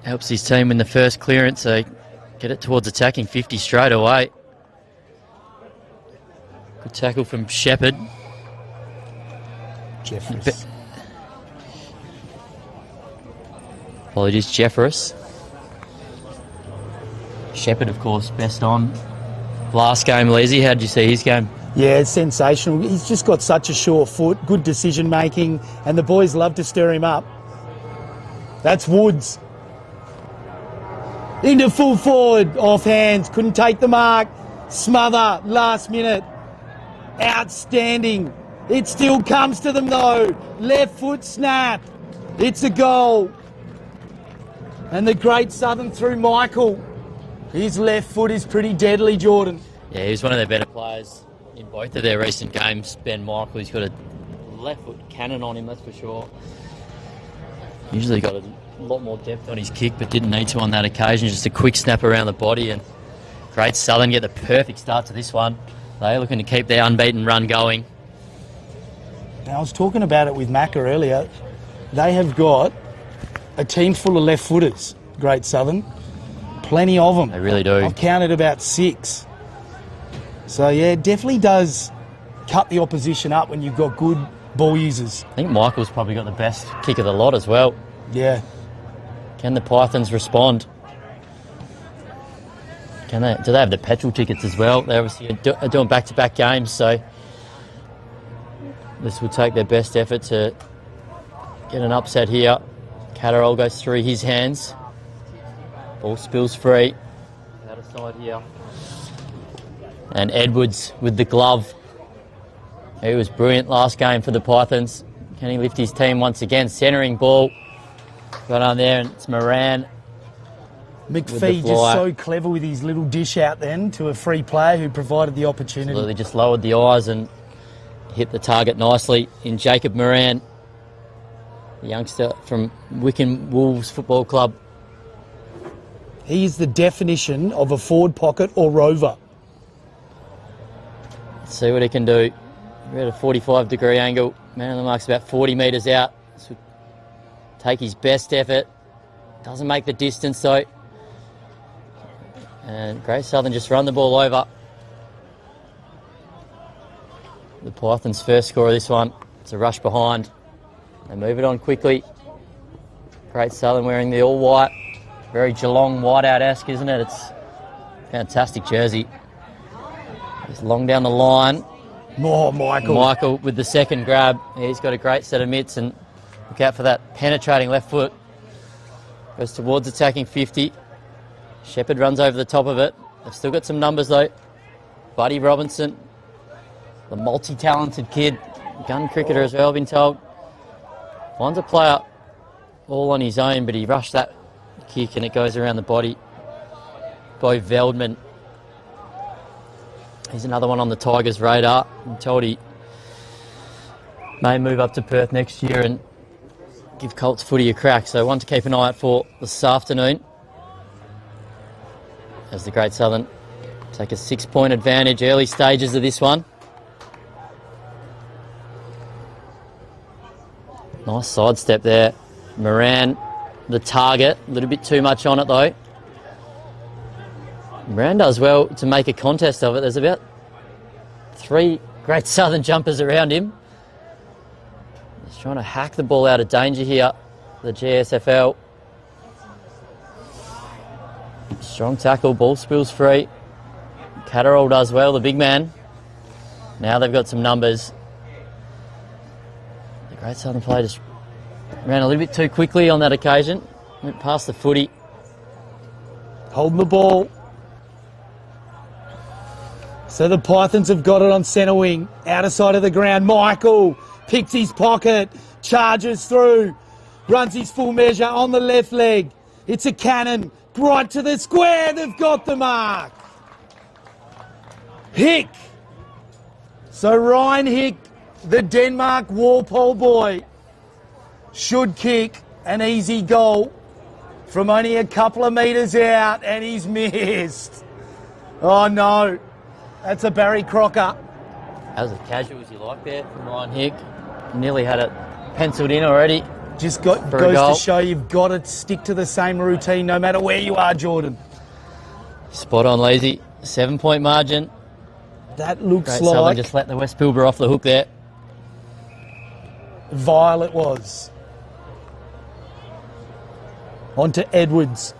helps his team in the first clearance, so get it towards attacking 50 straight away. Good tackle from Shepherd. Jeffers. Apologies, Jeffers. Shepherd, of course, best on. Last game, Leesy, how did you see his game? Yeah, it's sensational. He's just got such a sure foot, good decision making, and the boys love to stir him up. That's Woods. Into full forward, off hands, couldn't take the mark. Smother, last minute. Outstanding. It still comes to them though. Left foot snap. It's a goal. And the Great Southern through Michael. His left foot is pretty deadly, Jordan. Yeah, he was one of their better players in both of their recent games. Ben Michael, he's got a left foot cannon on him, that's for sure. Usually got a lot more depth on his kick, but didn't need to on that occasion. Just a quick snap around the body, and Great Southern get the perfect start to this one. They're looking to keep their unbeaten run going. Now, I was talking about it with Macca earlier. They have got a team full of left footers, Great Southern. Plenty of them. They really do. I've counted about 6. So, yeah, it definitely does cut the opposition up when you've got good ball users. I think Michael's probably got the best kick of the lot as well. Yeah. Can the Pythons respond? Can they? Do they have the petrol tickets as well? They obviously are doing back-to-back games, so this will take their best effort to get an upset here. Catterall goes through his hands. Ball spills free. Out of side here. And Edwards with the glove. He was brilliant last game for the Pythons. Can he lift his team once again? Centering ball. Got on there, and it's Moran. McPhee just so clever with his little dish out then to a free player who provided the opportunity. Absolutely, just lowered the eyes and hit the target nicely in Jacob Moran, the youngster from Wickham Wolves Football Club. He is the definition of a forward pocket or rover. Let's see what he can do. We're at a 45-degree angle. Man on the mark's about 40 metres out. So take his best effort. Doesn't make the distance though. And Great Southern just run the ball over. The Pythons' first score of this one. It's a rush behind. They move it on quickly. Great Southern wearing the all white. Very Geelong whiteout-esque, isn't it? It's a fantastic jersey. He's long down the line. More Michael. Michael with the second grab. He's got a great set of mitts, and look out for that penetrating left foot. Goes towards attacking 50. Shepherd runs over the top of it. They've still got some numbers though. Buddy Robinson, the multi-talented kid, gun cricketer as well, I've been told. Finds a player all on his own, but he rushed that kick and it goes around the body. Bo Veldman. He's another one on the Tigers' radar. I'm told he may move up to Perth next year and give Colts footy a crack. So one to keep an eye out for this afternoon. As the Great Southern take a 6-point advantage, early stages of this one. Nice sidestep there. Moran, the target, a little bit too much on it though. Moran does well to make a contest of it. There's about 3 Great Southern jumpers around him. He's trying to hack the ball out of danger here, the GSFL. Strong tackle, ball spills free. Catterall does well, the big man. Now they've got some numbers. The Great Southern player just ran a little bit too quickly on that occasion. Went past the footy. Holding the ball. So the Pythons have got it on centre wing. Outer side of the ground. Michael picks his pocket. Charges through. Runs his full measure on the left leg. It's a cannon. Right to the square. They've got the mark. Hick. So Ryan Hick, the Denmark Walpole boy, should kick an easy goal from only a couple of metres out, and he's missed. Oh no, that's a Barry Crocker. That was as casual as you like there from Ryan Hick. Nearly had it penciled in already. Just goes to show you've got to stick to the same routine no matter where you are, Jordan. Spot on, Lazy. 7-point margin. That looks Great like... Southern just let the West Pilbara off the hook there. Vile it was. On to Edwards.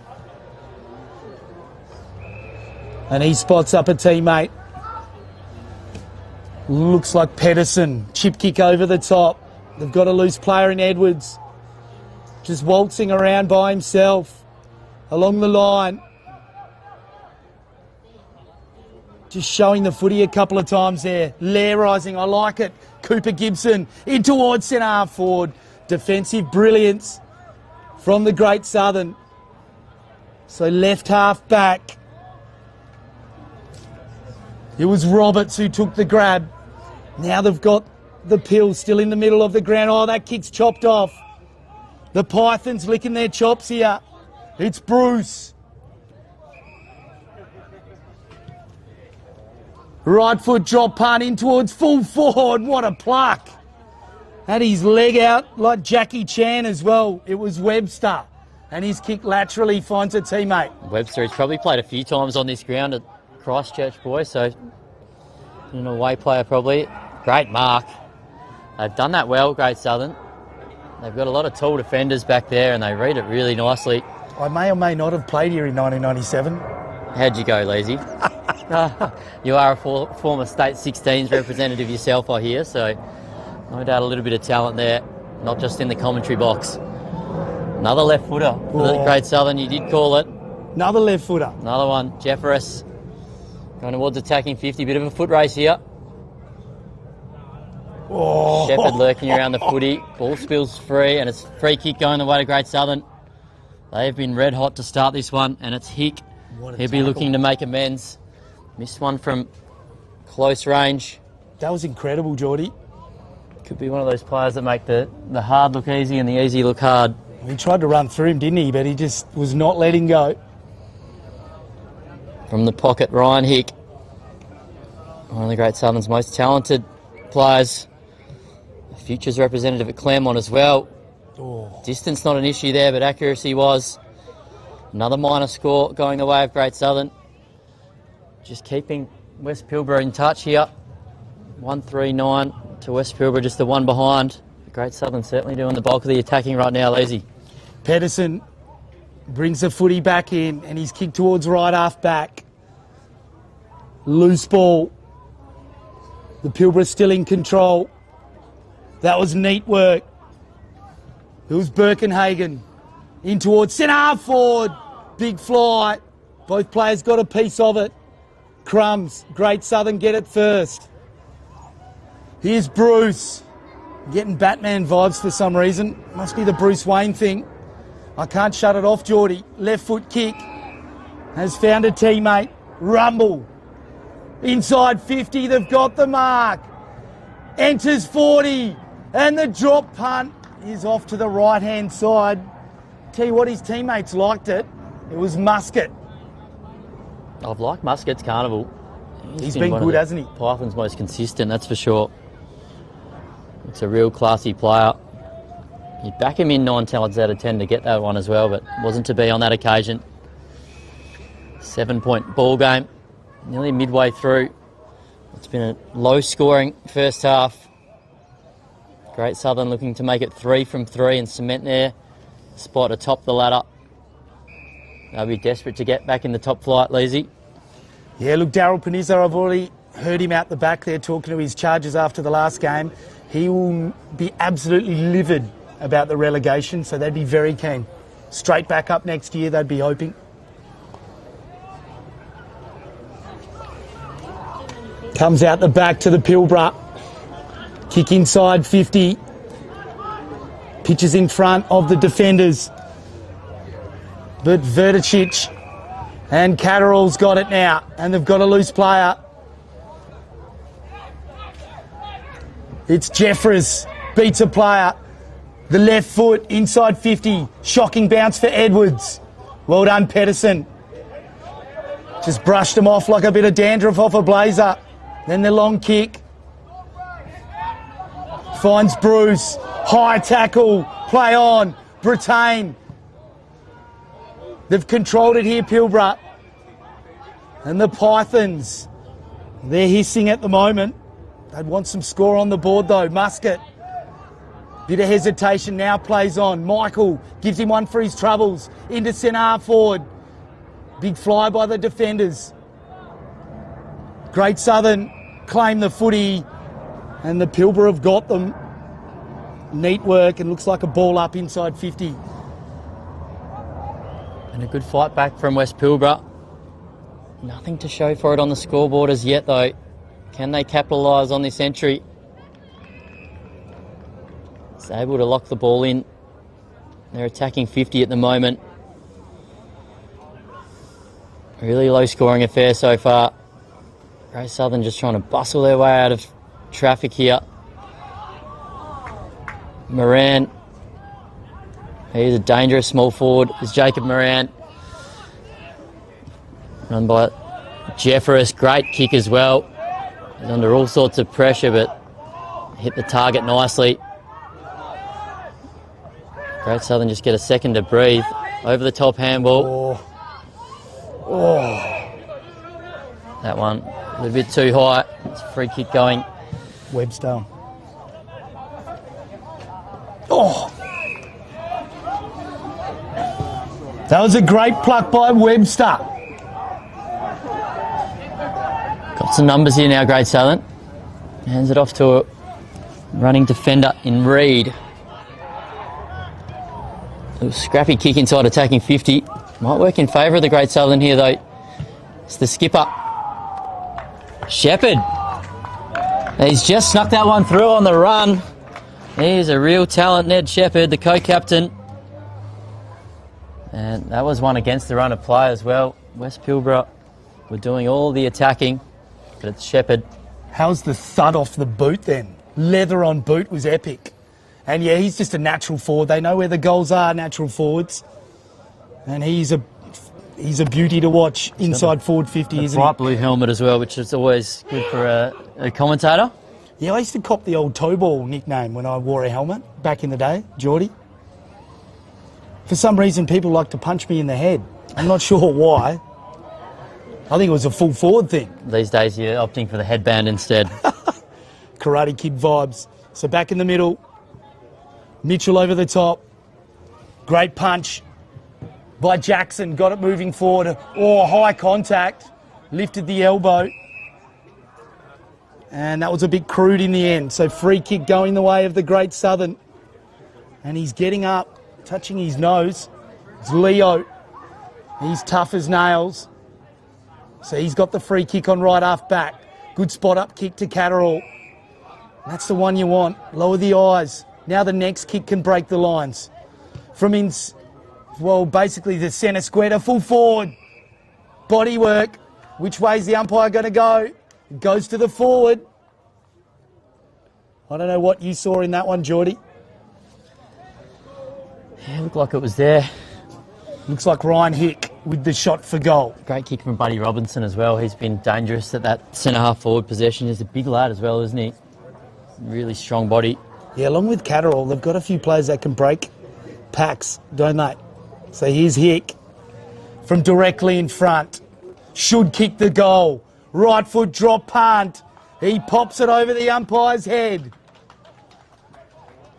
And he spots up a teammate. Looks like Pedersen. Chip kick over the top. They've got a loose player in Edwards. Just waltzing around by himself. Along the line. Just showing the footy a couple of times there. Lair-rising, I like it. Cooper Gibson in towards centre half forward. Defensive brilliance from the Great Southern. So left half back. It was Roberts who took the grab. Now they've got the pill still in the middle of the ground. Oh, that kick's chopped off. The Pythons licking their chops here. It's Bruce. Right foot drop punt in towards full forward. What a pluck. Had his leg out like Jackie Chan as well. It was Webster. And his kick laterally finds a teammate. Webster, he's probably played a few times on this ground at Christchurch, boy, so an away player probably. Great mark. They've done that well, Great Southern. They've got a lot of tall defenders back there and they read it really nicely. I may or may not have played here in 1997. How'd you go, Lazy? You are a former State 16s representative yourself, I hear, so no doubt a little bit of talent there, not just in the commentary box. Another left footer for the Great Southern, you did call it. Another left footer. Another one, Jefferis. Going towards attacking 50, bit of a foot race here. Oh. Shepherd lurking around the footy, ball spills free, and it's free kick going the way to Great Southern. They've been red hot to start this one, and it's Hick. He'll be looking to make amends. Missed one from close range. That was incredible, Geordie. Could be one of those players that make the hard look easy and the easy look hard. He tried to run through him, didn't he? But he just was not letting go. From the pocket, Ryan Hick. One of the Great Southern's most talented players. A futures representative at Claremont as well. Distance not an issue there, but accuracy was. Another minor score going the way of Great Southern. Just keeping West Pilbara in touch here. 139 to West Pilbara, just the one behind. Great Southern certainly doing the bulk of the attacking right now, Lazy. Pedersen brings the footy back in and he's kicked towards right half back. Loose ball. The Pilbara still in control. That was neat work. It was Birkenhagen. In towards centre half forward. Big fly. Both players got a piece of it. Crumbs. Great Southern get it first. Here's Bruce. Getting Batman vibes for some reason. Must be the Bruce Wayne thing. I can't shut it off, Geordie. Left foot kick. Has found a teammate. Rumble. Inside 50. They've got the mark. Enters 40. And the drop punt is off to the right-hand side. Tell you what, his teammates liked it. It was Muscat. I've liked Muscat's carnival. He's been good, hasn't he? Python's most consistent, that's for sure. It's a real classy player. You'd back him in 9 times out of 10 to get that one as well, but wasn't to be on that occasion. 7-point ball game, nearly midway through. It's been a low-scoring first half. Great Southern looking to make it 3 from 3 and cement their spot atop the ladder. They'll be desperate to get back in the top flight, Leasy. Yeah, look, Daryl Panizza, I've already heard him out the back there talking to his charges after the last game. He will be absolutely livid about the relegation, so they'd be very keen. Straight back up next year, they'd be hoping. Comes out the back to the Pilbara. Kick inside 50. Pitches in front of the defenders. But Verticic and Catterall's got it now, and they've got a loose player. It's Jeffers, beats a player. The left foot, inside 50. Shocking bounce for Edwards. Well done, Pedersen. Just brushed him off like a bit of dandruff off a blazer. Then the long kick. Finds Bruce. High tackle. Play on. Brittain. They've controlled it here, Pilbara. And the Pythons, they're hissing at the moment. They'd want some score on the board though. Muscat. Bit of hesitation, now plays on. Michael gives him one for his troubles. Into centre half forward. Big fly by the defenders. Great Southern claim the footy, and the Pilbara have got them. Neat work, and looks like a ball up inside 50. And a good fight back from West Pilbara. Nothing to show for it on the scoreboard as yet though. Can they capitalise on this entry? It's able to lock the ball in. They're attacking 50 at the moment. Really low scoring affair so far. Great Southern just trying to bustle their way out of traffic here. Moran. He's a dangerous small forward. Is Jacob Moran. Run by Jeffers. Great kick as well. He's under all sorts of pressure, but hit the target nicely. Great Southern just get a second to breathe. Over the top handball. That one a little bit too high. It's a free kick going. Webster. That was a great pluck by Webster. Got some numbers here now, Great Southern. Hands it off to a running defender in Reed. A little scrappy kick inside attacking 50. Might work in favour of the Great Southern here though. It's the skipper. Shepherd. He's just snuck that one through on the run. He's a real talent, Ned Shepherd, the co-captain. And that was one against the run of play as well. West Pilbara were doing all the attacking, but it's Shepherd. How's the thud off the boot then? Leather on boot was epic. And yeah, he's just a natural forward. They know where the goals are, natural forwards. And he's a beauty to watch inside forward 50, isn't he? Bright blue helmet as well, which is always good for a commentator. Yeah, I used to cop the old toe ball nickname when I wore a helmet back in the day, Geordie. For some reason, people like to punch me in the head. I'm not sure why. I think it was a full forward thing. These days you're opting for the headband instead. Karate Kid vibes. So back in the middle. Mitchell over the top. Great punch by Jackson. Got it moving forward. Oh, high contact. Lifted the elbow. And that was a bit crude in the end. So free kick going the way of the Great Southern. And he's getting up, touching his nose. It's Leo. He's tough as nails. So he's got the free kick on right half back. Good spot up kick to Catterall. That's the one you want. Lower the eyes. Now the next kick can break the lines. From basically the centre square to full forward. Body work. Which way's the umpire going to go? It goes to the forward. I don't know what you saw in that one, Geordie. Yeah, looked like it was there. Looks like Ryan Hick with the shot for goal. Great kick from Buddy Robinson as well. He's been dangerous at that centre-half forward possession. He's a big lad as well, isn't he? Really strong body. Yeah, along with Catterall, they've got a few players that can break packs, don't they? So here's Hick from directly in front. Should kick the goal. Right foot drop punt. He pops it over the umpire's head.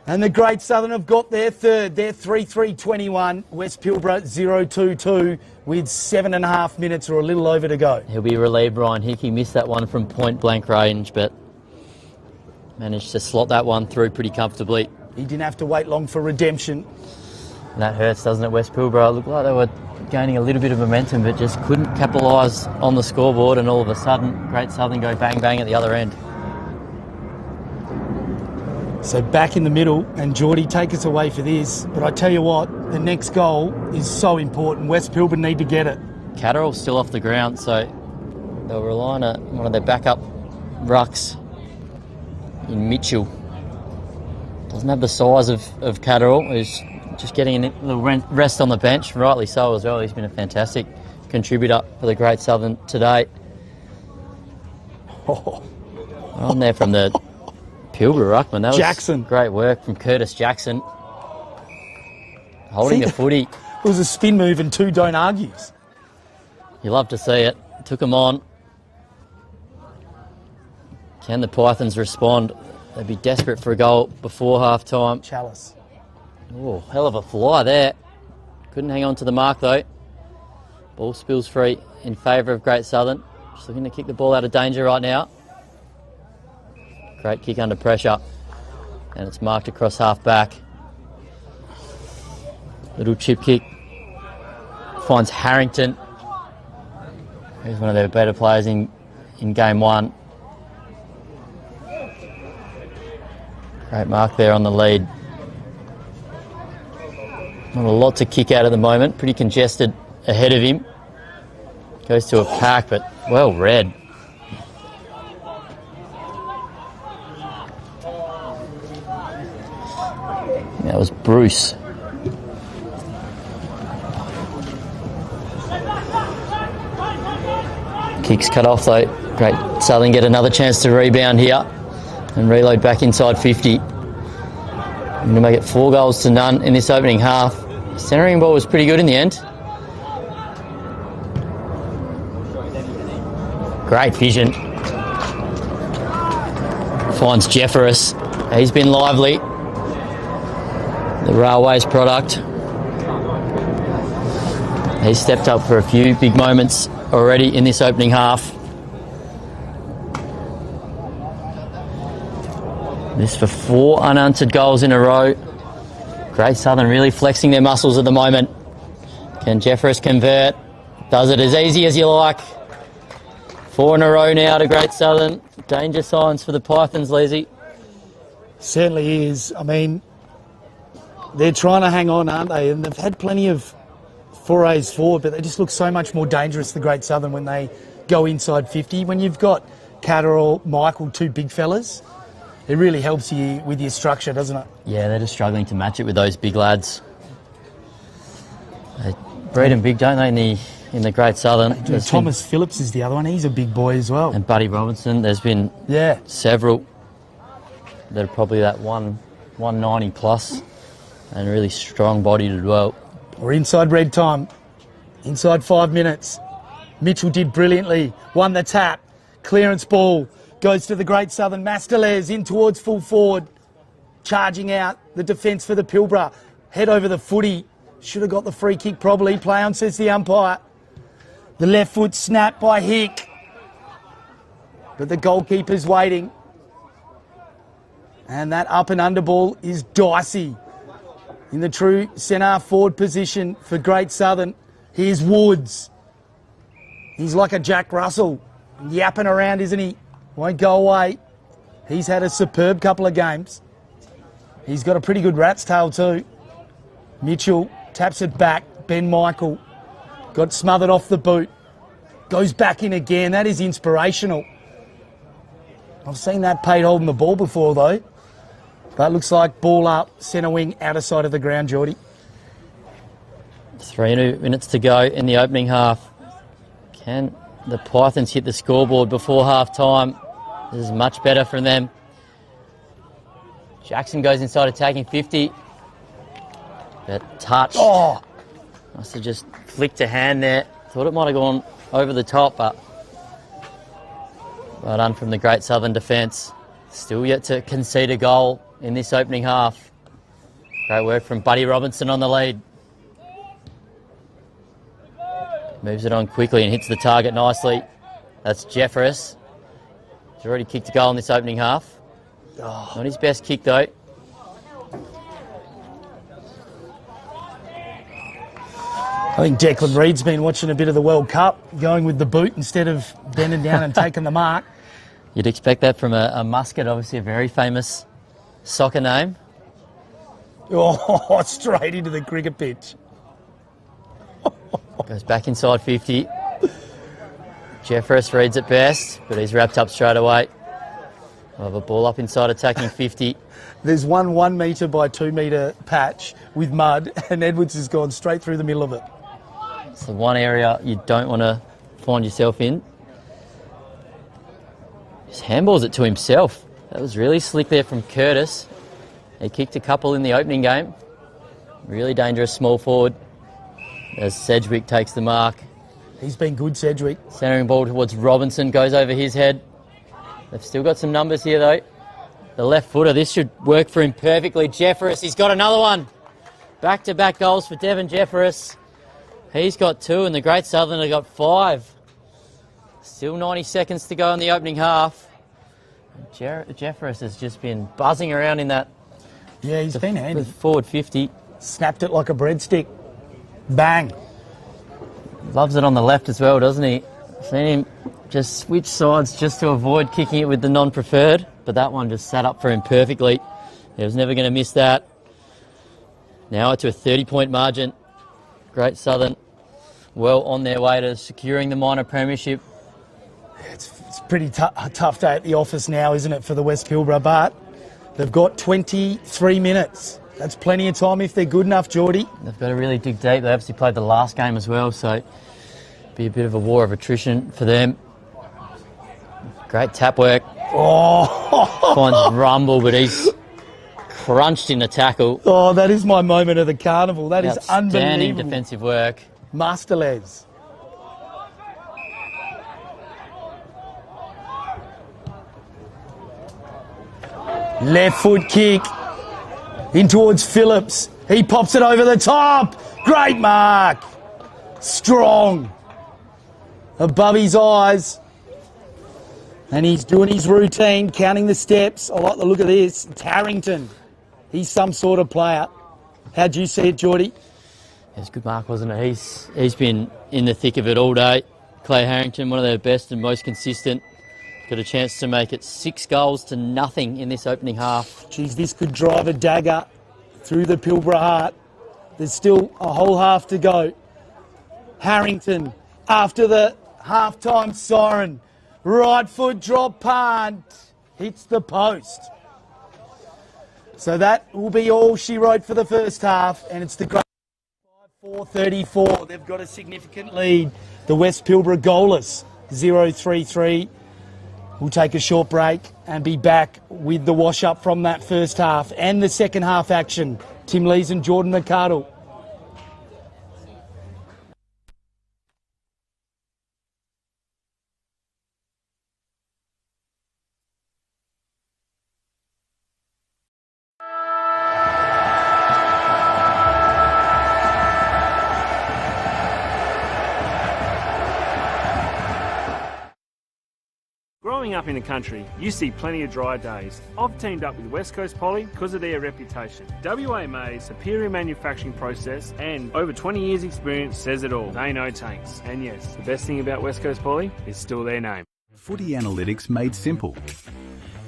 And the Great Southern have got their third. They're 3-3-21. West Pilbara 0-2-2 with 7.5 minutes or a little over to go. He'll be relieved, Ryan Hick. He missed that one from point blank range, but managed to slot that one through pretty comfortably. He didn't have to wait long for redemption. And that hurts, doesn't it, West Pilbara? It looked like they were gaining a little bit of momentum, but just couldn't capitalise on the scoreboard, and all of a sudden, Great Southern go bang bang at the other end. So back in the middle, and Geordie, take us away for this. But I tell you what, the next goal is so important. West Pilbara need to get it. Catterall's still off the ground, so they'll rely on one of their backup rucks in Mitchell. Doesn't have the size of Catterall, who's just getting a little rest on the bench, rightly so as well. He's been a fantastic contributor for the Great Southern today. On there from the Pilbara ruckman. That was Jackson. Great work from Curtis Jackson. Holding the footy. It was a spin move and 2 don't argues. You love to see it. Took him on. Can the Pythons respond? They'd be desperate for a goal before half-time. Chalice. Oh, hell of a fly there. Couldn't hang on to the mark, though. Ball spills free in favour of Great Southern. Just looking to kick the ball out of danger right now. Great kick under pressure. And it's marked across half-back. Little chip kick. Finds Harrington. He's one of their better players in game one. Great mark there on the lead. Not a lot to kick out at the moment. Pretty congested ahead of him. Goes to a pack, but well read. That was Bruce. Kicks cut off though. Great Southern get another chance to rebound here and reload back inside 50. I'm going to make it 4-0 in this opening half. Centering ball was pretty good in the end. Great vision. Finds Jefferus. He's been lively. The Railways product. He's stepped up for a few big moments already in this opening half. This for 4 unanswered goals in a row. Great Southern really flexing their muscles at the moment. Can Jeffress convert? Does it as easy as you like. 4 in a row now to Great Southern. Danger signs for the Pythons, Leslie. Certainly is. I mean, they're trying to hang on, aren't they? And they've had plenty of forays forward, but they just look so much more dangerous, the Great Southern, when they go inside 50. When you've got Catterall, Michael, 2 big fellas, it really helps you with your structure, doesn't it? Yeah, they're just struggling to match it with those big lads. They breed them big, don't they, in the Great Southern? Thomas Phillips is the other one. He's a big boy as well. And Buddy Robinson. There's been several that are probably that 190 plus and really strong-bodied as well. We're inside red time. Inside 5 minutes. Mitchell did brilliantly. Won the tap. Clearance ball. Goes to the Great Southern. Masteles in towards full forward. Charging out the defence for the Pilbara. Head over the footy. Should have got the free kick probably. Play on, says the umpire. The left foot snap by Hick. But the goalkeeper's waiting. And that up and under ball is dicey. In the true centre forward position for Great Southern. Here's Woods. He's like a Jack Russell. Yapping around, isn't he? Won't go away. He's had a superb couple of games. He's got a pretty good rat's tail too. Mitchell taps it back. Ben Michael got smothered off the boot. Goes back in again. That is inspirational. I've seen that Pate holding the ball before though. That looks like ball up, centre wing, outer side of the ground, Geordie. 3 minutes to go in the opening half. Can the Pythons hit the scoreboard before half time? This is much better from them. Jackson goes inside attacking 50. But touched. Oh! Must have just flicked a hand there. Thought it might have gone over the top, but well done from the Great Southern defence. Still yet to concede a goal in this opening half. Great work from Buddy Robinson on the lead. Moves it on quickly and hits the target nicely. That's Jeffress. He's already kicked a goal in this opening half. Oh. Not his best kick though. I think Declan Reid's been watching a bit of the World Cup, going with the boot instead of bending down and taking the mark. You'd expect that from a Muscat, obviously a very famous soccer name. Oh, straight into the cricket pitch. Goes back inside 50. Jeffress reads it best, but he's wrapped up straight away. We'll have a ball up inside attacking 50. There's 1 metre by 2 metre patch with mud, and Edwards has gone straight through the middle of it. It's the one area you don't want to find yourself in. Just handballs it to himself. That was really slick there from Curtis. He kicked a couple in the opening game. Really dangerous small forward as Sedgwick takes the mark. He's been good, Sedgwick. Centering ball towards Robinson, goes over his head. They've still got some numbers here though. The left footer, this should work for him perfectly. Jeffress, he's got another one. Back-to-back goals for Devon Jeffress. He's got 2 and the Great Southern have got 5. Still 90 seconds to go in the opening half. Jeffress has just been buzzing around in that. Yeah, he's been handy. Forward 50. Snapped it like a breadstick. Bang. Loves it on the left as well, doesn't he? Seen him just switch sides just to avoid kicking it with the non-preferred, but that one just sat up for him perfectly. He was never going to miss that. Now to a 30-point margin. Great Southern well on their way to securing the minor premiership. It's pretty tough day at the office now, isn't it, for the West Pilbara, but they've got 23 minutes. That's plenty of time if they're good enough, Geordie. They've got to really dig deep. They obviously played the last game as well, so be a bit of a war of attrition for them. Great tap work. Oh! Finds Rumble, but he's crunched in a tackle. Oh, that is my moment of the carnival. That is Outstanding unbelievable. defensive work. Masterles. Left foot kick in towards Phillips. He pops it over the top. Great mark. Strong. Above his eyes. And he's doing his routine, counting the steps. I like the look of this. Tarrington. He's some sort of player. How'd you see it, Geordie? It's a good mark, wasn't it? He's been in the thick of it all day. Clay Harrington, one of their best and most consistent. Got a chance to make it 6 goals to nothing in this opening half. Geez, this could drive a dagger through the Pilbara heart. There's still a whole half to go. Harrington, after the half-time siren, right foot drop punt, hits the post. So that will be all she wrote for the first half, and it's the great 5-4-34. They've got a significant lead. The West Pilbara goalless, 0-3-3. We'll take a short break and be back with the wash-up from that first half and the second half action. Tim Lees and Jordan McArdle. Growing up in the country, you see plenty of dry days. I've teamed up with West Coast Poly because of their reputation. WA Mai's superior manufacturing process and over 20 years experience says it all. They know tanks. And yes, the best thing about West Coast Poly is still their name. Footy analytics made simple.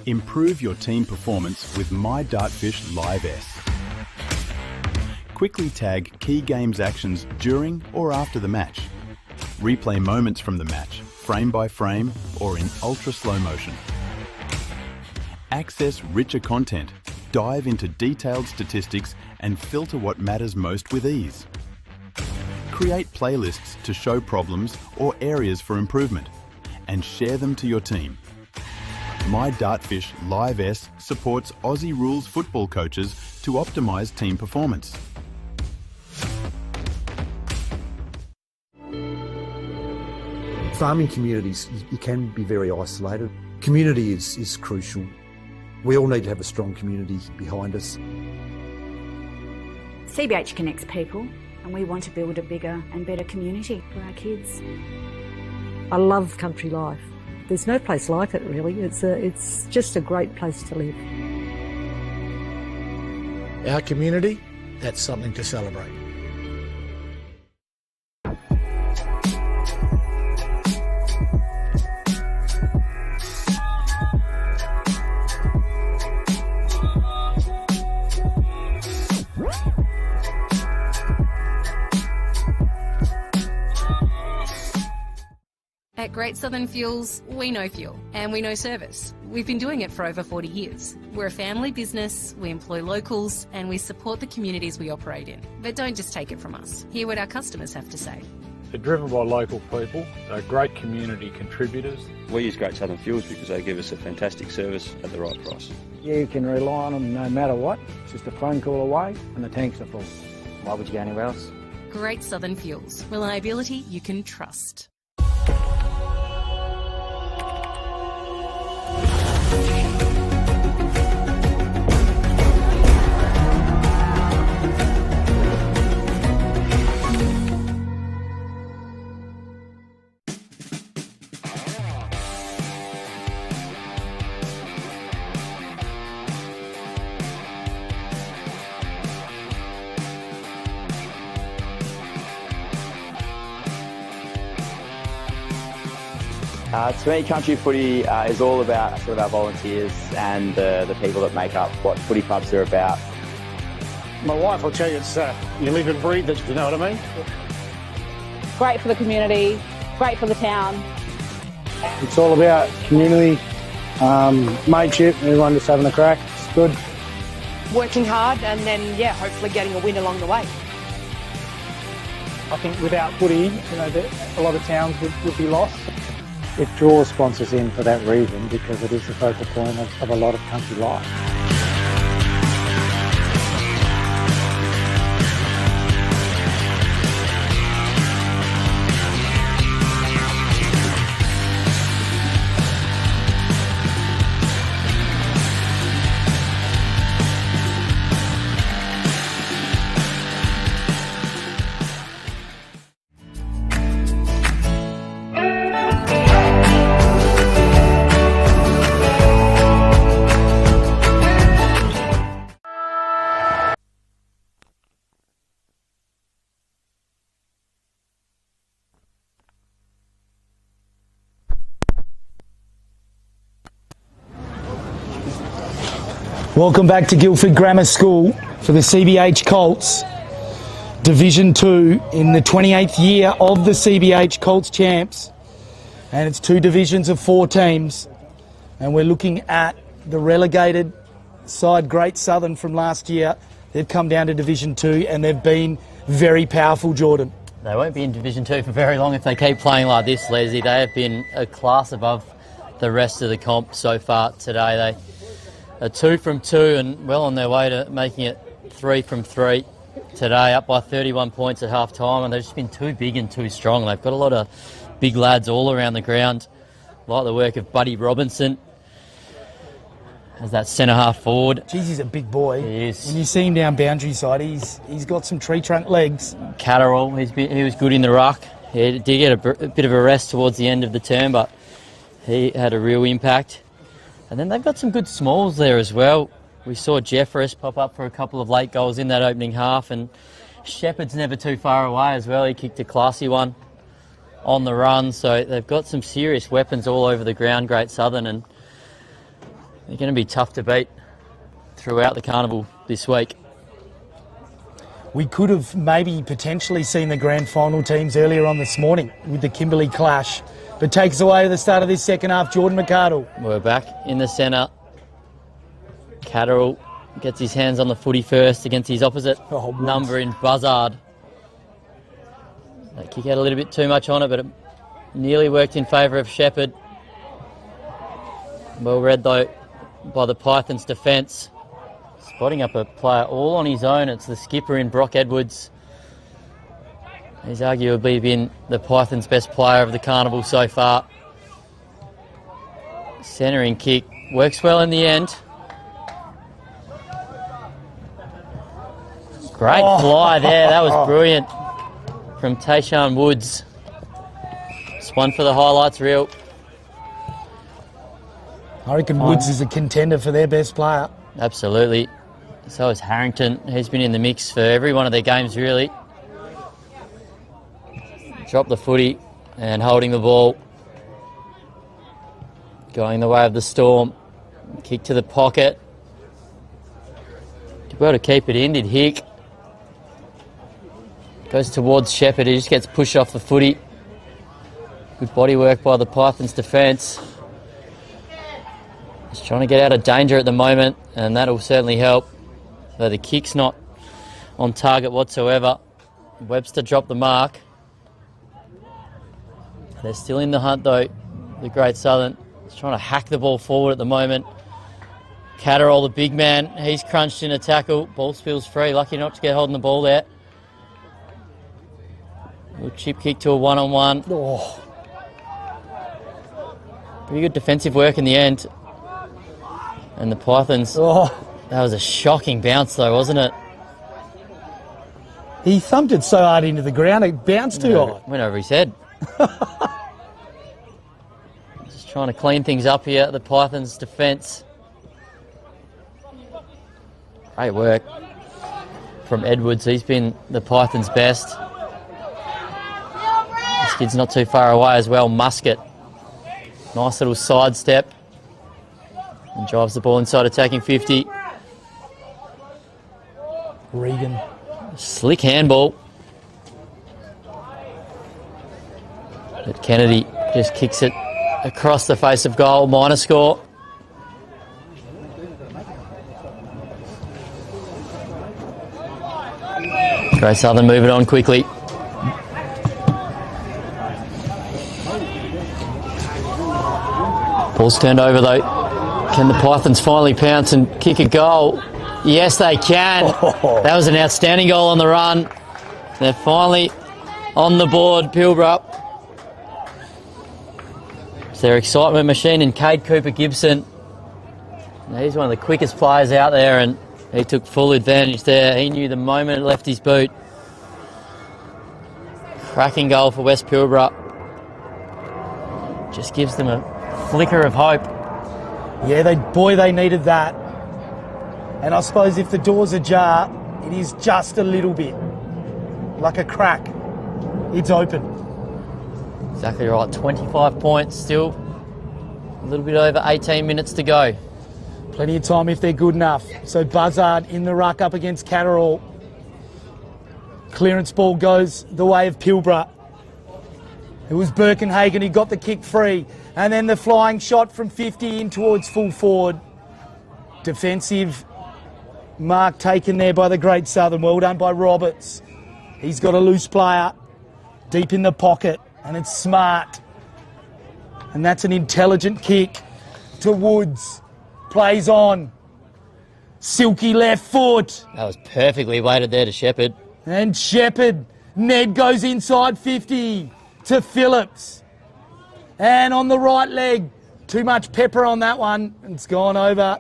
Improve your team performance with My Dartfish Live S. Quickly tag key games actions during or after the match. Replay moments from the match, frame by frame or in ultra slow motion. Access richer content, dive into detailed statistics and filter what matters most with ease. Create playlists to show problems or areas for improvement and share them to your team. My Dartfish Live S supports Aussie rules football coaches to optimise team performance. Farming communities, you can be very isolated. Community is crucial. We all need to have a strong community behind us. CBH connects people, and we want to build a bigger and better community for our kids. I love country life. There's no place like it really. It's just a great place to live. Our community, that's something to celebrate. At Great Southern Fuels, we know fuel and we know service. We've been doing it for over 40 years. We're a family business, we employ locals and we support the communities we operate in. But don't just take it from us. Hear what our customers have to say. They're driven by local people, they're great community contributors. We use Great Southern Fuels because they give us a fantastic service at the right price. You can rely on them no matter what. It's just a phone call away and the tanks are full. Why would you go anywhere else? Great Southern Fuels. Reliability you can trust. To me, country footy is all about sort of our volunteers and the people that make up what footy clubs are about. My wife will tell you it's you live and breathe it, you know what I mean? Great for the community, great for the town. It's all about community, mateship, everyone just having a crack. It's good. Working hard and then, yeah, hopefully getting a win along the way. I think without footy, a lot of towns would be lost. It draws sponsors in for that reason because it is the focal point of a lot of country life. Welcome back to Guildford Grammar School for the CBH Colts, Division 2 in the 28th year of the CBH Colts champs. And it's 2 divisions of 4 teams. And we're looking at the relegated side, Great Southern, from last year. They've come down to Division 2 and they've been very powerful, Jordan. They won't be in Division 2 for very long if they keep playing like this, Leslie. They have been a class above the rest of the comp so far today. They are 2 from 2 and well on their way to making it 3 from 3 today, up by 31 points at half time, and they've just been too big and too strong. They've got a lot of big lads all around the ground, like the work of Buddy Robinson as that centre-half forward. Jeez, he's a big boy. He is. When you see him down boundary side, he's got some tree trunk legs. Catterall, he was good in the ruck. He did get a bit of a rest towards the end of the term, but He had a real impact. And then they've got some good smalls there as well. We saw Jeffress pop up for a couple of late goals in that opening half, and Shepherd's never too far away as well. He kicked a classy one on the run, so they've got some serious weapons all over the ground, Great Southern, and they're going to be tough to beat throughout the carnival this week. We could have maybe potentially seen the grand final teams earlier on this morning with the Kimberley clash, but takes away the start of this second half, Jordan McArdle. We're back in the centre. Catterall gets his hands on the footy first against his opposite number in Buzzard. They kick out a little bit too much on it, but it nearly worked in favour of Shepherd. Well read though by the Pythons' defence. Spotting up a player all on his own. It's the skipper in Brock Edwards. He's arguably been the Pythons' best player of the carnival so far. Centering kick works well in the end. Great fly there. That was brilliant from Tayshaun Woods. It's one for the highlights reel. I reckon Woods is a contender for their best player. Absolutely. So is Harrington. He's been in the mix for every one of their games, really. Drop the footy and holding the ball. Going the way of the Storm. Kick to the pocket. Did well to keep it in, did Hick. Goes towards Shepherd. He just gets pushed off the footy. Good body work by the Pythons' defence. He's trying to get out of danger at the moment, and that'll certainly help. So the kick's not on target whatsoever. Webster dropped the mark. They're still in the hunt though, the Great Southern. He's trying to hack the ball forward at the moment. Catterall, the big man, he's crunched in a tackle. Ball spills free, lucky not to get holding the ball there. Little chip kick to a one-on-one. Oh. Pretty good defensive work in the end. And the Pythons, that was a shocking bounce though, wasn't it? He thumped it so hard into the ground, it bounced too hard. Went over his head. Just trying to clean things up here at the Pythons' defence. Great work from Edwards. He's been the Pythons' best. This kid's not too far away as well. Musket. Nice little sidestep. And drives the ball inside attacking 50. Regan. Slick handball. But Kennedy just kicks it across the face of goal. Minor score. Great Southern move it on quickly. Ball's turned over though. Can the Pythons finally pounce and kick a goal? Yes, they can. That was an outstanding goal on the run. They're finally on the board, Pilbara. It's their excitement machine in Cade Cooper-Gibson. He's one of the quickest players out there, and he took full advantage there. He knew the moment it left his boot. Cracking goal for West Pilbara. Just gives them a flicker of hope. Yeah, they needed that. And I suppose if the door's ajar, it is just a little bit. Like a crack. It's open. Exactly right. 25 points still. A little bit over 18 minutes to go. Plenty of time if they're good enough. So Buzzard in the ruck up against Catterall. Clearance ball goes the way of Pilbara. It was Birkenhagen who got the kick free. And then the flying shot from 50 in towards full forward. Defensive mark taken there by the Great Southern. Well done by Roberts. He's got a loose player deep in the pocket, and it's smart. And that's an intelligent kick to Woods. Plays on. Silky left foot. That was perfectly weighted there to Shepherd. And Shepherd. Ned goes inside 50 to Phillips. And on the right leg, too much pepper on that one. It's gone over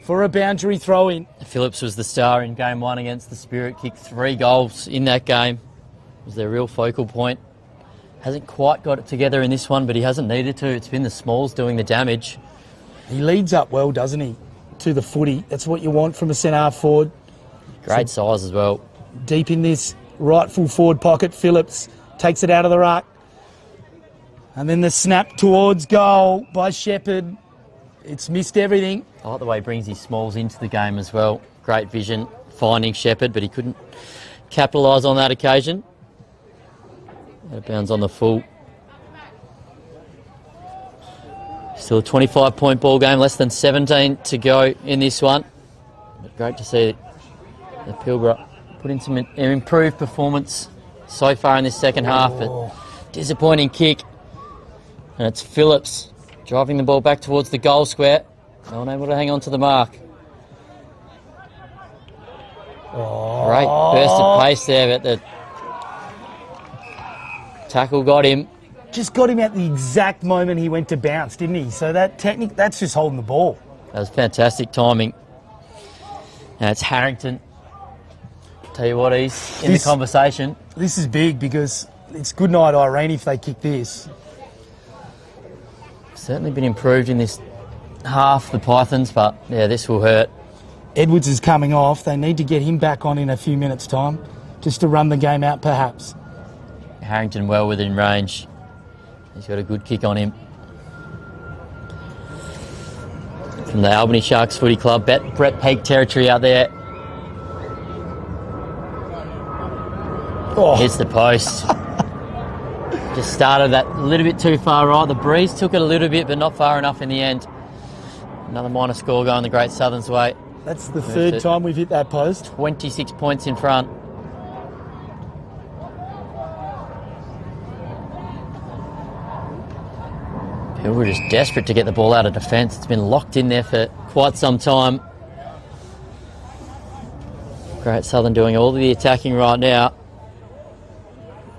for a boundary throw-in. Phillips was the star in game one against the Spirit. Kicked 3 goals in that game. It was their real focal point. Hasn't quite got it together in this one, but he hasn't needed to. It's been the smalls doing the damage. He leads up well, doesn't he, to the footy. That's what you want from a centre-half forward. Great size as well. Deep in this right full forward pocket, Phillips takes it out of the ruck. And then the snap towards goal by Shepherd. It's missed everything. I like the way he brings his smalls into the game as well. Great vision, finding Shepherd, but he couldn't capitalise on that occasion. Out of bounds on the full. Still a 25-point ball game, less than 17 to go in this one. But great to see the Pilbara put in some improved performance so far in this second half. But disappointing kick. And it's Phillips driving the ball back towards the goal square. No one able to hang on to the mark. Great burst of pace there, but the tackle got him. Just got him at the exact moment he went to bounce, didn't he? So that technique, that's just holding the ball. That was fantastic timing. Now it's Harrington. Tell you what, he's in the conversation. This is big because it's good night Irene if they kick this. Certainly been improved in this half, the Pythons, but yeah, this will hurt. Edwards is coming off. They need to get him back on in a few minutes' time, just to run the game out perhaps. Harrington well within range. He's got a good kick on him. From the Albany Sharks Footy Club, Brett Peake territory out there. Hits the post. Just started that a little bit too far right. The breeze took it a little bit, but not far enough in the end. Another minor score going the Great Southern's way. That's the third time we've hit that post. 26 points in front. People were just desperate to get the ball out of defence. It's been locked in there for quite some time. Great Southern doing all the attacking right now.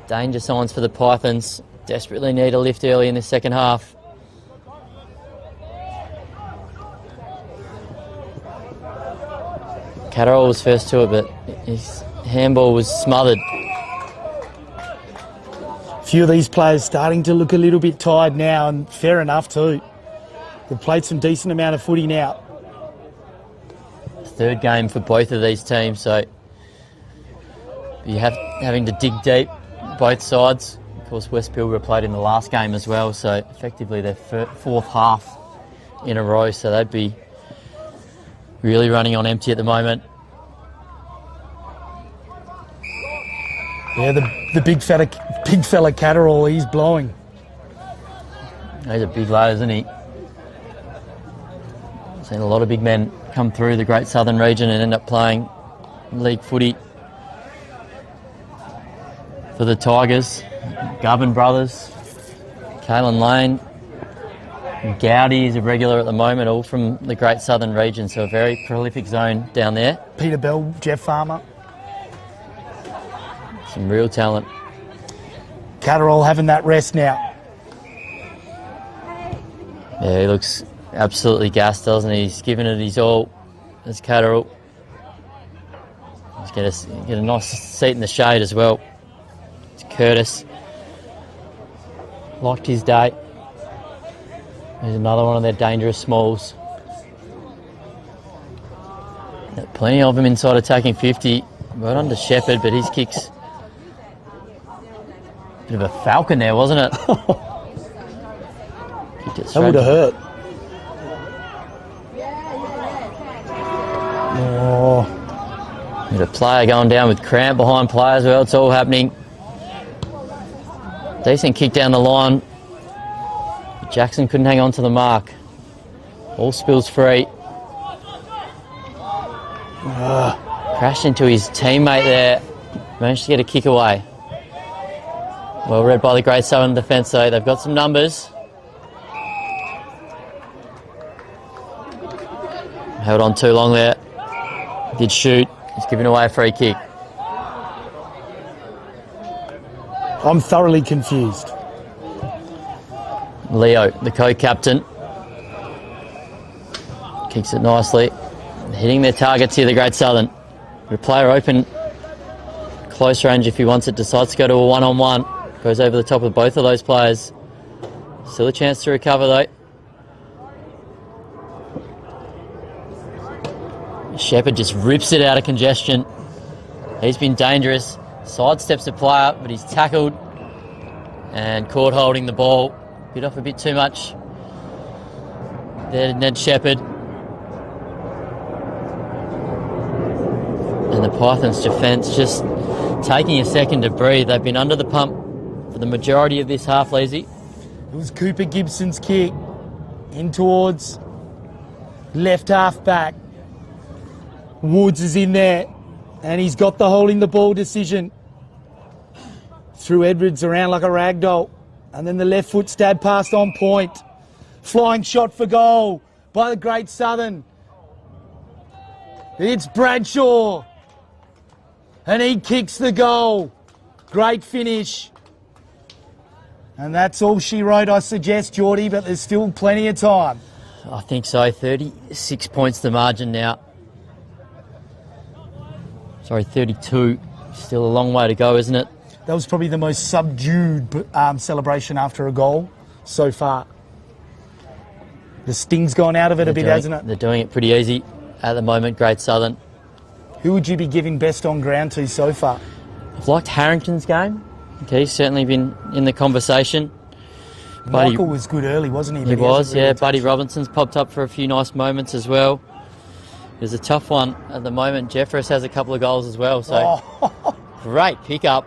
Danger signs for the Pythons. Desperately need a lift early in the second half. Catterall was first to it, but his handball was smothered. A few of these players starting to look a little bit tired now, and fair enough too. They've played some decent amount of footy now. Third game for both of these teams, so you have having to dig deep, both sides. Of course, West Pilbara played in the last game as well, so effectively their fourth half in a row, so they'd be really running on empty at the moment. Yeah, the big fella Catterall, he's blowing. He's a big lad, isn't he? Seen a lot of big men come through the Great Southern region and end up playing league footy for the Tigers. Gubbin brothers, Kalen Lane, Gowdy is a regular at the moment, all from the Great Southern region, so a very prolific zone down there. Peter Bell, Jeff Farmer. Some real talent. Catterall having that rest now. Yeah, he looks absolutely gassed, doesn't he? He's given it his all as Catterall. He's get a nice seat in the shade as well. It's Curtis. Liked his day. There's another one of their dangerous smalls. Plenty of them inside attacking 50. Right under Shepherd, but his kick's bit of a falcon there, wasn't it? That would have hurt. Oh. There's a player going down with cramp behind play as well. It's all happening. Decent kick down the line. Jackson couldn't hang on to the mark. All spills free. Crashed into his teammate there. Managed to get a kick away. Well read by the Great Southern defence though. They've got some numbers. Held on too long there. Did shoot. He's giving away a free kick. I'm thoroughly confused. Leo, the co-captain, kicks it nicely. Hitting their targets here, the Great Southern. A player open, close range if he wants it, decides to go to a one-on-one. Goes over the top of both of those players. Still a chance to recover though. Shepherd just rips it out of congestion. He's been dangerous. Sidesteps the player, but he's tackled and caught holding the ball. Bit off a bit too much. There, Ned Shepherd. And the Pythons' defence just taking a second to breathe. They've been under the pump for the majority of this half, Lazy. It was Cooper Gibson's kick in towards left half back. Woods is in there and he's got the holding the ball decision. Threw Edwards around like a rag doll, and then the left foot stab passed on point. Flying shot for goal by the Great Southern. It's Bradshaw and he kicks the goal. Great finish. And that's all she wrote, I suggest, Geordie, but there's still plenty of time. I think so. 36 points the margin now. Sorry, 32. Still a long way to go, isn't it? That was probably the most subdued celebration after a goal so far. The sting's gone out of it a bit, hasn't it? They're doing it pretty easy at the moment, Great Southern. Who would you be giving best on ground to so far? I've liked Harrington's game. Okay, he's certainly been in the conversation. Michael was good early, wasn't he? He was, yeah. Buddy Robinson's popped up for a few nice moments as well. It was a tough one at the moment. Jeffress has a couple of goals as well, so great pick-up.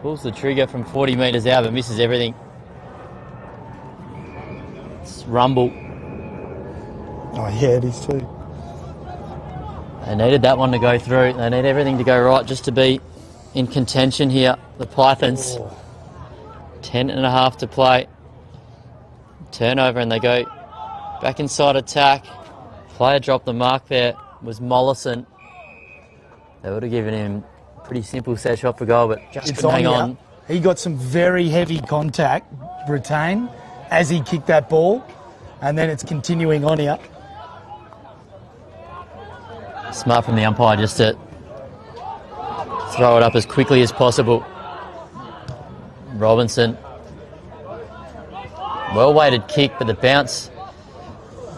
Pulls the trigger from 40 metres out but misses everything. It's Rumble. Oh, yeah, it is too. They needed that one to go through. They need everything to go right just to be in contention here. The Pythons. 10.5 to play. Turnover and they go back inside attack. Player dropped the mark there. Was Mollison. They would have given him a pretty simple set shot for goal, but just couldn't hang on. He got some very heavy contact, retain, as he kicked that ball, and then it's continuing on here. Smart from the umpire just to throw it up as quickly as possible. Robinson. Well-weighted kick, but the bounce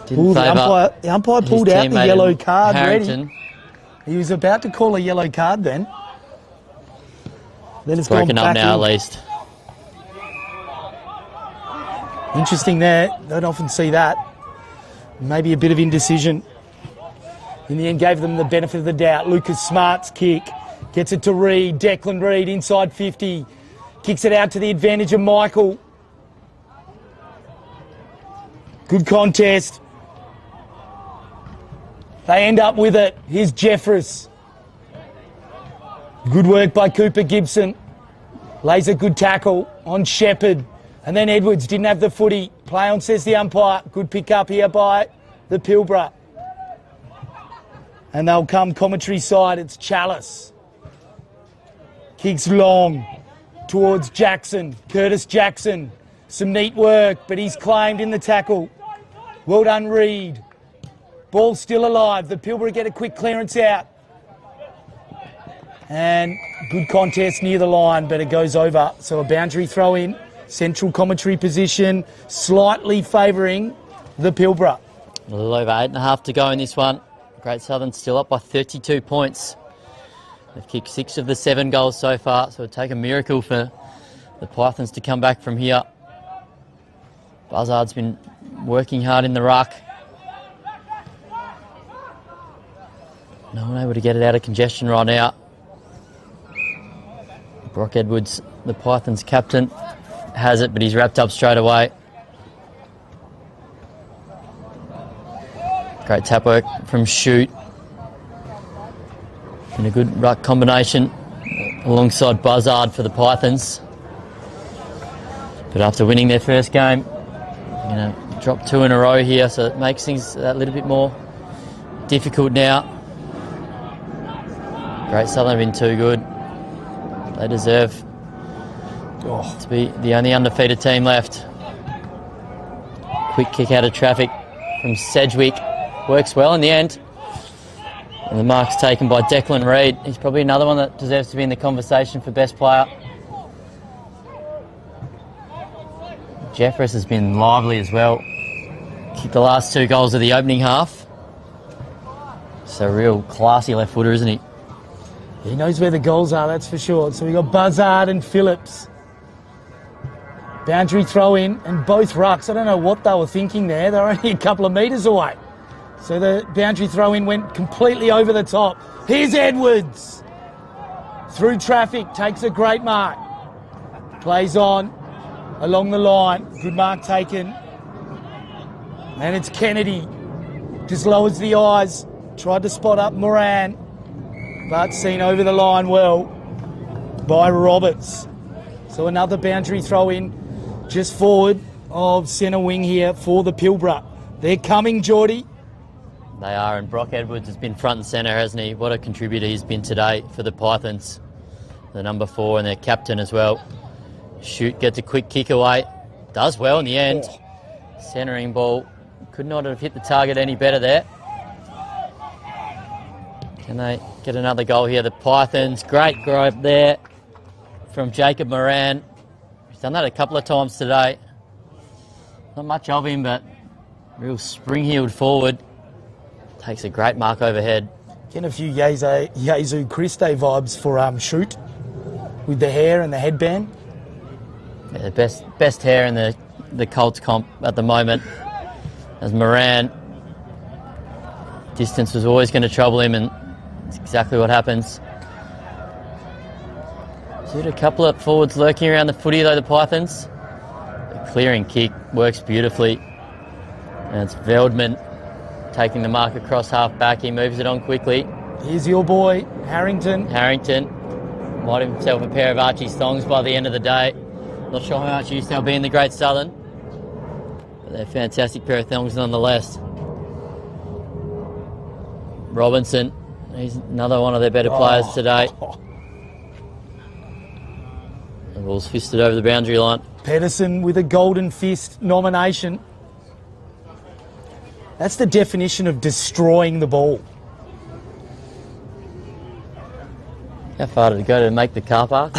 didn't favour. The umpire pulled out the yellow card Harrington. ready. He was about to call a yellow card then. Then it's broken gone up back now in. at least. Interesting there. Don't often see that. Maybe a bit of indecision. In the end, gave them the benefit of the doubt. Lucas Smart's kick. Gets it to Reed. Declan Reed inside 50. Kicks it out to the advantage of Michael. Good contest. They end up with it. Here's Jeffress. Good work by Cooper Gibson. Lays a good tackle on Shepherd. And then Edwards didn't have the footy. Play on, says the umpire. Good pick up here by the Pilbara. And they'll come commentary side. It's Chalice. Kicks long towards Jackson. Curtis Jackson. Some neat work, but he's claimed in the tackle. Well done, Reed. Ball still alive. The Pilbara get a quick clearance out. And good contest near the line, but it goes over. So a boundary throw in. Central commentary position, slightly favouring the Pilbara. A little over 8.5 to go in this one. Great Southern still up by 32 points. They've kicked 6 of the 7 goals so far, so it'll take a miracle for the Pythons to come back from here. Buzzard's been working hard in the ruck. No one able to get it out of congestion right now. Brock Edwards, the Pythons captain, has it, but he's wrapped up straight away. Great tap work from Shoot. And a good ruck combination alongside Buzzard for the Pythons. But after winning their first game, you know, drop 2 in a row here, so it makes things a little bit more difficult now. Great Southern have been too good. They deserve to be the only undefeated team left. Quick kick out of traffic from Sedgwick. Works well in the end. And the mark's taken by Declan Reed. He's probably another one that deserves to be in the conversation for best player. Jeffress has been lively as well. Kicked the last 2 goals of the opening half. It's a real classy left footer, isn't he? He knows where the goals are, that's for sure. So we got Buzzard and Phillips. Boundary throw in, and both rucks. I don't know what they were thinking there. They're only a couple of metres away. So the boundary throw in went completely over the top. Here's Edwards. Through traffic, takes a great mark. Plays on, along the line. Good mark taken. And it's Kennedy. Just lowers the eyes. Tried to spot up Moran, but seen over the line well by Roberts. So another boundary throw in just forward of centre wing here for the Pilbara. They're coming, Geordie. They are, and Brock Edwards has been front and centre, hasn't he? What a contributor he's been today for the Pythons. The number 4 and their captain as well. Shoot, gets a quick kick away. Does well in the end. Centering ball. Could not have hit the target any better there. Can they get another goal here? The Pythons, great grab there from Jacob Moran. He's done that a couple of times today. Not much of him, but real spring-heeled forward. Takes a great mark overhead. Getting a few Jesu Christe vibes for Shoot with the hair and the headband. Yeah, the best hair in the Colts comp at the moment. As Moran, distance was always going to trouble him, and that's exactly what happens. So a couple of forwards lurking around the footy though, the Pythons. The clearing kick works beautifully. And it's Veldman taking the mark across half back. He moves it on quickly. Here's your boy, Harrington. Might have himself a pair of Archie's thongs by the end of the day. Not sure how much use they'll be in the Great Southern. But they're a fantastic pair of thongs nonetheless. Robinson, he's another one of their better players today. The ball's fisted over the boundary line. Pedersen with a Golden Fist nomination. That's the definition of destroying the ball. How far did it go to make the car park?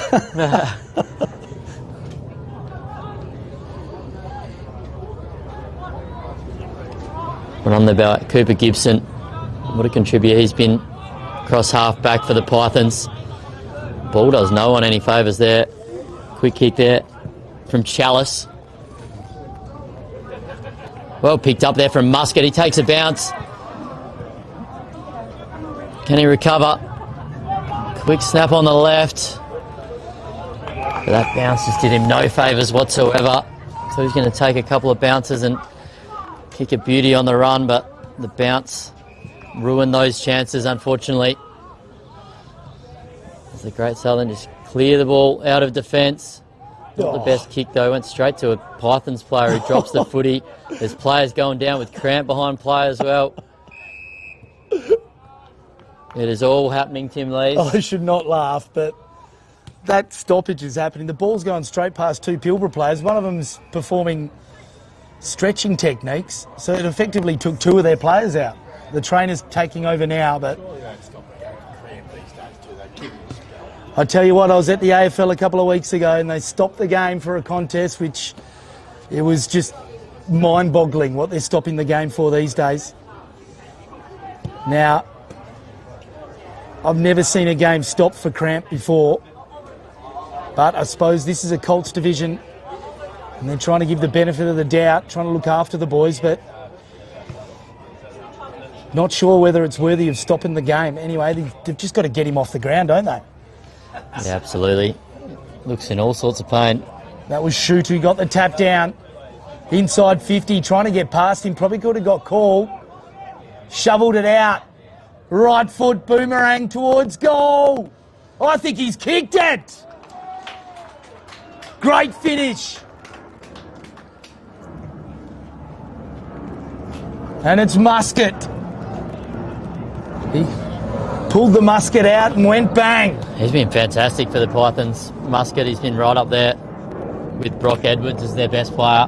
But on the belt, Cooper Gibson. What a contributor he's been across half back for the Pythons. Ball does no one any favours there. Quick kick there from Chalice. Well picked up there from Muscat. He takes a bounce. Can he recover? Quick snap on the left. But that bounce just did him no favours whatsoever. So he's going to take a couple of bounces and kick a beauty on the run, but the bounce ruined those chances, unfortunately. As the Great Southern just clear the ball out of defence. Not the best kick though, went straight to a Pythons player who drops the footy. There's players going down with cramp behind play as well. It is all happening, Tim Lee. I should not laugh, but that stoppage is happening. The ball's going straight past 2 Pilbara players. One of them's performing stretching techniques, so it effectively took 2 of their players out. The trainer's taking over now, but I tell you what, I was at the AFL a couple of weeks ago and they stopped the game for a contest, which it was just mind-boggling what they're stopping the game for these days. Now, I've never seen a game stop for cramp before, but I suppose this is a Colts division and they're trying to give the benefit of the doubt, trying to look after the boys, but not sure whether it's worthy of stopping the game. Anyway, they've just got to get him off the ground, don't they? Yeah, absolutely. Looks in all sorts of pain. That was Shoot who got the tap down. Inside 50, trying to get past him. Probably could have got called. Shoveled it out. Right foot boomerang towards goal. I think he's kicked it. Great finish. And it's Muscat. He pulled the musket out and went bang. He's been fantastic for the Pythons. Muscat, he's been right up there with Brock Edwards as their best player.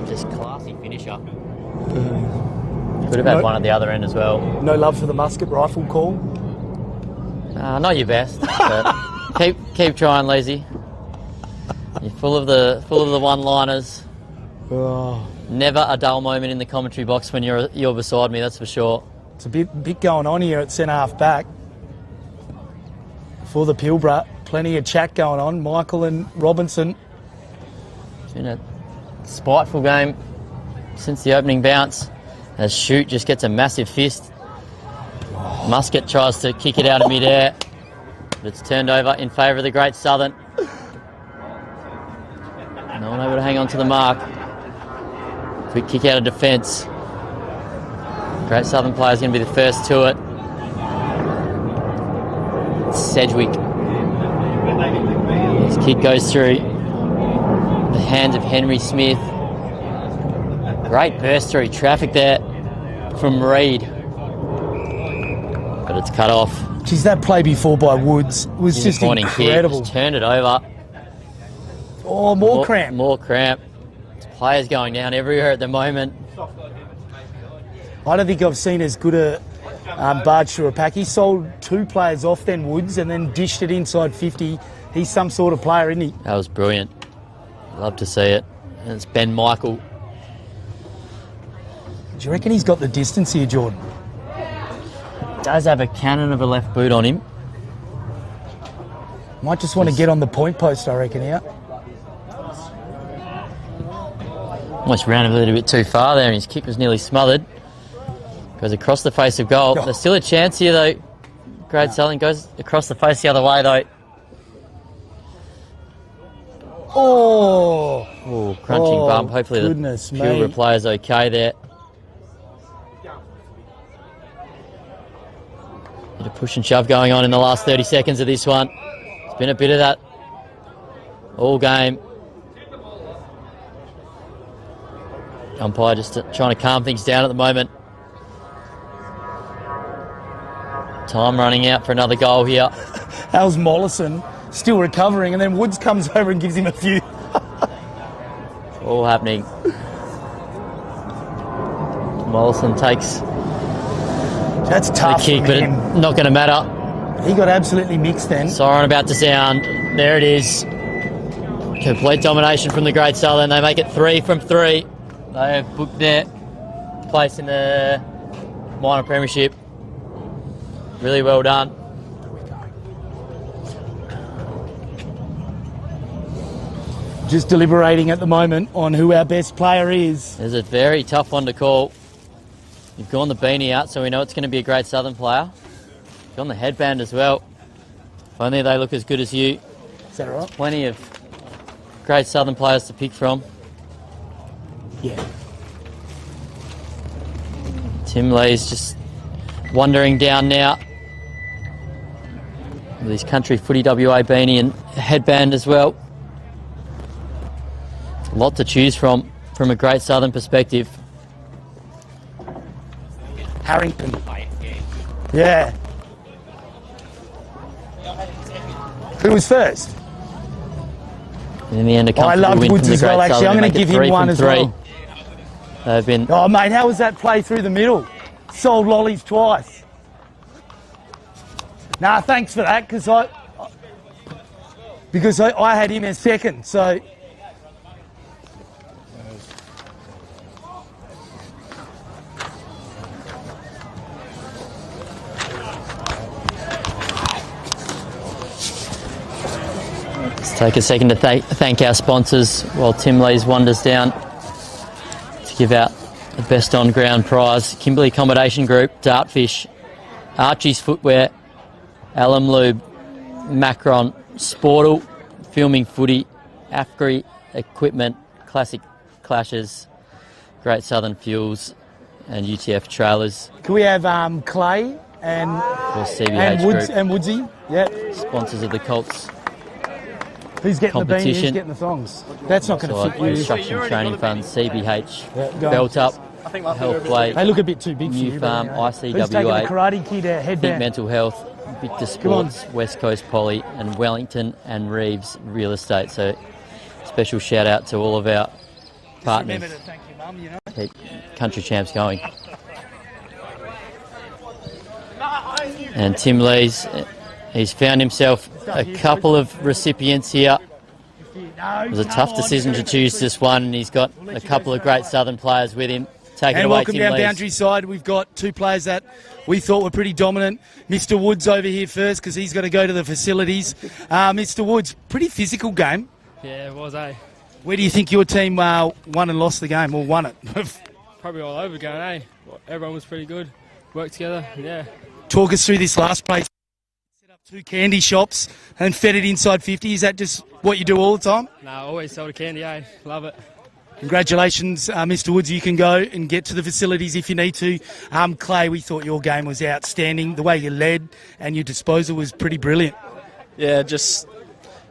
Just classy finisher. Could have had one at the other end as well. No love for the musket rifle call? Not your best, but keep trying, Lazy. Full of the one-liners. Oh. Never a dull moment in the commentary box when you're beside me, that's for sure. It's a bit going on here at centre-half back. For the Pilbara, plenty of chat going on. Michael and Robinson. It's been a spiteful game since the opening bounce, as Shoot just gets a massive fist. Muscat tries to kick it out of mid-air, but it's turned over in favour of the Great Southern. No one able to hang on to the mark. Quick kick out of defence. Great Southern player's going to be the first to it. Sedgwick. His kick goes through the hands of Henry Smith. Great burst through traffic there from Reid. But it's cut off. Geez, that play before by Woods was just incredible. Just turned it over. Oh, more cramp. More cramp. There's players going down everywhere at the moment. I don't think I've seen as good a barge through a pack. He sold 2 players off then, Woods, and then dished it inside 50. He's some sort of player, isn't he? That was brilliant. Love to see it. And it's Ben Michael. Do you reckon he's got the distance here, Jordan? Does have a cannon of a left boot on him. Might just want to get on the point post, I reckon, here. Almost ran a little bit too far there and his kick was nearly smothered. Goes across the face of goal. There's still a chance here though. Great Southern goes across the face the other way though. Oh, crunching bump. Hopefully the Pilbara player's okay there. Bit of push and shove going on in the last 30 seconds of this one. It's been a bit of that all game. Umpire just trying to calm things down at the moment. Time running out for another goal here. That was Mollison still recovering, and then Woods comes over and gives him a few. All happening. Mollison takes That's tough the kick, but it's not going to matter. He got absolutely mixed then. Siren about to sound. There it is. Complete domination from the Great Southern. They make it 3 from 3. They have booked their place in the minor premiership. Really well done. Just deliberating at the moment on who our best player is. It's a very tough one to call. You've gone the beanie out, so we know it's going to be a Great Southern player. You've gone the headband as well. If only they look as good as you. Is that right? Plenty of Great Southern players to pick from. Yeah. Tim Lee's just wandering down now with his country footy WA beanie and headband as well. A lot to choose from a Great Southern perspective. Harrington. Yeah. Who was first? And in the end, a I love Woods as well, actually. I'm going to give him one as well. They've been... Oh, mate, how was that play through the middle? Sold lollies twice. Nah, thanks for that, because I had him as second, so... Let's take a second to thank our sponsors while Tim Lees wanders down to give out the best on-ground prize. Kimberley Accommodation Group, Dartfish, Archie's Footwear, Alum Lube, Macron, Sportal, Filming Footy, Afgri Equipment, Classic Clashes, Great Southern Fuels and UTF Trailers. Can we have Clay and CBH Woods Group, and Woodsy? Yeah. Sponsors of the Colts. Who's getting the bean? Who's getting the thongs? That's not going to fit you. Construction Training Fund, CBH, Belt Up, Health Play. They look a bit too big for you. New Farm, Who's taking ICWA, the Karate Kid headband? Think Mental Health, Victor Sports, West Coast Poly, and Wellington and Reeves Real Estate. So, special shout out to all of our partners. Remember to thank your mum, you know. Keep Country Champs going. And Tim Lees, he's found himself a couple of recipients here It was a tough decision to choose this one. He's got a couple of great Southern players with him. Take it And away, welcome Tim down Lees. boundary side. We've got two players that we thought were pretty dominant. Mr. Woods over here first because he's got to go to the facilities. Mr. Woods, pretty physical game. Yeah, it was, eh? Where do you think your team won and lost the game, or won it? Probably all over again, eh? Everyone was pretty good. Worked together, yeah. Talk us through this last play. Set up 2 candy shops and fed it inside 50. Is that just what you do all the time? Nah, always sell the candy, eh? Love it. Congratulations, Mr. Woods. You can go and get to the facilities if you need to. Clay, we thought your game was outstanding. The way you led and your disposal was pretty brilliant. Yeah, just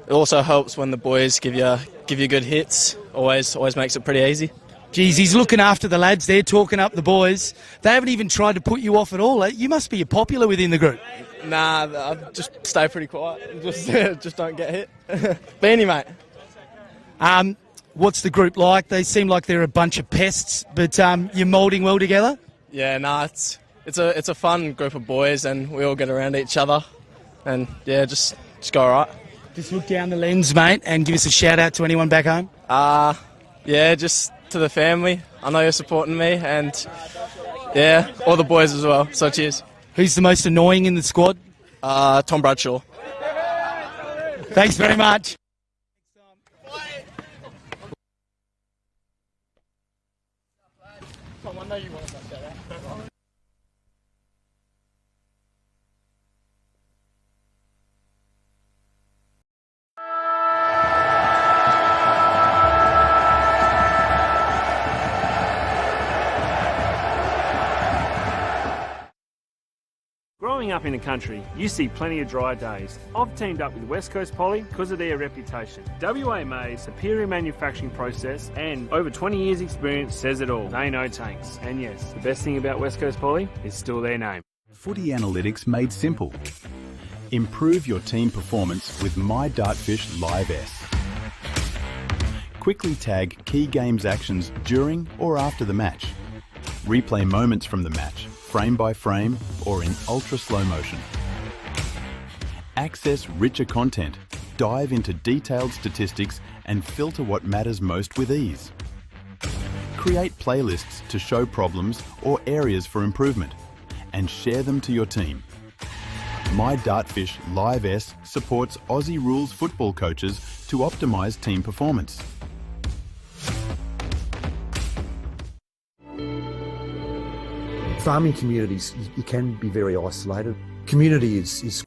it also helps when the boys give you good hits. Always makes it pretty easy. Geez, he's looking after the lads. They're talking up the boys. They haven't even tried to put you off at all. You must be popular within the group. Nah, I just stay pretty quiet. Just don't get hit. Beanie, mate. What's the group like? They seem like they're a bunch of pests, but you're moulding well together? Yeah, nah, it's a fun group of boys, and we all get around each other, and yeah, just go all right. Just look down the lens, mate, and give us a shout out to anyone back home. Yeah, just to the family. I know you're supporting me, and yeah, all the boys as well. So cheers. Who's the most annoying in the squad? Tom Bradshaw. Thanks very much. Growing up in the country, you see plenty of dry days. I've teamed up with West Coast Poly because of their reputation. WA May's superior manufacturing process and over 20 years experience says it all. They know tanks. And yes, the best thing about West Coast Poly is still their name. Footy analytics made simple. Improve your team performance with My Dartfish Live S. Quickly tag key games actions during or after the match. Replay moments from the match, frame by frame or in ultra slow motion. Access richer content, dive into detailed statistics and filter what matters most with ease. Create playlists to show problems or areas for improvement and share them to your team. My Dartfish Live S supports Aussie rules football coaches to optimise team performance. Farming communities, you can be very isolated. Community is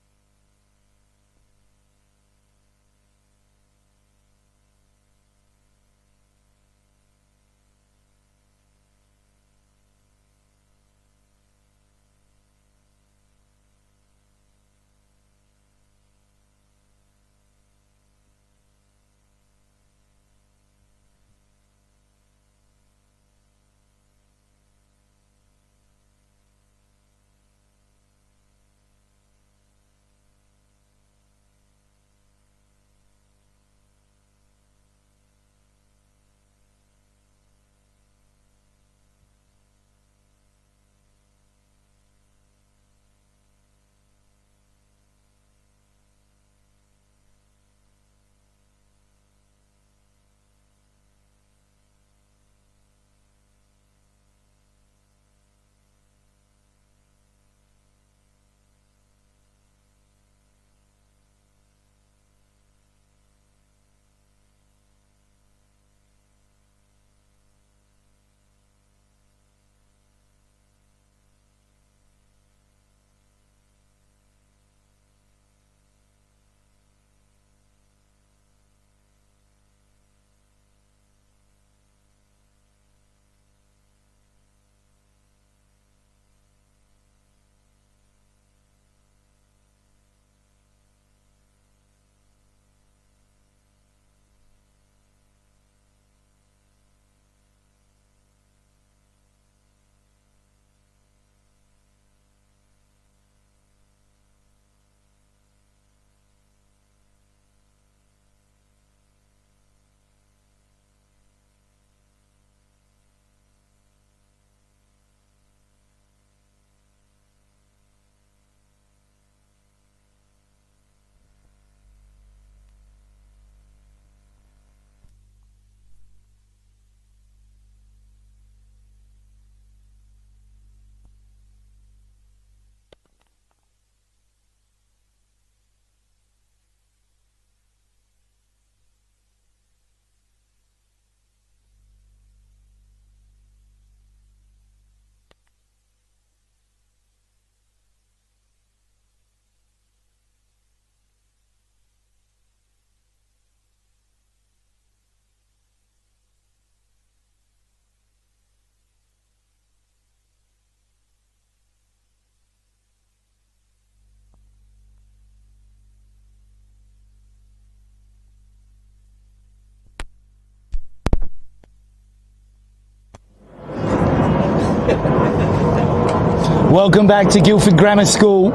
Welcome back to Guildford Grammar School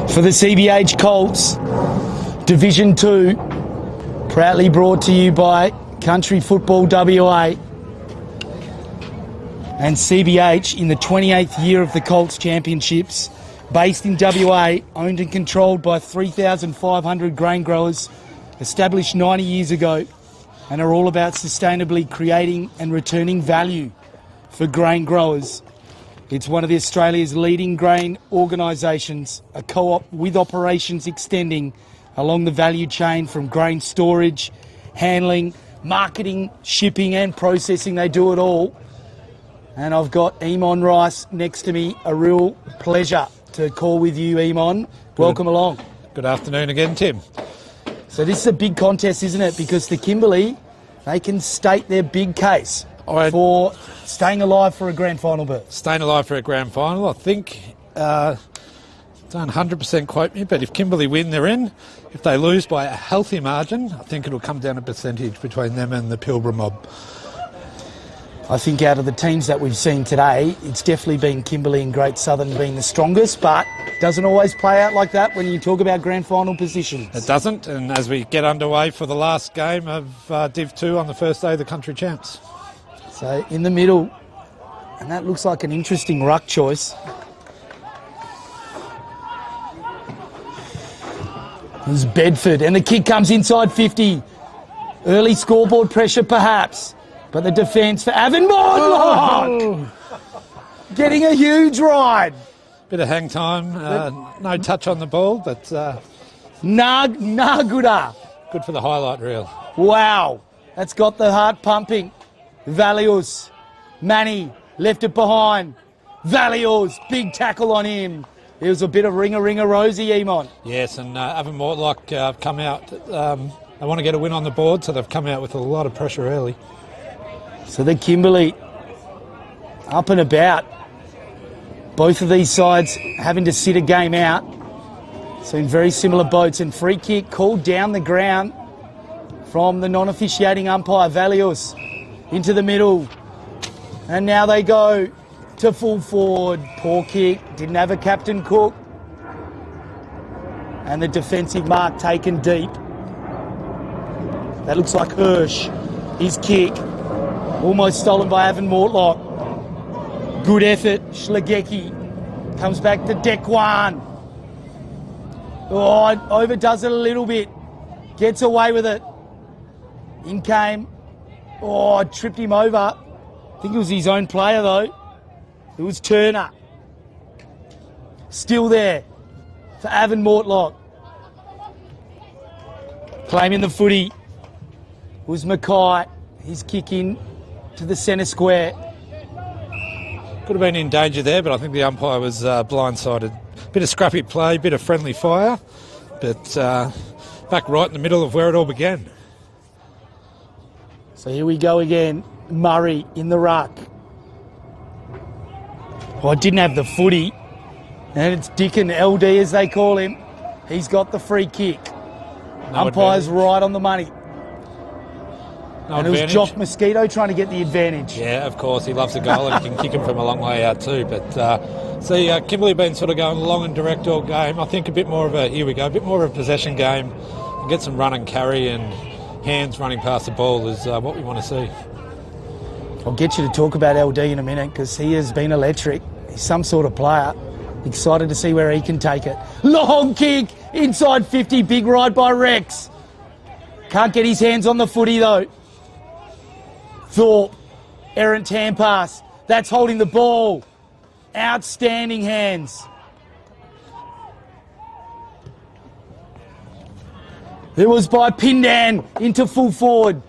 for the CBH Colts, Division 2, proudly brought to you by Country Football WA and CBH in the 28th year of the Colts Championships, based in WA, owned and controlled by 3,500 grain growers, established 90 years ago, and are all about sustainably creating and returning value for grain growers. It's one of Australia's leading grain organisations, a co-op with operations extending along the value chain from grain storage, handling, marketing, shipping and processing. They do it all. And I've got Eamon Rice next to me. A real pleasure to call with you, Eamon. Welcome along. Good afternoon again, Tim. So this is a big contest, isn't it? Because the Kimberley, they can state their big case for staying alive for a grand final berth. Staying alive for a grand final. I think, don't 100% quote me, but if Kimberley win, they're in. If they lose by a healthy margin, I think it'll come down a percentage between them and the Pilbara mob. I think out of the teams that we've seen today, it's definitely been Kimberley and Great Southern being the strongest, but it doesn't always play out like that when you talk about grand final positions. It doesn't, and as we get underway for the last game of Div 2 on the first day of the Country Champs. So in the middle, and that looks like an interesting ruck choice. There's Bedford, and the kick comes inside 50. Early scoreboard pressure perhaps. But the defence for Avonmore getting a huge ride. Bit of hang time, no touch on the ball, but Naguda. Good for the highlight reel. Wow, that's got the heart pumping. Valius, Manny left it behind. Valius, big tackle on him. It was a bit of ringer Rosie, Eamon. Yes, and Avonmore have come out. They want to get a win on the board, so they've come out with a lot of pressure early. So the Kimberley up and about. Both of these sides having to sit a game out. So in very similar boats. And free kick called down the ground from the non-officiating umpire, Valius, into the middle. And now they go to full forward. Poor kick. Didn't have a Captain Cook. And the defensive mark taken deep. That looks like Hirsch. His kick. Almost stolen by Evan Mortlock. Good effort. Schlegecki comes back to Dekwan. Oh, overdoes it a little bit. Gets away with it. In came. Oh, tripped him over. I think it was his own player though. It was Turner. Still there for Evan Mortlock. Claiming the footy was Mackay. His kick in to the centre square. Could have been in danger there, but I think the umpire was blindsided. Bit of scrappy play, bit of friendly fire, but back right in the middle of where it all began. So here we go again. Murray in the ruck. Oh, I didn't have the footy. And it's Dickon, LD as they call him. He's got the free kick. No Umpire's advantage. right on the money. No and advantage. it was Jock Mosquito trying to get the advantage. Yeah, of course, he loves a goal and he can kick him from a long way out too. But Kimberley been sort of going long and direct all game. I think a bit more of a possession game. And get some run and carry and hands running past the ball is what we want to see. I'll get you to talk about LD in a minute because he has been electric. He's some sort of player. Excited to see where he can take it. Long kick, inside 50, big ride by Rex. Can't get his hands on the footy though. Thorpe, errant hand pass. That's holding the ball. Outstanding hands. It was by Pindan into full forward.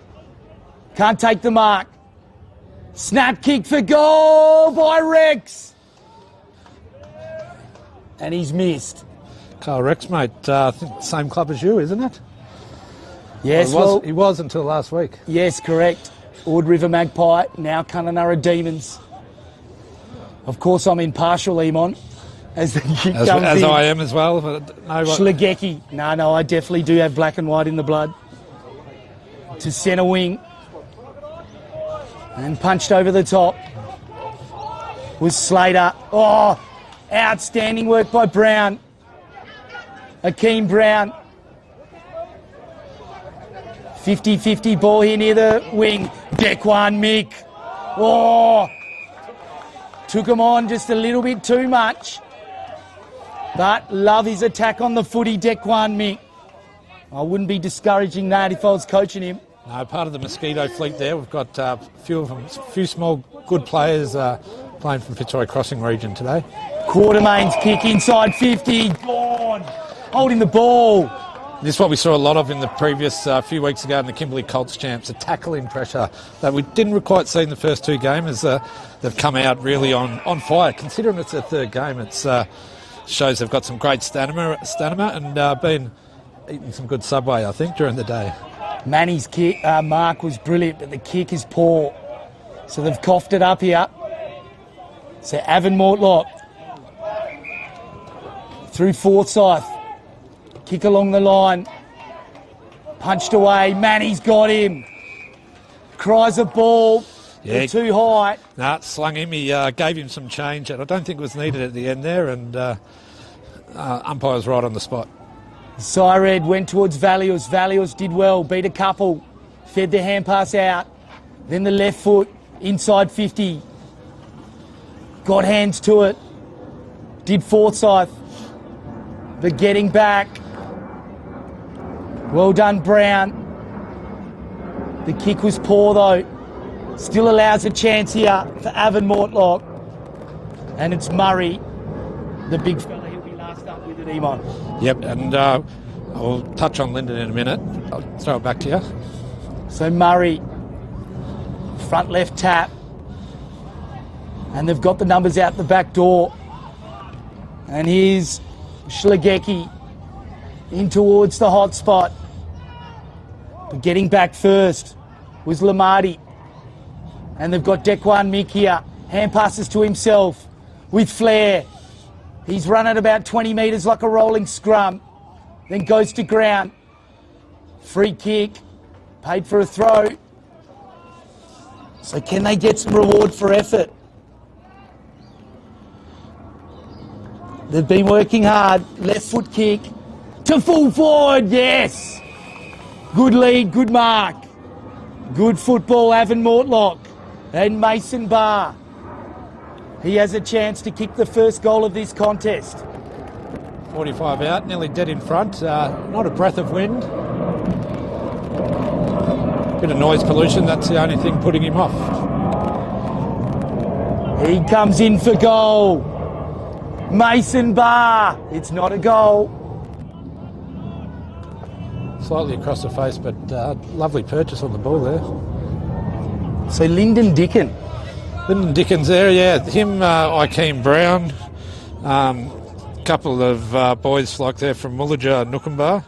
Can't take the mark. Snap kick for goal by Rex. And he's missed. Carl Rex, mate, I think the same club as you, isn't it? Yes, he was until last week. Yes, correct. Ord River Magpie, now Kununurra Demons. Of course, I'm impartial, Eamon, as the kick comes in. As I am as well. But no, Schlegecki. No, I definitely do have black and white in the blood. To centre wing. And punched over the top was Slater. Oh, Outstanding work by Brown. Akeem Brown. 50-50 ball here near the wing. Dequan Mick. Oh! Took him on just a little bit too much. But love his attack on the footy, Dequan Mick. I wouldn't be discouraging that if I was coaching him. No, part of the Mosquito fleet there. We've got a few small good players playing from Fitzroy Crossing region today. Quartermain's kick inside 50. Gone. Holding the ball. This is what we saw a lot of in the previous few weeks ago in the Kimberley Colts champs, a tackling pressure that we didn't quite see in the first two games. They've come out really on fire. Considering it's their third game, it shows they've got some great stamina and been eating some good Subway, I think, during the day. Manny's kick, mark was brilliant, but the kick is poor. So they've coughed it up here. So Avon Mortlock through Forsyth. Kick along the line. Punched away. Manny's got him. Cries a ball. Yeah, they're too high. Nah, slung him. He gave him some change, and I don't think it was needed at the end there, and umpire's right on the spot. Syred went towards Valios. Valios did well, beat a couple. Fed the hand pass out. Then the left foot, inside 50. Got hands to it. Did Forsyth. But getting back. Well done, Brown. The kick was poor, though. Still allows a chance here for Avon Mortlock. And it's Murray, the big fella. He'll be last up with it, Emon. Yep, and I'll touch on Lyndon in a minute. I'll throw it back to you. So Murray, front left tap. And they've got the numbers out the back door. And here's Schlegecki in towards the hot spot. But getting back first was Lamardi. And they've got Dequan Mick here. Hand passes to himself with flair. He's run at about 20 metres like a rolling scrum. Then goes to ground. Free kick. Paid for a throw. So can they get some reward for effort? They've been working hard. Left foot kick. To full forward, yes. Good lead, good mark. Good football, Avon Mortlock. And Mason Barr. He has a chance to kick the first goal of this contest. 45 out, nearly dead in front. Not a breath of wind. Bit of noise pollution, that's the only thing putting him off. He comes in for goal. Mason Barr. It's not a goal. Slightly across the face, but lovely purchase on the ball there. So Lyndon Dickon. Lyndon Dickens there, yeah. Him, Akeem Brown. Couple of boys like there from Mullaja, Nookumbar.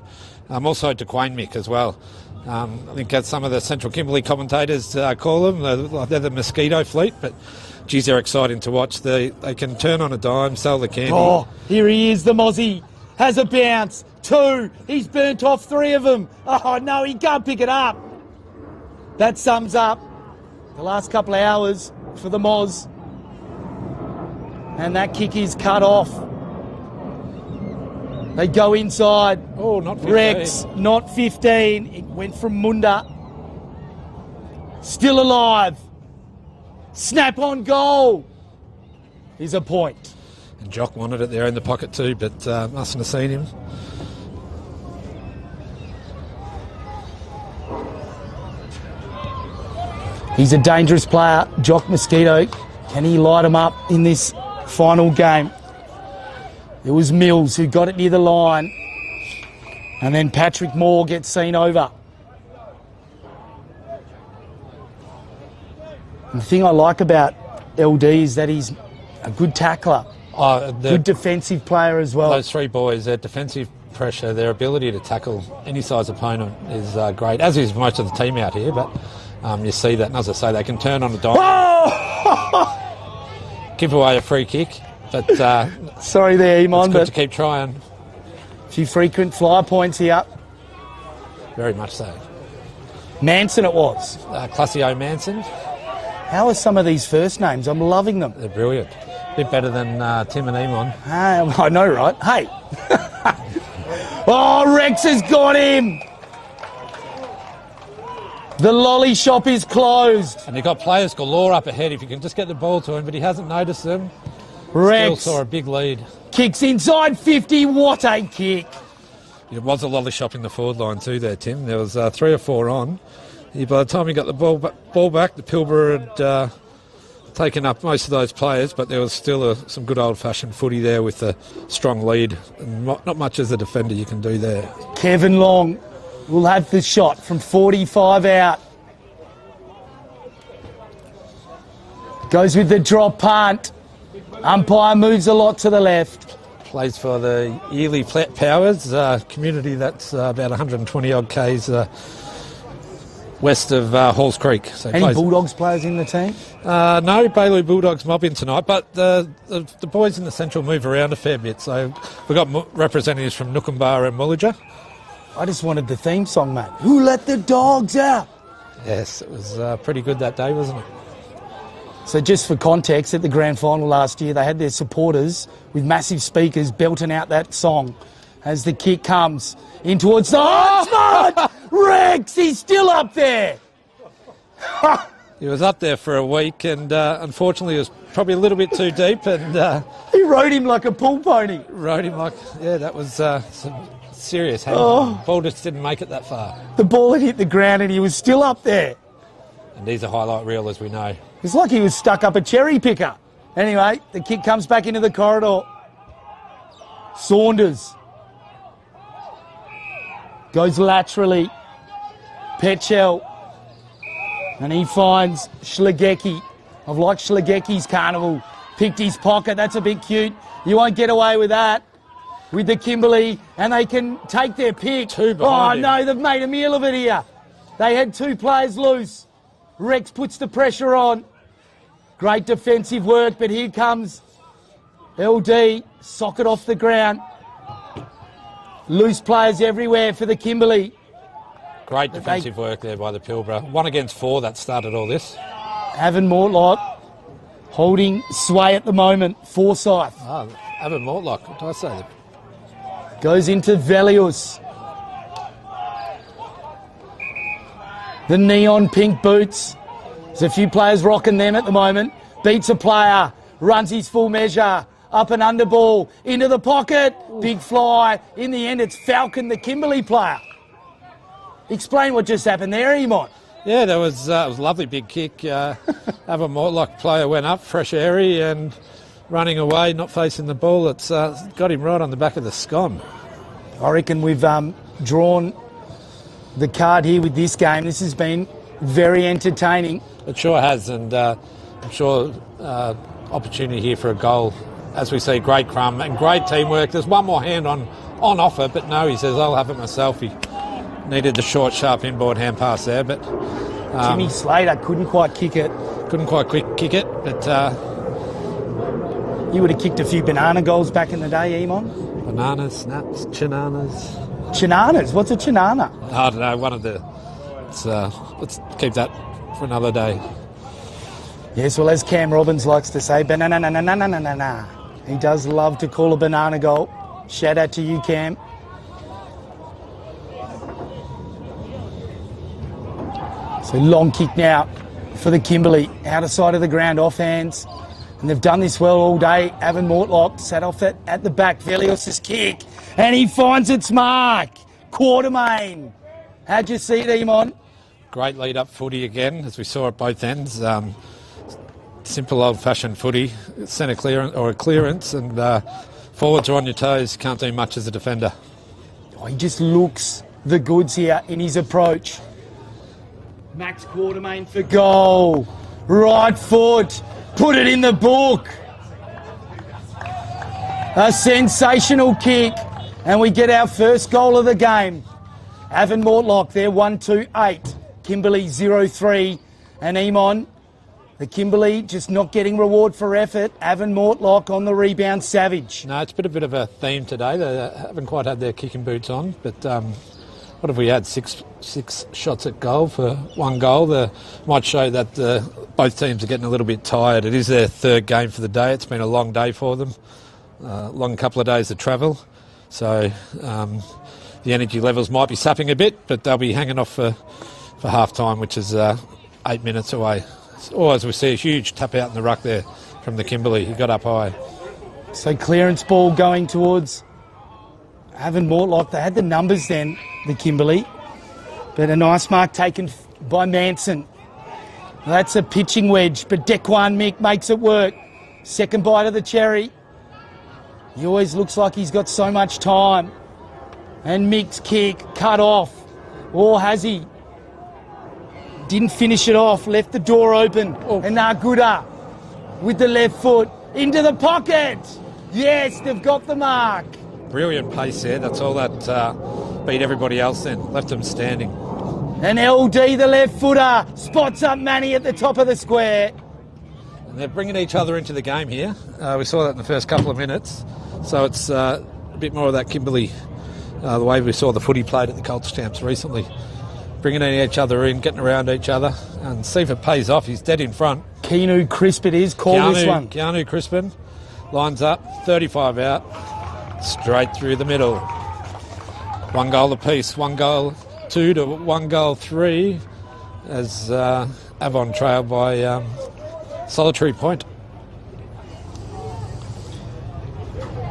Also to Quain Mick as well. I think that's some of the Central Kimberley commentators call them. They're the Mosquito fleet, but geez, they're exciting to watch. They can turn on a dime, sell the candy. Oh, here he is, the Mozzie. Has a bounce. 2. He's burnt off 3 of them. Oh, no, he can't pick it up. That sums up the last couple of hours for the Moz. And that kick is cut off. They go inside. Oh, not 15. Rex, not 15. It went from Munda. Still alive. Snap on goal. Is a point. And Jock wanted it there in the pocket too, but mustn't have seen him. He's a dangerous player, Jock Mosquito. Can he light him up in this final game? It was Mills who got it near the line. And then Patrick Moore gets seen over. And the thing I like about LD is that he's a good tackler. Good defensive player as well. Those 3 boys, their defensive pressure, their ability to tackle any size opponent is great, as is most of the team out here, but you see that, and as I say, they can turn on a dime. Give away a free kick, but sorry there, Emon, it's good to keep trying. A few frequent flyer points here. Very much so. Manson it was. Classio Manson. How are some of these first names? I'm loving them. They're brilliant. bit better than Tim and Eamon. I know, right? Hey. Oh, Rex has got him. The lolly shop is closed. And you've got players galore up ahead if you can just get the ball to him, but he hasn't noticed them. Rex still saw a big lead. Kicks inside 50. What a kick. It was a lolly shop in the forward line too there, Tim. There was 3 or 4 on. By the time he got the ball back, the Pilbara had taken up most of those players, but there was still some good old-fashioned footy there with a strong lead. And not much as a defender you can do there. Kevin Long will have the shot from 45 out. Goes with the drop punt. Umpire moves a lot to the left. Plays for the Ely Powers, community that's about 120-odd k's west of Halls Creek. So any Bulldogs players in the team? No, Bailey Bulldogs mob in tonight, but the boys in the Central move around a fair bit. So we've got representatives from Nookumba and Mullager. I just wanted the theme song, mate. Who let the dogs out? Yes, it was pretty good that day, wasn't it? So just for context, at the grand final last year, they had their supporters with massive speakers belting out that song as the kick comes in towards the... Oh, Rex, he's still up there. He was up there for a week and unfortunately it was probably a little bit too deep and... he rode him like a pull pony. Rode him like... Yeah, that was some serious handling. The ball just didn't make it that far. The ball had hit the ground and he was still up there. And he's a highlight reel, as we know. It's like he was stuck up a cherry picker. Anyway, the kick comes back into the corridor. Saunders goes laterally. Petchel. And he finds Schlegecki. I've liked Schlegecki's carnival. Picked his pocket. That's a bit cute. You won't get away with that. With the Kimberley. And they can take their pick. Two behind him. No, they've made a meal of it here. They had 2 players loose. Rex puts the pressure on. Great defensive work, but here comes LD. Socket off the ground. Loose players everywhere for the Kimberley. Great defensive work there by the Pilbara. 1 against 4 that started all this. Avon Mortlock holding sway at the moment. Forsyth. Avon Mortlock, what did I say? Goes into Velius. The neon pink boots. There's a few players rocking them at the moment. Beats a player. Runs his full measure. Up and under ball. Into the pocket. Big fly. In the end, it's Falcon, the Kimberley player. Explain what just happened there, Emon. Yeah, it was a lovely big kick. Avon Mortlock player went up, fresh airy and running away, not facing the ball. It's got him right on the back of the scone. I reckon we've drawn the card here with this game. This has been very entertaining. It sure has, and I'm sure opportunity here for a goal. As we see, great crumb and great teamwork. There's one more hand on offer, but no, he says, I'll have it myself. He needed the short, sharp inboard hand pass there, but... Jimmy Slater couldn't quite kick it. Couldn't quite kick it, but... you would have kicked a few banana goals back in the day, Emon? Bananas, snaps, chinanas. Chinanas? What's a chinana? I don't know, one of the... let's keep that for another day. Yes, well, as Cam Robbins likes to say, banana na na na na na na na. He does love to call a banana goal. Shout out to you, Cam. So long kick now for the Kimberley. Outer side of the ground, off hands. And they've done this well all day. Avon Mortlock sat off it at the back. Velios' kick. And he finds its mark. Quartermain. How'd you see it, Emon? Great lead-up footy again, as we saw at both ends. Simple old-fashioned footy, centre clearance or a clearance, and forwards are on your toes. Can't do much as a defender. Oh, he just looks the goods here in his approach. Max Quartermain for goal. Right foot. Put it in the book. A sensational kick. And we get our first goal of the game. Avon Mortlock there, 1-2-8. Kimberley 0-3. And Emon, the Kimberley just not getting reward for effort. Avon Mortlock on the rebound, savage. No, it's been a bit of a theme today. They haven't quite had their kicking boots on, but what have we had? Six shots at goal for one goal. Might show that both teams are getting a little bit tired. It is their third game for the day. It's been a long day for them, long couple of days of travel. So the energy levels might be sapping a bit, but they'll be hanging off for half time, which is 8 minutes away. Or as we see, a huge tap out in the ruck there from the Kimberley. He got up high. So clearance ball going towards Avon Mortlock. They had the numbers then, the Kimberley. But a nice mark taken by Manson. That's a pitching wedge, but Dequan Mick makes it work. Second bite of the cherry. He always looks like he's got so much time. And Mick's kick cut off. Or has he? Didn't finish it off, left the door open. And Naguda with the left foot into the pocket. Yes, they've got the mark. Brilliant pace there. That's all that beat everybody else then. Left them standing. And LD, the left footer, spots up Manny at the top of the square. And they're bringing each other into the game here. We saw that in the first couple of minutes. So it's a bit more of that Kimberley, the way we saw the footy played at the Colts champs recently. Bringing each other in, getting around each other, and see if it pays off. He's dead in front. Keanu Crisp it is. Call this one. Keanu Crispin lines up, 35 out, straight through the middle. 1 goal apiece, 1 goal 2 to 1 goal 3, as Avon trailed by solitary point.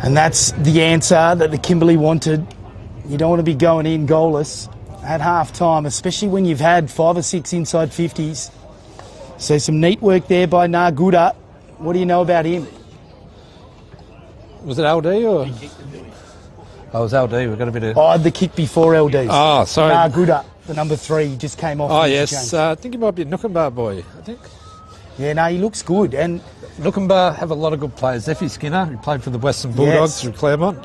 And that's the answer that the Kimberley wanted. You don't want to be going in goalless at half time, especially when you've had 5 or 6 inside 50s. So some neat work there by Naguda. What do you know about him? Was it LD or? Oh, it was LD. We've got a bit of... Oh, the kick before LD. Oh, sorry. Naguda, the number 3, just came off. Oh, yes. I think he might be a Nookumbar boy, I think. Yeah, no, he looks good. And Nookumbar have a lot of good players. Zephy Skinner, who played for the Western Bulldogs through Claremont.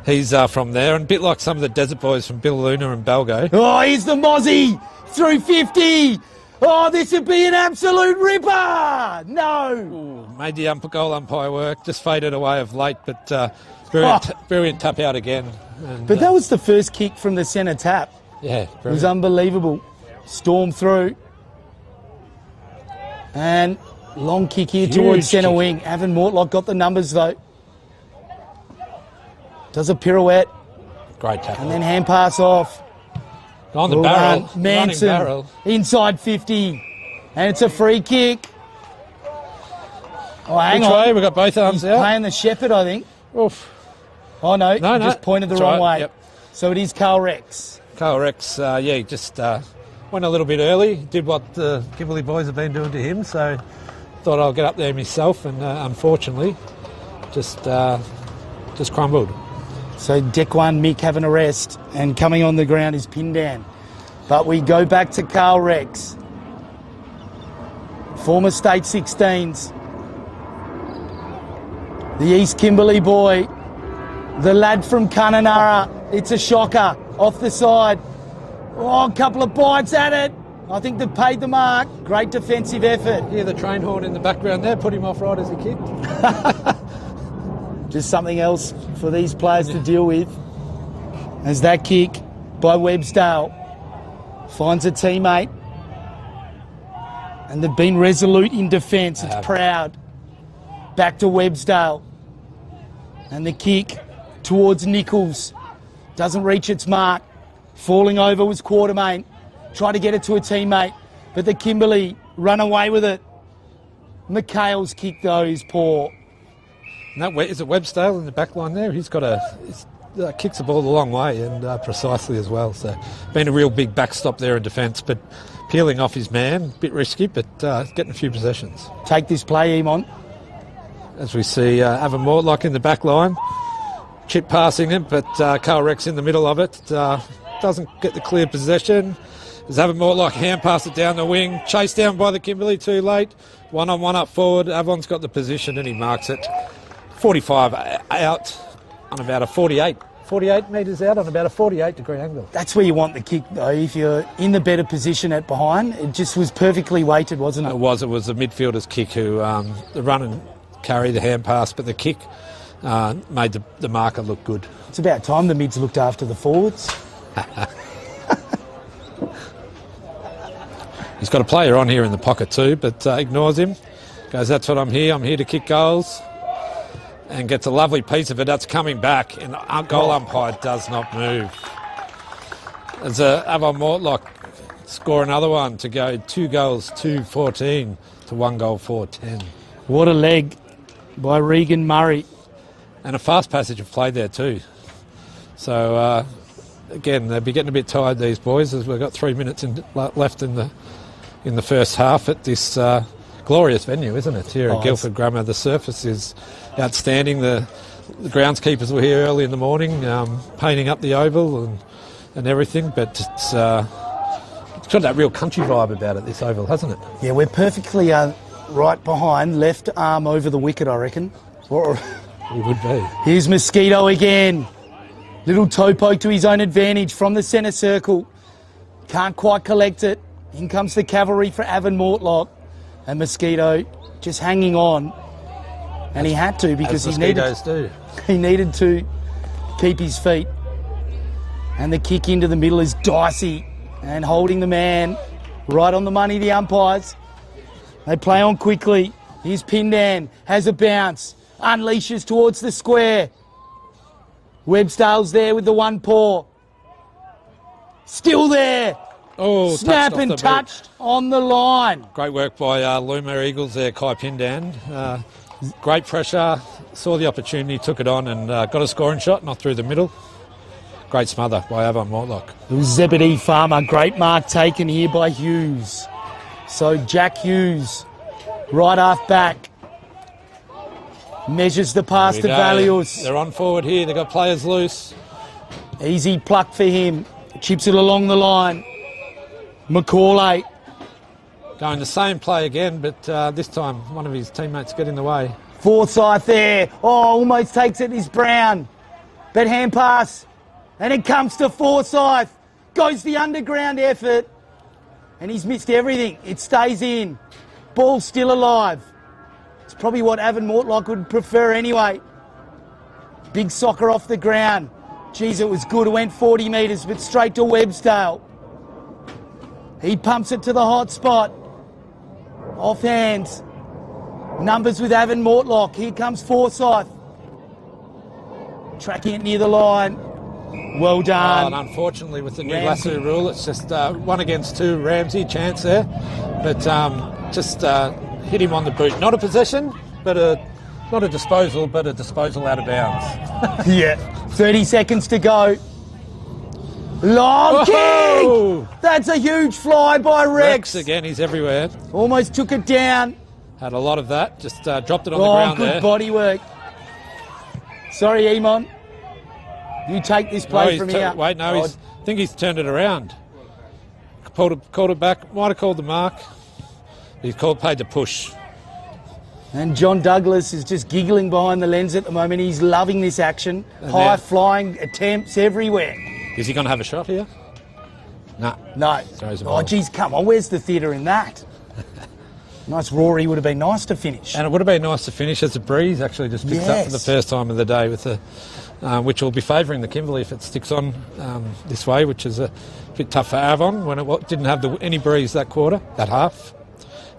He's from there, and a bit like some of the Desert Boys from Bill Luna and Balgo. Oh, here's the Mozzie through 50. Oh, this would be an absolute ripper. No. Ooh, made the goal umpire work. Just faded away of late, but brilliant tap out again. And, but that was the first kick from the centre tap. Yeah, brilliant. It was unbelievable. Storm through. And long kick here towards centre wing. Avon Mortlock got the numbers though. Does a pirouette. Great tackle. And then hand pass off. On the barrel. Manson, barrel. Inside 50. And it's a free kick. Oh, hang Which on. way? We've got both arms out. Playing the shepherd, I think. Oof. Oh, no. Just pointed the wrong way. Yep. So it is Carl Rex. Carl Rex, he just went a little bit early. Did what the Kimberley boys have been doing to him. So thought I'll get up there myself. And unfortunately, just crumbled. So Dequan Mick having a rest, and coming on the ground is Pindan. But we go back to Carl Rex. Former state 16s. The East Kimberley boy. The lad from Kununurra. It's a shocker. Off the side. Oh, a couple of bites at it. I think they've paid the mark. Great defensive effort. Yeah, the train horn in the background there put him off right as he kicked. Just something else for these players to deal with. As that kick by Websdale finds a teammate. And they've been resolute in defence. It's proud. Back to Websdale. And the kick towards Nichols. Doesn't reach its mark. Falling over was Quartermain. Tried to get it to a teammate. But the Kimberley run away with it. McHale's kick, though, is poor. And is it Websdale in the back line there? He's got kicks the ball a long way and precisely as well. So been a real big backstop there in defence, but peeling off his man, a bit risky, but getting a few possessions. Take this play, Eamon. As we see Avon Mortlock in the back line. Chip passing it, but Carl Rex in the middle of it. Doesn't get the clear possession. As Avon Mortlock hand pass it down the wing. Chased down by the Kimberley too late. 1-on-1 up forward. Avon's got the position and he marks it. 45 out on about a 48 metres out on about a 48-degree angle. That's where you want the kick, though. If you're in the better position at behind, it just was perfectly weighted, wasn't it? It was the midfielder's kick who the run and carry, the hand pass, but the kick made the marker look good. It's about time the mids looked after the forwards. He's got a player on here in the pocket too, but ignores him. Goes, that's what I'm here to kick goals. And gets a lovely piece of it. That's coming back, and goal umpire does not move. As Avon Mortlock score another one to go 2 goals 2-14 to 1 goal 4-10. What a leg by Regan Murray. And a fast passage of play there too. So again, they'll be getting a bit tired, these boys, as we've got 3 minutes left in the first half at this glorious venue, isn't it? Here at Guildford Grammar, the surface is outstanding. The groundskeepers were here early in the morning, painting up the oval and everything. But it's got that real country vibe about it, this oval, hasn't it? Yeah, we're perfectly right behind, left arm over the wicket, I reckon. We would be. Here's Mosquito again. Little toe poke to his own advantage from the centre circle. Can't quite collect it. In comes the cavalry for Avon Mortlock. And Mosquito just hanging on. And he had to because he needed to keep his feet. And the kick into the middle is dicey. And holding the man right on the money, the umpires. They play on quickly. Here's Pindan. Has a bounce. Unleashes towards the square. Webstale's there with the one paw. Still there. Oh, snap and touched on the line. Great work by Luma Eagles there, Kai Pindan. Great pressure, saw the opportunity, took it on and got a scoring shot, not through the middle. Great smother by Avon Mortlock. It was Zebedee Farmer. Great mark taken here by Hughes. So Jack Hughes, right half back, measures the pass to Valius. They're on forward here, they've got players loose. Easy pluck for him. Chips it along the line. Macaulay. Going the same play again, but this time one of his teammates get in the way. Forsyth there. Oh, almost takes it, is Brown. But hand pass. And it comes to Forsyth. Goes the underground effort. And he's missed everything. It stays in. Ball still alive. It's probably what Avon Mortlock would prefer anyway. Big soccer off the ground. Geez, it was good. It went 40 metres, but straight to Webstale. He pumps it to the hot spot. Off hands. Numbers with Avon Mortlock. Here comes Forsyth. Tracking it near the line. Well done. And unfortunately, with the new lasso rule, it's just 1 against 2. Ramsey, chance there. But just hit him on the boot. Not a possession, but not a disposal, but a disposal out of bounds. Yeah. 30 seconds to go. Long kick! That's a huge fly by Rex. Again, he's everywhere. Almost took it down. Had a lot of that. Just dropped it on the ground there. Good body work. Sorry, Emon. You take this play from here. Wait, no, I think he's turned it around. Called it back. Might have called the mark. He's paid the push. And John Douglas is just giggling behind the lens at the moment. He's loving this action. High flying attempts everywhere. Is he going to have a shot here? No. Oh, geez, come on. Where's the theatre in that? Nice Rory would have been nice to finish. And it would have been nice to finish as a breeze actually just picked up for the first time of the day, with the which will be favouring the Kimberley if it sticks on this way, which is a bit tough for Avon when it didn't have any breeze that quarter, that half.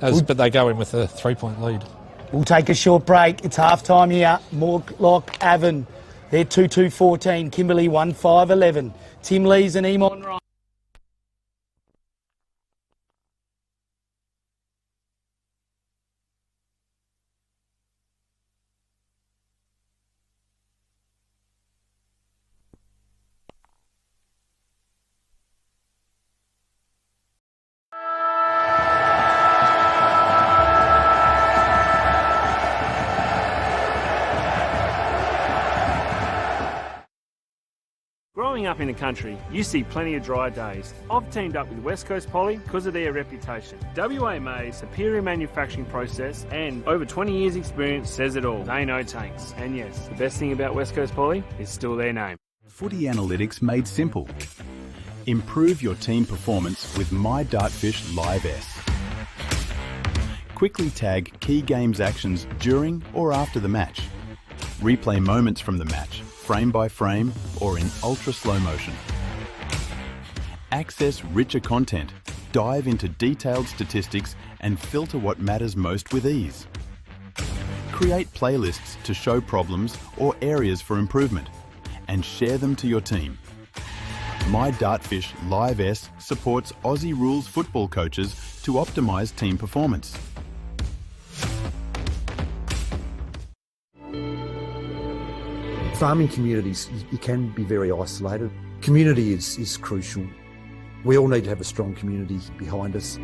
But they go in with a 3-point lead. We'll take a short break. It's half-time here. Mortlock, Avon. They're 2-2-14. Kimberley 1-5-11. Tim Lees and Emon Ryan. Growing up in the country, you see plenty of dry days. I've teamed up with West Coast Poly because of their reputation. WA May's superior manufacturing process and over 20 years experience says it all. They know tanks. And yes, the best thing about West Coast Poly is still their name. Footy analytics made simple. Improve your team performance with My Dartfish Live S. Quickly tag key games actions during or after the match. Replay moments from the match, frame by frame or in ultra slow motion. Access richer content, dive into detailed statistics and filter what matters most with ease. Create playlists to show problems or areas for improvement and share them to your team. My Dartfish Live S supports Aussie rules football coaches to optimise team performance. Farming communities, you can be very isolated. Community is crucial. We all need to have a strong community behind us.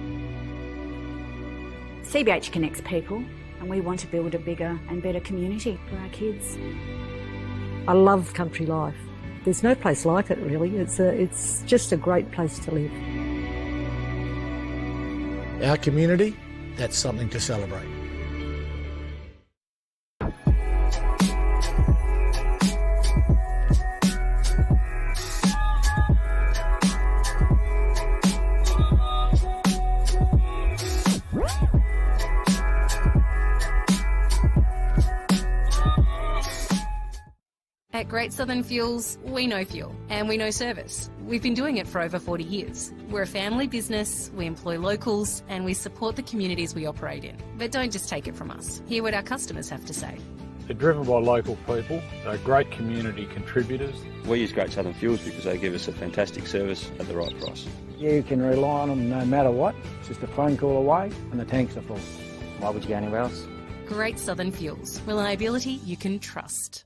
CBH connects people, and we want to build a bigger and better community for our kids. I love country life. There's no place like it really. It's just a great place to live. Our community, that's something to celebrate. At Great Southern Fuels, we know fuel and we know service. We've been doing it for over 40 years. We're a family business, we employ locals and we support the communities we operate in. But don't just take it from us. Hear what our customers have to say. They're driven by local people, they're great community contributors. We use Great Southern Fuels because they give us a fantastic service at the right price. You can rely on them no matter what. It's just a phone call away and the tanks are full. Why would you go anywhere else? Great Southern Fuels. Reliability you can trust.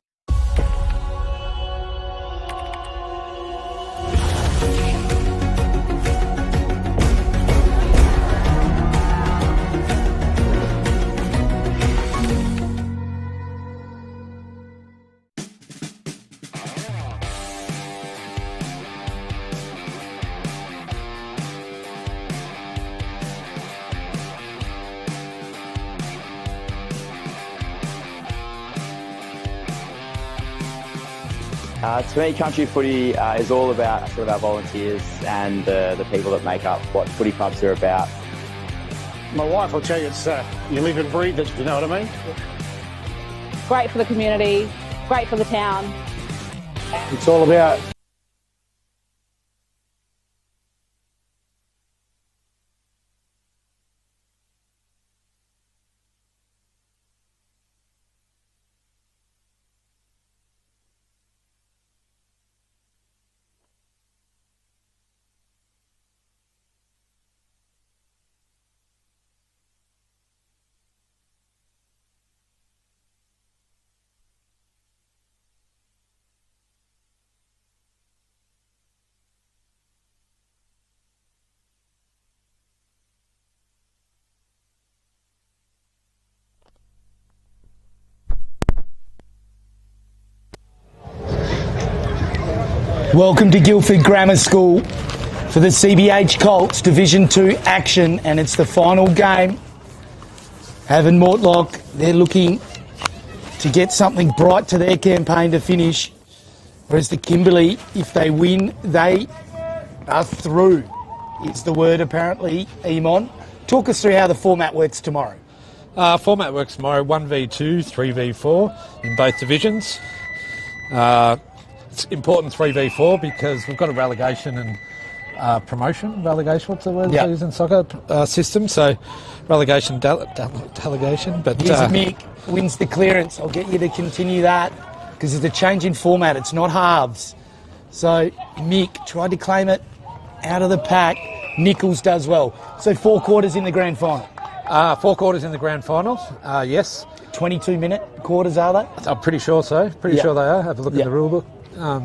To me, country footy is all about sort of our volunteers and the people that make up what footy clubs are about. My wife will tell you it's you live and breathe it, you know what I mean? Great for the community, great for the town. It's all about Welcome to Guildford Grammar School for the CBH Colts Division 2 action, and it's the final game. Having Mortlock, they're looking to get something bright to their campaign to finish, whereas the Kimberley, if they win, they are through. It's the word apparently. Eamon, talk us through how the format works tomorrow. Format works tomorrow, 1v2, 3v4 in both divisions. It's important 3v4 because we've got a relegation and promotion. Relegation, what's the word they use in soccer system? So relegation, delegation. But here's Mick, wins the clearance. I'll get you to continue that because it's a change in format. It's not halves. So Mick tried to claim it out of the pack. Nichols does well. So 4 quarters in the grand final. 4 quarters in the grand final, yes. 22-minute quarters, are they? I'm pretty sure so. Pretty sure they are. Have a look in the rule book. I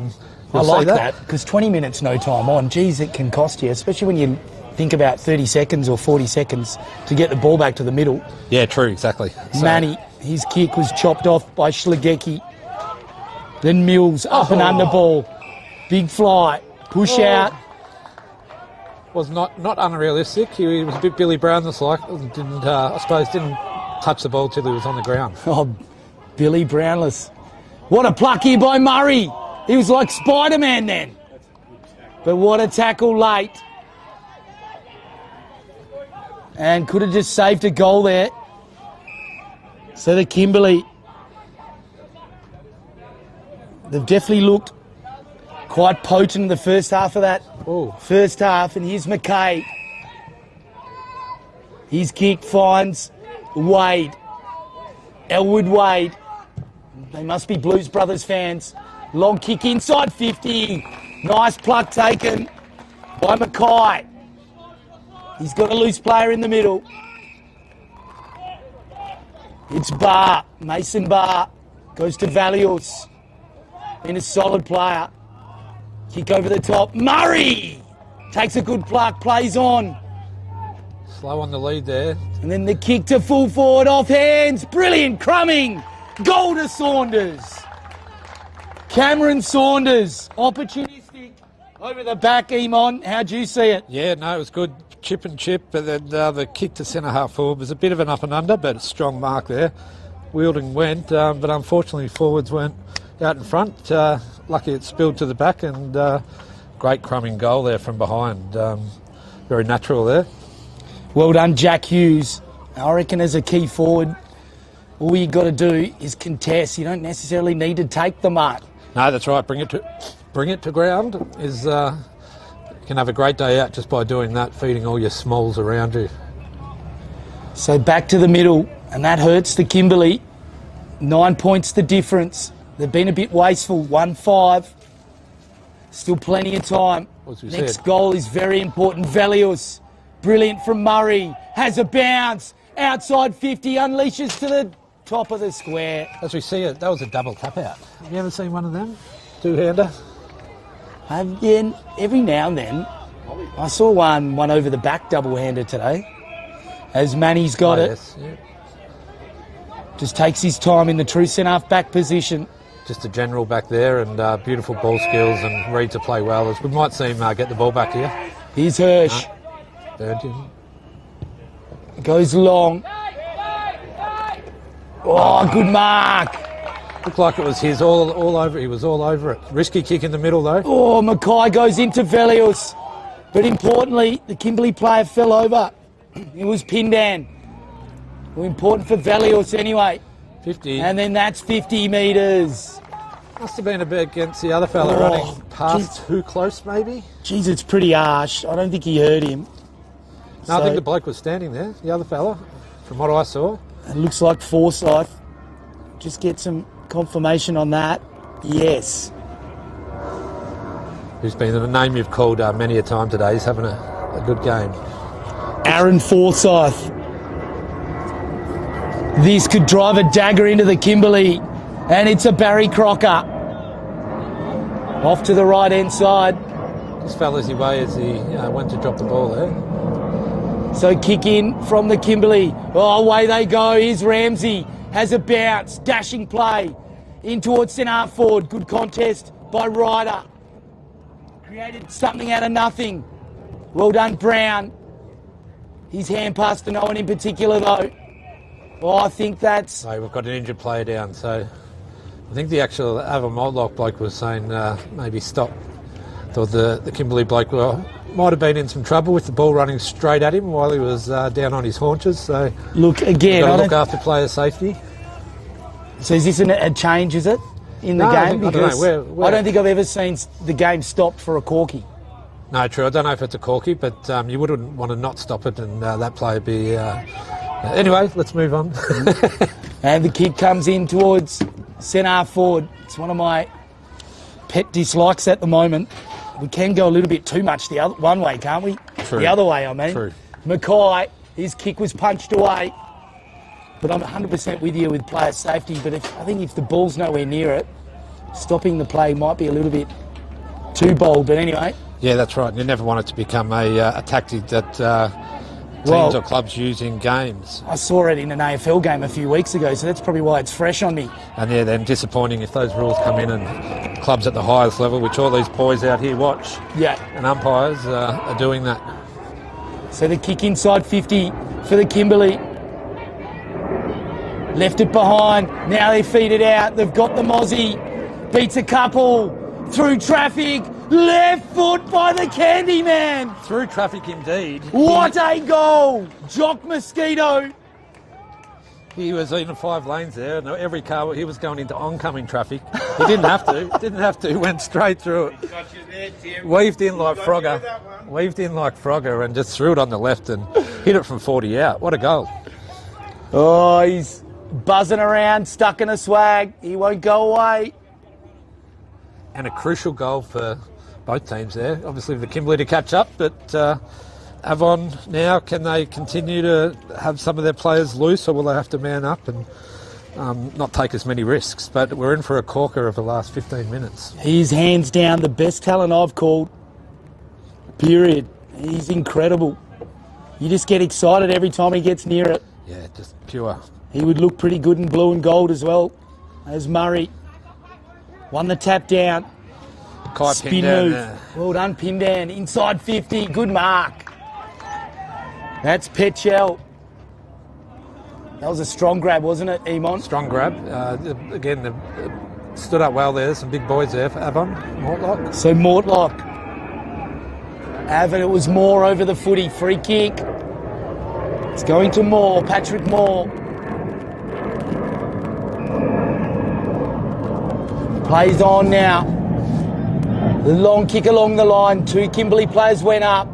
like that because 20 minutes no time on. Geez, it can cost you, especially when you think about 30 seconds or 40 seconds to get the ball back to the middle. Yeah, true, exactly. So, Manny, his kick was chopped off by Schlegecki. Then Mills, up and under ball. Big fly, push out. Was not unrealistic. He was a bit Billy Brown-less like. Didn't touch the ball till he was on the ground. Oh, Billy Brownless. What a pluck here by Murray. He was like Spider-Man then. But what a tackle late. And could have just saved a goal there. So the Kimberley, they've definitely looked quite potent in the first half of that First half, and here's McKay. His kick finds Wade. Elwood Wade. They must be Blues Brothers fans. Long kick inside 50. Nice pluck taken by Mackay. He's got a loose player in the middle. It's Barr. Mason Barr goes to Valius. Been a solid player. Kick over the top. Murray takes a good pluck, plays on. Slow on the lead there. And then the kick to full forward, off hands. Brilliant crumbing. Goal to Saunders. Cameron Saunders, opportunistic over the back, Eamon. How'd you see it? Yeah, no, it was good. Chip and chip, but then the kick to centre half forward was a bit of an up and under, but a strong mark there. Wielding went, but unfortunately forwards weren't out in front. Lucky it spilled to the back, and great crumbing goal there from behind. Very natural there. Well done, Jack Hughes. I reckon as a key forward, all you got to do is contest. You don't necessarily need to take the mark. No, that's right. Bring it to ground. You can have a great day out just by doing that, feeding all your smalls around you. So back to the middle, and that hurts the Kimberley. 9 points the difference. They've been a bit wasteful. 1-5. Still plenty of time. Next goal is very important. Valius, brilliant from Murray. Has a bounce. Outside 50, unleashes to the top of the square. As we see it, that was a double tap out. Have you ever seen one of them? Two-hander? Yeah, every now and then. I saw one over the back double-hander today. As Manny's got it. Yes, yeah. Just takes his time in the true centre-half back position. Just a general back there, and beautiful ball skills, and reads the play well. As we might see him get the ball back here. Here's Hirsch. Goes long. Oh, good mark. Looked like it was his all over. He was all over it. Risky kick in the middle though. Oh, Mackay goes into Valius. But importantly, the Kimberley player fell over. It was Pindan. Well, important for Valius anyway. 50. And then that's 50 metres. Must have been a bit against the other fella running past too close maybe. Jeez, it's pretty harsh. I don't think he hurt him. No, I think the bloke was standing there, the other fella, from what I saw. It looks like Forsyth. Just get some confirmation on that. Yes. Who's been the name you've called many a time today. He's having a good game. Aaron Forsyth. This could drive a dagger into the Kimberley. And it's a Barry Crocker. Off to the right-hand side. Just fell as he way as he went to drop the ball there. So kick in from the Kimberley. Oh, away they go. Here's Ramsey. Has a bounce. Dashing play. In towards centre forward. Good contest by Ryder. Created something out of nothing. Well done, Brown. His hand pass to no one in particular, though. Oh, I think that's... No, we've got an injured player down, so... I think the actual Avon Moldlock bloke was saying maybe stop. Thought the Kimberley bloke might have been in some trouble with the ball running straight at him while he was down on his haunches. So look again. Got to look after player safety. So is this a change? Is it in the game? Because I don't think I've ever seen the game stopped for a corky. No, true. I don't know if it's a corky, but you wouldn't want to not stop it, and that play would be. Anyway, let's move on. And the kick comes in towards centre forward. It's one of my pet dislikes at the moment. We can go a little bit too much the other one way, can't we? True. The other way, I mean. True. Mackay, his kick was punched away. But I'm 100% with you with player safety. But I think if the ball's nowhere near it, stopping the play might be a little bit too bold. But anyway. Yeah, that's right. You never want it to become a tactic that teams or clubs use in games. I saw it in an AFL game a few weeks ago, so that's probably why it's fresh on me. And yeah, then disappointing if those rules come in and clubs at the highest level, which all these boys out here watch, and umpires are doing that. So the kick inside 50 for the Kimberley. Left it behind. Now they feed it out. They've got the Mozzie. Beats a couple. Through traffic. Left foot by the Candyman. Through traffic indeed. What a goal. Jock Mosquito. He was in 5 lanes there, and every car, he was going into oncoming traffic. He didn't have to, went straight through it. Weaved in like Frogger, and just threw it on the left and hit it from 40 out. What a goal. Oh, he's buzzing around, stuck in a swag. He won't go away. And a crucial goal for both teams there. Obviously for Kimberley to catch up, but Avon now, can they continue to have some of their players loose, or will they have to man up and not take as many risks? But we're in for a corker of the last 15 minutes. He's hands down the best talent I've called, period. He's incredible. You just get excited every time he gets near it. Yeah, just pure. He would look pretty good in blue and gold as well as Murray. Won the tap down. Kai Spin Pindan, move. Well done, Pindan. Inside 50. Good mark. That's Petchell. That was a strong grab, wasn't it, Emon? Strong grab. Again, they stood up well there. Some big boys there for Avon. Mortlock. So Mortlock. Avon, it was Moore over the footy. Free kick. It's going to Moore. Patrick Moore. Plays on now. The long kick along the line. 2 Kimberley players went up.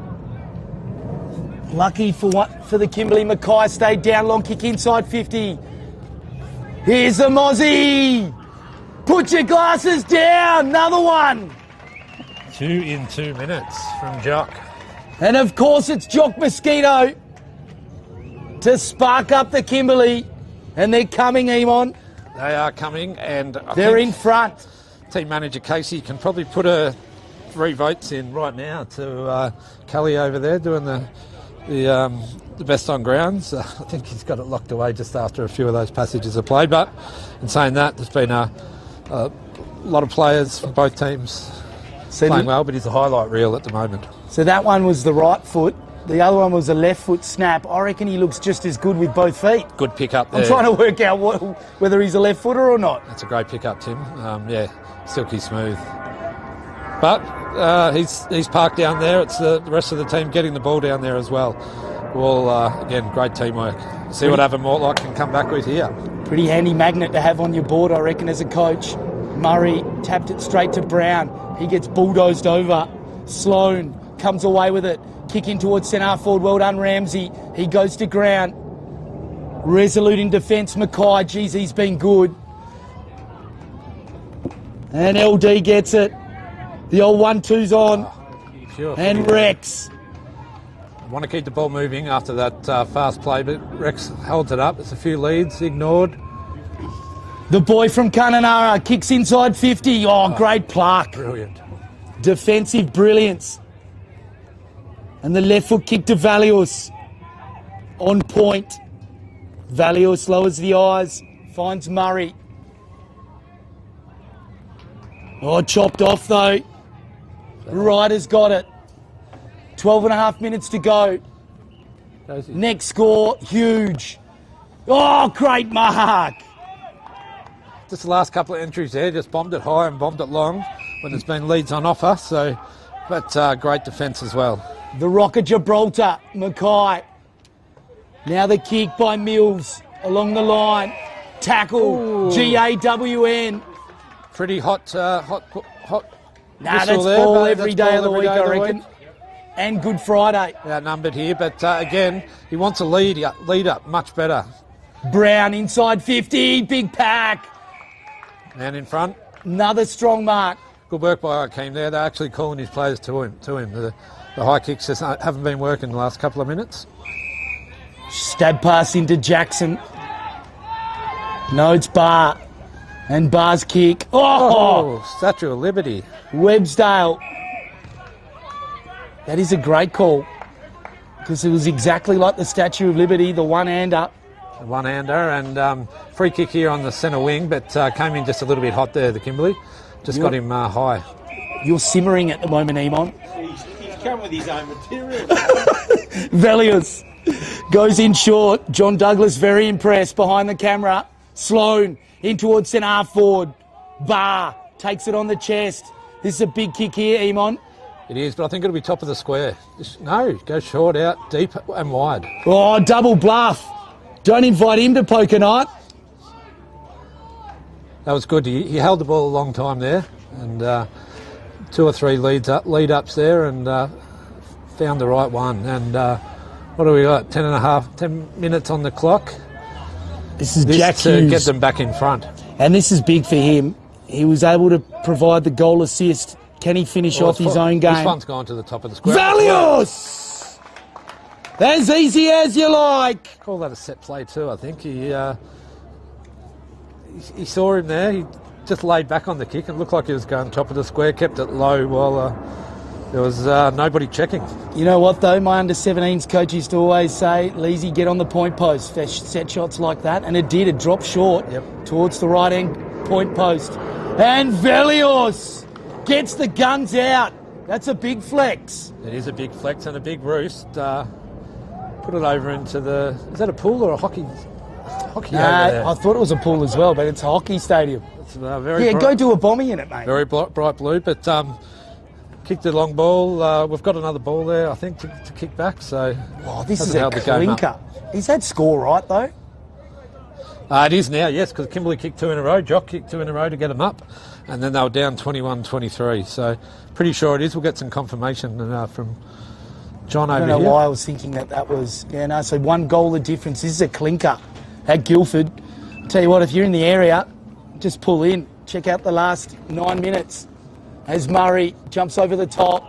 Lucky for the Kimberley. Mackay stayed down. Long kick inside 50. Here's the Mozzie. Put your glasses down. Another one. 2 in 2 minutes from Jock. And of course it's Jock Mosquito to spark up the Kimberley. And they're coming, Emon. They are coming, and they're in front. Team manager Casey can probably put 3 votes in right now to Kelly over there doing the best on grounds. I think he's got it locked away just after a few of those passages are played. But in saying that, there's been a lot of players from both teams playing well, but he's a highlight reel at the moment. So that one was the right foot. The other one was a left foot snap. I reckon he looks just as good with both feet. Good pick up there. I'm trying to work out whether he's a left footer or not. That's a great pick up, Tim. Silky smooth. But he's parked down there. It's the rest of the team getting the ball down there as well. Well, again, great teamwork. See what Avon Mortlock can come back with here. Pretty handy magnet to have on your board, I reckon, as a coach. Murray tapped it straight to Brown. He gets bulldozed over. Sloan comes away with it. Kick in towards centre forward. Well done, Ramsey. He goes to ground. Resolute in defence. Mackay, geez, he's been good. And LD gets it. The old 1-2's on. And Rex. Want to keep the ball moving after that fast play, but Rex holds it up. It's a few leads ignored. The boy from Kununurra kicks inside 50. Great pluck. Brilliant. Defensive brilliance. And the left foot kick to Valius. On point. Valius lowers the eyes. Finds Murray. Chopped off though. Ryder's got it. 12.5 minutes to go. Next score, huge. Great mark. Just the last couple of entries there, just bombed it high and bombed it long when there's been leads on offer. But great defence as well. The Rock of Gibraltar, Mackay. Now the kick by Mills along the line. Tackle, GAWN. Pretty hot. Nah, that's there, ball but every day of the week, I reckon. And Good Friday. Outnumbered here, but again, he wants a lead up much better. Brown inside 50, big pack. Man in front. Another strong mark. Good work by Akeem there. They're actually calling his players to him. The high kicks just haven't been working the last couple of minutes. Stab pass into Jackson. No, it's Barr. And Barr's kick. Statue of Liberty. Websdale. That is a great call. Because it was exactly like the Statue of Liberty, the one-hander. The one-hander, and free kick here on the centre wing, but came in just a little bit hot there, the Kimberley. Just got him high. You're simmering at the moment, Emon. He's come with his own material. Valius goes in short. John Douglas very impressed behind the camera. Sloan in towards centre half forward. Barr takes it on the chest. This is a big kick here, Emon. It is, but I think it'll be top of the square. No, go short, out, deep and wide. Double bluff. Don't invite him to poker night. That was good. He held the ball a long time there, and 2 or 3 lead ups there, and found the right one. And what do we got? 10 minutes on the clock. This is Jack to Hughes. get them back in front. And this is big for him. He was able to provide the goal assist. Can he finish off his own game? This one's gone to the top of the square. Valios! As easy as you like. Call that a set play too, I think. He saw him there. He just laid back on the kick and looked like he was going top of the square, kept it low while there was nobody checking. You know what, though? My under-17s coach used to always say, Leesy, get on the point post for set shots like that. And it did. It dropped short towards the right end point post. And Velios gets the guns out. That's a big flex. It is a big flex and a big roost. Put it over into the... Is that a pool or a hockey over there? I thought it was a pool as well, but it's a hockey stadium. It's very bright, go do a bomby in it, mate. Very bright blue, but kicked the long ball. We've got another ball there, I think, to kick back. So this is a clinker. Is that score right, though? It is now, yes, because Kimberley kicked 2 in a row. Jock kicked 2 in a row to get them up, and then they were down 21-23. So pretty sure it is. We'll get some confirmation from John over here. I don't know why I was thinking that was... so 1 goal of difference. This is a clinker at Guildford. I'll tell you what, if you're in the area, just pull in. Check out the last 9 minutes. As Murray jumps over the top.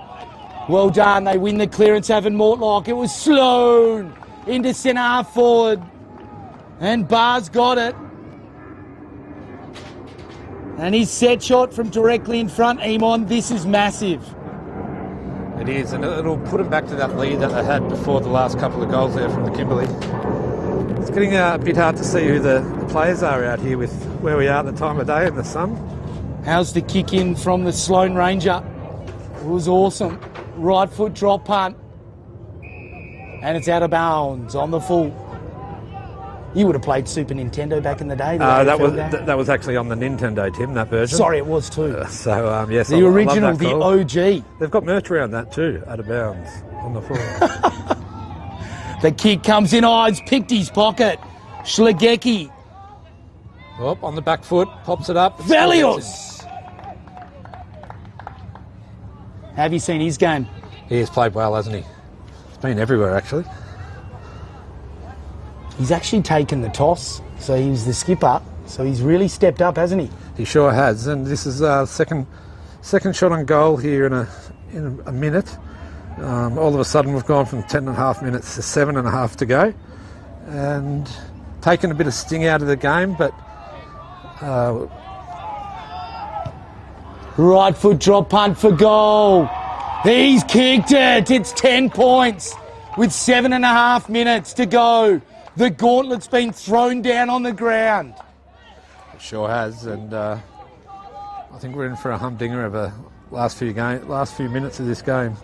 Well done. They win the clearance, having Mortlock. It was Sloan into centre half forward. And Barr's got it. And his set shot from directly in front, Emon. This is massive. It is, and it'll put them back to that lead that they had before the last couple of goals there from the Kimberley. It's getting a bit hard to see who the players are out here with where we are at the time of day in the sun. How's the kick in from the Sloane Ranger? It was awesome. Right foot drop punt. And it's out of bounds on the full. You would have played Super Nintendo back in the day. That was actually on the Nintendo, Tim, that version. Sorry, it was too. Yes. The original, the OG. They've got merch around that too, out of bounds on the full. The kick comes in, Ives picked his pocket. Schlegecki. On the back foot, pops it up. Velios! Have you seen his game? He has played well, hasn't he? He's been everywhere, actually. He's actually taken the toss, so he's the skipper. So he's really stepped up, hasn't he? He sure has, and this is second shot on goal here in a minute. All of a sudden we've gone from 10.5 minutes to 7.5 to go, and taken a bit of sting out of the game, but right foot drop punt for goal. He's kicked it. It's 10 points with 7.5 minutes to go. The gauntlet's been thrown down on the ground. It sure has, and I think we're in for a humdinger of a last few minutes of this game.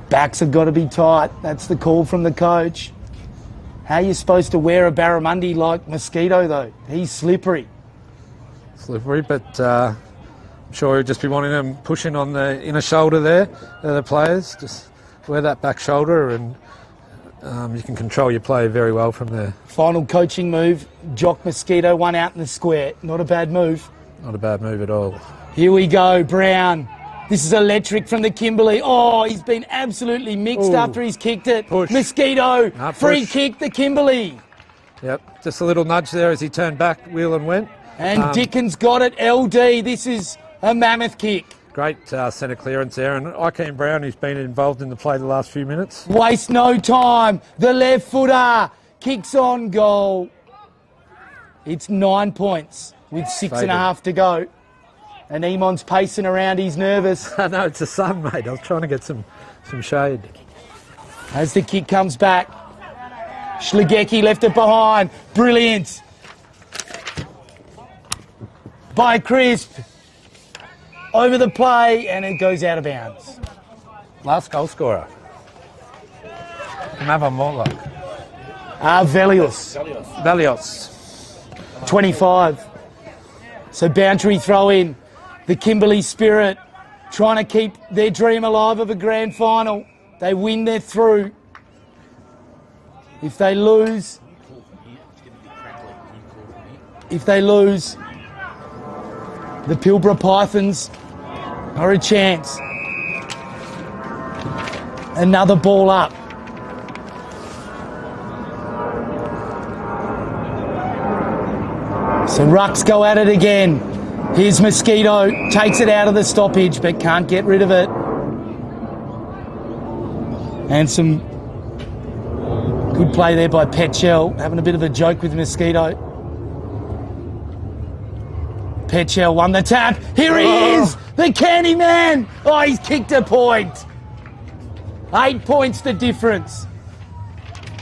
Backs have got to be tight. That's the call from the coach. How are you supposed to wear a barramundi like Mosquito, though? He's slippery. But I'm sure he'll just be wanting them pushing on the inner shoulder there, the players. Just wear that back shoulder, and you can control your play very well from there. Final coaching move. Jock Mosquito, 1 out in the square. Not a bad move. Not a bad move at all. Here we go, Brown. This is electric from the Kimberley. Oh, he's been absolutely mixed after he's kicked it. Push. Mosquito, free kick, the Kimberley. Yep, just a little nudge there as he turned back, wheel and went. And Dickens got it, LD. This is a mammoth kick. Great centre clearance there. And Ikeem Brown, who's been involved in the play the last few minutes. Waste no time. The left footer kicks on goal. It's 9 points with 6.5 to go. And Emon's pacing around, he's nervous. No, it's the sun, mate. I was trying to get some shade. As the kick comes back, Schlegecki left it behind. Brilliant. By Crisp. Over the play, and it goes out of bounds. Last goal scorer. Mava Morlock. Velios. 25. So boundary throw in. The Kimberley Spirit trying to keep their dream alive of a grand final. They win, they're through. If they lose, the Pilbara Pythons are a chance. Another ball up. So Rucks go at it again. Here's Mosquito, takes it out of the stoppage but can't get rid of it. And some good play there by Petchell, having a bit of a joke with Mosquito. Petchell won the tap. Here he is, the candy man. Oh, he's kicked a point. 8 points the difference.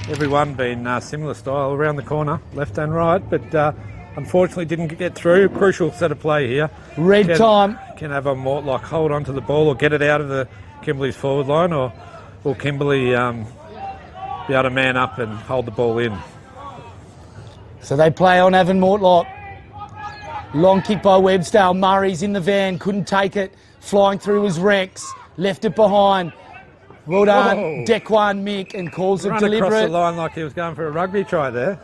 Everyone been similar style around the corner, left and right, but unfortunately didn't get through. Crucial set of play here. Red time. Can have a Mortlock hold onto the ball or get it out of the Kimberley's forward line, or will Kimberley be able to man up and hold the ball in? So they play on Evan Mortlock. Long kick by Websdale. Murray's in the van, couldn't take it. Flying through was Rex. Left it behind. Well done, Dequan Mick, and calls it deliberate. Across the line like he was going for a rugby try there.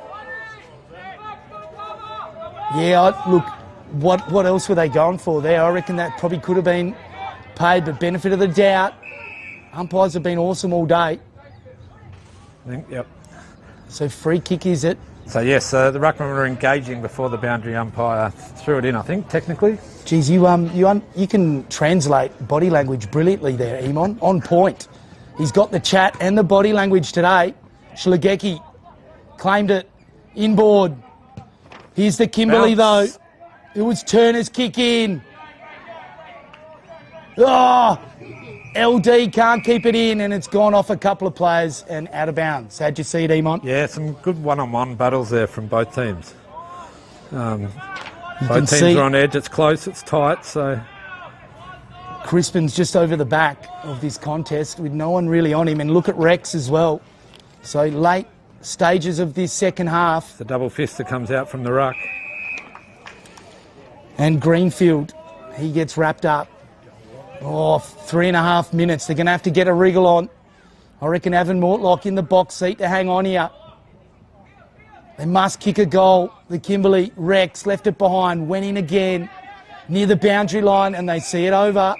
Yeah, look, what else were they going for there? I reckon that probably could have been paid, but benefit of the doubt. Umpires have been awesome all day. I think, yep. So free kick is it? So yes, the ruckman were engaging before the boundary umpire threw it in, I think, technically. Geez, you can translate body language brilliantly there, Eamon. On point. He's got the chat and the body language today. Schlegecki claimed it. Inboard. Here's the Kimberley Bounce. though. It was Turner's kick in. Oh! LD can't keep it in, and it's gone off a couple of players and out of bounds. How'd you see it, Eamon? Yeah, some good one-on-one battles there from both teams. Both teams are on edge. It's close, it's tight, so... Crispin's just over the back of this contest with no one really on him, and look at Rex as well. So late stages of this second half. The double fist that comes out from the ruck. And Greenfield, he gets wrapped up. Oh, 3.5 minutes. They're going to have to get a wriggle on. I reckon Evan Mortlock in the box seat to hang on here. They must kick a goal. The Kimberley, Rex left it behind, went in again near the boundary line, and they see it over.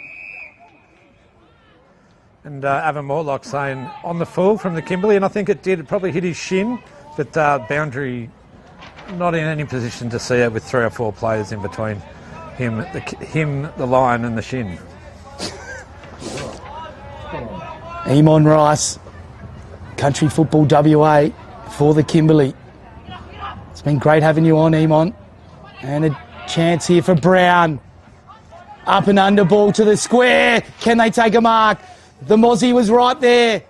And Evan Mortlock saying on the full from the Kimberley, and I think it did. It probably hit his shin, but boundary not in any position to see it with 3 or 4 players in between him, the line, and the shin. Eamon Rice, Country Football WA for the Kimberley. It's been great having you on, Eamon. And a chance here for Brown. Up and under ball to the square. Can they take a mark? The Mozzie was right there.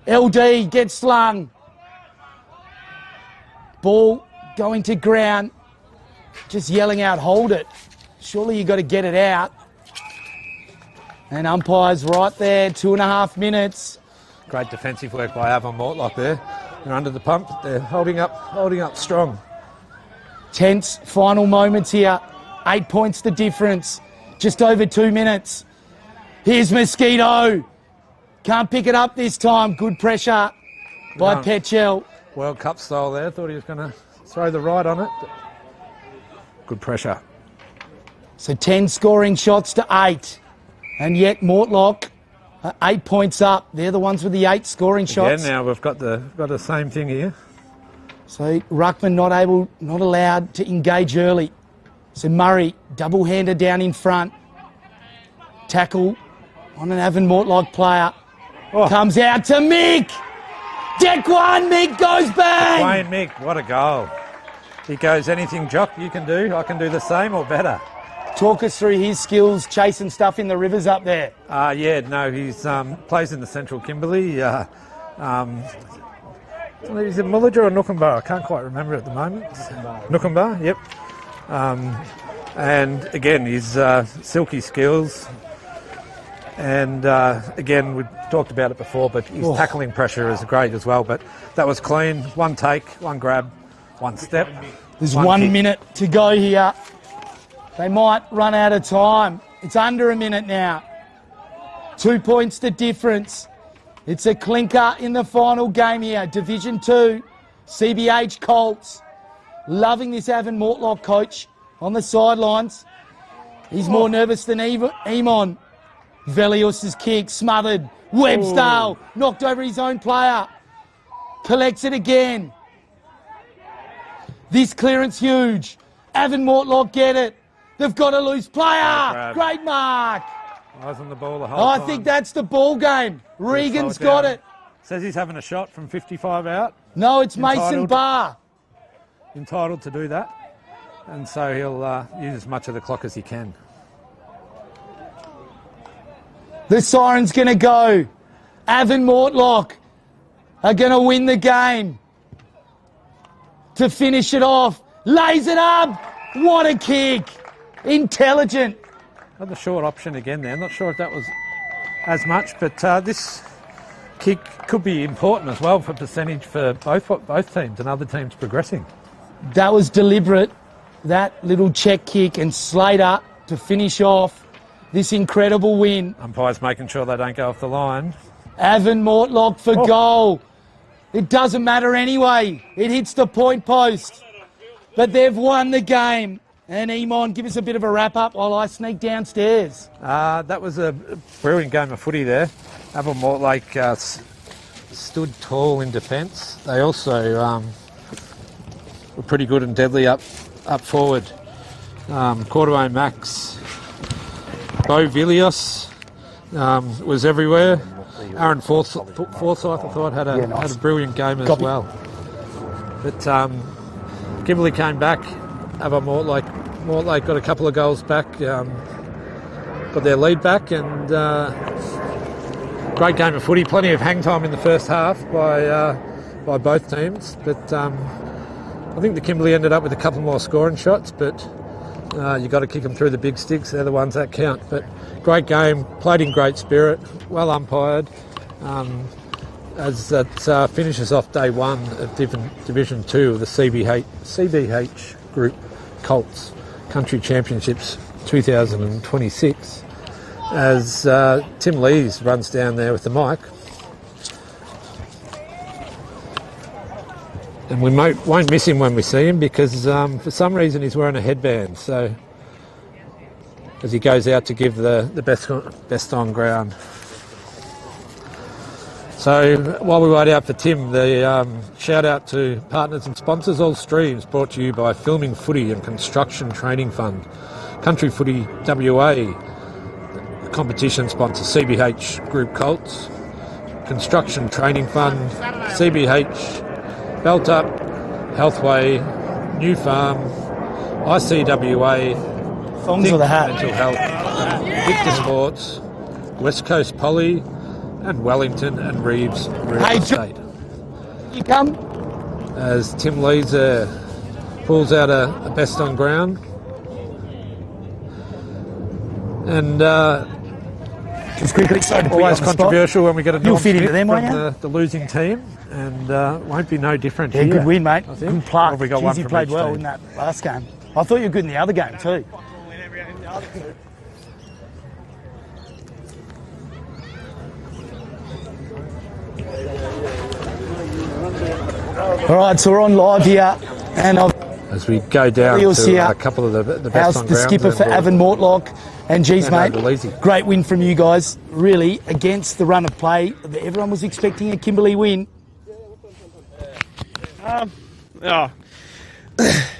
LD gets slung. Ball going to ground. Just yelling out, hold it. Surely you got to get it out. And umpires right there, 2.5 minutes. Great defensive work by Avon Mortlock there. They're under the pump. They're holding up strong. Tense final moments here. 8 points the difference. Just over 2 minutes. Here's Mosquito. Can't pick it up this time. Good pressure by Petchell. World Cup style there. Thought he was going to throw the right on it. Good pressure. So 10 scoring shots to 8. And yet Mortlock, 8 points up. They're the ones with the 8 scoring shots. Yeah, now we've got the same thing here. So Ruckman not allowed to engage early. So Murray, double-hander down in front. Tackle on an Evan Mortlock player. Comes out to Mick. Dequan Mick goes bang. Dequan Mick, what a goal. He goes, anything, Jock, you can do, I can do the same or better. Talk us through his skills chasing stuff in the rivers up there. He's plays in the Central Kimberley. He's at Mullager or Nookumbar, I can't quite remember at the moment. Nookumbar, yep. And again, his silky skills. And again, we've talked about it before, but his tackling pressure is great as well. But that was clean. One take, one grab, one step. There's 1 minute to go here. They might run out of time. It's under a minute now. 2 points the difference. It's a clinker in the final game here. Division 2, CBH Colts. Loving this Avon Mortlock coach on the sidelines. He's more nervous than Emon. Velius's kick, smothered. Websdale knocked over his own player. Collects it again. This clearance huge. Avon Mortlock get it. They've got a loose player. Great mark. Eyes on the ball the whole time. I think that's the ball game. Regan's got it. Says he's having a shot from 55 out. No, it's Mason Barr. Entitled to do that. And so he'll use as much of the clock as he can. The siren's going to go. Avon Mortlock are going to win the game. To finish it off. Lays it up. What a kick. Intelligent. Had the short option again there. Not sure if that was as much, but this kick could be important as well for percentage for both teams and other teams progressing. That was deliberate. That little check kick and Slater to finish off this incredible win. Umpires making sure they don't go off the line. Avon Mortlock for goal. It doesn't matter anyway. It hits the point post. But they've won the game. And Emon, give us a bit of a wrap-up while I sneak downstairs. That was a brilliant game of footy there. Avon Mortlake stood tall in defence. They also were pretty good and deadly up forward. Cordero Max, Bo Vilios was everywhere. Aaron Forsyth, I thought, had a brilliant game as well. But Kimberley came back. Avon Mortlake got a couple of goals back, got their lead back, and great game of footy. Plenty of hang time in the first half by both teams, but I think the Kimberley ended up with a couple more scoring shots, but you've got to kick them through the big sticks. They're the ones that count. But great game, played in great spirit, well umpired, as that finishes off day one of Division 2 of the CBH Group Colts Country Championships 2026, as Tim Lees runs down there with the mic. And we won't miss him when we see him, because for some reason he's wearing a headband, so as he goes out to give the best on ground. So while we wait out for Tim, the shout out to partners and sponsors. All streams brought to you by Filming Footy and Construction Training Fund, Country Footy WA, competition sponsor CBH Group Colts, Construction Training Fund, CBH, Belt Up, Healthway, New Farm, ICWA, Thongs of the Hat, Mental Health, Victor Sports, West Coast Poly, and Wellington and Reeves Real Estate. You come. As Tim Lees pulls out a best on ground. And just quickly, always controversial when we get a You'll fit into them, from won't you? the losing team, and won't be no different Yeah, here. good win, mate. Good pluck. We got one He from played each well team. in that last game. I thought you were good in the other game too. All right, so we're on live here, and as we go down to a couple of the best on the grounds. skipper for Avon Mortlock, and geez, mate, Lazy. great win from you guys. Really against the run of play. Everyone was expecting a Kimberley win. It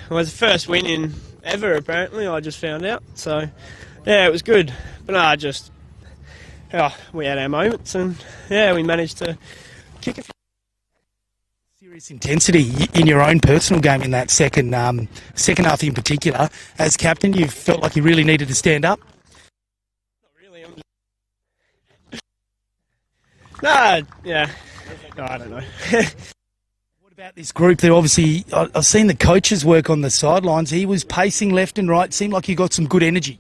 was the first win in ever, apparently. I just found out, so yeah, it was good. But no, we had our moments, and yeah, we managed to kick a few. Serious intensity in your own personal game in that second half in particular. As captain, you felt like you really needed to stand up? Not really. I don't know. What about this group? They're obviously, I've seen the coaches work on the sidelines. He was pacing left and right. Seemed like you got some good energy.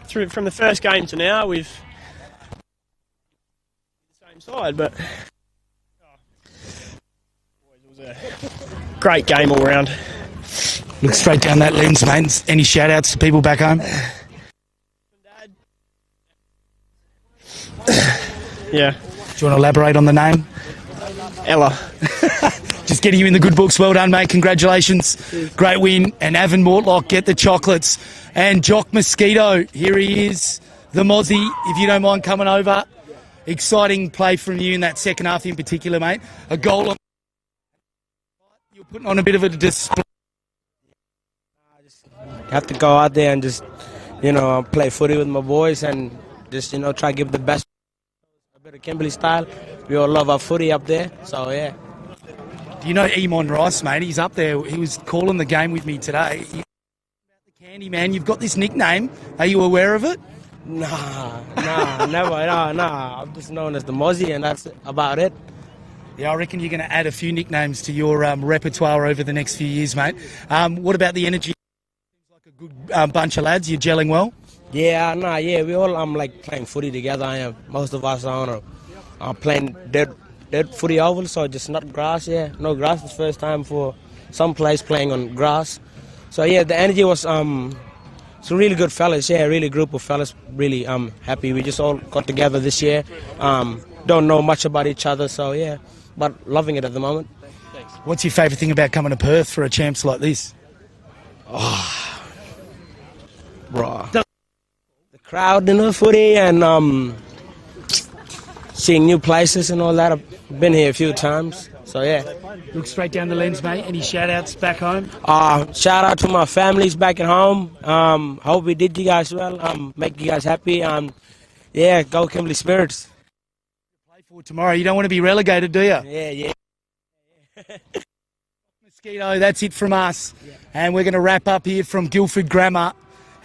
From the first game to now, we've the same side, but it was a great game all round. Look straight down that lens, mate. Any shout outs to people back home? Yeah. Do you want to elaborate on the name? Ella. Just getting you in the good books. Well done, mate. Congratulations. Great win. And Avon Mortlock, get the chocolates. And Jock Mosquito, here he is, the Mozzie, if you don't mind coming over. Exciting play from you in that second half in particular, mate. A goal on... You're putting on a bit of a display. Have to go out there and just, play footy with my boys and just, try to give the best. A bit of Kimberley style. We all love our footy up there, so yeah. Do you know Eamon Rice, mate? He's up there. He was calling the game with me today. The Candy Man, you've got this nickname. Are you aware of it? Nah, never. Nah. I'm just known as the Mozzie, and that's about it. Yeah, I reckon you're going to add a few nicknames to your repertoire over the next few years, mate. What about the energy? Seems like a good bunch of lads. You're gelling well? Yeah, we all like playing footy together. Most of us are playing dead footy oval, so just not grass. Yeah, no grass. It's first time for some players playing on grass. So yeah, the energy was it's a really good fellas. Yeah, really group of fellas. Really happy. We just all got together this year. Don't know much about each other, so yeah, but loving it at the moment. Thanks. What's your favourite thing about coming to Perth for a champs like this? Bro, the crowd in the footy and seeing new places and all that. I've been here a few times, so yeah. Look straight down the lens, mate. Any shout-outs back home? Shout out to my families back at home. Hope we did you guys well. Make you guys happy. Yeah, go Kimberley Spirits. Play for tomorrow. You don't want to be relegated, do you? Yeah. Mosquito, that's it from us. Yeah. And we're going to wrap up here from Guildford Grammar.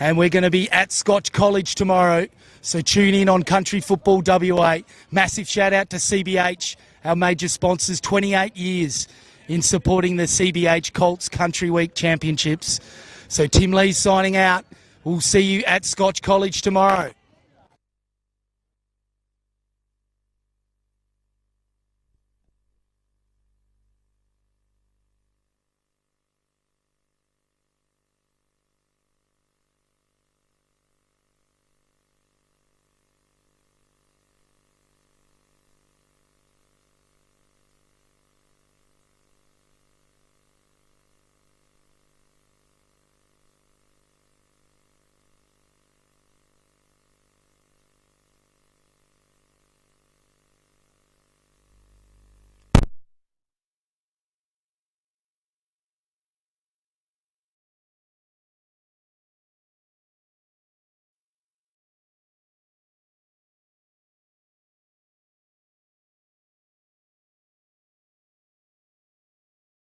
And we're going to be at Scotch College tomorrow. So tune in on Country Football WA. Massive shout out to CBH, our major sponsors, 28 years in supporting the CBH Colts Country Week Championships. So Tim Lee's signing out. We'll see you at Scotch College tomorrow.